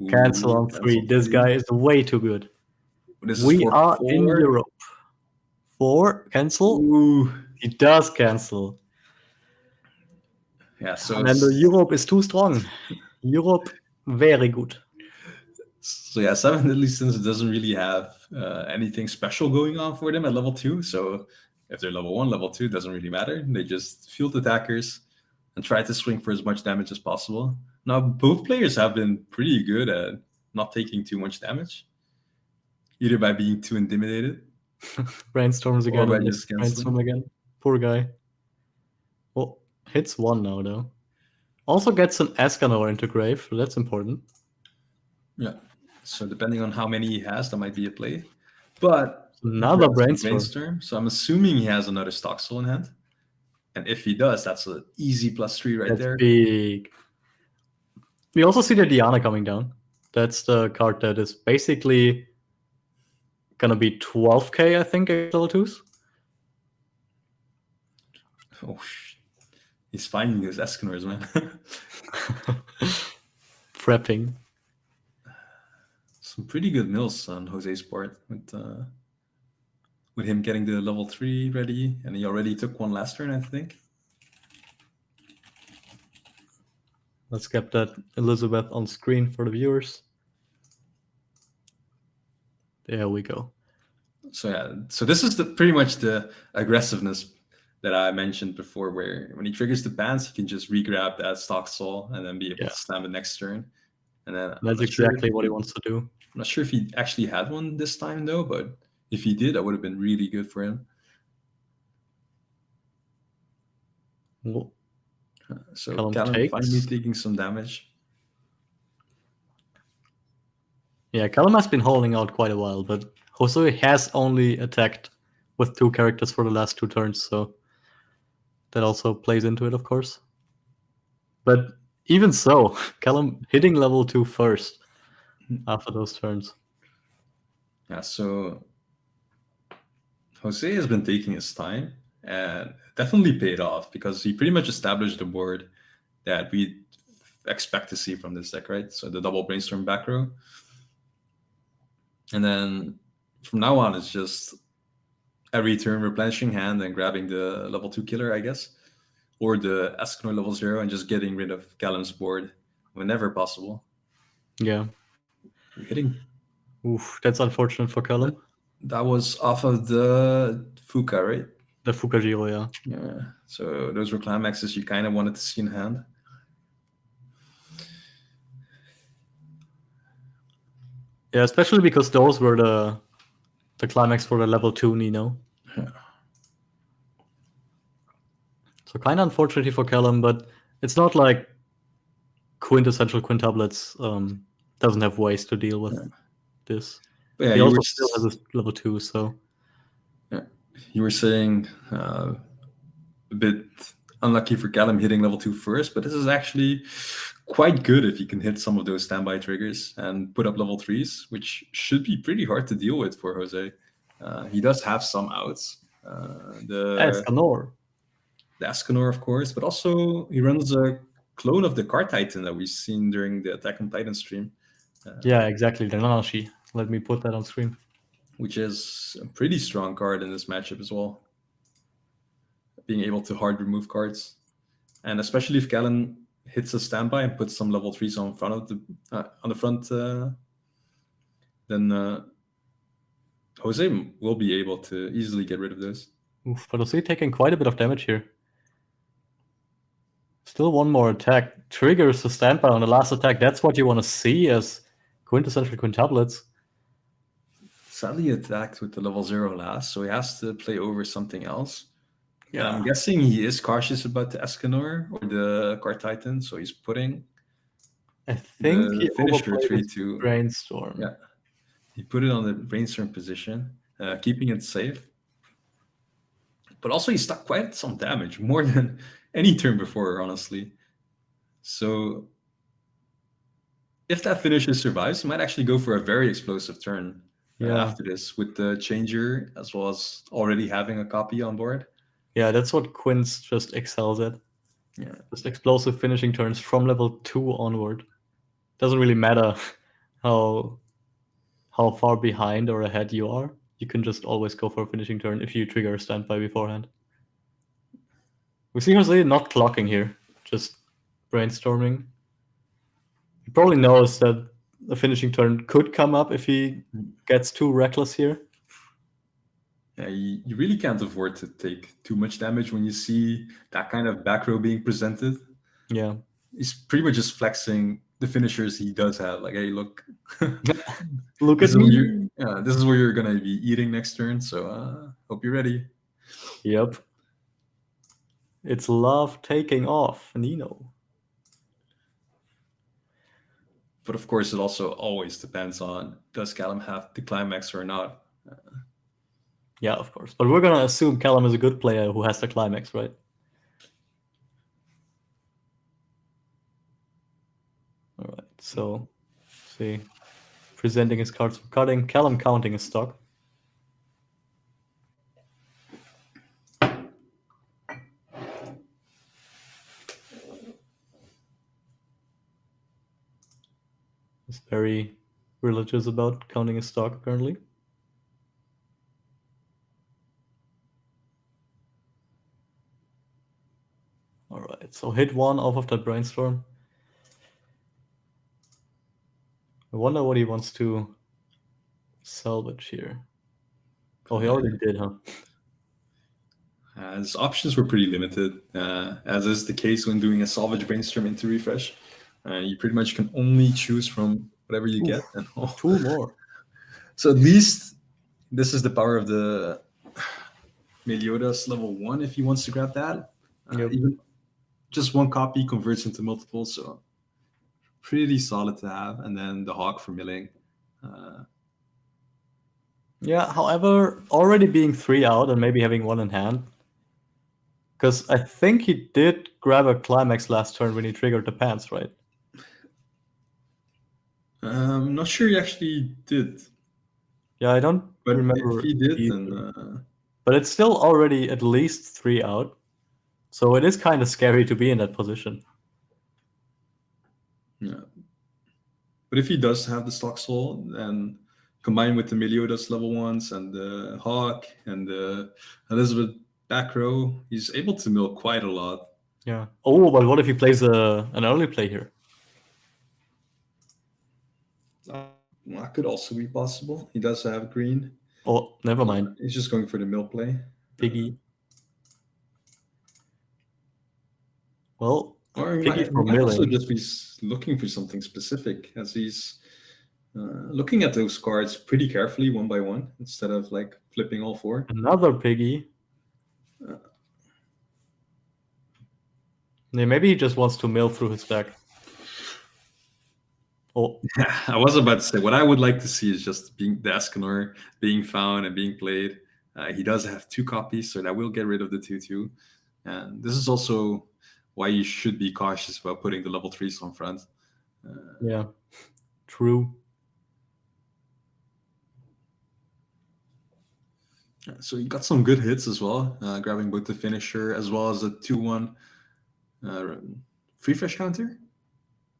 cancel on 3. This guy is way too good. This We is are in Europe. 4 cancel. Ooh. He does cancel. Yeah, so And then the Europe is too strong. Europe, very good. So yeah, 7 Deadly Sins doesn't really have anything special going on for them at level 2. So if they're level 1, level 2, it doesn't really matter. They just field attackers and try to swing for as much damage as possible. Now, both players have been pretty good at not taking too much damage, either by being too intimidated. Brainstorms again. Or by just Brainstorm again. Poor guy. Oh, hits 1 now, though. Also gets an Escanor into Grave. So that's important. Yeah. So depending on how many he has, that might be a play. But another Brainstorm. So I'm assuming he has another Stock Soul in hand. And if he does, that's an easy +3 right there. Big. We also see the Diana coming down. That's the card that is basically gonna be 12k, I think, at level 2s. Oh, he's finding his Escanors, man. Prepping. Some pretty good mills on Jose's part with him getting the level 3 ready, and he already took 1 last turn, I think. Let's get that Elizabeth on screen for the viewers. There we go. So yeah, so this is pretty much the aggressiveness that I mentioned before, where when he triggers the bans, he can just re-grab that Stock Soul and then be able to slam it next turn. And then that's exactly what he wants to do. I'm not sure if he actually had one this time though, but if he did, that would have been really good for him. Well, so Callum finally taking some damage. Yeah, Callum has been holding out quite a while, but Jose has only attacked with 2 characters for the last 2 turns, so that also plays into it, of course. But even so, Callum hitting level 2 first after those turns. Yeah, so Jose has been taking his time and definitely paid off, because he pretty much established the board that we expect to see from this deck, right? So the double Brainstorm back row. And then from now on, it's just every turn replenishing hand and grabbing the level 2 killer, I guess, or the Escanor level 0 and just getting rid of Callum's board whenever possible. Yeah. You're hitting. Oof, that's unfortunate for Callum. That was off of the Fuka, right? The Fuka Giro, yeah. Yeah. So those were climaxes you kind of wanted to see in hand. Yeah, especially because those were the climax for the level 2 Nino. Yeah. So kind of unfortunately for Callum, but it's not like quintessential quintuplets doesn't have ways to deal with this. But yeah, he also still has a level 2, so. Yeah, you were saying a bit unlucky for Callum hitting level 2 first, but this is actually quite good if you can hit some of those standby triggers and put up level 3s, which should be pretty hard to deal with for Jose. He does have some outs. The Escanor, of course, but also he runs a clone of the Card Titan that we've seen during the Attack on Titan stream. Yeah, exactly. The Nanashi. Let me put that on screen. Which is a pretty strong card in this matchup as well. being able to hard remove cards, and especially if Galen hits a standby and puts some level 3s on front of the on the front, then Jose will be able to easily get rid of those. Oof, but Jose taking quite a bit of damage here. Still one more attack. Triggers the standby on the last attack. That's what you want to see as quintessential quintuplets. Sadly, he attacked with the level 0 last, so he has to play over something else. Yeah. I'm guessing he is cautious about the Escanor or the Card Titan, so he's putting I think the he finisher overplayed 3 his to Brainstorm. Yeah, he put it on the brainstorm position, keeping it safe. But also he stuck quite some damage, more than any turn before, honestly. So if that finisher survives, he might actually go for a very explosive turn after this, with the changer as well as already having a copy on board. Yeah, that's what Quince just excels at. Yeah, just explosive finishing turns from level 2 onward. Doesn't really matter how far behind or ahead you are. You can just always go for a finishing turn if you trigger a standby beforehand. We see Jose not clocking here, just brainstorming. He probably knows that a finishing turn could come up if he gets too reckless here. Yeah, you really can't afford to take too much damage when you see that kind of back row being presented. Yeah. He's pretty much just flexing the finishers he does have. Like, hey, look. Look at me. This is where you're going to be eating next turn, so hope you're ready. Yep. It's love taking off, Nino. But of course, it also always depends on, does Callum have the climax or not? Yeah, of course. But we're going to assume Callum is a good player who has the climax, right? All right, so see, presenting his cards for cutting, Callum counting his stock. He's very religious about counting his stock, apparently. All right, so hit one off of that brainstorm. I wonder what he wants to salvage here. Oh, he already did, huh? His options were pretty limited, as is the case when doing a salvage brainstorm into refresh. You pretty much can only choose from whatever you get. And two more. So at least this is the power of the Meliodas level 1 if he wants to grab that. Even just one copy converts into multiple, so pretty solid to have. And then the Hawk for milling. Yeah, however, already being 3 out and maybe having 1 in hand. Because I think he did grab a climax last turn when he triggered the pants, right? I'm not sure he actually did. Yeah, I don't remember. If he did, then... But it's still already at least 3 out. So it is kind of scary to be in that position. Yeah. But if he does have the stock soul, then combined with the Meliodas level 1s and the Hawk and the Elizabeth back row, he's able to mill quite a lot. Yeah. Oh, but what if he plays an early play here? That could also be possible. He does have green. Oh, never mind. He's just going for the mill play. Piggy. Well, or he Piggy might also just be looking for something specific, as he's looking at those cards pretty carefully, one by one, instead of like flipping all 4. Another Piggy. Yeah, maybe he just wants to mill through his deck. Oh, yeah, I was about to say, what I would like to see is just the Escanor being found and being played. He does have 2 copies, so that will get rid of the 2/2. And this is also why you should be cautious about putting the level 3s on front. Yeah, true. So he got some good hits as well, grabbing both the finisher as well as the 2/1 free fresh counter.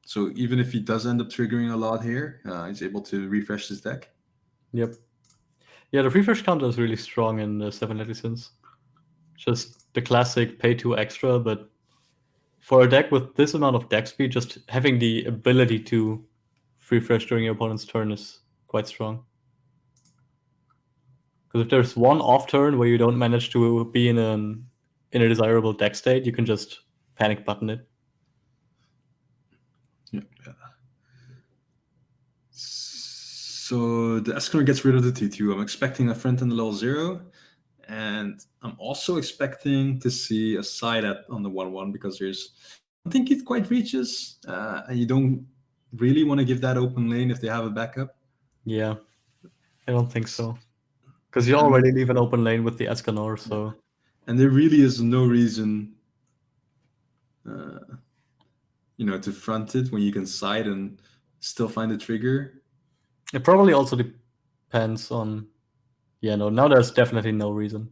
So even if he does end up triggering a lot here, he's able to refresh his deck. Yep. Yeah, the refresh counter is really strong in the 7 Deadly Sins. Just the classic pay 2 extra, but for a deck with this amount of deck speed, just having the ability to free fresh during your opponent's turn is quite strong. Because if there's one off turn where you don't manage to be in a desirable deck state, you can just panic button it. Yeah. So the Escanor gets rid of the 2/2. I'm expecting a friend in the level 0. And I'm also expecting to see a side on the 1/1 because I don't think it quite reaches. And you don't really want to give that open lane if they have a backup. Yeah, I don't think so. Because you already leave an open lane with the Escanor, so... Yeah. And there really is no reason, to front it when you can side and still find the trigger. It probably also depends on... Yeah, no, now there's definitely no reason.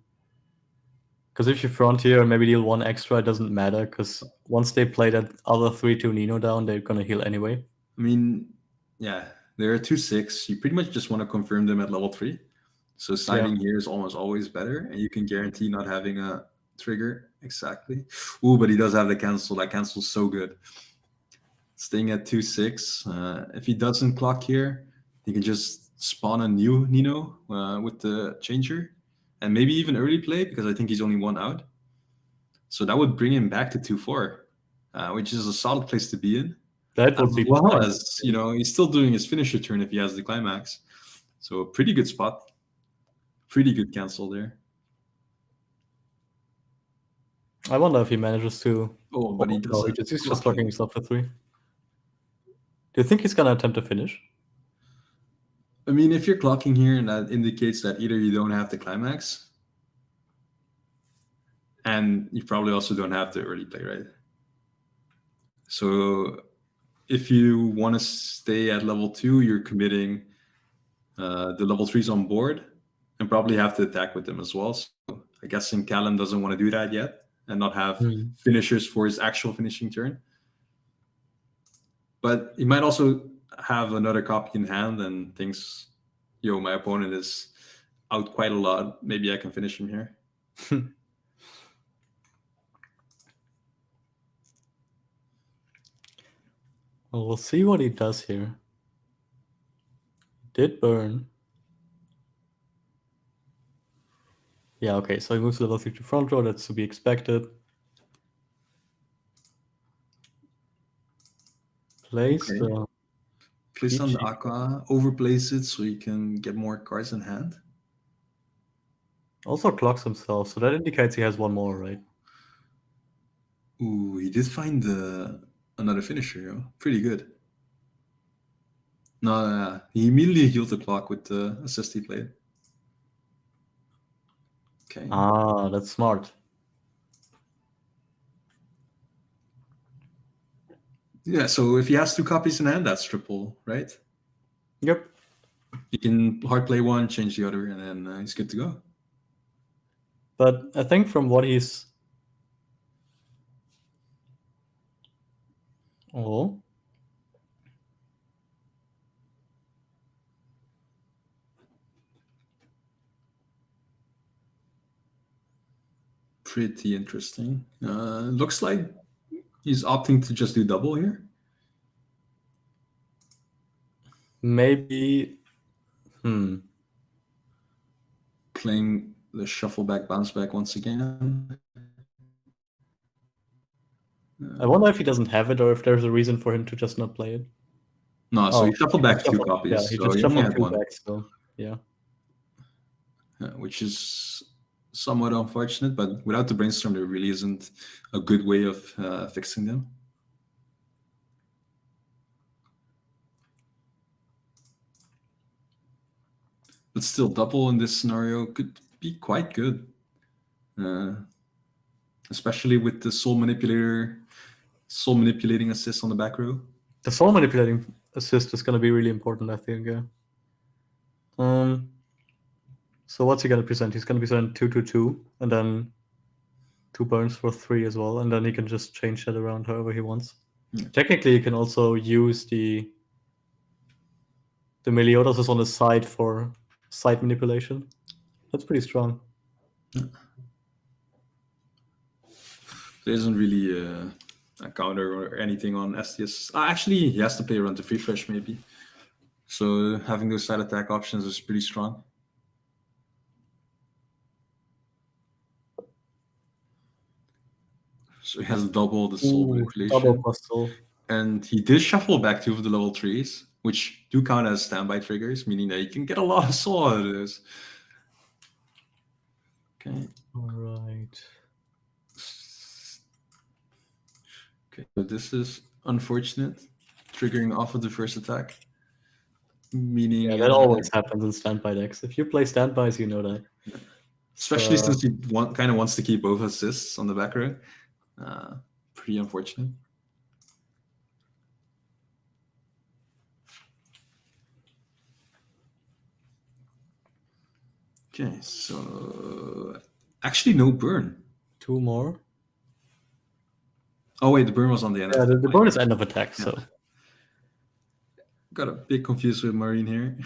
Because if you front here and maybe deal 1 extra, it doesn't matter, because once they play that other 3/2 Nino down, they're gonna heal anyway. I mean, yeah, they're a 2/6. You pretty much just want to confirm them at level 3. So siding here is almost always better, and you can guarantee not having a trigger. Exactly. Ooh, but he does have the cancel. That cancel's so good. Staying at 2/6. If he doesn't clock here, he can just spawn a new Nino with the changer, and maybe even early play because I think he's only 1 out. So that would bring him back to 2/4, which is a solid place to be in. That would be well fine. as he's still doing his finisher turn if he has the climax. So a pretty good spot. Pretty good cancel there. I wonder if he manages to... Oh, but he doesn't. He's just locking himself for 3. Do you think he's gonna attempt to finish? I mean, if you're clocking here, and that indicates that either you don't have the climax, and you probably also don't have the early play, right? So if you want to stay at level 2, you're committing the level 3s on board and probably have to attack with them as well. So I guess Callum doesn't want to do that yet and not have finishers for his actual finishing turn. But he might also have another copy in hand and thinks, my opponent is out quite a lot. Maybe I can finish him here. Well, we'll see what he does here. Did burn. Yeah, okay, so he moves level 3 to front row. That's to be expected. Place the... Place on the Aqua, overplace it so you can get more cards in hand. Also clocks himself, so that indicates he has 1 more, right? Ooh, he did find another finisher. Pretty good. No, he immediately healed the clock with the assist he played. Okay. Ah, that's smart. Yeah, so if he has 2 copies in hand, that's triple, right? Yep. You can hard play 1, change the other, and then he's good to go. But I think from what he's... Oh. Pretty interesting. Looks like he's opting to just do double here. Maybe... Playing the shuffle back, bounce back once again. I wonder if he doesn't have it or if there's a reason for him to just not play it. No, so he shuffled back 2 copies. Yeah, he so just he only shuffled had 2 1. back, so yeah. Which is somewhat unfortunate, but without the brainstorm, there really isn't a good way of fixing them. But still, double in this scenario could be quite good. Especially with the soul manipulating assist on the back row. The soul manipulating assist is going to be really important, I think. Yeah. So what's he going to present? He's going to present 2/2, and then 2 burns for 3 as well, and then he can just change that around however he wants. Yeah. Technically, you can also use the Meliodas on the side for side manipulation. That's pretty strong. Yeah. There isn't really a counter or anything on STS. Actually, he has to play around the refresh maybe. So having those side attack options is pretty strong. So he has double the soul manipulation. Double plus soul. And he did shuffle back 2 of the level 3s, which do count as standby triggers, meaning that you can get a lot of soul out of this. Okay. All right. Okay, so this is unfortunate, triggering off of the first attack. Meaning that always happens in standby decks. If you play standbys, you know that. Especially since he kind of wants to keep both assists on the back row. Pretty unfortunate. Okay, so actually no burn. 2 more. Oh wait, the burn was on the end. Yeah, the burn is end of attack, so. Got a bit confused with Marine here.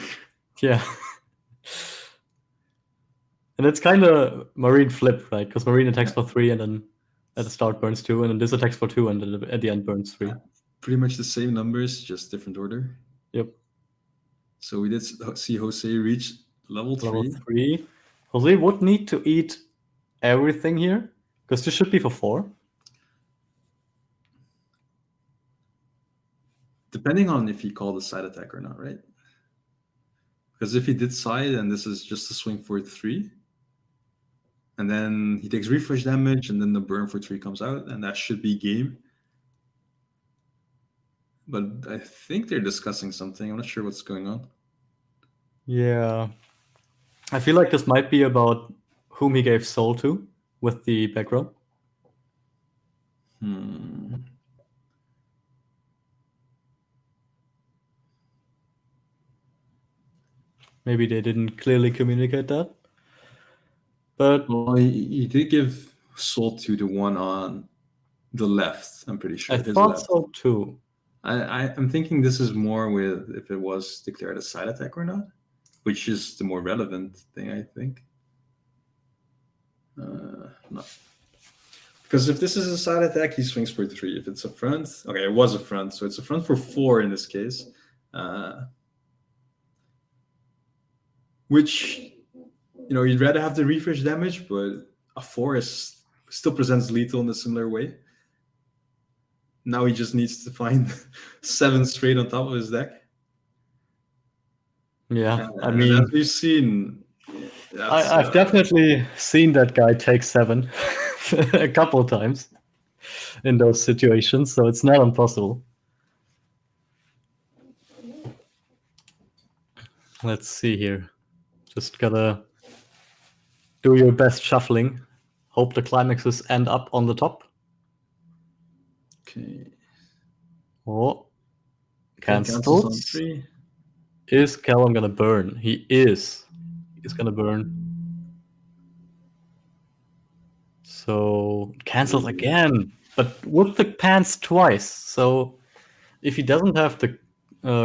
Yeah. And it's kind of Marine flip, right? Because Marine attacks for 3 and then at the start burns 2, and then this attacks for 2 and then at the end burns 3. Pretty much the same numbers, just different order. Yep. So we did see Jose reach level 3. Level 3. Jose would need to eat everything here, because this should be for 4. Depending on if he called a side attack or not, right? Because if he did side and this is just a swing for 3, and then he takes refresh damage, and then the burn for 3 comes out, and that should be game. But I think they're discussing something. I'm not sure what's going on. Yeah. I feel like this might be about whom he gave soul to with the back row. Maybe they didn't clearly communicate that. But well, he did give soul to the one on the left, I'm pretty sure. I thought so too. I'm thinking this is more with if it was declared a side attack or not, which is the more relevant thing, I think. No. Because if this is a side attack, he swings for 3. If it's a front, okay, it was a front, so it's a front for 4 in this case. Which, you know, you'd rather have the refresh damage, but a 4 still presents lethal in a similar way. Now he just needs to find 7 straight on top of his deck. Yeah, I mean, as we've seen, I've definitely seen that guy take 7 a couple of times in those situations, so it's not impossible. Let's see here. Just gotta do your best shuffling. Hope the climaxes end up on the top. Okay. Oh, cancels cancels. on 3. Is Callum gonna burn? He is. He's gonna burn. So cancels again, but with the pants twice. So if he doesn't have the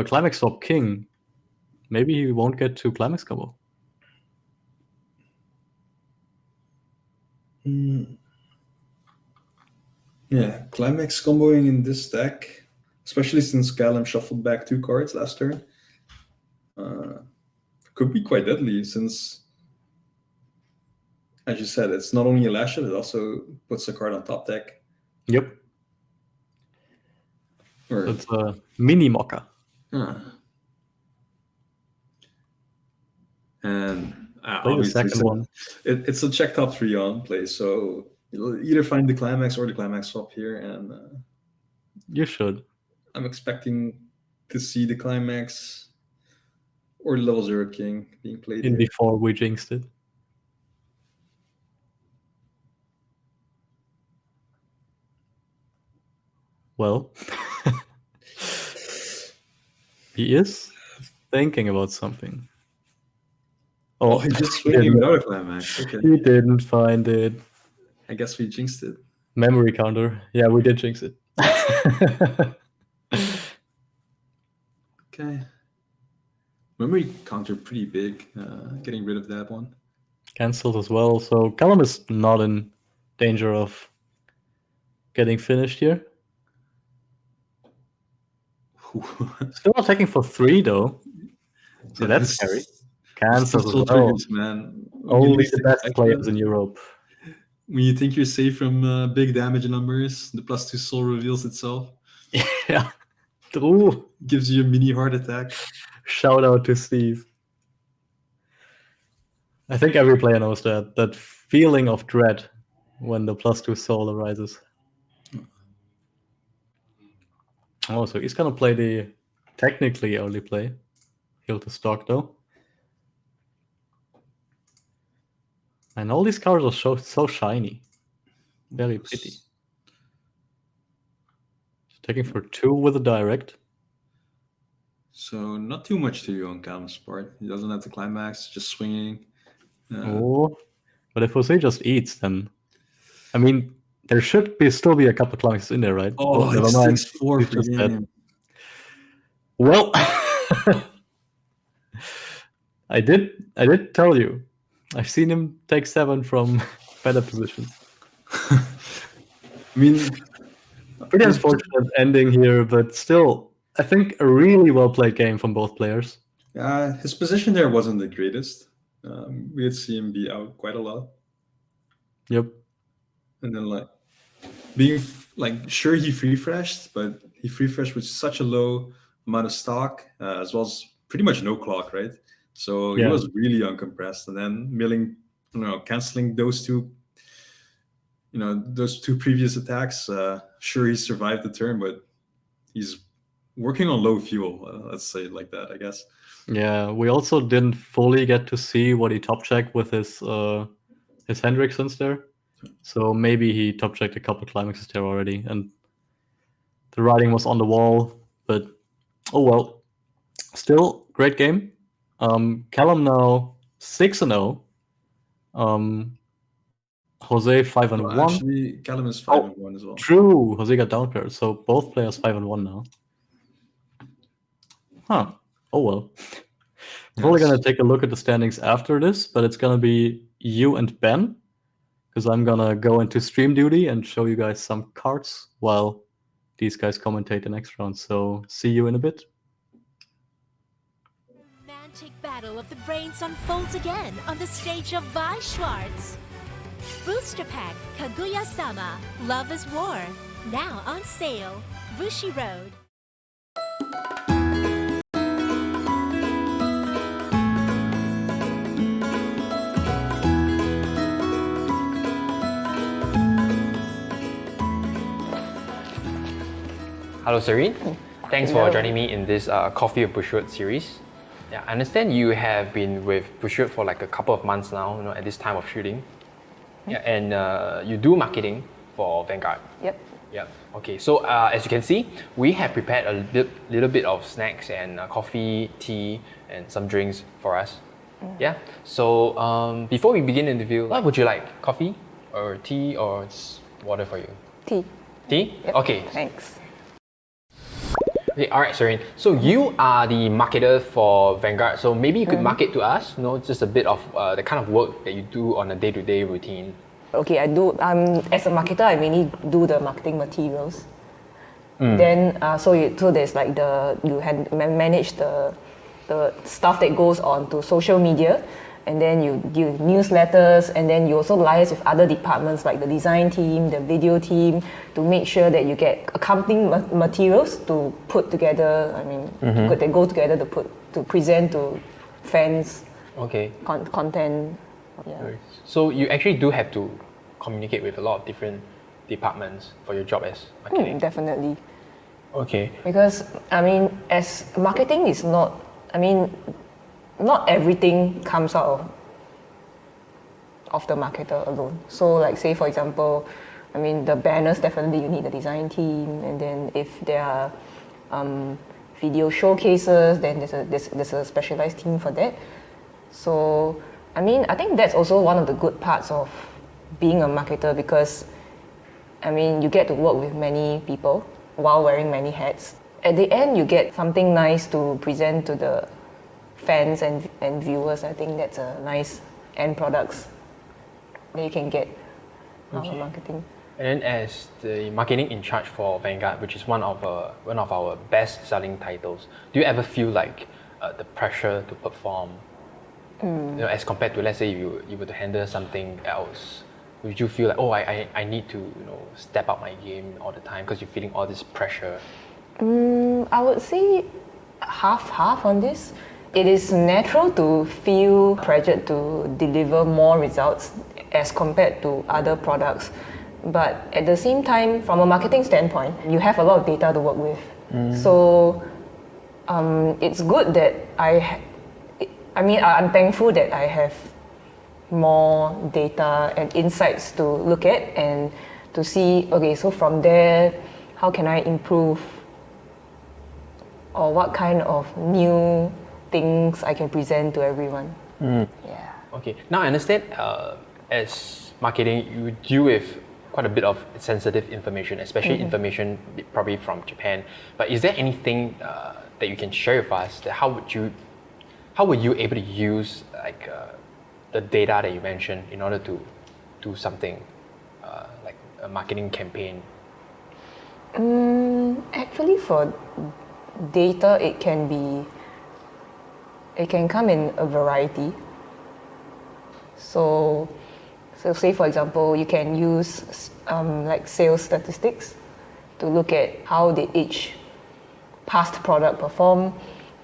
climax swap king, maybe he won't get to climax combo. Yeah, climax comboing in this deck, especially since Callum shuffled back 2 cards last turn, could be quite deadly since, as you said, it's not only a lash shot, it also puts a card on top deck. Yep. It's a mini mocha. And Play the obviously, second one. It's a check top 3 on play, so you'll either find the climax or the climax swap here, and you should. I'm expecting to see the climax or the level 0 king being played in here. before we jinxed it. Well, he is thinking about something. Oh, he just swinging without a climax. Okay. He didn't find it. I guess we jinxed it. Memory counter. Yeah, we did jinx it. Okay. Memory counter pretty big. Getting rid of that one. Cancelled as well. So Callum is not in danger of getting finished here. Still attacking for 3 though. So Yeah, that's scary. this Cancels pistol as well. triggers, man. When you Only least the best expect players them, in Europe. when you think you're safe from big damage numbers, the +2 soul reveals itself. Yeah, true. Gives you a mini heart attack. Shout out to Steve. I think every player knows that feeling of dread when the +2 soul arises. Oh, so he's gonna play the technically early play. Heal to stock though. And all these cards are so shiny. Very pretty. Taking for 2 with a direct. So not too much to do on Calum's part. He doesn't have to climax, just swinging. Oh, but if Jose just eats, then I mean, there should still be a couple climaxes in there, right? Oh, never it's mind. 6-4 He's for just dead. game. Well, I did tell you. I've seen him take 7 from better positions. I mean, Pretty unfortunate ending here, but still, I think a really well played game from both players. his position there wasn't the greatest. We had seen him be out quite a lot. Yep. And then being sure he free freshed, but he free freshed with such a low amount of stock, as well as pretty much no clock, right? So he was really uncompressed, and then milling, canceling those two previous attacks. Sure, he survived the turn, but he's working on low fuel. Let's say it like that, I guess. Yeah, we also didn't fully get to see what he top checked with his Hendricksons there. So maybe he top checked a couple climaxes there already, and the writing was on the wall. But oh well, still great game. Callum now 6-0. Jose 5-1. Well, actually, Callum is 5-1 as well. True, Jose got down paired, so both players 5-1 now. Huh. Oh well. We're probably gonna take a look at the standings after this, but it's gonna be you and Ben, because I'm gonna go into stream duty and show you guys some cards while these guys commentate the next round. So see you in a bit. Romantic battle of the brains unfolds again on the stage of Weiss Schwarz. Booster Pack Kaguya-sama Love is War, now on sale. Bushiroad. Hello, Serene. Thanks for joining me in this Coffee of Bushiroad series. Yeah, I understand you have been with Bushiroad for like a couple of months now, at this time of shooting. Yeah, and you do marketing for Vanguard. Yep. Yep. Okay, so as you can see, we have prepared a little bit of snacks and coffee, tea, and some drinks for us. Yeah. So before we begin the interview, what would you like? Coffee or tea or just water for you? Tea. Tea? Yep. Okay. Thanks. Okay, all right, Serene. So you are the marketer for Vanguard. So maybe you could market to us, just a bit of the kind of work that you do on a day-to-day routine. Okay, I do. As a marketer, I mainly do the marketing materials. Then, so there's like you manage the stuff that goes on to social media, and then you do newsletters, and then you also liaise with other departments like the design team, the video team, to make sure that you get accompanying materials to put together. I mean, they go together to present to fans. Okay. Content. Yeah. So you actually do have to communicate with a lot of different departments for your job as marketing. Definitely. Okay. Because I mean, as marketing is not. I mean, not everything comes out of the marketer alone. So like say for example, I mean the banners, definitely you need the design team, and then if there are video showcases, then there's a specialized team for that. So I mean, I think that's also one of the good parts of being a marketer, because I mean you get to work with many people while wearing many hats. At the end you get something nice to present to the fans and viewers. I think that's a nice end products that you can get out of marketing. And then as the marketing in charge for Vanguard, which is one of our best-selling titles, do you ever feel like the pressure to perform, as compared to, let's say, you were to handle something else? Would you feel like, oh, I need to step up my game all the time because you're feeling all this pressure? I would say half on this. It is natural to feel pressured to deliver more results as compared to other products. But at the same time, from a marketing standpoint, you have a lot of data to work with. So it's good that I'm thankful that I have more data and insights to look at and to see, okay, so from there, how can I improve? Or what kind of new things I can present to everyone. Yeah. Okay, now I understand as marketing, you deal with quite a bit of sensitive information, especially information probably from Japan. But is there anything that you can share with us? That how were you able to use the data that you mentioned in order to do something like a marketing campaign? Actually, for data, it can come in a variety. So say for example, you can use like sales statistics to look at how did each past product perform,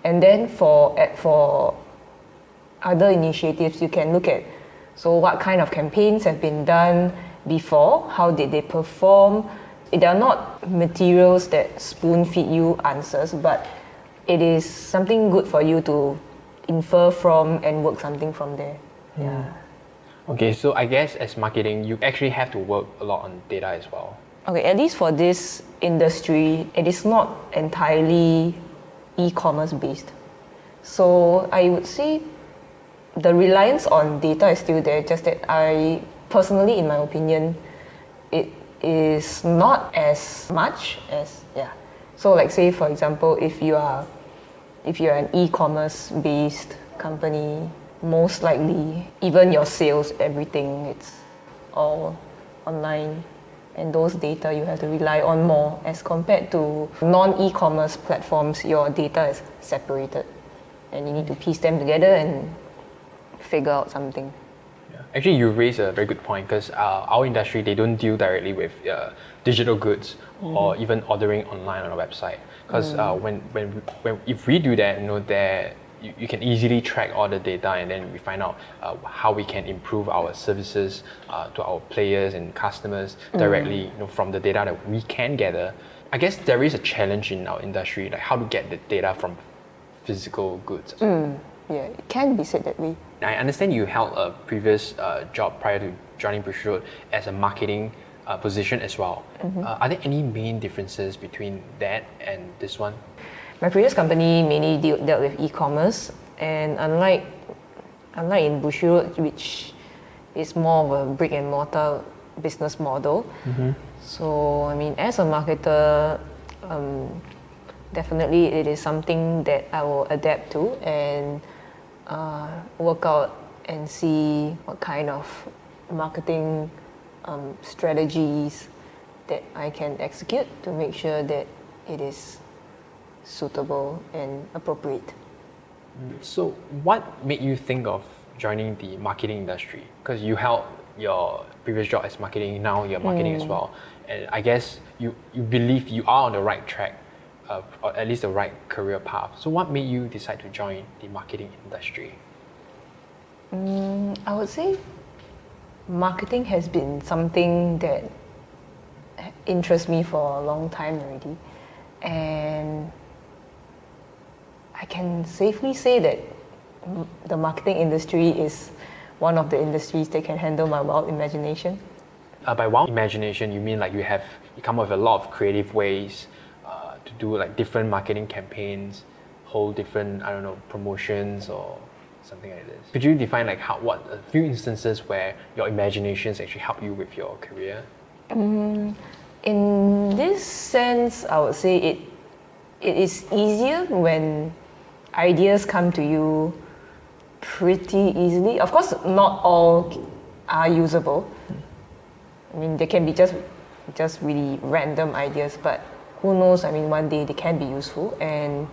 and then for other initiatives, you can look at what kind of campaigns have been done before, how did they perform. They are not materials that spoon feed you answers, but it is something good for you to infer from and work something from there. Yeah. Okay, so I guess as marketing, you actually have to work a lot on data as well. Okay, at least for this industry, it is not entirely e-commerce based. So I would say the reliance on data is still there, just that I personally, in my opinion, it is not as much as, So like say for example, if you're an e-commerce based company, most likely even your sales, everything, it's all online, and those data you have to rely on more as compared to non-e-commerce platforms. Your data is separated and you need to piece them together and figure out something. Actually, you raise a very good point, because our industry, they don't deal directly with digital goods or even ordering online on a website. Because if we do that, you can easily track all the data, and then we find out how we can improve our services to our players and customers directly from the data that we can gather. I guess there is a challenge in our industry, like how to get the data from physical goods. Yeah, it can be said that way. I understand you held a previous job prior to joining Bushiroad as a marketing position as well. Are there any main differences between that and this one? My previous company mainly dealt with e-commerce, and unlike in Bushiroad, which is more of a brick and mortar business model. So I mean, as a marketer, definitely it is something that I will adapt to and work out and see what kind of marketing strategies that I can execute to make sure that it is suitable and appropriate. So what made you think of joining the marketing industry? Because you held your previous job as marketing, now you're marketing as well. And I guess you believe you are on the right track, or at least the right career path. So what made you decide to join the marketing industry? I would say marketing has been something that interests me for a long time already. And I can safely say that the marketing industry is one of the industries that can handle my wild imagination. By wild imagination, you mean like you come up with a lot of creative ways to do like different marketing campaigns, hold different, promotions or something like this. Could you define like what a few instances where your imaginations actually help you with your career? In this sense, I would say it is easier when ideas come to you pretty easily. Of course, not all are usable. I mean, they can be just just really random ideas, but who knows, I mean, one day they can be useful. And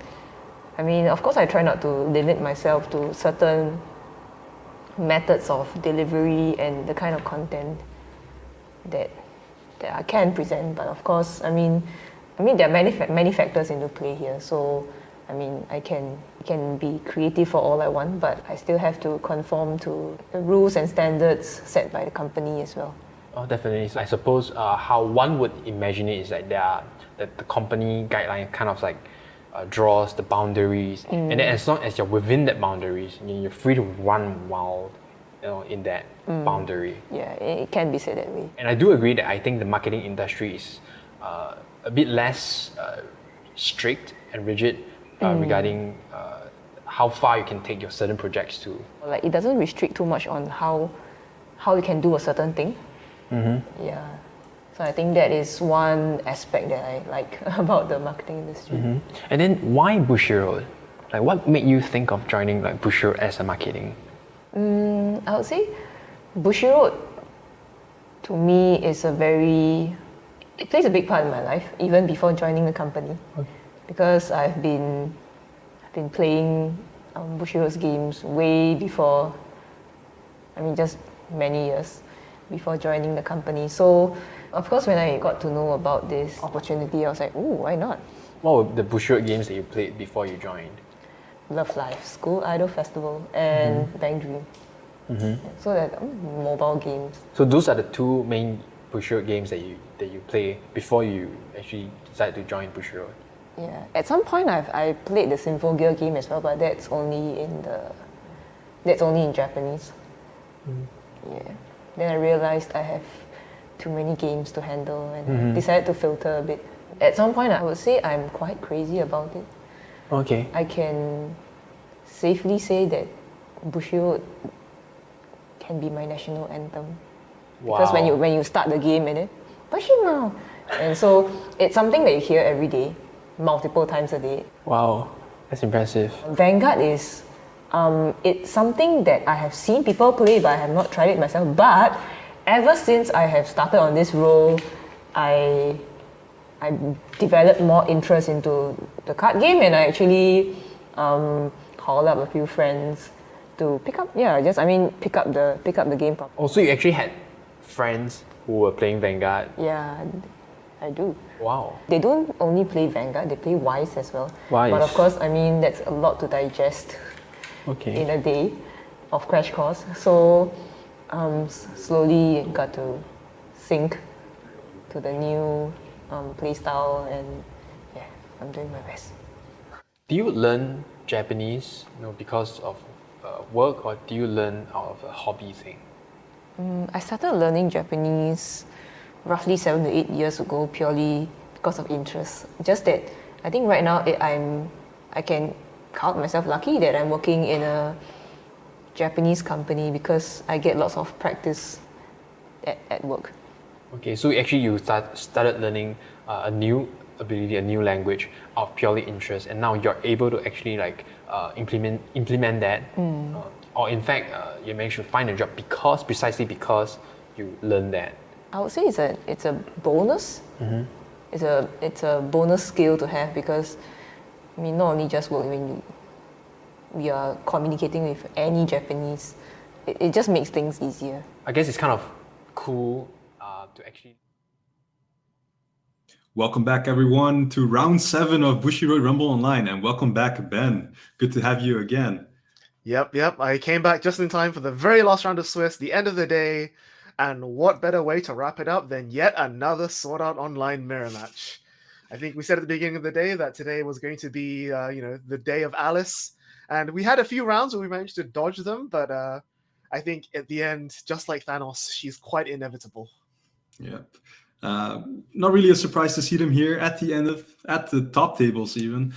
I mean, of course, I try not to limit myself to certain methods of delivery and the kind of content that I can present. But of course, I mean, there are many factors into play here. So, I mean, I can be creative for all I want, but I still have to conform to the rules and standards set by the company as well. Oh, definitely. So I suppose how one would imagine it is like that the company guideline kind of like draws the boundaries, and then as long as you're within that boundaries, you're free to run wild, in that boundary. Yeah, it can be said that way. And I do agree that I think the marketing industry is a bit less strict and rigid regarding how far you can take your certain projects to. Like, it doesn't restrict too much on how you can do a certain thing. Yeah. So I think that is one aspect that I like about the marketing industry. And then why Bushiroad? Like, what made you think of joining like Bushiroad as a marketing? I would say Bushiroad to me is it plays a big part in my life, even before joining the company. Because I've been playing Bushiroad's games way before, I mean, just many years before joining the company. So, of course, when I got to know about this opportunity, I was like, ooh, why not? What were the Bushiroad games that you played before you joined? Love Life, School Idol Festival, and Bang Dream. So that mobile games. So those are the two main Bushiroad games that you play before you actually decide to join Bushiroad. Yeah. At some point, I played the Symphogear game as well, but that's only in Japanese. Yeah. Then I realized I have too many games to handle, and decided to filter a bit. At some point, I would say I'm quite crazy about it. Okay. I can safely say that Bushiroad can be my national anthem. Wow. Because when you start the game and then Bushiroad, and so it's something that you hear every day, multiple times a day. Wow, that's impressive. Vanguard is it's something that I have seen people play, but I have not tried it myself. But ever since I have started on this role, I developed more interest into the card game, and I actually called up a few friends to pick up the game. Also, you actually had friends who were playing Vanguard. Yeah, I do. Wow. They don't only play Vanguard, they play Weiss as well. Weiss. But of course, I mean, that's a lot to digest in a day of Crash Course. So slowly got to sync to the new playstyle, and yeah, I'm doing my best. Do you learn Japanese because of work, or do you learn out of a hobby thing? I started learning Japanese roughly 7 to 8 years ago, purely because of interest. Just that I think right now I can count myself lucky that I'm working in a Japanese company, because I get lots of practice at work. Okay, so actually you started learning a new ability, a new language out of purely interest, and now you're able to actually implement that, or in fact you managed to find a job precisely because you learned that. I would say it's a bonus. It's a bonus skill to have, because I mean, not only just work when we are communicating with any Japanese, it just makes things easier. I guess it's kind of cool to actually. Welcome back, everyone, to round 7 of Bushiroad Rumble Online, and welcome back, Ben. Good to have you again. Yep. I came back just in time for the very last round of Swiss, the end of the day, and what better way to wrap it up than yet another Sword Art Online mirror match. I think we said at the beginning of the day that today was going to be, the day of Alice, and we had a few rounds where we managed to dodge them, but I think at the end, just like Thanos, she's quite inevitable. Yep. Not really a surprise to see them here at the top tables even.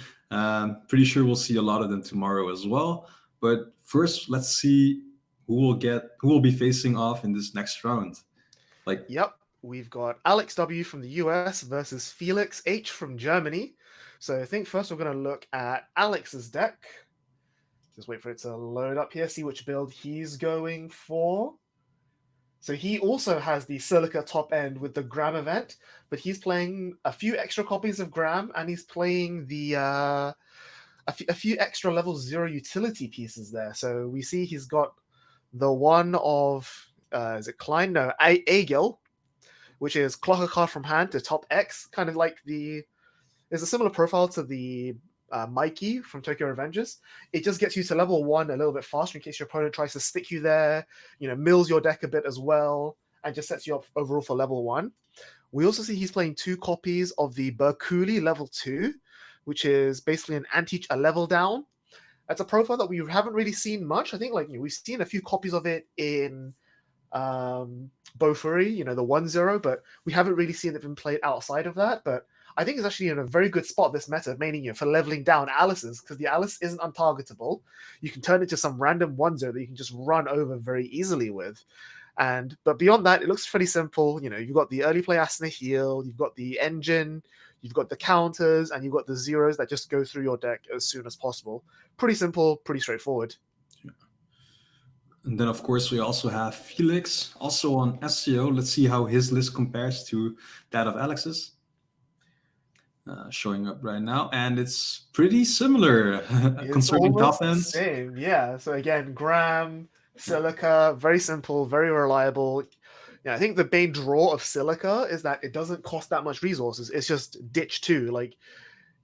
Pretty sure we'll see a lot of them tomorrow as well. But first, let's see who will be facing off in this next round. Yep, we've got Alex W from the US versus Felix H from Germany. So I think first we're going to look at Alex's deck. Just wait for it to load up here, see which build he's going for. So he also has the Silica top end with the Gram event, but he's playing a few extra copies of Gram, and he's playing the a few extra level 0 utility pieces there. So we see he's got the one of is it Klein? No, Agil, which is clock a card from hand to top X, kind of like there's a similar profile to the Mikey from Tokyo Revengers. It just gets you to level 1 a little bit faster in case your opponent tries to stick you there, mills your deck a bit as well, and just sets you up overall for level 1. We also see he's playing 2 copies of the Berkuli level 2, which is basically a level down. That's a profile that we haven't really seen much. I think we've seen a few copies of it in Bofuri, the 1-0, but we haven't really seen it been played outside of that. But I think it's actually in a very good spot, this meta, mainly for leveling down Alice's, because the Alice isn't untargetable. You can turn it to some random 1-0 that you can just run over very easily with. But beyond that, it looks pretty simple. You've got the early play Asuna heal, you've got the engine, you've got the counters, and you've got the zeros that just go through your deck as soon as possible. Pretty simple, pretty straightforward. And then, of course, we also have Felix, also on SCO. Let's see how his list compares to that of Alex's. Showing up right now, and it's pretty similar concerning top ends. Same, yeah. So again, Gram, Silica, very simple, very reliable. I think the main draw of Silica is that it doesn't cost that much resources. It's just ditch 2.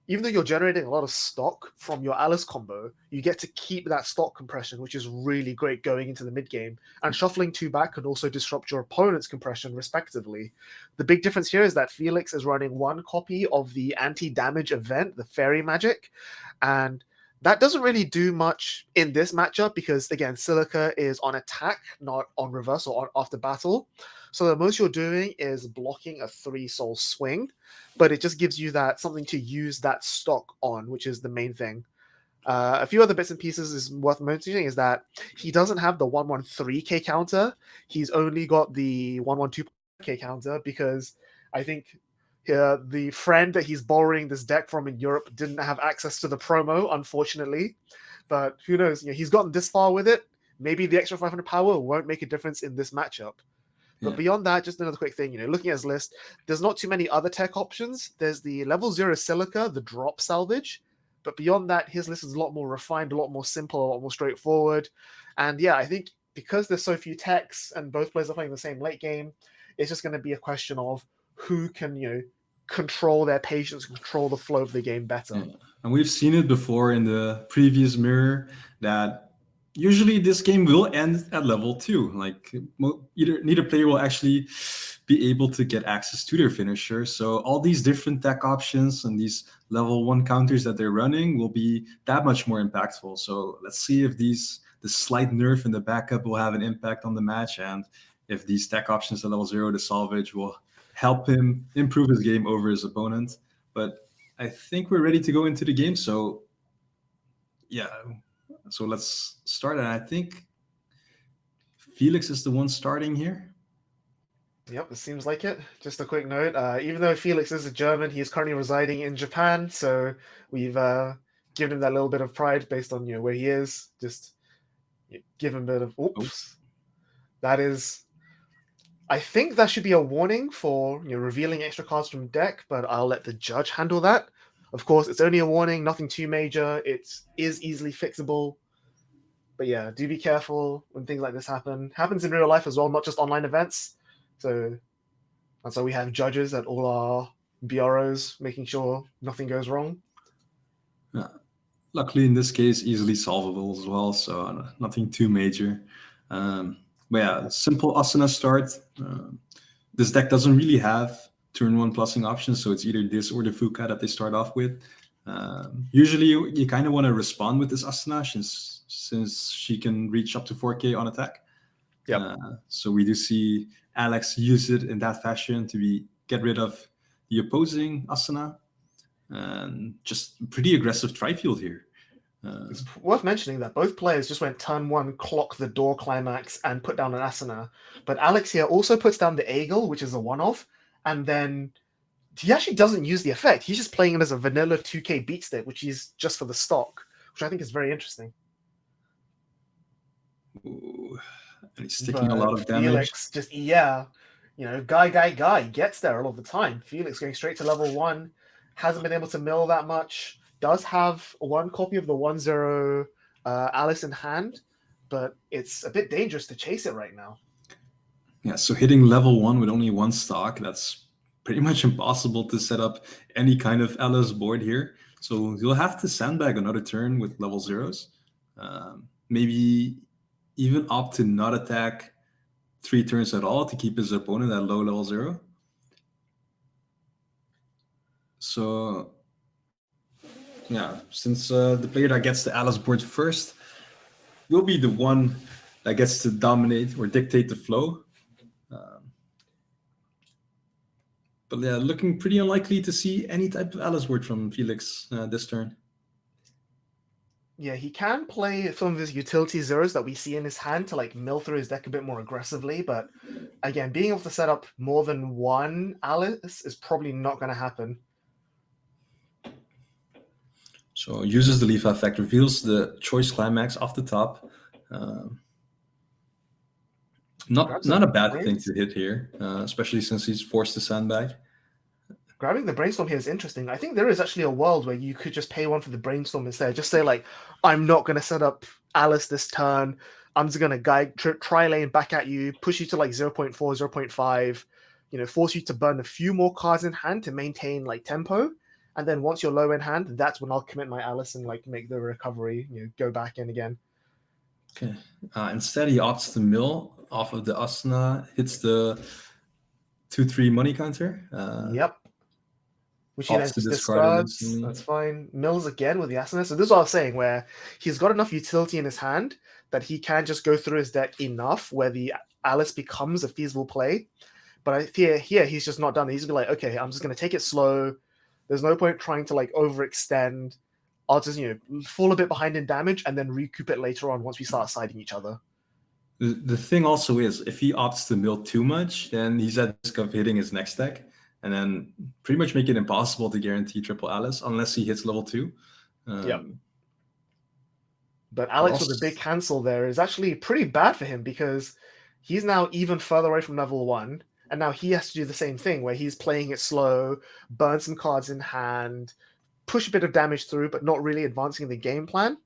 Even though you're generating a lot of stock from your Alice combo, you get to keep that stock compression, which is really great going into the mid game. And shuffling 2 back can also disrupt your opponent's compression, respectively. The big difference here is that Felix is running 1 copy of the anti-damage event, the Fairy Magic, and that doesn't really do much in this matchup because, again, Silica is on attack, not on reverse or on after battle. So the most you're doing is blocking a 3-soul swing, but it just gives you that something to use that stock on, which is the main thing. A few other bits and pieces is worth mentioning is that he doesn't have the 113k counter. He's only got the 112k counter because I think the friend that he's borrowing this deck from in Europe didn't have access to the promo, unfortunately. But who knows? He's gotten this far with it. Maybe the extra 500 power won't make a difference in this matchup. But beyond that, just another quick thing, looking at his list, there's not too many other tech options. There's the level 0 Silica, the drop salvage. But beyond that, his list is a lot more refined, a lot more simple, a lot more straightforward. And yeah, I think because there's so few techs and both players are playing the same late game, it's just going to be a question of who can, control their patience, control the flow of the game better. Yeah. And we've seen it before in the previous mirror that usually this game will end at level 2. Neither player will actually be able to get access to their finisher. So all these different tech options and these level 1 counters that they're running will be that much more impactful. So let's see if the slight nerf in the backup will have an impact on the match, and if these tech options at level 0, the salvage, will help him improve his game over his opponent. But I think we're ready to go into the game. So yeah, so let's start. And I think Felix is the one starting here. Yep, it seems like it. Just a quick note, even though Felix is a German, he's currently residing in Japan, so we've given him that little bit of pride based on where he is. Just give him a bit of oops. That is, I think that should be a warning for revealing extra cards from deck, but I'll let the judge handle that. Of course, it's only a warning, nothing too major. It is easily fixable. But yeah, do be careful when things like this happen. Happens in real life as well, not just online events. So that's why we have judges at all our BROs, making sure nothing goes wrong. Yeah. Luckily, in this case, easily solvable as well, so nothing too major. But yeah, simple Asuna start. This deck doesn't really have turn 1 plussing options, so it's either this or the Fuka that they start off with. Usually, you kind of want to respond with this Asuna since she can reach up to 4k on attack. Yep. So we do see Alex use it in that fashion to get rid of the opposing Asuna. And just pretty aggressive tri-field here. It's worth mentioning that both players just went turn 1, clock the door climax, and put down an Asuna. But Alex here also puts down the Eagle, which is a one-off, and then he actually doesn't use the effect. He's just playing it as a vanilla 2k beat stick, which is just for the stock, which I think is very interesting. Ooh. And he's taking a lot of damage. Felix just, guy gets there a lot of the time. Felix going straight to level 1, hasn't been able to mill that much, does have one copy of the 1-0 Alice in hand, but it's a bit dangerous to chase it right now. Yeah, so hitting level 1 with only one stock, that's pretty much impossible to set up any kind of Alice board here. So you'll have to sandbag another turn with level 0s. Maybe even opt to not attack 3 turns at all to keep his opponent at low level 0. So yeah, since the player that gets the Alice board first will be the one that gets to dominate or dictate the flow. But yeah, looking pretty unlikely to see any type of Alice board from Felix this turn. Yeah, he can play some of his utility zeros that we see in his hand to like mill through his deck a bit more aggressively, but again, being able to set up more than one Alice is probably not going to happen. So uses the leaf effect, reveals the choice climax off the top. Not a bad thing to hit here, especially since he's forced to sandbag. Grabbing the brainstorm here is interesting. I think there is actually a world where you could just pay one for the brainstorm instead. Just say like, I'm not going to set up Alice this turn. I'm just going to try lane back at you, push you to like 0.4, 0.5, force you to burn a few more cards in hand to maintain like tempo. And then once you're low in hand, that's when I'll commit my Alice and like make the recovery, go back in again. Okay. Instead, he opts to mill off of the Asana, hits the 2/3 money counter. Yep. Which he then just discards. That's fine. Mills again with the Asana. So this is what I was saying, where he's got enough utility in his hand that he can just go through his deck enough where the Alice becomes a feasible play. But I fear here he's just not done it. He's gonna be like, okay, I'm just gonna take it slow. There's no point trying to like overextend. I'll just fall a bit behind in damage and then recoup it later on once we start siding each other. The thing also is, if he opts to mill too much, then he's at risk of hitting his next deck, and then pretty much make it impossible to guarantee triple Alice unless he hits level 2. Yep. But Alex with a big cancel there is actually pretty bad for him because he's now even further away from level 1, and now he has to do the same thing where he's playing it slow, burn some cards in hand, push a bit of damage through, but not really advancing the game plan.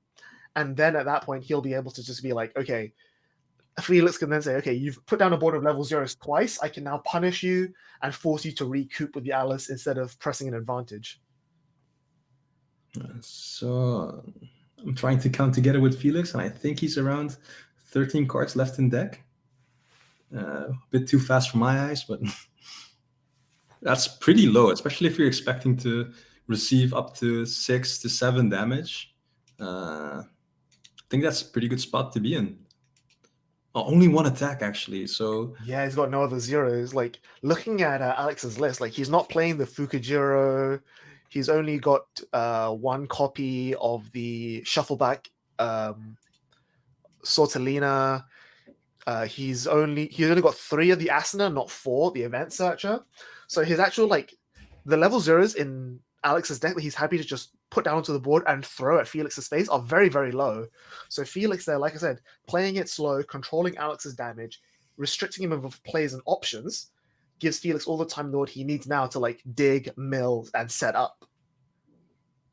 And then at that point, he'll be able to just be like, okay, Felix can then say, okay, you've put down a board of level 0s twice. I can now punish you and force you to recoup with the Alice instead of pressing an advantage. So I'm trying to count together with Felix, and I think he's around 13 cards left in deck. A bit too fast for my eyes, but that's pretty low, especially if you're expecting to receive up to 6 to 7 damage. I think that's a pretty good spot to be in. Only one attack, actually. So yeah, he's got no other zeros. Like looking at Alex's list, like he's not playing the Fukujiro. He's only got one copy of the Shuffleback Sortellina. He's only got 3 of the Asana, not 4, the Event Searcher. So his actual the level 0s in Alex's deck that he's happy to just put down onto the board and throw at Felix's face are very, very low. So Felix there, like I said, playing it slow, controlling Alex's damage, restricting him of plays and options, gives Felix all the time in the world he needs now to dig, mill, and set up.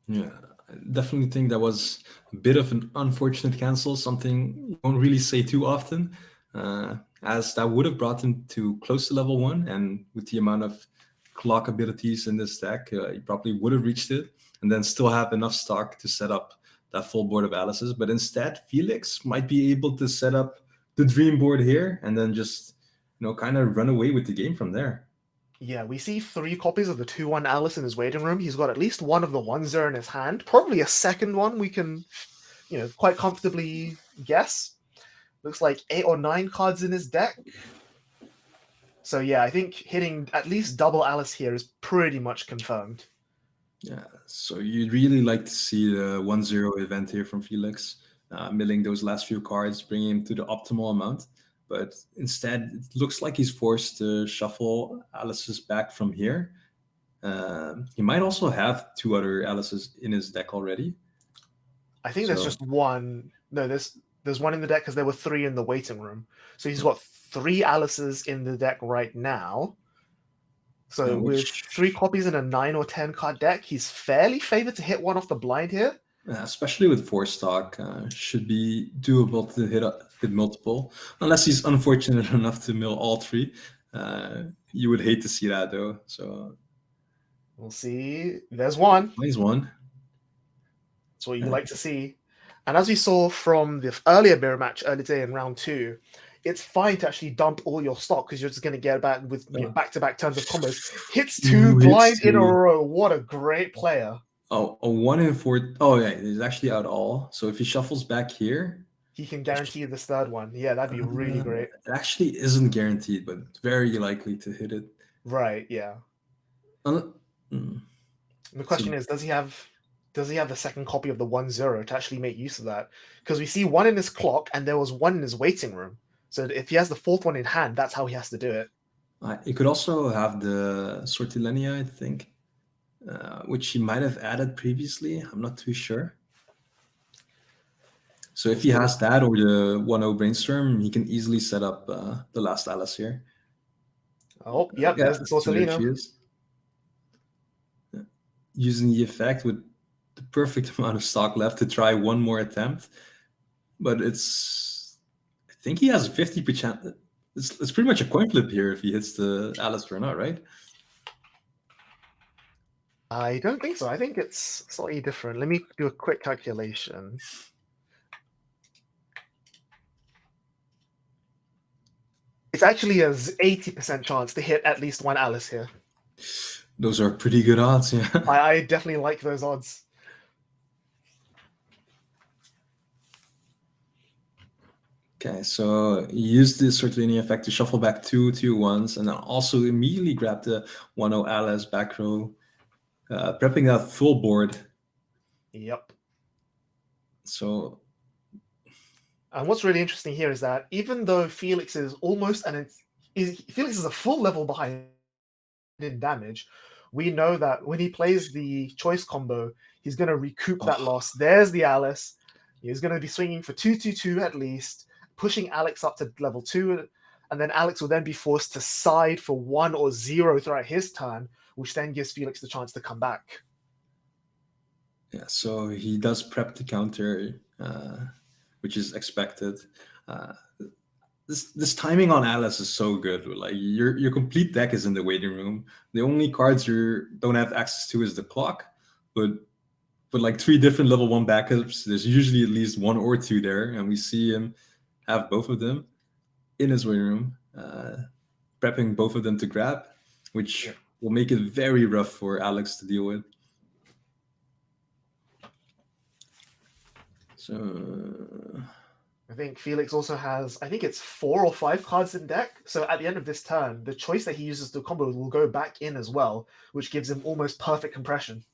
Yeah, I definitely think that was a bit of an unfortunate cancel, something you won't really say too often, as that would have brought him to close to level 1, and with the amount of clock abilities in this deck, he probably would have reached it and then still have enough stock to set up that full board of Alice's. But instead, Felix might be able to set up the dream board here and then just, kind of run away with the game from there. Yeah, we see 3 copies of the 2/1 Alice in his waiting room. He's got at least one of the 1-0 in his hand. Probably a second one we can, quite comfortably guess. Looks like 8 or 9 cards in his deck. So yeah, I think hitting at least double Alice here is pretty much confirmed. Yeah, so you'd really like to see the 1-0 event here from Felix, milling those last few cards, bringing him to the optimal amount. But instead, it looks like he's forced to shuffle Alice's back from here. He might also have 2 other Alice's in his deck already. I think there's just one. No, there's There's one in the deck because there were 3 in the waiting room. So he's got 3 Alices in the deck right now. So with 3 copies in a 9 or 10 card deck, he's fairly favored to hit one off the blind here. Especially with 4 stock, should be doable to hit multiple, unless he's unfortunate enough to mill all 3. You would hate to see that though. So we'll see. There's one. There's one. That's what you like to see. And as we saw from the earlier mirror match early today in round 2, it's fine to actually dump all your stock because you're just going to get back with back-to-back turns of combos. Hits 2 blind in a row. What a great player. Oh, a 1 in 4. Oh, yeah, he's actually out all. So if he shuffles back here, he can guarantee this 3rd one. Yeah, that'd be really great. It actually isn't guaranteed, but very likely to hit it. Right, yeah. The question is, does he have the 2nd copy of the 1-0 to actually make use of that? Because we see 1 in his clock and there was 1 in his waiting room. So if he has the 4th one in hand, that's how he has to do it. He could also have the Sortilenia, I think, which he might have added previously. I'm not too sure. So if he has that or the 1-0 Brainstorm, he can easily set up the last Alice here. Oh, yep, there's the Sortilenia. Using the effect with the perfect amount of stock left to try one more attempt. But I think he has a 50%. It's pretty much a coin flip here if he hits the Alice or not, right? I don't think so. I think it's slightly different. Let me do a quick calculation. It's actually a 80% chance to hit at least 1 Alice here. Those are pretty good odds, yeah. I definitely like those odds. Okay, so he used this Sortilenia effect to shuffle back 2 2-1s, and then also immediately grab the 1-0 Alice back row, prepping that full board. Yep. So, and what's really interesting here is that even though Felix is almost Felix is a full level behind in damage, we know that when he plays the choice combo, he's going to recoup that loss. There's the Alice. He's going to be swinging for 2-2-2 at least, pushing Alex up to level 2, and then Alex will then be forced to side for 1 or 0 throughout his turn, which then gives Felix the chance to come back. Yeah, so he does prep the counter, which is expected. This timing on Alice is so good. Like your complete deck is in the waiting room. The only cards you don't have access to is the clock, but like 3 different level 1 backups, there's usually at least 1 or 2 there, and we see him have both of them in his waiting room, prepping both of them to grab, which will make it very rough for Alex to deal with. So I think Felix also has, I think it's 4 or 5 cards in deck. So at the end of this turn, the choice that he uses to combo will go back in as well, which gives him almost perfect compression.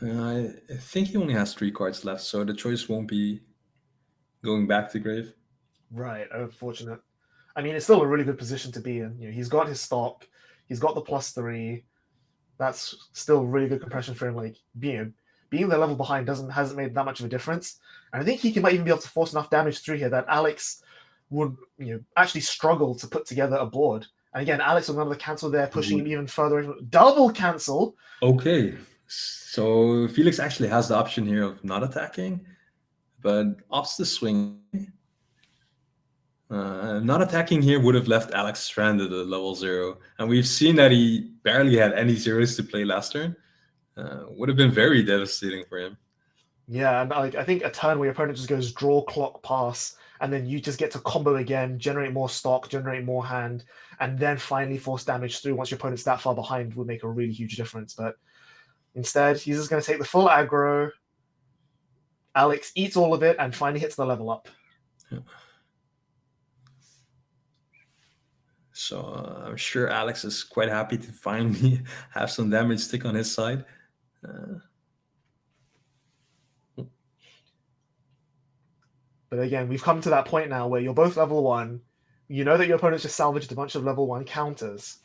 I think he only has 3 cards left, so the choice won't be going back to grave. Right, unfortunate. I mean, it's still a really good position to be in. You know, he's got his stock, he's got the +3. That's still really good compression for him. Like being the level behind hasn't made that much of a difference. And I think he might even be able to force enough damage through here that Alex would actually struggle to put together a board. And again, Alex with another cancel there, pushing him even further. Double cancel. Okay. So Felix actually has the option here of not attacking, but opts to swing. Not attacking here would have left Alex stranded at level 0. And we've seen that he barely had any zeros to play last turn. Would have been very devastating for him. Yeah, and I think a turn where your opponent just goes draw, clock, pass, and then you just get to combo again, generate more stock, generate more hand, and then finally force damage through once your opponent's that far behind would make a really huge difference. But instead, he's just going to take the full aggro. Alex eats all of it and finally hits the level up. Yeah. So I'm sure Alex is quite happy to finally have some damage stick on his side. But again, we've come to that point now where you're both level 1. You know that your opponent's just salvaged a bunch of level 1 counters.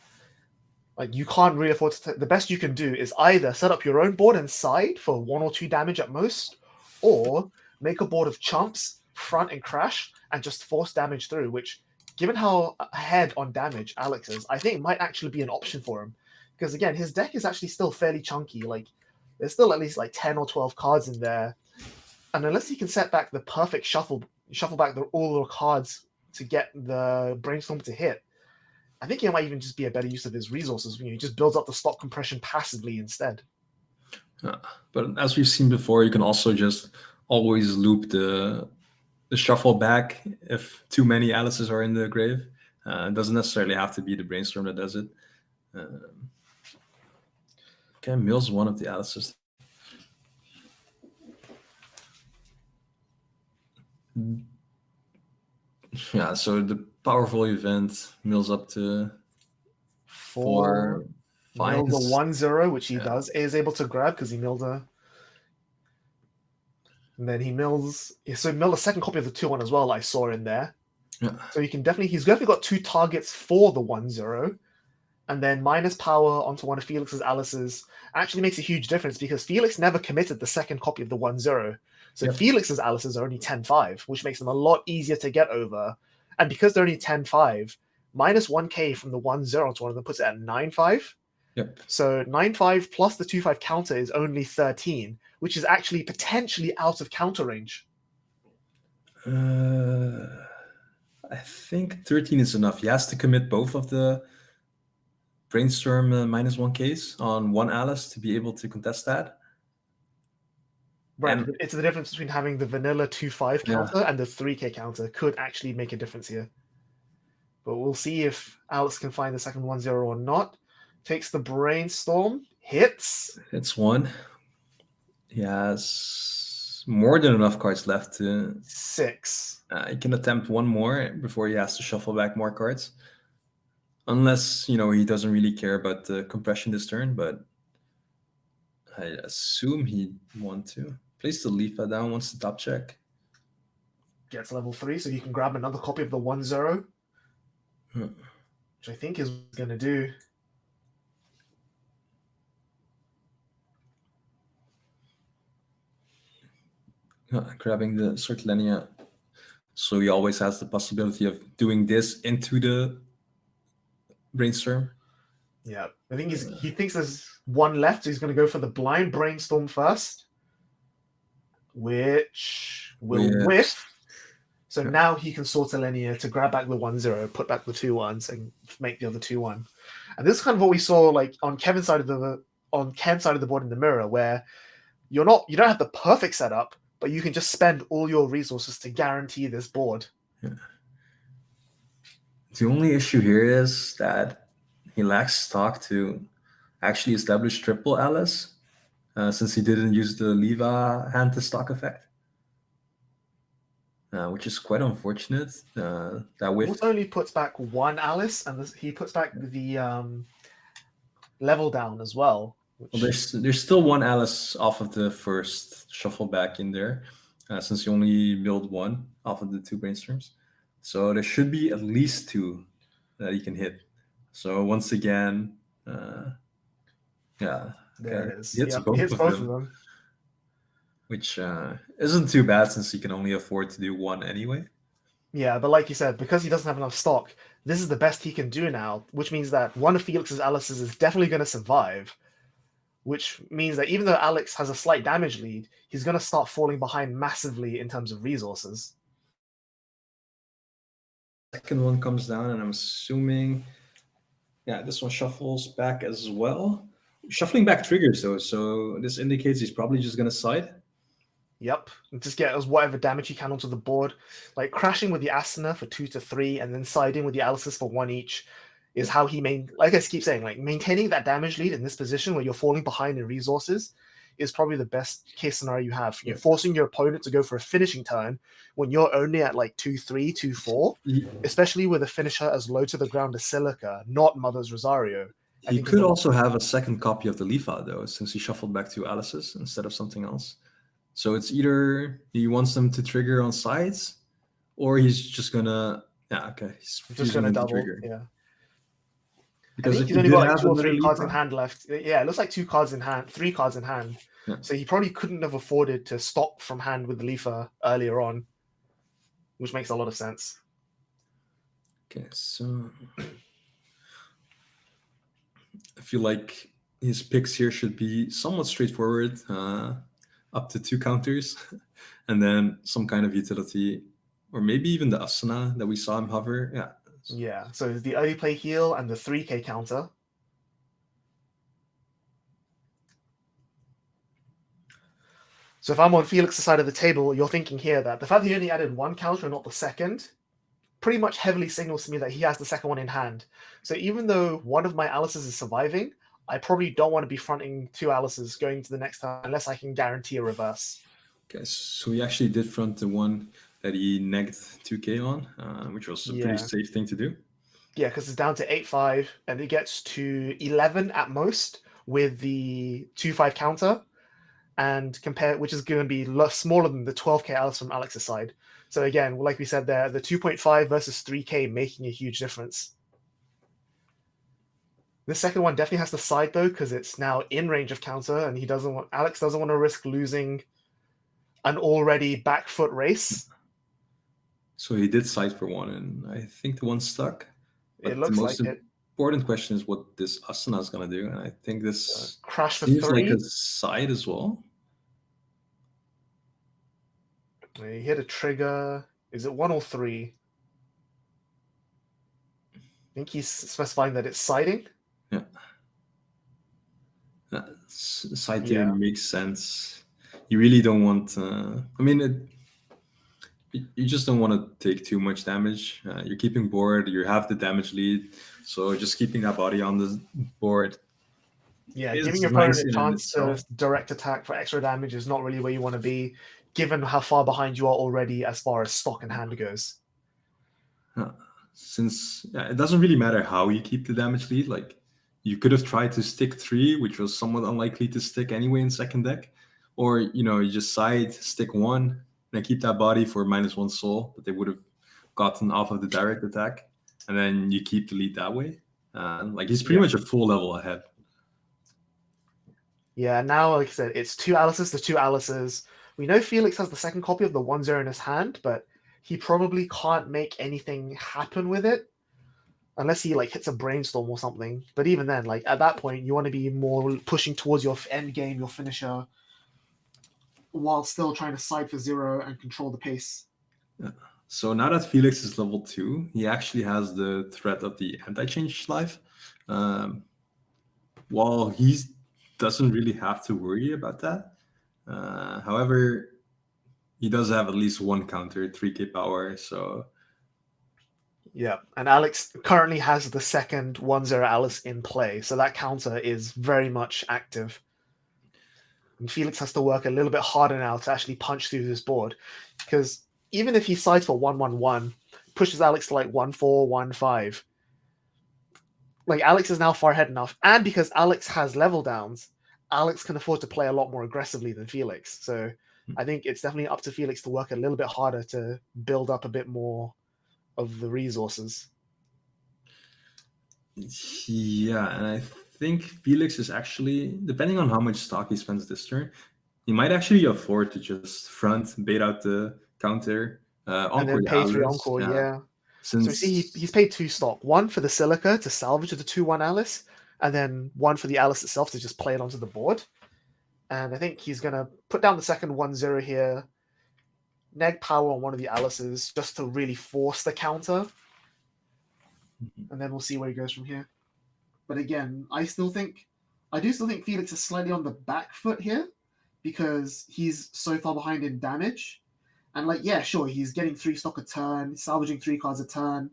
Like, you can't really afford to... The best you can do is either set up your own board and side for 1 or 2 damage at most, or make a board of chumps, front and crash, and just force damage through, which, given how ahead on damage Alex is, I think might actually be an option for him. Because again, his deck is actually still fairly chunky. Like, there's still at least like 10 or 12 cards in there. And unless he can set back the perfect shuffle back all the cards to get the Brainstorm to hit, I think it might even just be a better use of his resources. He just builds up the stock compression passively instead. But as we've seen before, you can also just always loop the shuffle back if too many Alices are in the grave. It doesn't necessarily have to be the Brainstorm that does it. Okay, mills one of the Alices. Yeah, so the powerful event mills up to 4 Mill the fines. 1-0, which he does, is able to grab because he milled a. And then he mills. So he milled a second copy of the 2-1 as well, I saw in there. Yeah. So he's definitely got 2 targets for the 1-0. And then minus power onto one of Felix's Alice's actually makes a huge difference because Felix never committed the second copy of the 1-0. So Yep. Felix's Alice's are only 10-5, which makes them a lot easier to get over. And because they're only 10-5, minus 1k from the 1-0 onto one of them puts it at 9-5. Yep. So 9-5 plus the 2-5 counter is only 13, which is actually potentially out of counter range. I think 13 is enough. He has to commit both of the Brainstorm minus 1Ks on one Alice to be able to contest that. Right, And- it's the difference between having the vanilla 2-5 Yeah. counter and the 3k counter could actually make a difference here. But we'll see if Alex can find the second 1-0 or not. Takes the Brainstorm, hits. It's one. He has more than enough cards left to. 6. He can attempt one more before he has to shuffle back more cards. Unless, he doesn't really care about the compression this turn, but I assume he'd want to. Place the Leafa down once the top check. Gets level 3, so he can grab another copy of the 1-0. Hmm. Which I think is going to do. Grabbing the Sortlenia. So he always has the possibility of doing this into the Brainstorm. Yeah, I think he thinks there's one left, so he's going to go for the blind Brainstorm first, which will Yes. whiff. So now he can Sortlenia to grab back the 1-0, put back the 2-1s, and make the other 2-1. And this is kind of what we saw like on Ken's side of the board in the mirror, where you don't have the perfect setup, but you can just spend all your resources to guarantee this board. Yeah. The only issue here is that he lacks stock to actually establish triple Alice, since he didn't use the Leva hand to stock effect, which is quite unfortunate. That with Wolf only puts back one Alice, and he puts back the level down as well. Well, there's still one Alice off of the first shuffle back in there, since you only milled one off of the 2 Brainstorms. So there should be at least 2 that he can hit. So once again, There it is. He hits Yep, both, he hits of, both them, of them. which isn't too bad since he can only afford to do one anyway. Yeah, but like you said, because he doesn't have enough stock, this is the best he can do now, which means that one of Felix's Alice's is definitely going to survive, which means that even though Alex has a slight damage lead, he's going to start falling behind massively in terms of resources. Second one comes down, and I'm assuming, this one shuffles back as well. Shuffling back triggers though, so this indicates he's probably just going to side. Yep, and just get us whatever damage he can onto the board. Like crashing with the Asuna for 2 to 3, and then siding with the Alice's for 1 each is how he like I keep saying, like maintaining that damage lead in this position where you're falling behind in resources is probably the best case scenario you have. You're forcing your opponent to go for a finishing turn when you're only at like 2-3, 2-4, especially with a finisher as low to the ground as Silica, not Mother's Rosario. He could also have a second copy of the Leafa though, since he shuffled back 2 Alices instead of something else. So it's either he wants them to trigger on sides, or he's just gonna he's just gonna double. Yeah. Because I think if he's only got like 2 or 3 another cards in Leafa- hand left. Yeah, it looks like 2 cards in hand, 3 cards in hand. Yeah. So he probably couldn't have afforded to stop from hand with the Leafer earlier on, which makes a lot of sense. Okay, so I feel like his picks here should be somewhat straightforward, up to 2 counters, and then some kind of utility, or maybe even the Asuna that we saw him hover. Yeah. Yeah, so the early play heal and the 3k counter. So if I'm on Felix's side of the table, you're thinking here that the fact that he only added 1 counter and not the second pretty much heavily signals to me that he has the second one in hand. So even though one of my Alices is surviving, I probably don't want to be fronting 2 Alices going to the next turn unless I can guarantee a reverse. Okay, so he actually did front the one that he negged 2k on, which was a pretty safe thing to do. Yeah, because it's down to 8-5, and it gets to 11 at most with the 2-5 counter, and which is going to be smaller than the 12k Alice from Alex's side. So again, like we said there, the 2.5 versus 3k making a huge difference. The second one definitely has to side though, because it's now in range of counter, and Alex doesn't want to risk losing an already back foot race. So he did side for 1, and I think the one stuck. But it looks like it. Important question is what this Asuna is going to do, and I think this crash for seems 3. like a side as well. He hit a trigger. Is it 1 or 3? I think he's specifying that it's siding. Yeah. Side here makes sense. You really don't want... you just don't want to take too much damage. You're keeping board. You have the damage lead. So just keeping that body on the board. Yeah, giving your opponent a chance to direct attack for extra damage is not really where you want to be, given how far behind you are already as far as stock and hand goes. Since it doesn't really matter how you keep the damage lead. Like, you could have tried to stick 3, which was somewhat unlikely to stick anyway in second deck. Or, you just side, stick 1, and keep that body for -1 soul that they would have gotten off of the direct attack. And then you keep the lead that way. He's pretty much a full level ahead. Yeah, now, like I said, it's 2 Alices to 2 Alices. We know Felix has the second copy of the 1-0 in his hand, but he probably can't make anything happen with it unless he hits a brainstorm or something. But even then, at that point, you want to be more pushing towards your end game, your finisher, while still trying to side for 0 and control the pace. Yeah. So now that Felix is level 2, he actually has the threat of the anti-change life. While he doesn't really have to worry about that. However, he does have at least 1 counter, 3k power, so... Yeah, and Alex currently has the second 1-0 Alice in play, so that counter is very much active. And Felix has to work a little bit harder now to actually punch through this board, because even if he sides for 1-1-1, pushes Alex to 1-4, 1-5, Alex is now far ahead enough, and because Alex has level downs, Alex can afford to play a lot more aggressively than Felix. So I think it's definitely up to Felix to work a little bit harder to build up a bit more of the resources. Yeah, and I think Felix is actually, depending on how much stock he spends this turn, he might actually afford to just front, bait out the counter, and then pay for Encore, yeah. So we see he's paid 2 stock. 1 for the Silica to salvage the 2-1 Alice, and then 1 for the Alice itself to just play it onto the board. And I think he's going to put down the second 1-0 here, neg power on one of the Alices just to really force the counter. And then we'll see where he goes from here. But again, I do still think Felix is slightly on the back foot here because he's so far behind in damage. And yeah, sure, he's getting 3 stock a turn, salvaging 3 cards a turn.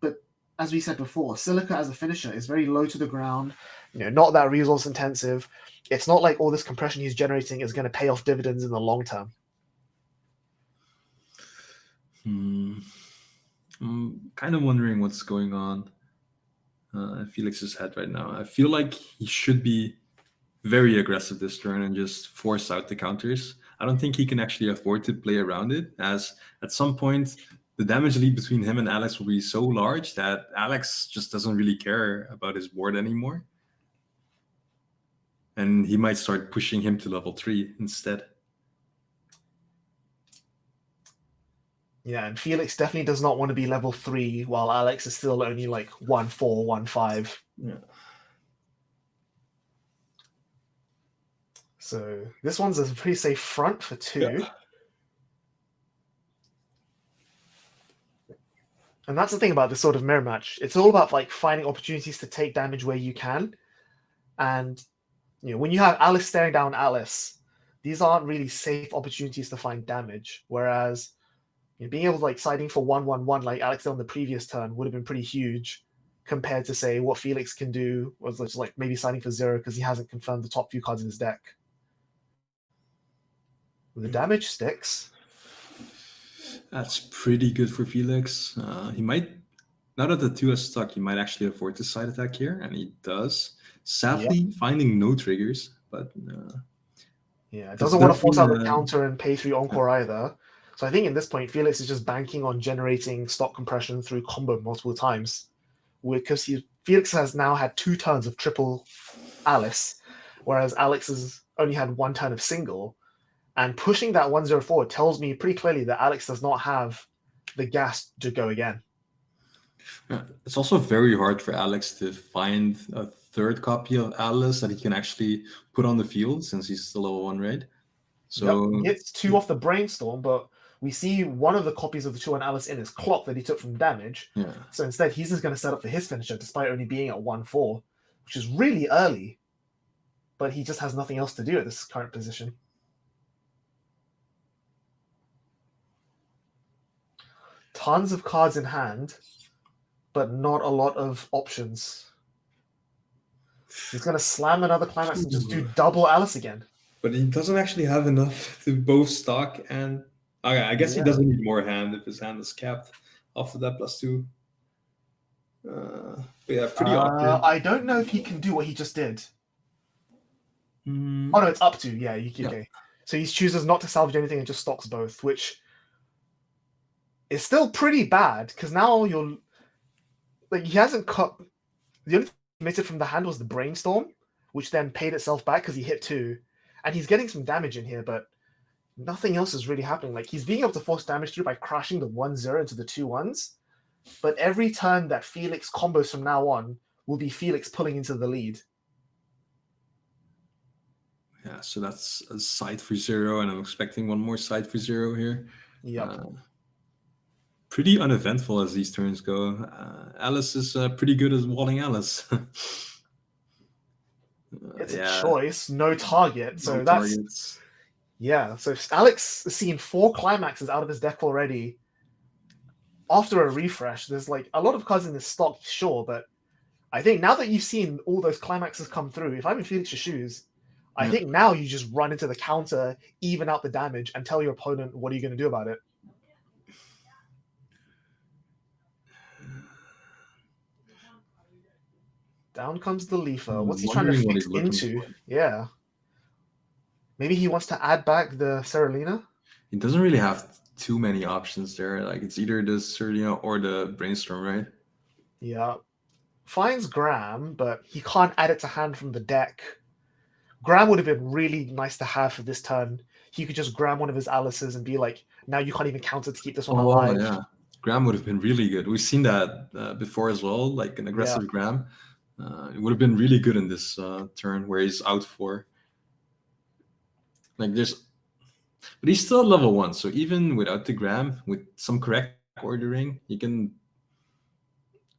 But as we said before, Silica as a finisher is very low to the ground, not that resource intensive. It's not like all this compression he's generating is going to pay off dividends in the long term. I'm kind of wondering what's going on in Felix's head right now. I feel like he should be very aggressive this turn and just force out the counters. I don't think he can actually afford to play around it, as at some point the damage lead between him and Alex will be so large that Alex just doesn't really care about his board anymore. And he might start pushing him to level 3 instead. Yeah, and Felix definitely does not want to be level 3 while Alex is still only like 1-4, 1-5. Yeah. So this one's a pretty safe front for 2. Yeah. And that's the thing about this sort of mirror match. It's all about like finding opportunities to take damage where you can. And when you have Alice staring down Alice, these aren't really safe opportunities to find damage. Whereas being able to like siding for 1-1-1 like Alex did on the previous turn would have been pretty huge compared to say what Felix can do was just like maybe siding for 0 because he hasn't confirmed the top few cards in his deck. The damage sticks. That's pretty good for Felix. He might, now that the 2 is stuck, he might actually afford to side attack here, and he does. Sadly, finding no triggers, but yeah, it doesn't want to force out the counter and pay 3 Encore either. So I think in this point, Felix is just banking on generating stock compression through combo multiple times, because Felix has now had 2 turns of triple Alice, whereas Alex has only had 1 turn of single. And pushing that 1-0 forward tells me pretty clearly that Alex does not have the gas to go again. Yeah, it's also very hard for Alex to find a 3rd copy of Alice that he can actually put on the field since he's still level 1, right? So he hits 2 off the Brainstorm, but we see one of the copies of the 2 on Alice in his clock that he took from damage. Yeah. So instead, he's just going to set up for his finisher despite only being at 1-4, which is really early. But he just has nothing else to do at this current position. Tons of cards in hand, but not a lot of options. He's going to slam another Climax and just do double Alice again. But he doesn't actually have enough to both stock and... Okay, I guess he doesn't need more hand if his hand is capped after that +2. But yeah, pretty awkward. I don't know if he can do what he just did. Oh no, it's up to. Yeah, okay. So he chooses not to salvage anything and just stocks both, which is still pretty bad because now you're like he hasn't cut. The only thing he missed from the hand was the Brainstorm, which then paid itself back because he hit 2, and he's getting some damage in here, but nothing else is really happening. Like he's being able to force damage through by crashing the 1-0 into the 2-1s, but every turn that Felix combos from now on will be Felix pulling into the lead. Yeah, so that's a side for 0, and I'm expecting one more side for 0 here. Yep. Pretty uneventful as these turns go. Alice is pretty good at walling Alice. It's a choice, no target. So No that's targets. Yeah. So Alex has seen 4 Climaxes out of his deck already. After a refresh, there's like a lot of cards in this stock, sure, but I think now that you've seen all those Climaxes come through, if I'm in Felix's shoes, I think now you just run into the counter, even out the damage, and tell your opponent what are you going to do about it. Down comes the Leafer. What's he trying to fix into? Yeah. Maybe he wants to add back the Seralina? He doesn't really have too many options there. Like it's either the Seralina or the Brainstorm, right? Yeah. Finds Graham, but he can't add it to hand from the deck. Graham would have been really nice to have for this turn. He could just grab one of his Alices and be like, now you can't even counter to keep this one alive. Yeah. Graham would have been really good. We've seen that before as well, like an aggressive Graham. It would have been really good in this turn where he's out for. Like there's, but he's still at level 1. So even without the Graham, with some correct ordering, he can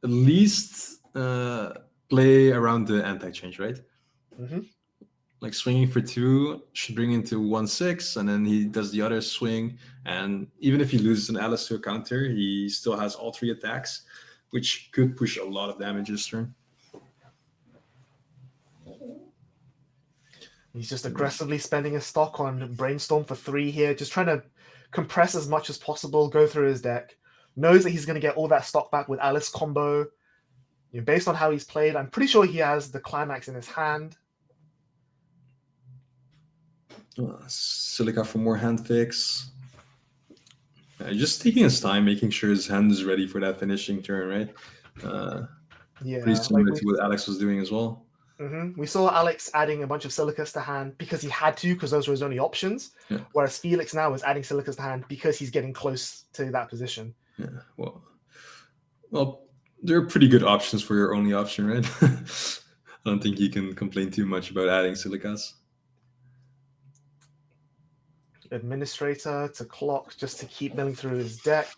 at least play around the anti-change, right? Mm-hmm. Like swinging for 2 should bring into 1-6, and then he does the other swing. And even if he loses an Alice to a counter, he still has all 3 attacks, which could push a lot of damage this turn. He's just aggressively spending his stock on Brainstorm for 3 here, just trying to compress as much as possible, go through his deck. Knows that he's going to get all that stock back with Alice combo. Based on how he's played, I'm pretty sure he has the Climax in his hand. Silica for more hand fix. Just taking his time, making sure his hand is ready for that finishing turn, right? Pretty similar to what Alex was doing as well. We saw Alex adding a bunch of Silicas to hand because he had to, because those were his only options. Yeah. Whereas Felix now is adding Silicas to hand because he's getting close to that position. Yeah, well, they're pretty good options for your only option, right? I don't think you can complain too much about adding Silicas. Administrator to clock just to keep milling through his deck.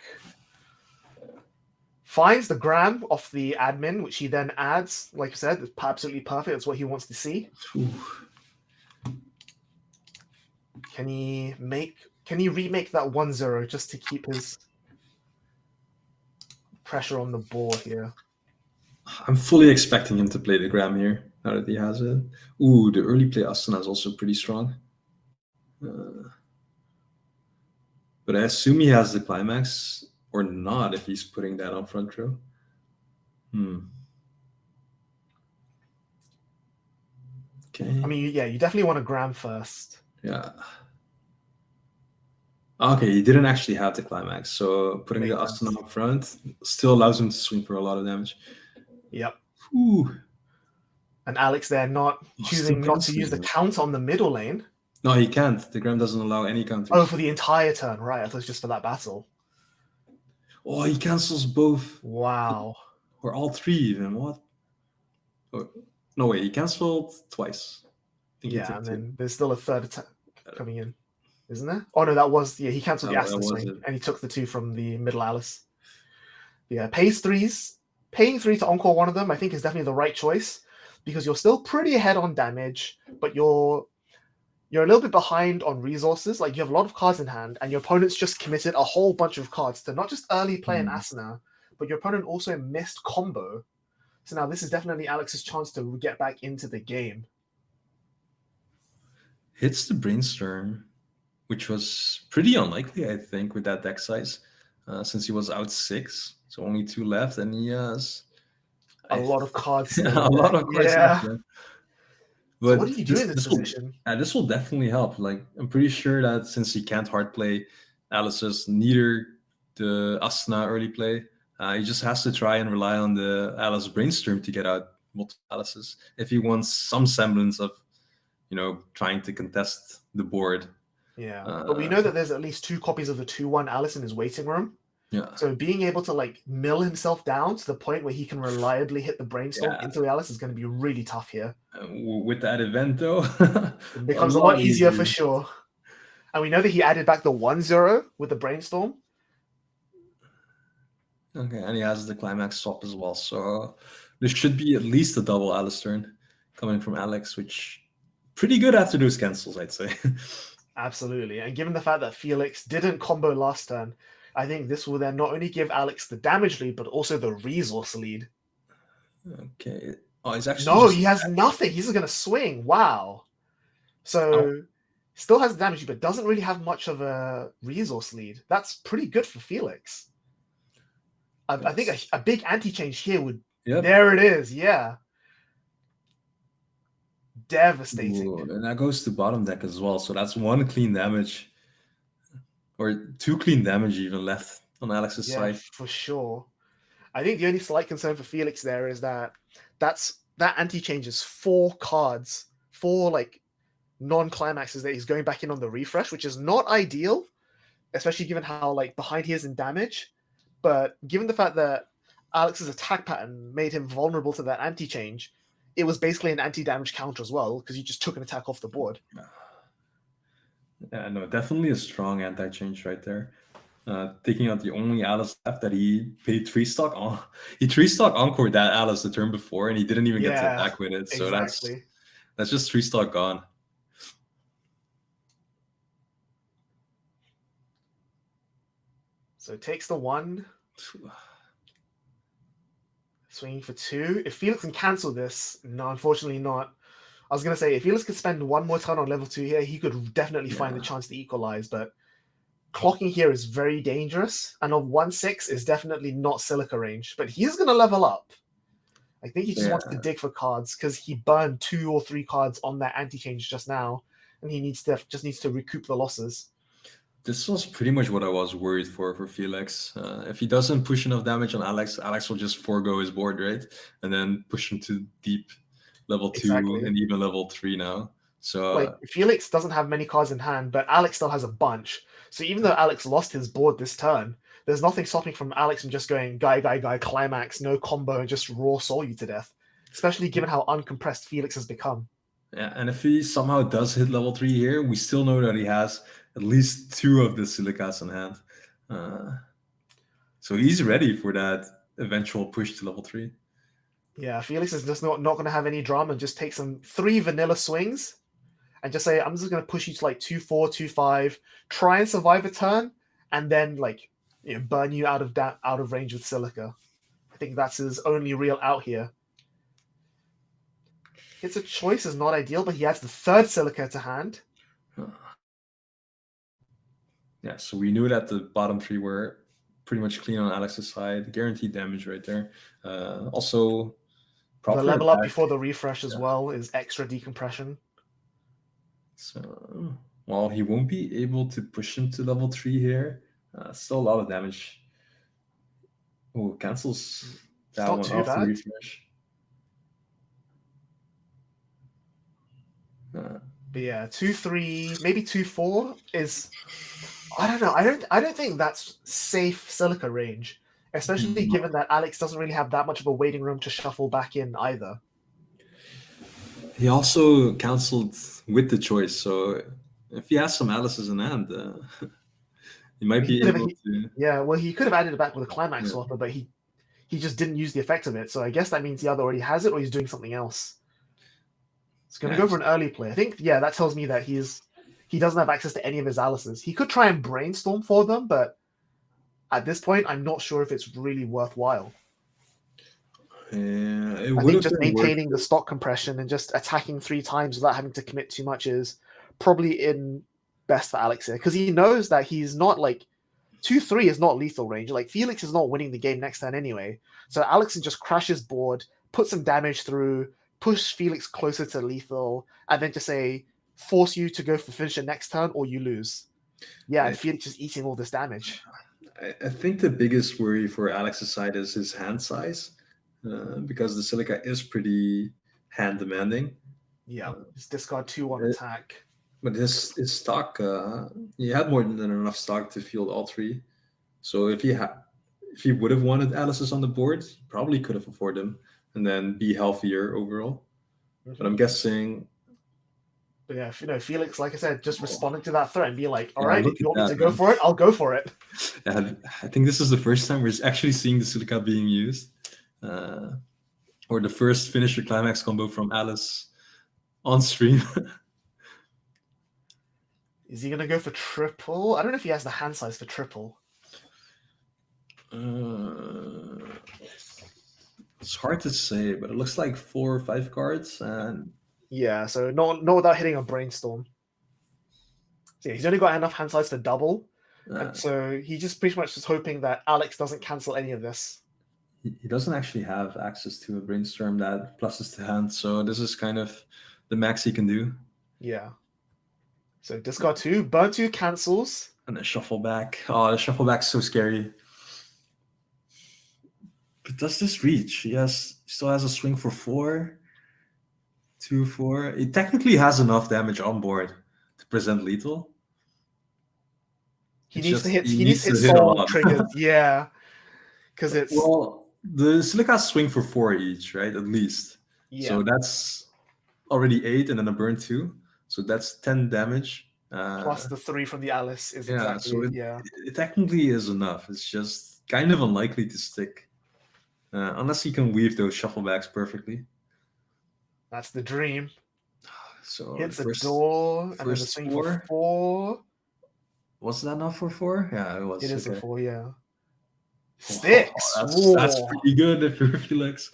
Finds the gram off the admin, which he then adds. Like I said, it's absolutely perfect. That's what he wants to see. Ooh. Can he remake that 1-0 just to keep his pressure on the board here? I'm fully expecting him to play the gram here, now that he has it. Ooh, the early play Astana is also pretty strong. But I assume he has the climax or not if he's putting that on front row. Okay. I mean, yeah, you definitely want a gram first. Yeah. Okay, he didn't actually have the climax, so putting the Astana up front still allows him to swing for a lot of damage. Yep. Ooh. And Alex there choosing not to use the count on the middle lane. No, he can't. The gram doesn't allow any counters. Oh, for the entire turn, right? I thought it was just for that battle. Oh, he cancels both. Wow. Or all three even. What? Oh, no, wait. He canceled twice. Yeah, and then there's still a third attack coming in, isn't there? Oh, no, that was... Yeah, he cancelled the Asta swing, and he took the 2 from the middle Alice. Yeah, paying 3 to encore one of them, I think, is definitely the right choice, because you're still pretty ahead on damage, but you're a little bit behind on resources. Like, you have a lot of cards in hand, and your opponent's just committed a whole bunch of cards to not just early play in Asuna, but your opponent also missed combo. So now this is definitely Alex's chance to get back into the game. Hits the Brainstorm, which was pretty unlikely, I think, with that deck size, since he was out 6. So only 2 left, and he has... A lot of cards. A lot of cards left, yeah. But so what do you do in this position? This will definitely help. Like, I'm pretty sure that since he can't hard play Alice's, neither the Asuna early play, he just has to try and rely on the Alice Brainstorm to get out multiple Alices if he wants some semblance of, trying to contest the board. Yeah, but we know that there's at least 2 copies of the 2-1 Alice in his waiting room. Yeah. So being able to mill himself down to the point where he can reliably hit the Brainstorm into the Alice is going to be really tough here. With that event, though, it becomes a lot easier for sure. And we know that he added back the 1-0 with the Brainstorm. Okay, and he has the climax swap as well. So there should be at least a double Alice turn coming from Alex, which pretty good after those cancels, I'd say. Absolutely. And given the fact that Felix didn't combo last turn, I think this will then not only give Alex the damage lead, but also the resource lead. Okay. Oh, he's actually... No, he has nothing. He's going to swing. Wow. So still has the damage lead, but doesn't really have much of a resource lead. That's pretty good for Felix. I think a big anti-change here would... Yep. There it is. Yeah. Devastating. Ooh, and that goes to bottom deck as well. So that's 1 clean damage. Or 2 clean damage even left on Alex's side. For sure. I think the only slight concern for Felix there is that that anti-change is 4 cards, 4 non-climaxes that he's going back in on the refresh, which is not ideal, especially given how behind he is in damage. But given the fact that Alex's attack pattern made him vulnerable to that anti-change, it was basically an anti-damage counter as well, because you just took an attack off the board. Yeah, no, definitely a strong anti-change right there. Taking out the only Alice left that he paid 3-stock on. He 3-stock encored that Alice the turn before, and he didn't even get to attack with it. So exactly. that's just 3-stock gone. So it takes the 1. Swinging for 2. If Felix can cancel this, no, unfortunately not. I was going to say, if Felix could spend 1 more turn on level 2 here, he could definitely find the chance to equalize, but clocking here is very dangerous, and on 1-6 is definitely not Silica range, but he's going to level up. I think he just wants to dig for cards, because he burned 2 or 3 cards on that anti-change just now, and he just needs to recoup the losses. This was pretty much what I was worried for Felix. If he doesn't push enough damage on Alex will just forego his board, right? And then push him too deep. level 2 Exactly. and even level 3 now. So Like Felix doesn't have many cards in hand, but Alex still has a bunch. So even though Alex lost his board this turn, there's nothing stopping from Alex from just going guy, climax, no combo, and just raw soul you to death. Especially given how uncompressed Felix has become. yeah, and if he somehow does hit level 3 here, we still know that he has at least 2 of the Silicas in hand. So he's ready for that eventual push to level 3. Yeah, Felix is just not going to have any drama and just take some 3 vanilla swings and just say, I'm just going to push you to like 2-4, 2-5, try and survive a turn, and then like burn you out of range with Silica. I think that's his only real out here. It's a choice is not ideal, but he has the 3rd Silica to hand. Yeah, so we knew that the bottom 3 were pretty much clean on Alex's side. Guaranteed damage right there. Also, the level up before the refresh as well is extra decompression. So, while he won't be able to push him to level 3 here, still a lot of damage. Oh, cancels that one off the refresh. But yeah, 2-3, maybe 2-4 is, I don't know. I don't think that's safe Silica range, especially given that Alex doesn't really have that much of a waiting room to shuffle back in either. He also canceled with the choice, so if he has some Alice's in hand, he might be able to. Yeah, well, he could have added it back with a climax swapper, but he just didn't use the effect of it. So I guess that means he either already has it or he's doing something else. He's going to go for an early play. I think, that tells me that he doesn't have access to any of his Alice's. He could try and brainstorm for them, but at this point, I'm not sure if it's really worthwhile. Yeah, I think just maintaining the stock compression and just attacking 3 times without having to commit too much is probably in best for Alex here, because he knows that he's not like 2-3 is not lethal range. Like Felix is not winning the game next turn anyway, so Alex can just crash his board, put some damage through, push Felix closer to lethal, and then just say force you to go for finisher next turn or you lose. Yeah, and Felix is eating all this damage. I think the biggest worry for Alex's side is his hand size. Because the Silica is pretty hand demanding. Yeah, his discard 2 on attack. But his stock, he had more than enough stock to field all 3. So if he would have wanted Alice's on the board, he probably could have afforded them and then be healthier overall. But I'm guessing. But yeah, Felix, like I said, just responding to that threat and being like, all right, if you want me to go for it, I'll go for it. I think this is the first time we're actually seeing the Silica being used. Or the first finisher climax combo from Alice on stream. Is he going to go for triple? I don't know if he has the hand size for triple. It's hard to say, but it looks like 4 or 5 cards. And yeah, so not without hitting a brainstorm. So yeah, he's only got enough hand size for double. And so he just pretty much is hoping that Alex doesn't cancel any of this. He doesn't actually have access to a brainstorm that pluses to hand, so this is kind of the max he can do. Yeah. So discard 2, burn 2 cancels. And then shuffle back. Oh, the shuffle back's so scary. But does this reach? He still has a swing for 4. 2-4. He technically has enough damage on board to present lethal. He needs to hit soul triggers. Yeah. Because it's the Silicas swing for 4 each, right? At least. Yeah. So that's already 8 and then a burn 2. So that's 10 damage. Plus the 3 from the Alice is exactly, so it technically is enough. It's just kind of unlikely to stick. Unless he can weave those shufflebacks perfectly. That's the dream. So hits the door and then the swing for 4. Was that not for 4? Yeah, it was. It is for 4, yeah. Sticks. That's pretty good if you're Felix.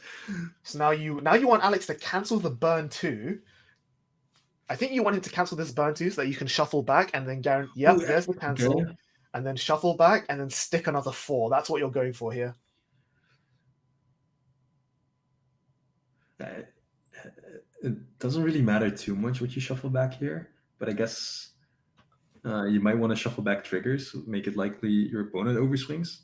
So now you want Alex to cancel the burn 2. I think you want him to cancel this burn 2 so that you can shuffle back and then guarantee. Yep, there's the cancel. Okay. And then shuffle back and then stick another 4. That's what you're going for here. It doesn't really matter too much what you shuffle back here, but I guess you might want to shuffle back triggers, make it likely your opponent overswings.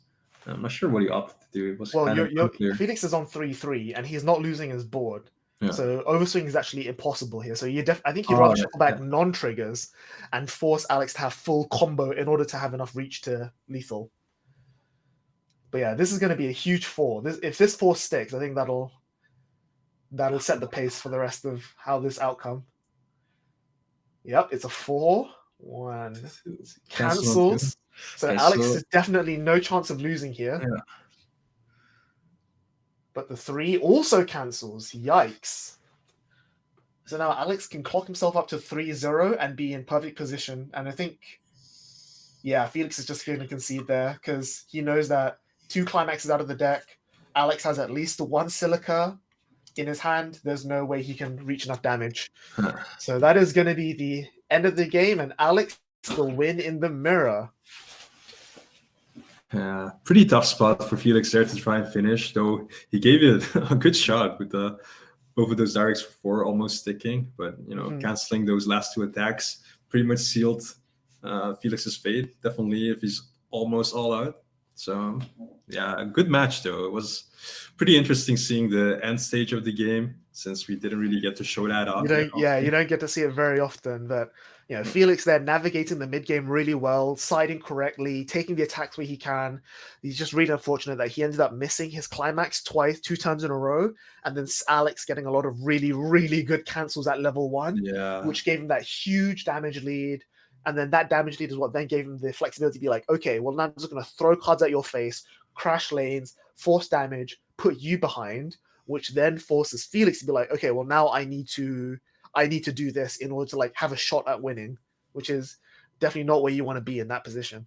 I'm not sure what he opted to do. It was kind of unclear. Felix is on 3-3, and he's not losing his board. Yeah. So overswing is actually impossible here. So I think you'd rather shuffle back non-triggers and force Alex to have full combo in order to have enough reach to lethal. But yeah, this is going to be a huge 4. If this 4 sticks, I think that'll set the pace for the rest of how this outcome. Yep, it's a 4. 1 cancels. So Alex is definitely no chance of losing here. Yeah. But the 3 also cancels. Yikes. So now Alex can clock himself up to 3-0 and be in perfect position. And I think, yeah, Felix is just going to concede there because he knows that 2 climaxes out of the deck. Alex has at least 1 silica in his hand. There's no way he can reach enough damage. So that is going to be the end of the game, and Alex will win in the mirror. Yeah, pretty tough spot for Felix there to try and finish, though he gave it a good shot with both of those directs for 4 almost sticking, but canceling those last 2 attacks pretty much sealed Felix's fate, definitely, if he's almost all out. So yeah, a good match though. It was pretty interesting seeing the end stage of the game, since we didn't really get to show that off. You don't get to see it very often, but Felix there navigating the mid game really well, siding correctly, taking the attacks where he can. He's just really unfortunate that he ended up missing his climax 2 turns in a row, and then Alex getting a lot of really, really good cancels at level 1, which gave him that huge damage lead. And then that damage lead is what then gave him the flexibility to be like, okay, well, now I'm just going to throw cards at your face, crash lanes, force damage, put you behind, which then forces Felix to be like, okay, well, now I need to do this in order to like have a shot at winning, which is definitely not where you want to be in that position.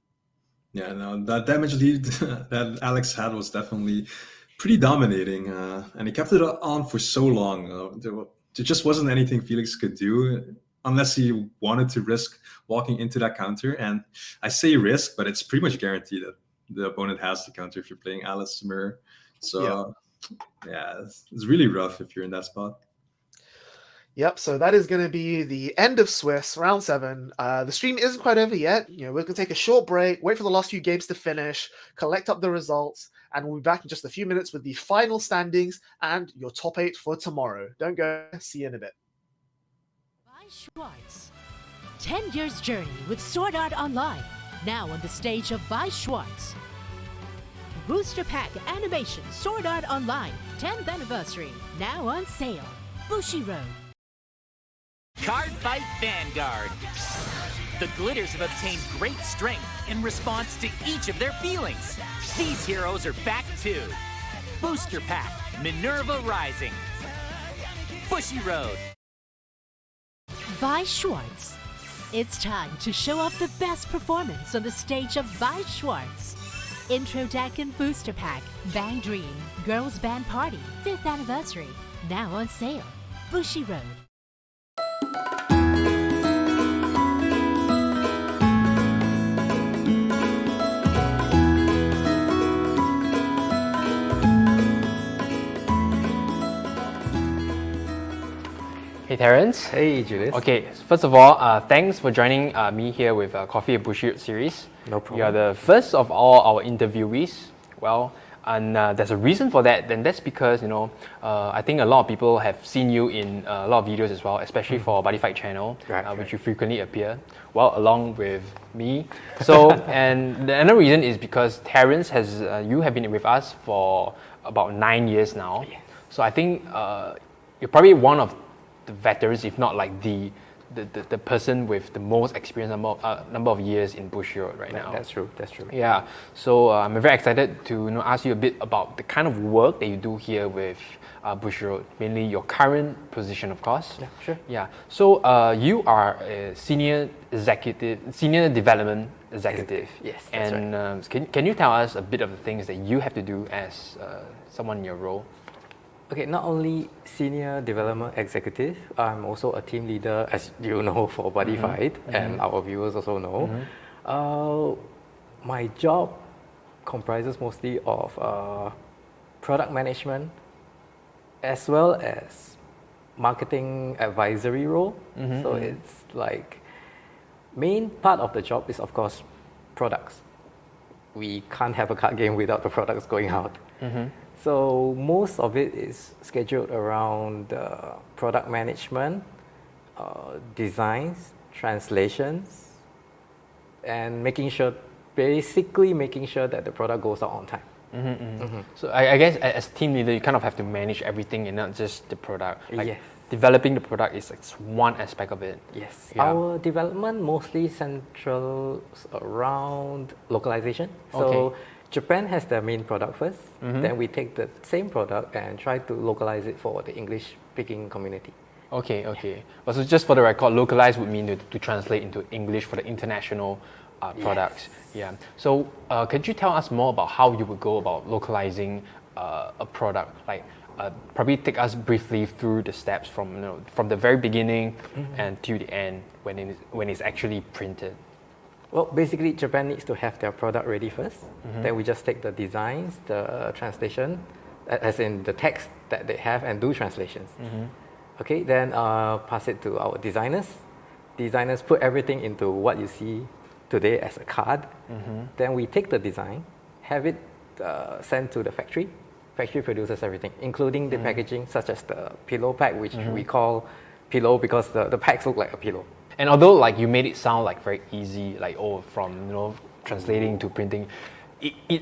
Yeah, no, that damage lead that Alex had was definitely pretty dominating, and he kept it on for so long. There just wasn't anything Felix could do unless he wanted to risk walking into that counter. And I say risk, but it's pretty much guaranteed that the opponent has the counter if you're playing Alice Mirror. So yeah, it's really rough if you're in that spot. Yep, so that is going to be the end of Swiss, round 7. The stream isn't quite over yet. We're going to take a short break, wait for the last few games to finish, collect up the results, and we'll be back in just a few minutes with the final standings and your top 8 for tomorrow. Don't go. See you in a bit. Weiss Schwarz. 10 years journey with Sword Art Online. Now on the stage of Weiss Schwarz. Booster Pack Animation Sword Art Online 10th anniversary. Now on sale. Bushiroad. Cardfight Vanguard. The glitters have obtained great strength in response to each of their feelings. These heroes are back too. Booster Pack Minerva Rising. Bushiroad. Weiss Schwarz. It's time to show off the best performance on the stage of Weiss Schwarz. Intro deck and booster pack, Bang Dream, Girls Band Party, 5th anniversary. Now on sale. Bushiroad. Hey Terrence. Hey Julius. Okay, first of all, thanks for joining me here with Coffee and Bushiroad series. No problem. You are the first of all our interviewees. Well, and there's a reason for that. And that's because I think a lot of people have seen you in a lot of videos as well, especially for Buddy Fight channel, which you frequently appear. Well, along with me. So, and the another reason is because Terrence you have been with us for about 9 years now. Yeah. So I think you're probably one of the veterans, if not like the person with the most experience number of years in Bushiroad right now. That's true. Yeah. So I'm very excited to ask you a bit about the kind of work that you do here with Bushiroad, mainly your current position, of course. Yeah, sure. Yeah. So you are a senior development executive. Yes, that's and right. Can you tell us a bit of the things that you have to do as someone in your role? Okay, not only senior development executive, I'm also a team leader, as you know, for Buddy Fight, and our viewers also know. My job comprises mostly of product management, as well as marketing advisory role. So it's like, main part of the job is of course products. We can't have a card game without the products going out. So most of it is scheduled around product management, designs, translations, and basically making sure that the product goes out on time. So I guess as team leader, you kind of have to manage everything and not just the product. Like Yes. developing the product is like one aspect of it. Yes. Yeah. Our development mostly central around localization. So Okay. Japan has their main product first, then we take the same product and try to localize it for the English-speaking community. Okay. But so just for the record, localize would mean to translate into English for the international products. Yeah. So could you tell us more about how you would go about localizing a product? Like probably take us briefly through the steps from the very beginning and to the end when it's actually printed. Well, basically, Japan needs to have their product ready first. Then we just take the designs, the translation, as in the text that they have, and do translations. Okay, then pass it to our designers. Designers put everything into what you see today as a card. Then we take the design, have it sent to the factory. Factory produces everything, including the packaging, such as the pillow pack, which we call pillow because the packs look like a pillow. And although like you made it sound like very easy, like from translating to printing,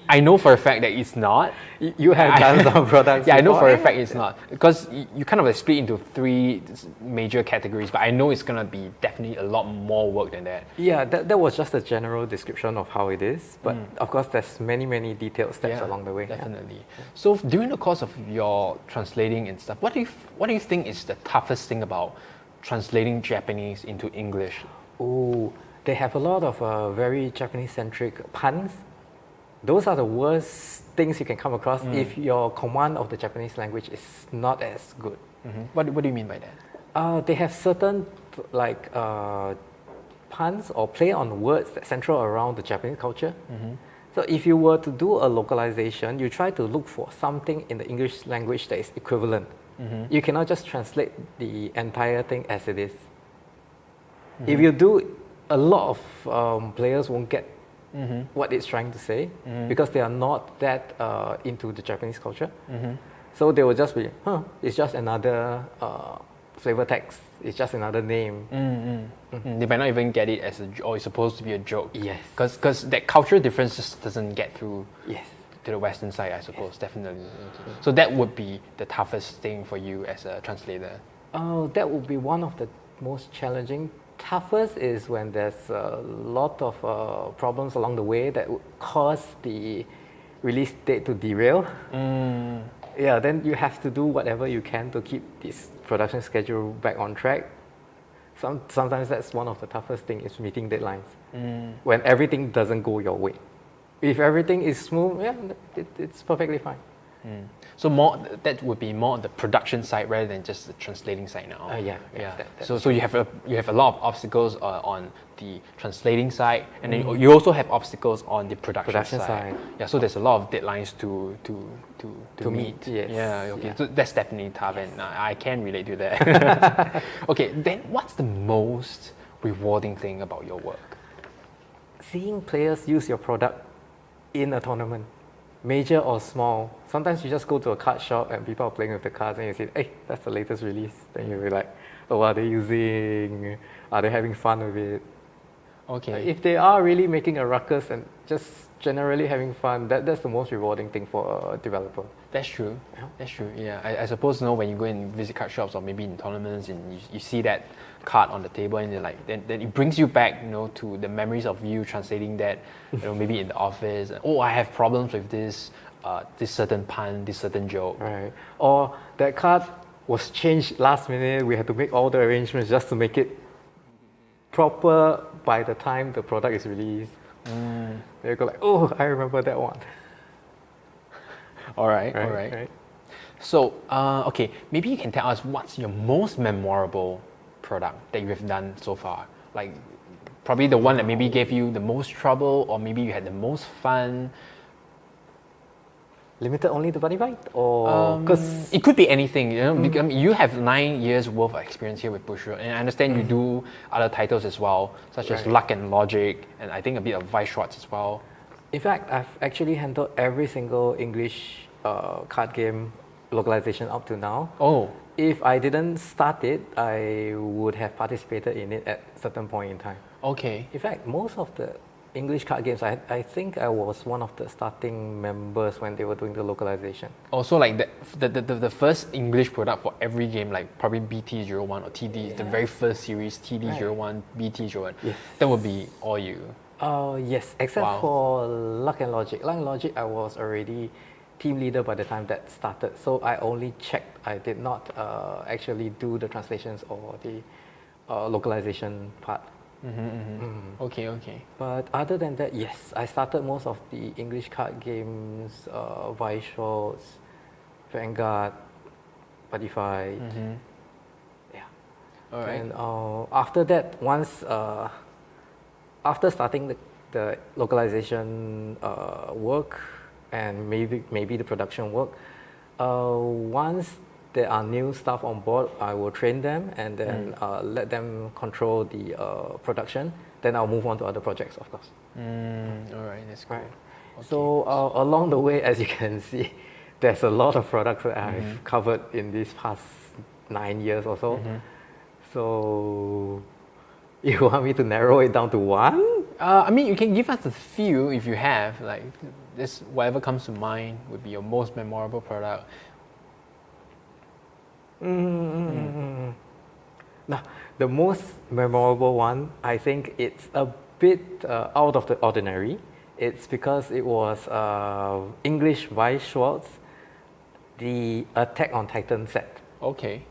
I know for a fact that it's not. You have done some products. Yeah, I know before. for a fact it's not because you kind of like split into 3 major categories. But I know it's gonna be definitely a lot more work than that. Yeah, that was just a general description of how it is. But of course, there's many detailed steps along the way. Definitely. So during the course of your translating and stuff, what do you think is the toughest thing about translating Japanese into English? Oh, they have a lot of very Japanese-centric puns. Those are the worst things you can come across if your command of the Japanese language is not as good. What do you mean by that? They have certain like puns or play on words that central around the Japanese culture. So if you were to do a localization, you try to look for something in the English language that is equivalent. You cannot just translate the entire thing as it is. If you do, a lot of players won't get what it's trying to say because they are not that into the Japanese culture. So they will just be, it's just another flavor text. It's just another name. They might not even get it as or it's supposed to be a joke. Yes. Because that cultural difference just doesn't get through. Yes. To the Western side, I suppose, definitely. So that would be the toughest thing for you as a translator. That would be one of the most challenging. Toughest is when there's a lot of problems along the way that would cause the release date to derail. Yeah, then you have to do whatever you can to keep this production schedule back on track. Sometimes that's one of the toughest things is meeting deadlines. When everything doesn't go your way. If everything is smooth, it's perfectly fine. So that would be more on the production side rather than just the translating side now. Yeah. So you have a lot of obstacles on the translating side, and then you also have obstacles on the production side. Yeah. So there's a lot of deadlines to meet. Yes. Yeah. Okay. So that's definitely tough, and I can relate to that. Okay. Then what's the most rewarding thing about your work? Seeing players use your product in a tournament, major or small. Sometimes you just go to a card shop and people are playing with the cards and you say, hey, that's the latest release. Then you'll be like, oh, are they using? Are they having fun with it? Okay. If they are really making a ruckus and just generally having fun, that's the most rewarding thing for a developer. That's true. That's true. Yeah. I suppose when you go and visit card shops or maybe in tournaments and you see that card on the table and you're like, then it brings you back, to the memories of you translating that, maybe in the office. Oh, I have problems with this certain pun, this certain joke. Right. Or that card was changed last minute. We had to make all the arrangements just to make it proper by the time the product is released. They go like, oh, I remember that one. All right. So, okay, maybe you can tell us what's your most memorable product that you have done so far? Like, probably the one that maybe gave you the most trouble, or maybe you had the most fun. Limited only to Buddy Fight, or because it could be anything. Because you have 9 years worth of experience here with Bushiroad, and I understand you do other titles as well, such as Luck and Logic, and I think a bit of Weiss Schwarz as well. In fact, I've actually handled every single English card game localization up to now. Oh. If I didn't start it, I would have participated in it at a certain point in time. Okay. In fact, most of the English card games, I think I was one of the starting members when they were doing the localization. Also, like the first English product for every game, like probably BT01 or TD, the very first series, TD01, BT01, that would be all you. Yes, except for Luck and Logic. Luck and Logic, I was already team leader by the time that started, so I only checked. I did not actually do the translations or the localization part. Okay, okay. But other than that, yes, I started most of the English card games, Weiss Schwarz, Vanguard, Spotify. Yeah. All right. And after that, once after starting the localization work and maybe the production work, once there are new staff on board, I will train them and then let them control the production. Then I'll move on to other projects, of course. All right, that's cool. Right. Okay. So along the way, as you can see, there's a lot of products that I've covered in these past 9 years or so. So you want me to narrow it down to one? I mean, you can give us a few if you have, like this, whatever comes to mind would be your most memorable product. Now, the most memorable one, I think it's a bit out of the ordinary. It's because it was English Weiss Schwarz, the Attack on Titan set. Okay.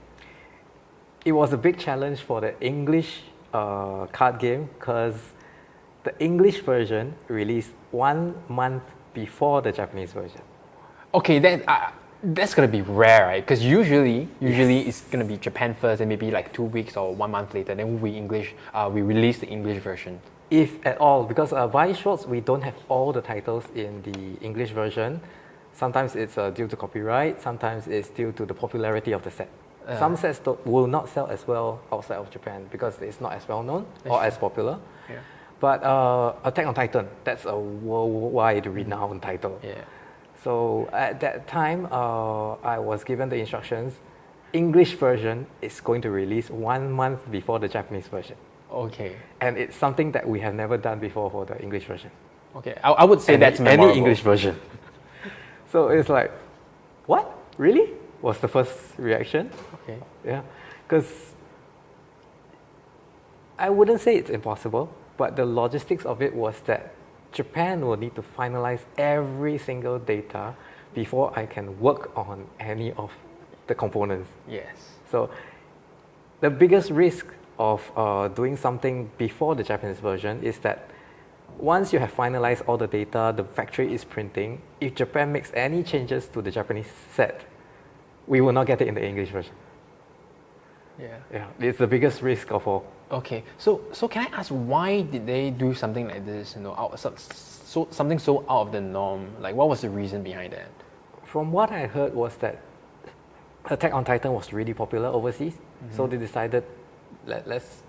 It was a big challenge for the English card game because the English version released 1 month before the Japanese version. Okay, that's gonna be rare, right? Because usually it's gonna be Japan first, and maybe like 2 weeks or 1 month later, then we release the English version. If at all, because Weiss Schwarz, we don't have all the titles in the English version. Sometimes it's due to copyright, sometimes it's due to the popularity of the set. Some sets will not sell as well outside of Japan because it's not as well known or as popular. Yeah. But Attack on Titan, that's a worldwide renowned title. Yeah. So at that time, I was given the instructions, English version is going to release 1 month before the Japanese version. Okay. And it's something that we have never done before for the English version. Okay, I would say that's memorable. Any English version. So it's like, what? Really? Was the first reaction. Okay. Yeah. Because I wouldn't say it's impossible, but the logistics of it was that Japan will need to finalize every single data before I can work on any of the components. Yes. So the biggest risk of doing something before the Japanese version is that once you have finalized all the data, the factory is printing, if Japan makes any changes to the Japanese set, we will not get it in the English version. Yeah. Yeah, it's the biggest risk of all. Okay, so can I ask, why did they do something like this? You know, something so out of the norm. Like, what was the reason behind that? From what I heard was that Attack on Titan was really popular overseas, so they decided let's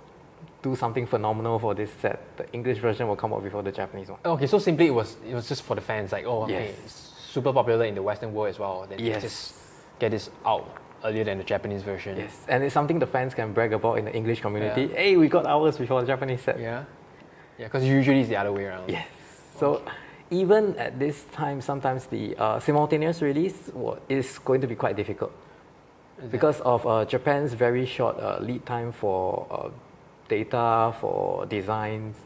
do something phenomenal for this set. The English version will come out before the Japanese one. Okay, so simply it was just for the fans. Like, oh, okay, Yes. it's super popular in the Western world as well. Then Yes. just get this out earlier than the Japanese version. Yes, and it's something the fans can brag about in the English community. Yeah. Hey, we got ours before the Japanese set. Yeah. Yeah, because usually it's the other way around. Yes. So even at this time, sometimes the simultaneous release is going to be quite difficult because of Japan's very short lead time for data, for designs.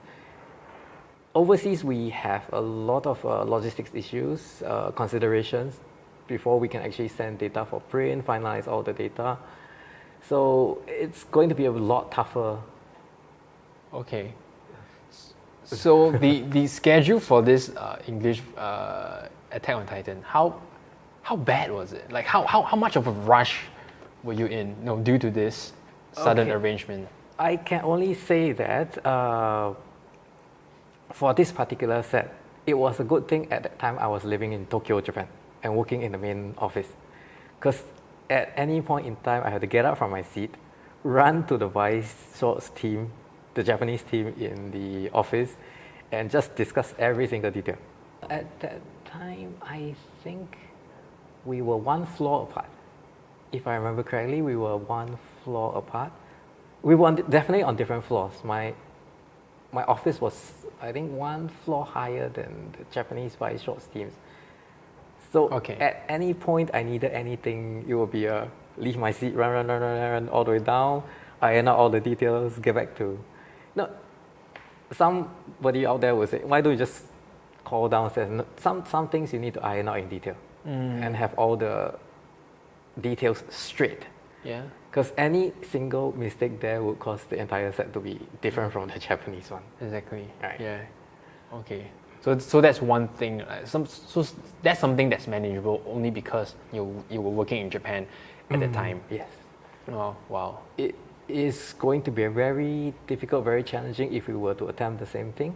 Overseas, we have a lot of logistics issues, considerations before we can actually send data for print, finalize all the data. So it's going to be a lot tougher. Okay. So the schedule for this English Attack on Titan, how bad was it? Like how much of a rush were you in? Due to this sudden arrangement. I can only say that for this particular set, it was a good thing at that time I was living in Tokyo, Japan, and working in the main office. Because at any point in time, I had to get up from my seat, run to the Weiss Schwarz team, the Japanese team in the office, and just discuss every single detail. At that time, I think we were one floor apart. If I remember correctly, we were one floor apart. We were definitely on different floors. My office was, I think, one floor higher than the Japanese Weiss Schwarz teams. So at any point I needed anything, it would be leave my seat, run all the way down, iron out all the details, get back to. No, somebody out there would say, why don't you just call downstairs? No, some things you need to iron out in detail and have all the details straight. Yeah. Because any single mistake there would cause the entire set to be different from the Japanese one. Exactly. Right. Yeah. Okay. So that's one thing. So that's something that's manageable only because you were working in Japan at the time. Yes. Oh wow. It is going to be very difficult, very challenging if we were to attempt the same thing.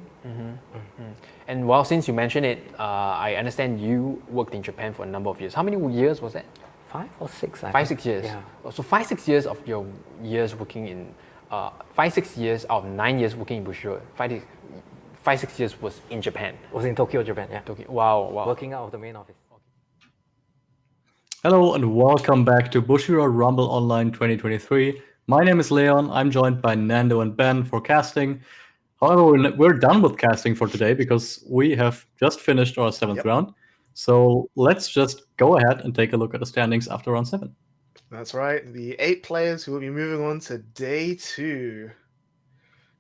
And well, since you mentioned it, I understand you worked in Japan for a number of years. How many years was that? 5 or 6. 5-6 years. Yeah. So 5-6 years of your years working in 5-6 years out of 9 years working in Bushiroad. 5-6 years was in Japan. Was in Tokyo, Japan. Yeah. Tokyo. Wow. Working out of the main office. Hello and welcome back to Bushiroad Rumble Online 2023. My name is Leon. I'm joined by Nando and Ben for casting. However, we're done with casting for today because we have just finished our 7th round. So let's just go ahead and take a look at the standings after round 7. That's right. The 8 players who will be moving on to day 2.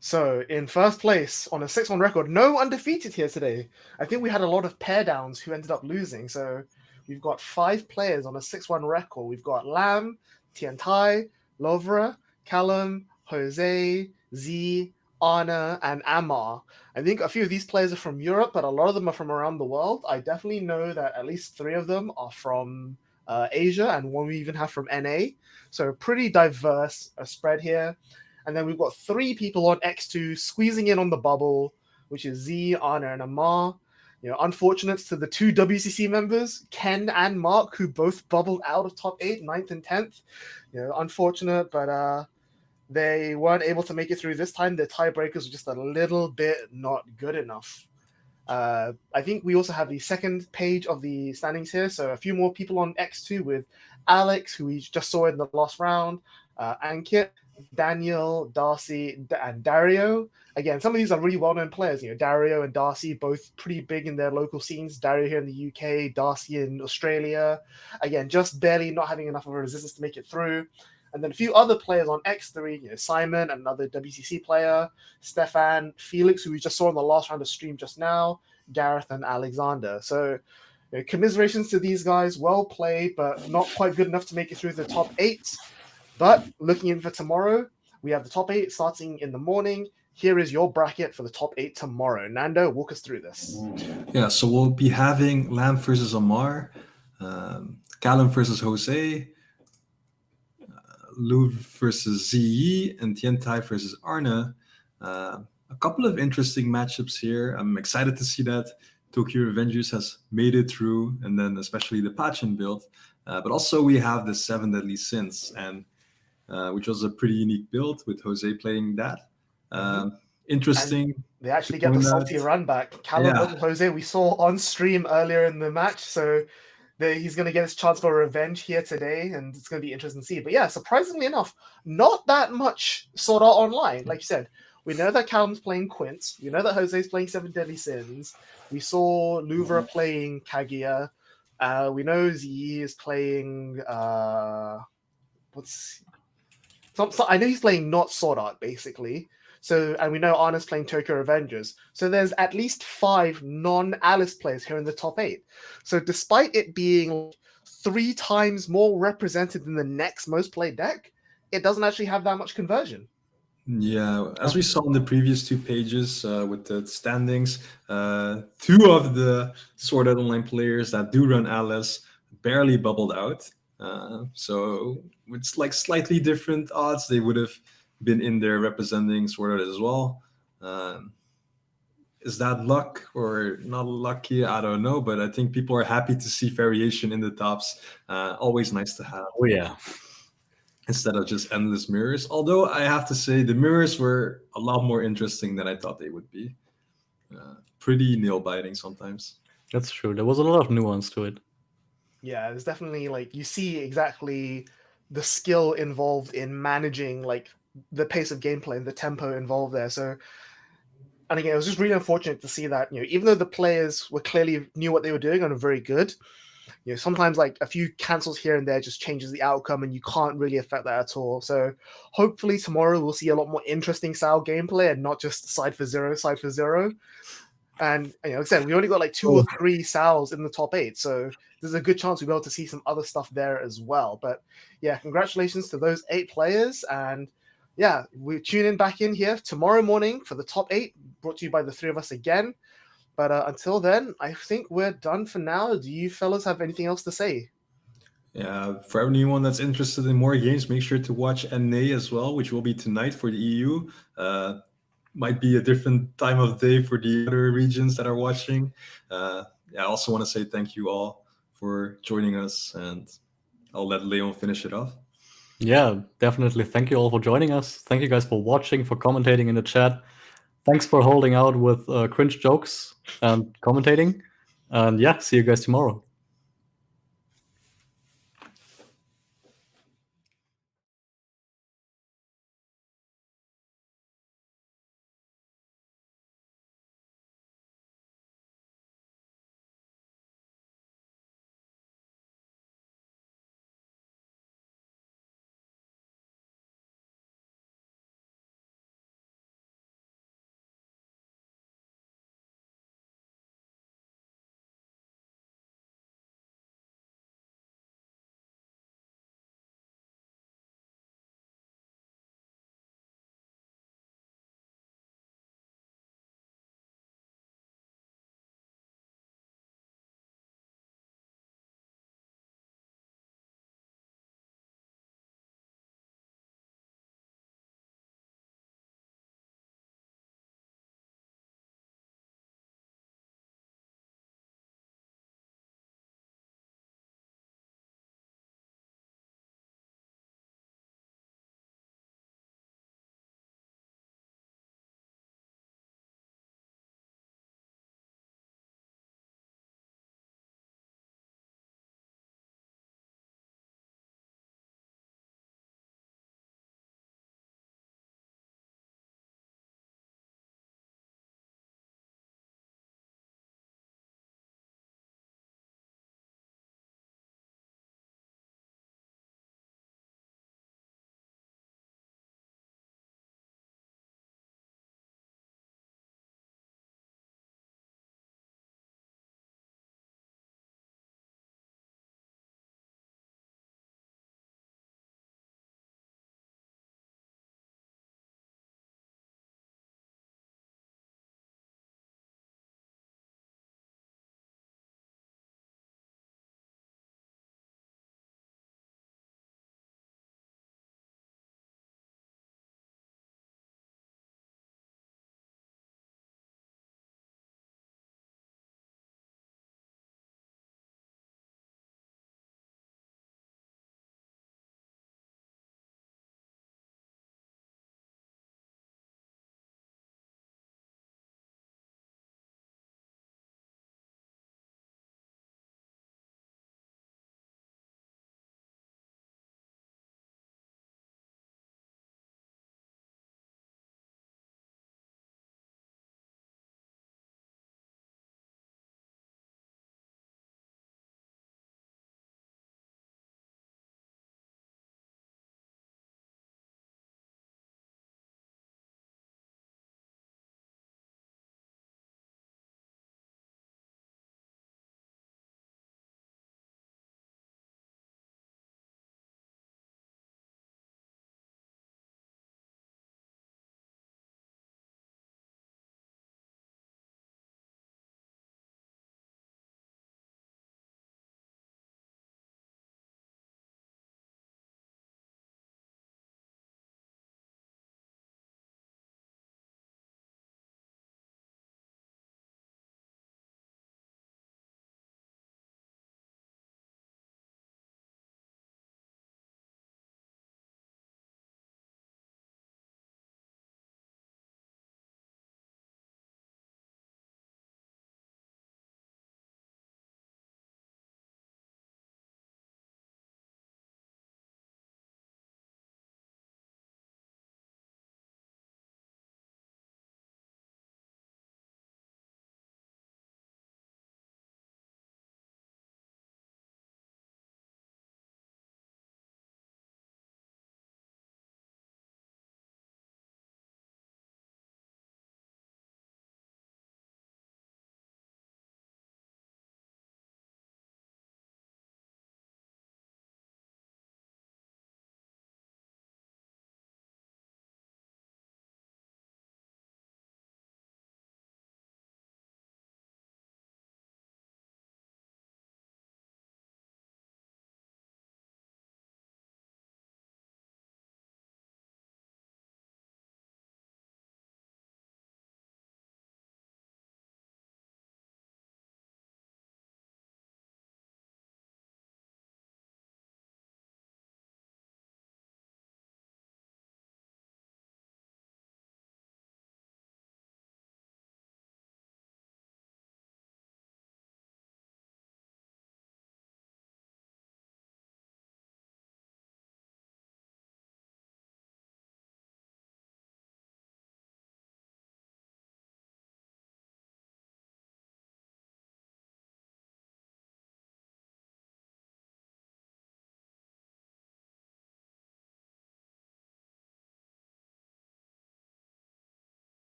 So in first place on a 6-1 record, no undefeated here today. I think we had a lot of pair downs who ended up losing. So we've got 5 players on a 6-1 record. We've got Lam, Tiantai, Lovra, Callum, Jose, Z, Anna, and Amar. I think a few of these players are from Europe, but a lot of them are from around the world. I definitely know that at least 3 of them are from Asia, and one we even have from NA. So pretty diverse spread here. And then we've got 3 people on X2 squeezing in on the bubble, which is Z, Anna, and Amar. You know, unfortunate to the 2 WCC members, Ken and Mark, who both bubbled out of top 8, 9th and 10th. You know, unfortunate, but they weren't able to make it through this time. The tiebreakers were just a little bit not good enough. I think we also have the second page of the standings here. So a few more people on X2 with Alex, who we just saw in the last round, Ankit, Daniel, Darcy, and Dario. Again, some of these are really well-known players. You know, Dario and Darcy, both pretty big in their local scenes. Dario here in the UK, Darcy in Australia. Again, just barely not having enough of a resistance to make it through. And then a few other players on X3, you know, Simon, another WCC player, Stefan, Felix, who we just saw in the last round of stream just now, Gareth, and Alexander. So, you know, commiserations to these guys. Well played, but not quite good enough to make it through the top 8. But looking in for tomorrow, we have the top 8 starting in the morning. Here is your bracket for the top 8 tomorrow. Nando, walk us through this. Yeah, so we'll be having Lam versus Amar, Callum versus Jose, Lou versus Ziyi, and Tiantai versus Arna. A couple of interesting matchups here. I'm excited to see that Tokyo Revengers has made it through, and then especially the Pachin build. But also we have the 7 Deadly Sins, and which was a pretty unique build with Jose playing that. Interesting. And they actually get the salty run back. Callum and Jose, we saw on stream earlier in the match, so he's going to get his chance for revenge here today, and it's going to be interesting to see. But yeah, surprisingly enough, not that much Sword Art Online. Like you said, we know that Callum's playing Quint. We know that Jose's playing 7 Deadly Sins. We saw Louvre playing Kaguya. We know Z is playing... I know he's playing not Sword Art, basically. So, and we know Anna's playing Tokyo Revengers. So there's at least 5 non-Alice players here in the top 8. So despite it being 3 times more represented than the next most played deck, it doesn't actually have that much conversion. Yeah, as we saw in the previous 2 pages with the standings, 2 of the Sword Art Online players that do run Alice barely bubbled out. So it's like slightly different odds. They would have been in there representing Sword Art as well. Is that luck or not lucky? I don't know, but I think people are happy to see variation in the tops. Always nice to have. Oh yeah. Instead of just endless mirrors. Although I have to say the mirrors were a lot more interesting than I thought they would be. Pretty nail-biting sometimes. That's true. There was a lot of nuance to it. Yeah, there's definitely like you see exactly the skill involved in managing like the pace of gameplay and the tempo involved there. So, and again, it was just really unfortunate to see that, even though the players were clearly knew what they were doing and were very good, sometimes like a few cancels here and there just changes the outcome and you can't really affect that at all. So hopefully tomorrow we'll see a lot more interesting style gameplay and not just side for zero. And like I said, we only got like 2 or 3 SALs in the top 8, so there's a good chance we'll be able to see some other stuff there as well. But yeah, congratulations to those 8 players, and yeah, we tune in back in here tomorrow morning for the top 8, brought to you by the 3 of us again. But until then, I think we're done for now. Do you fellas have anything else to say? Yeah, for anyone that's interested in more games, make sure to watch NA as well, which will be tonight for the EU. Might be a different time of day for the other regions that are watching. I also want to say thank you all for joining us, and I'll let Leon finish it off. Yeah, definitely. Thank you all for joining us. Thank you guys for watching, for commentating in the chat. Thanks for holding out with cringe jokes and commentating. And yeah, see you guys tomorrow.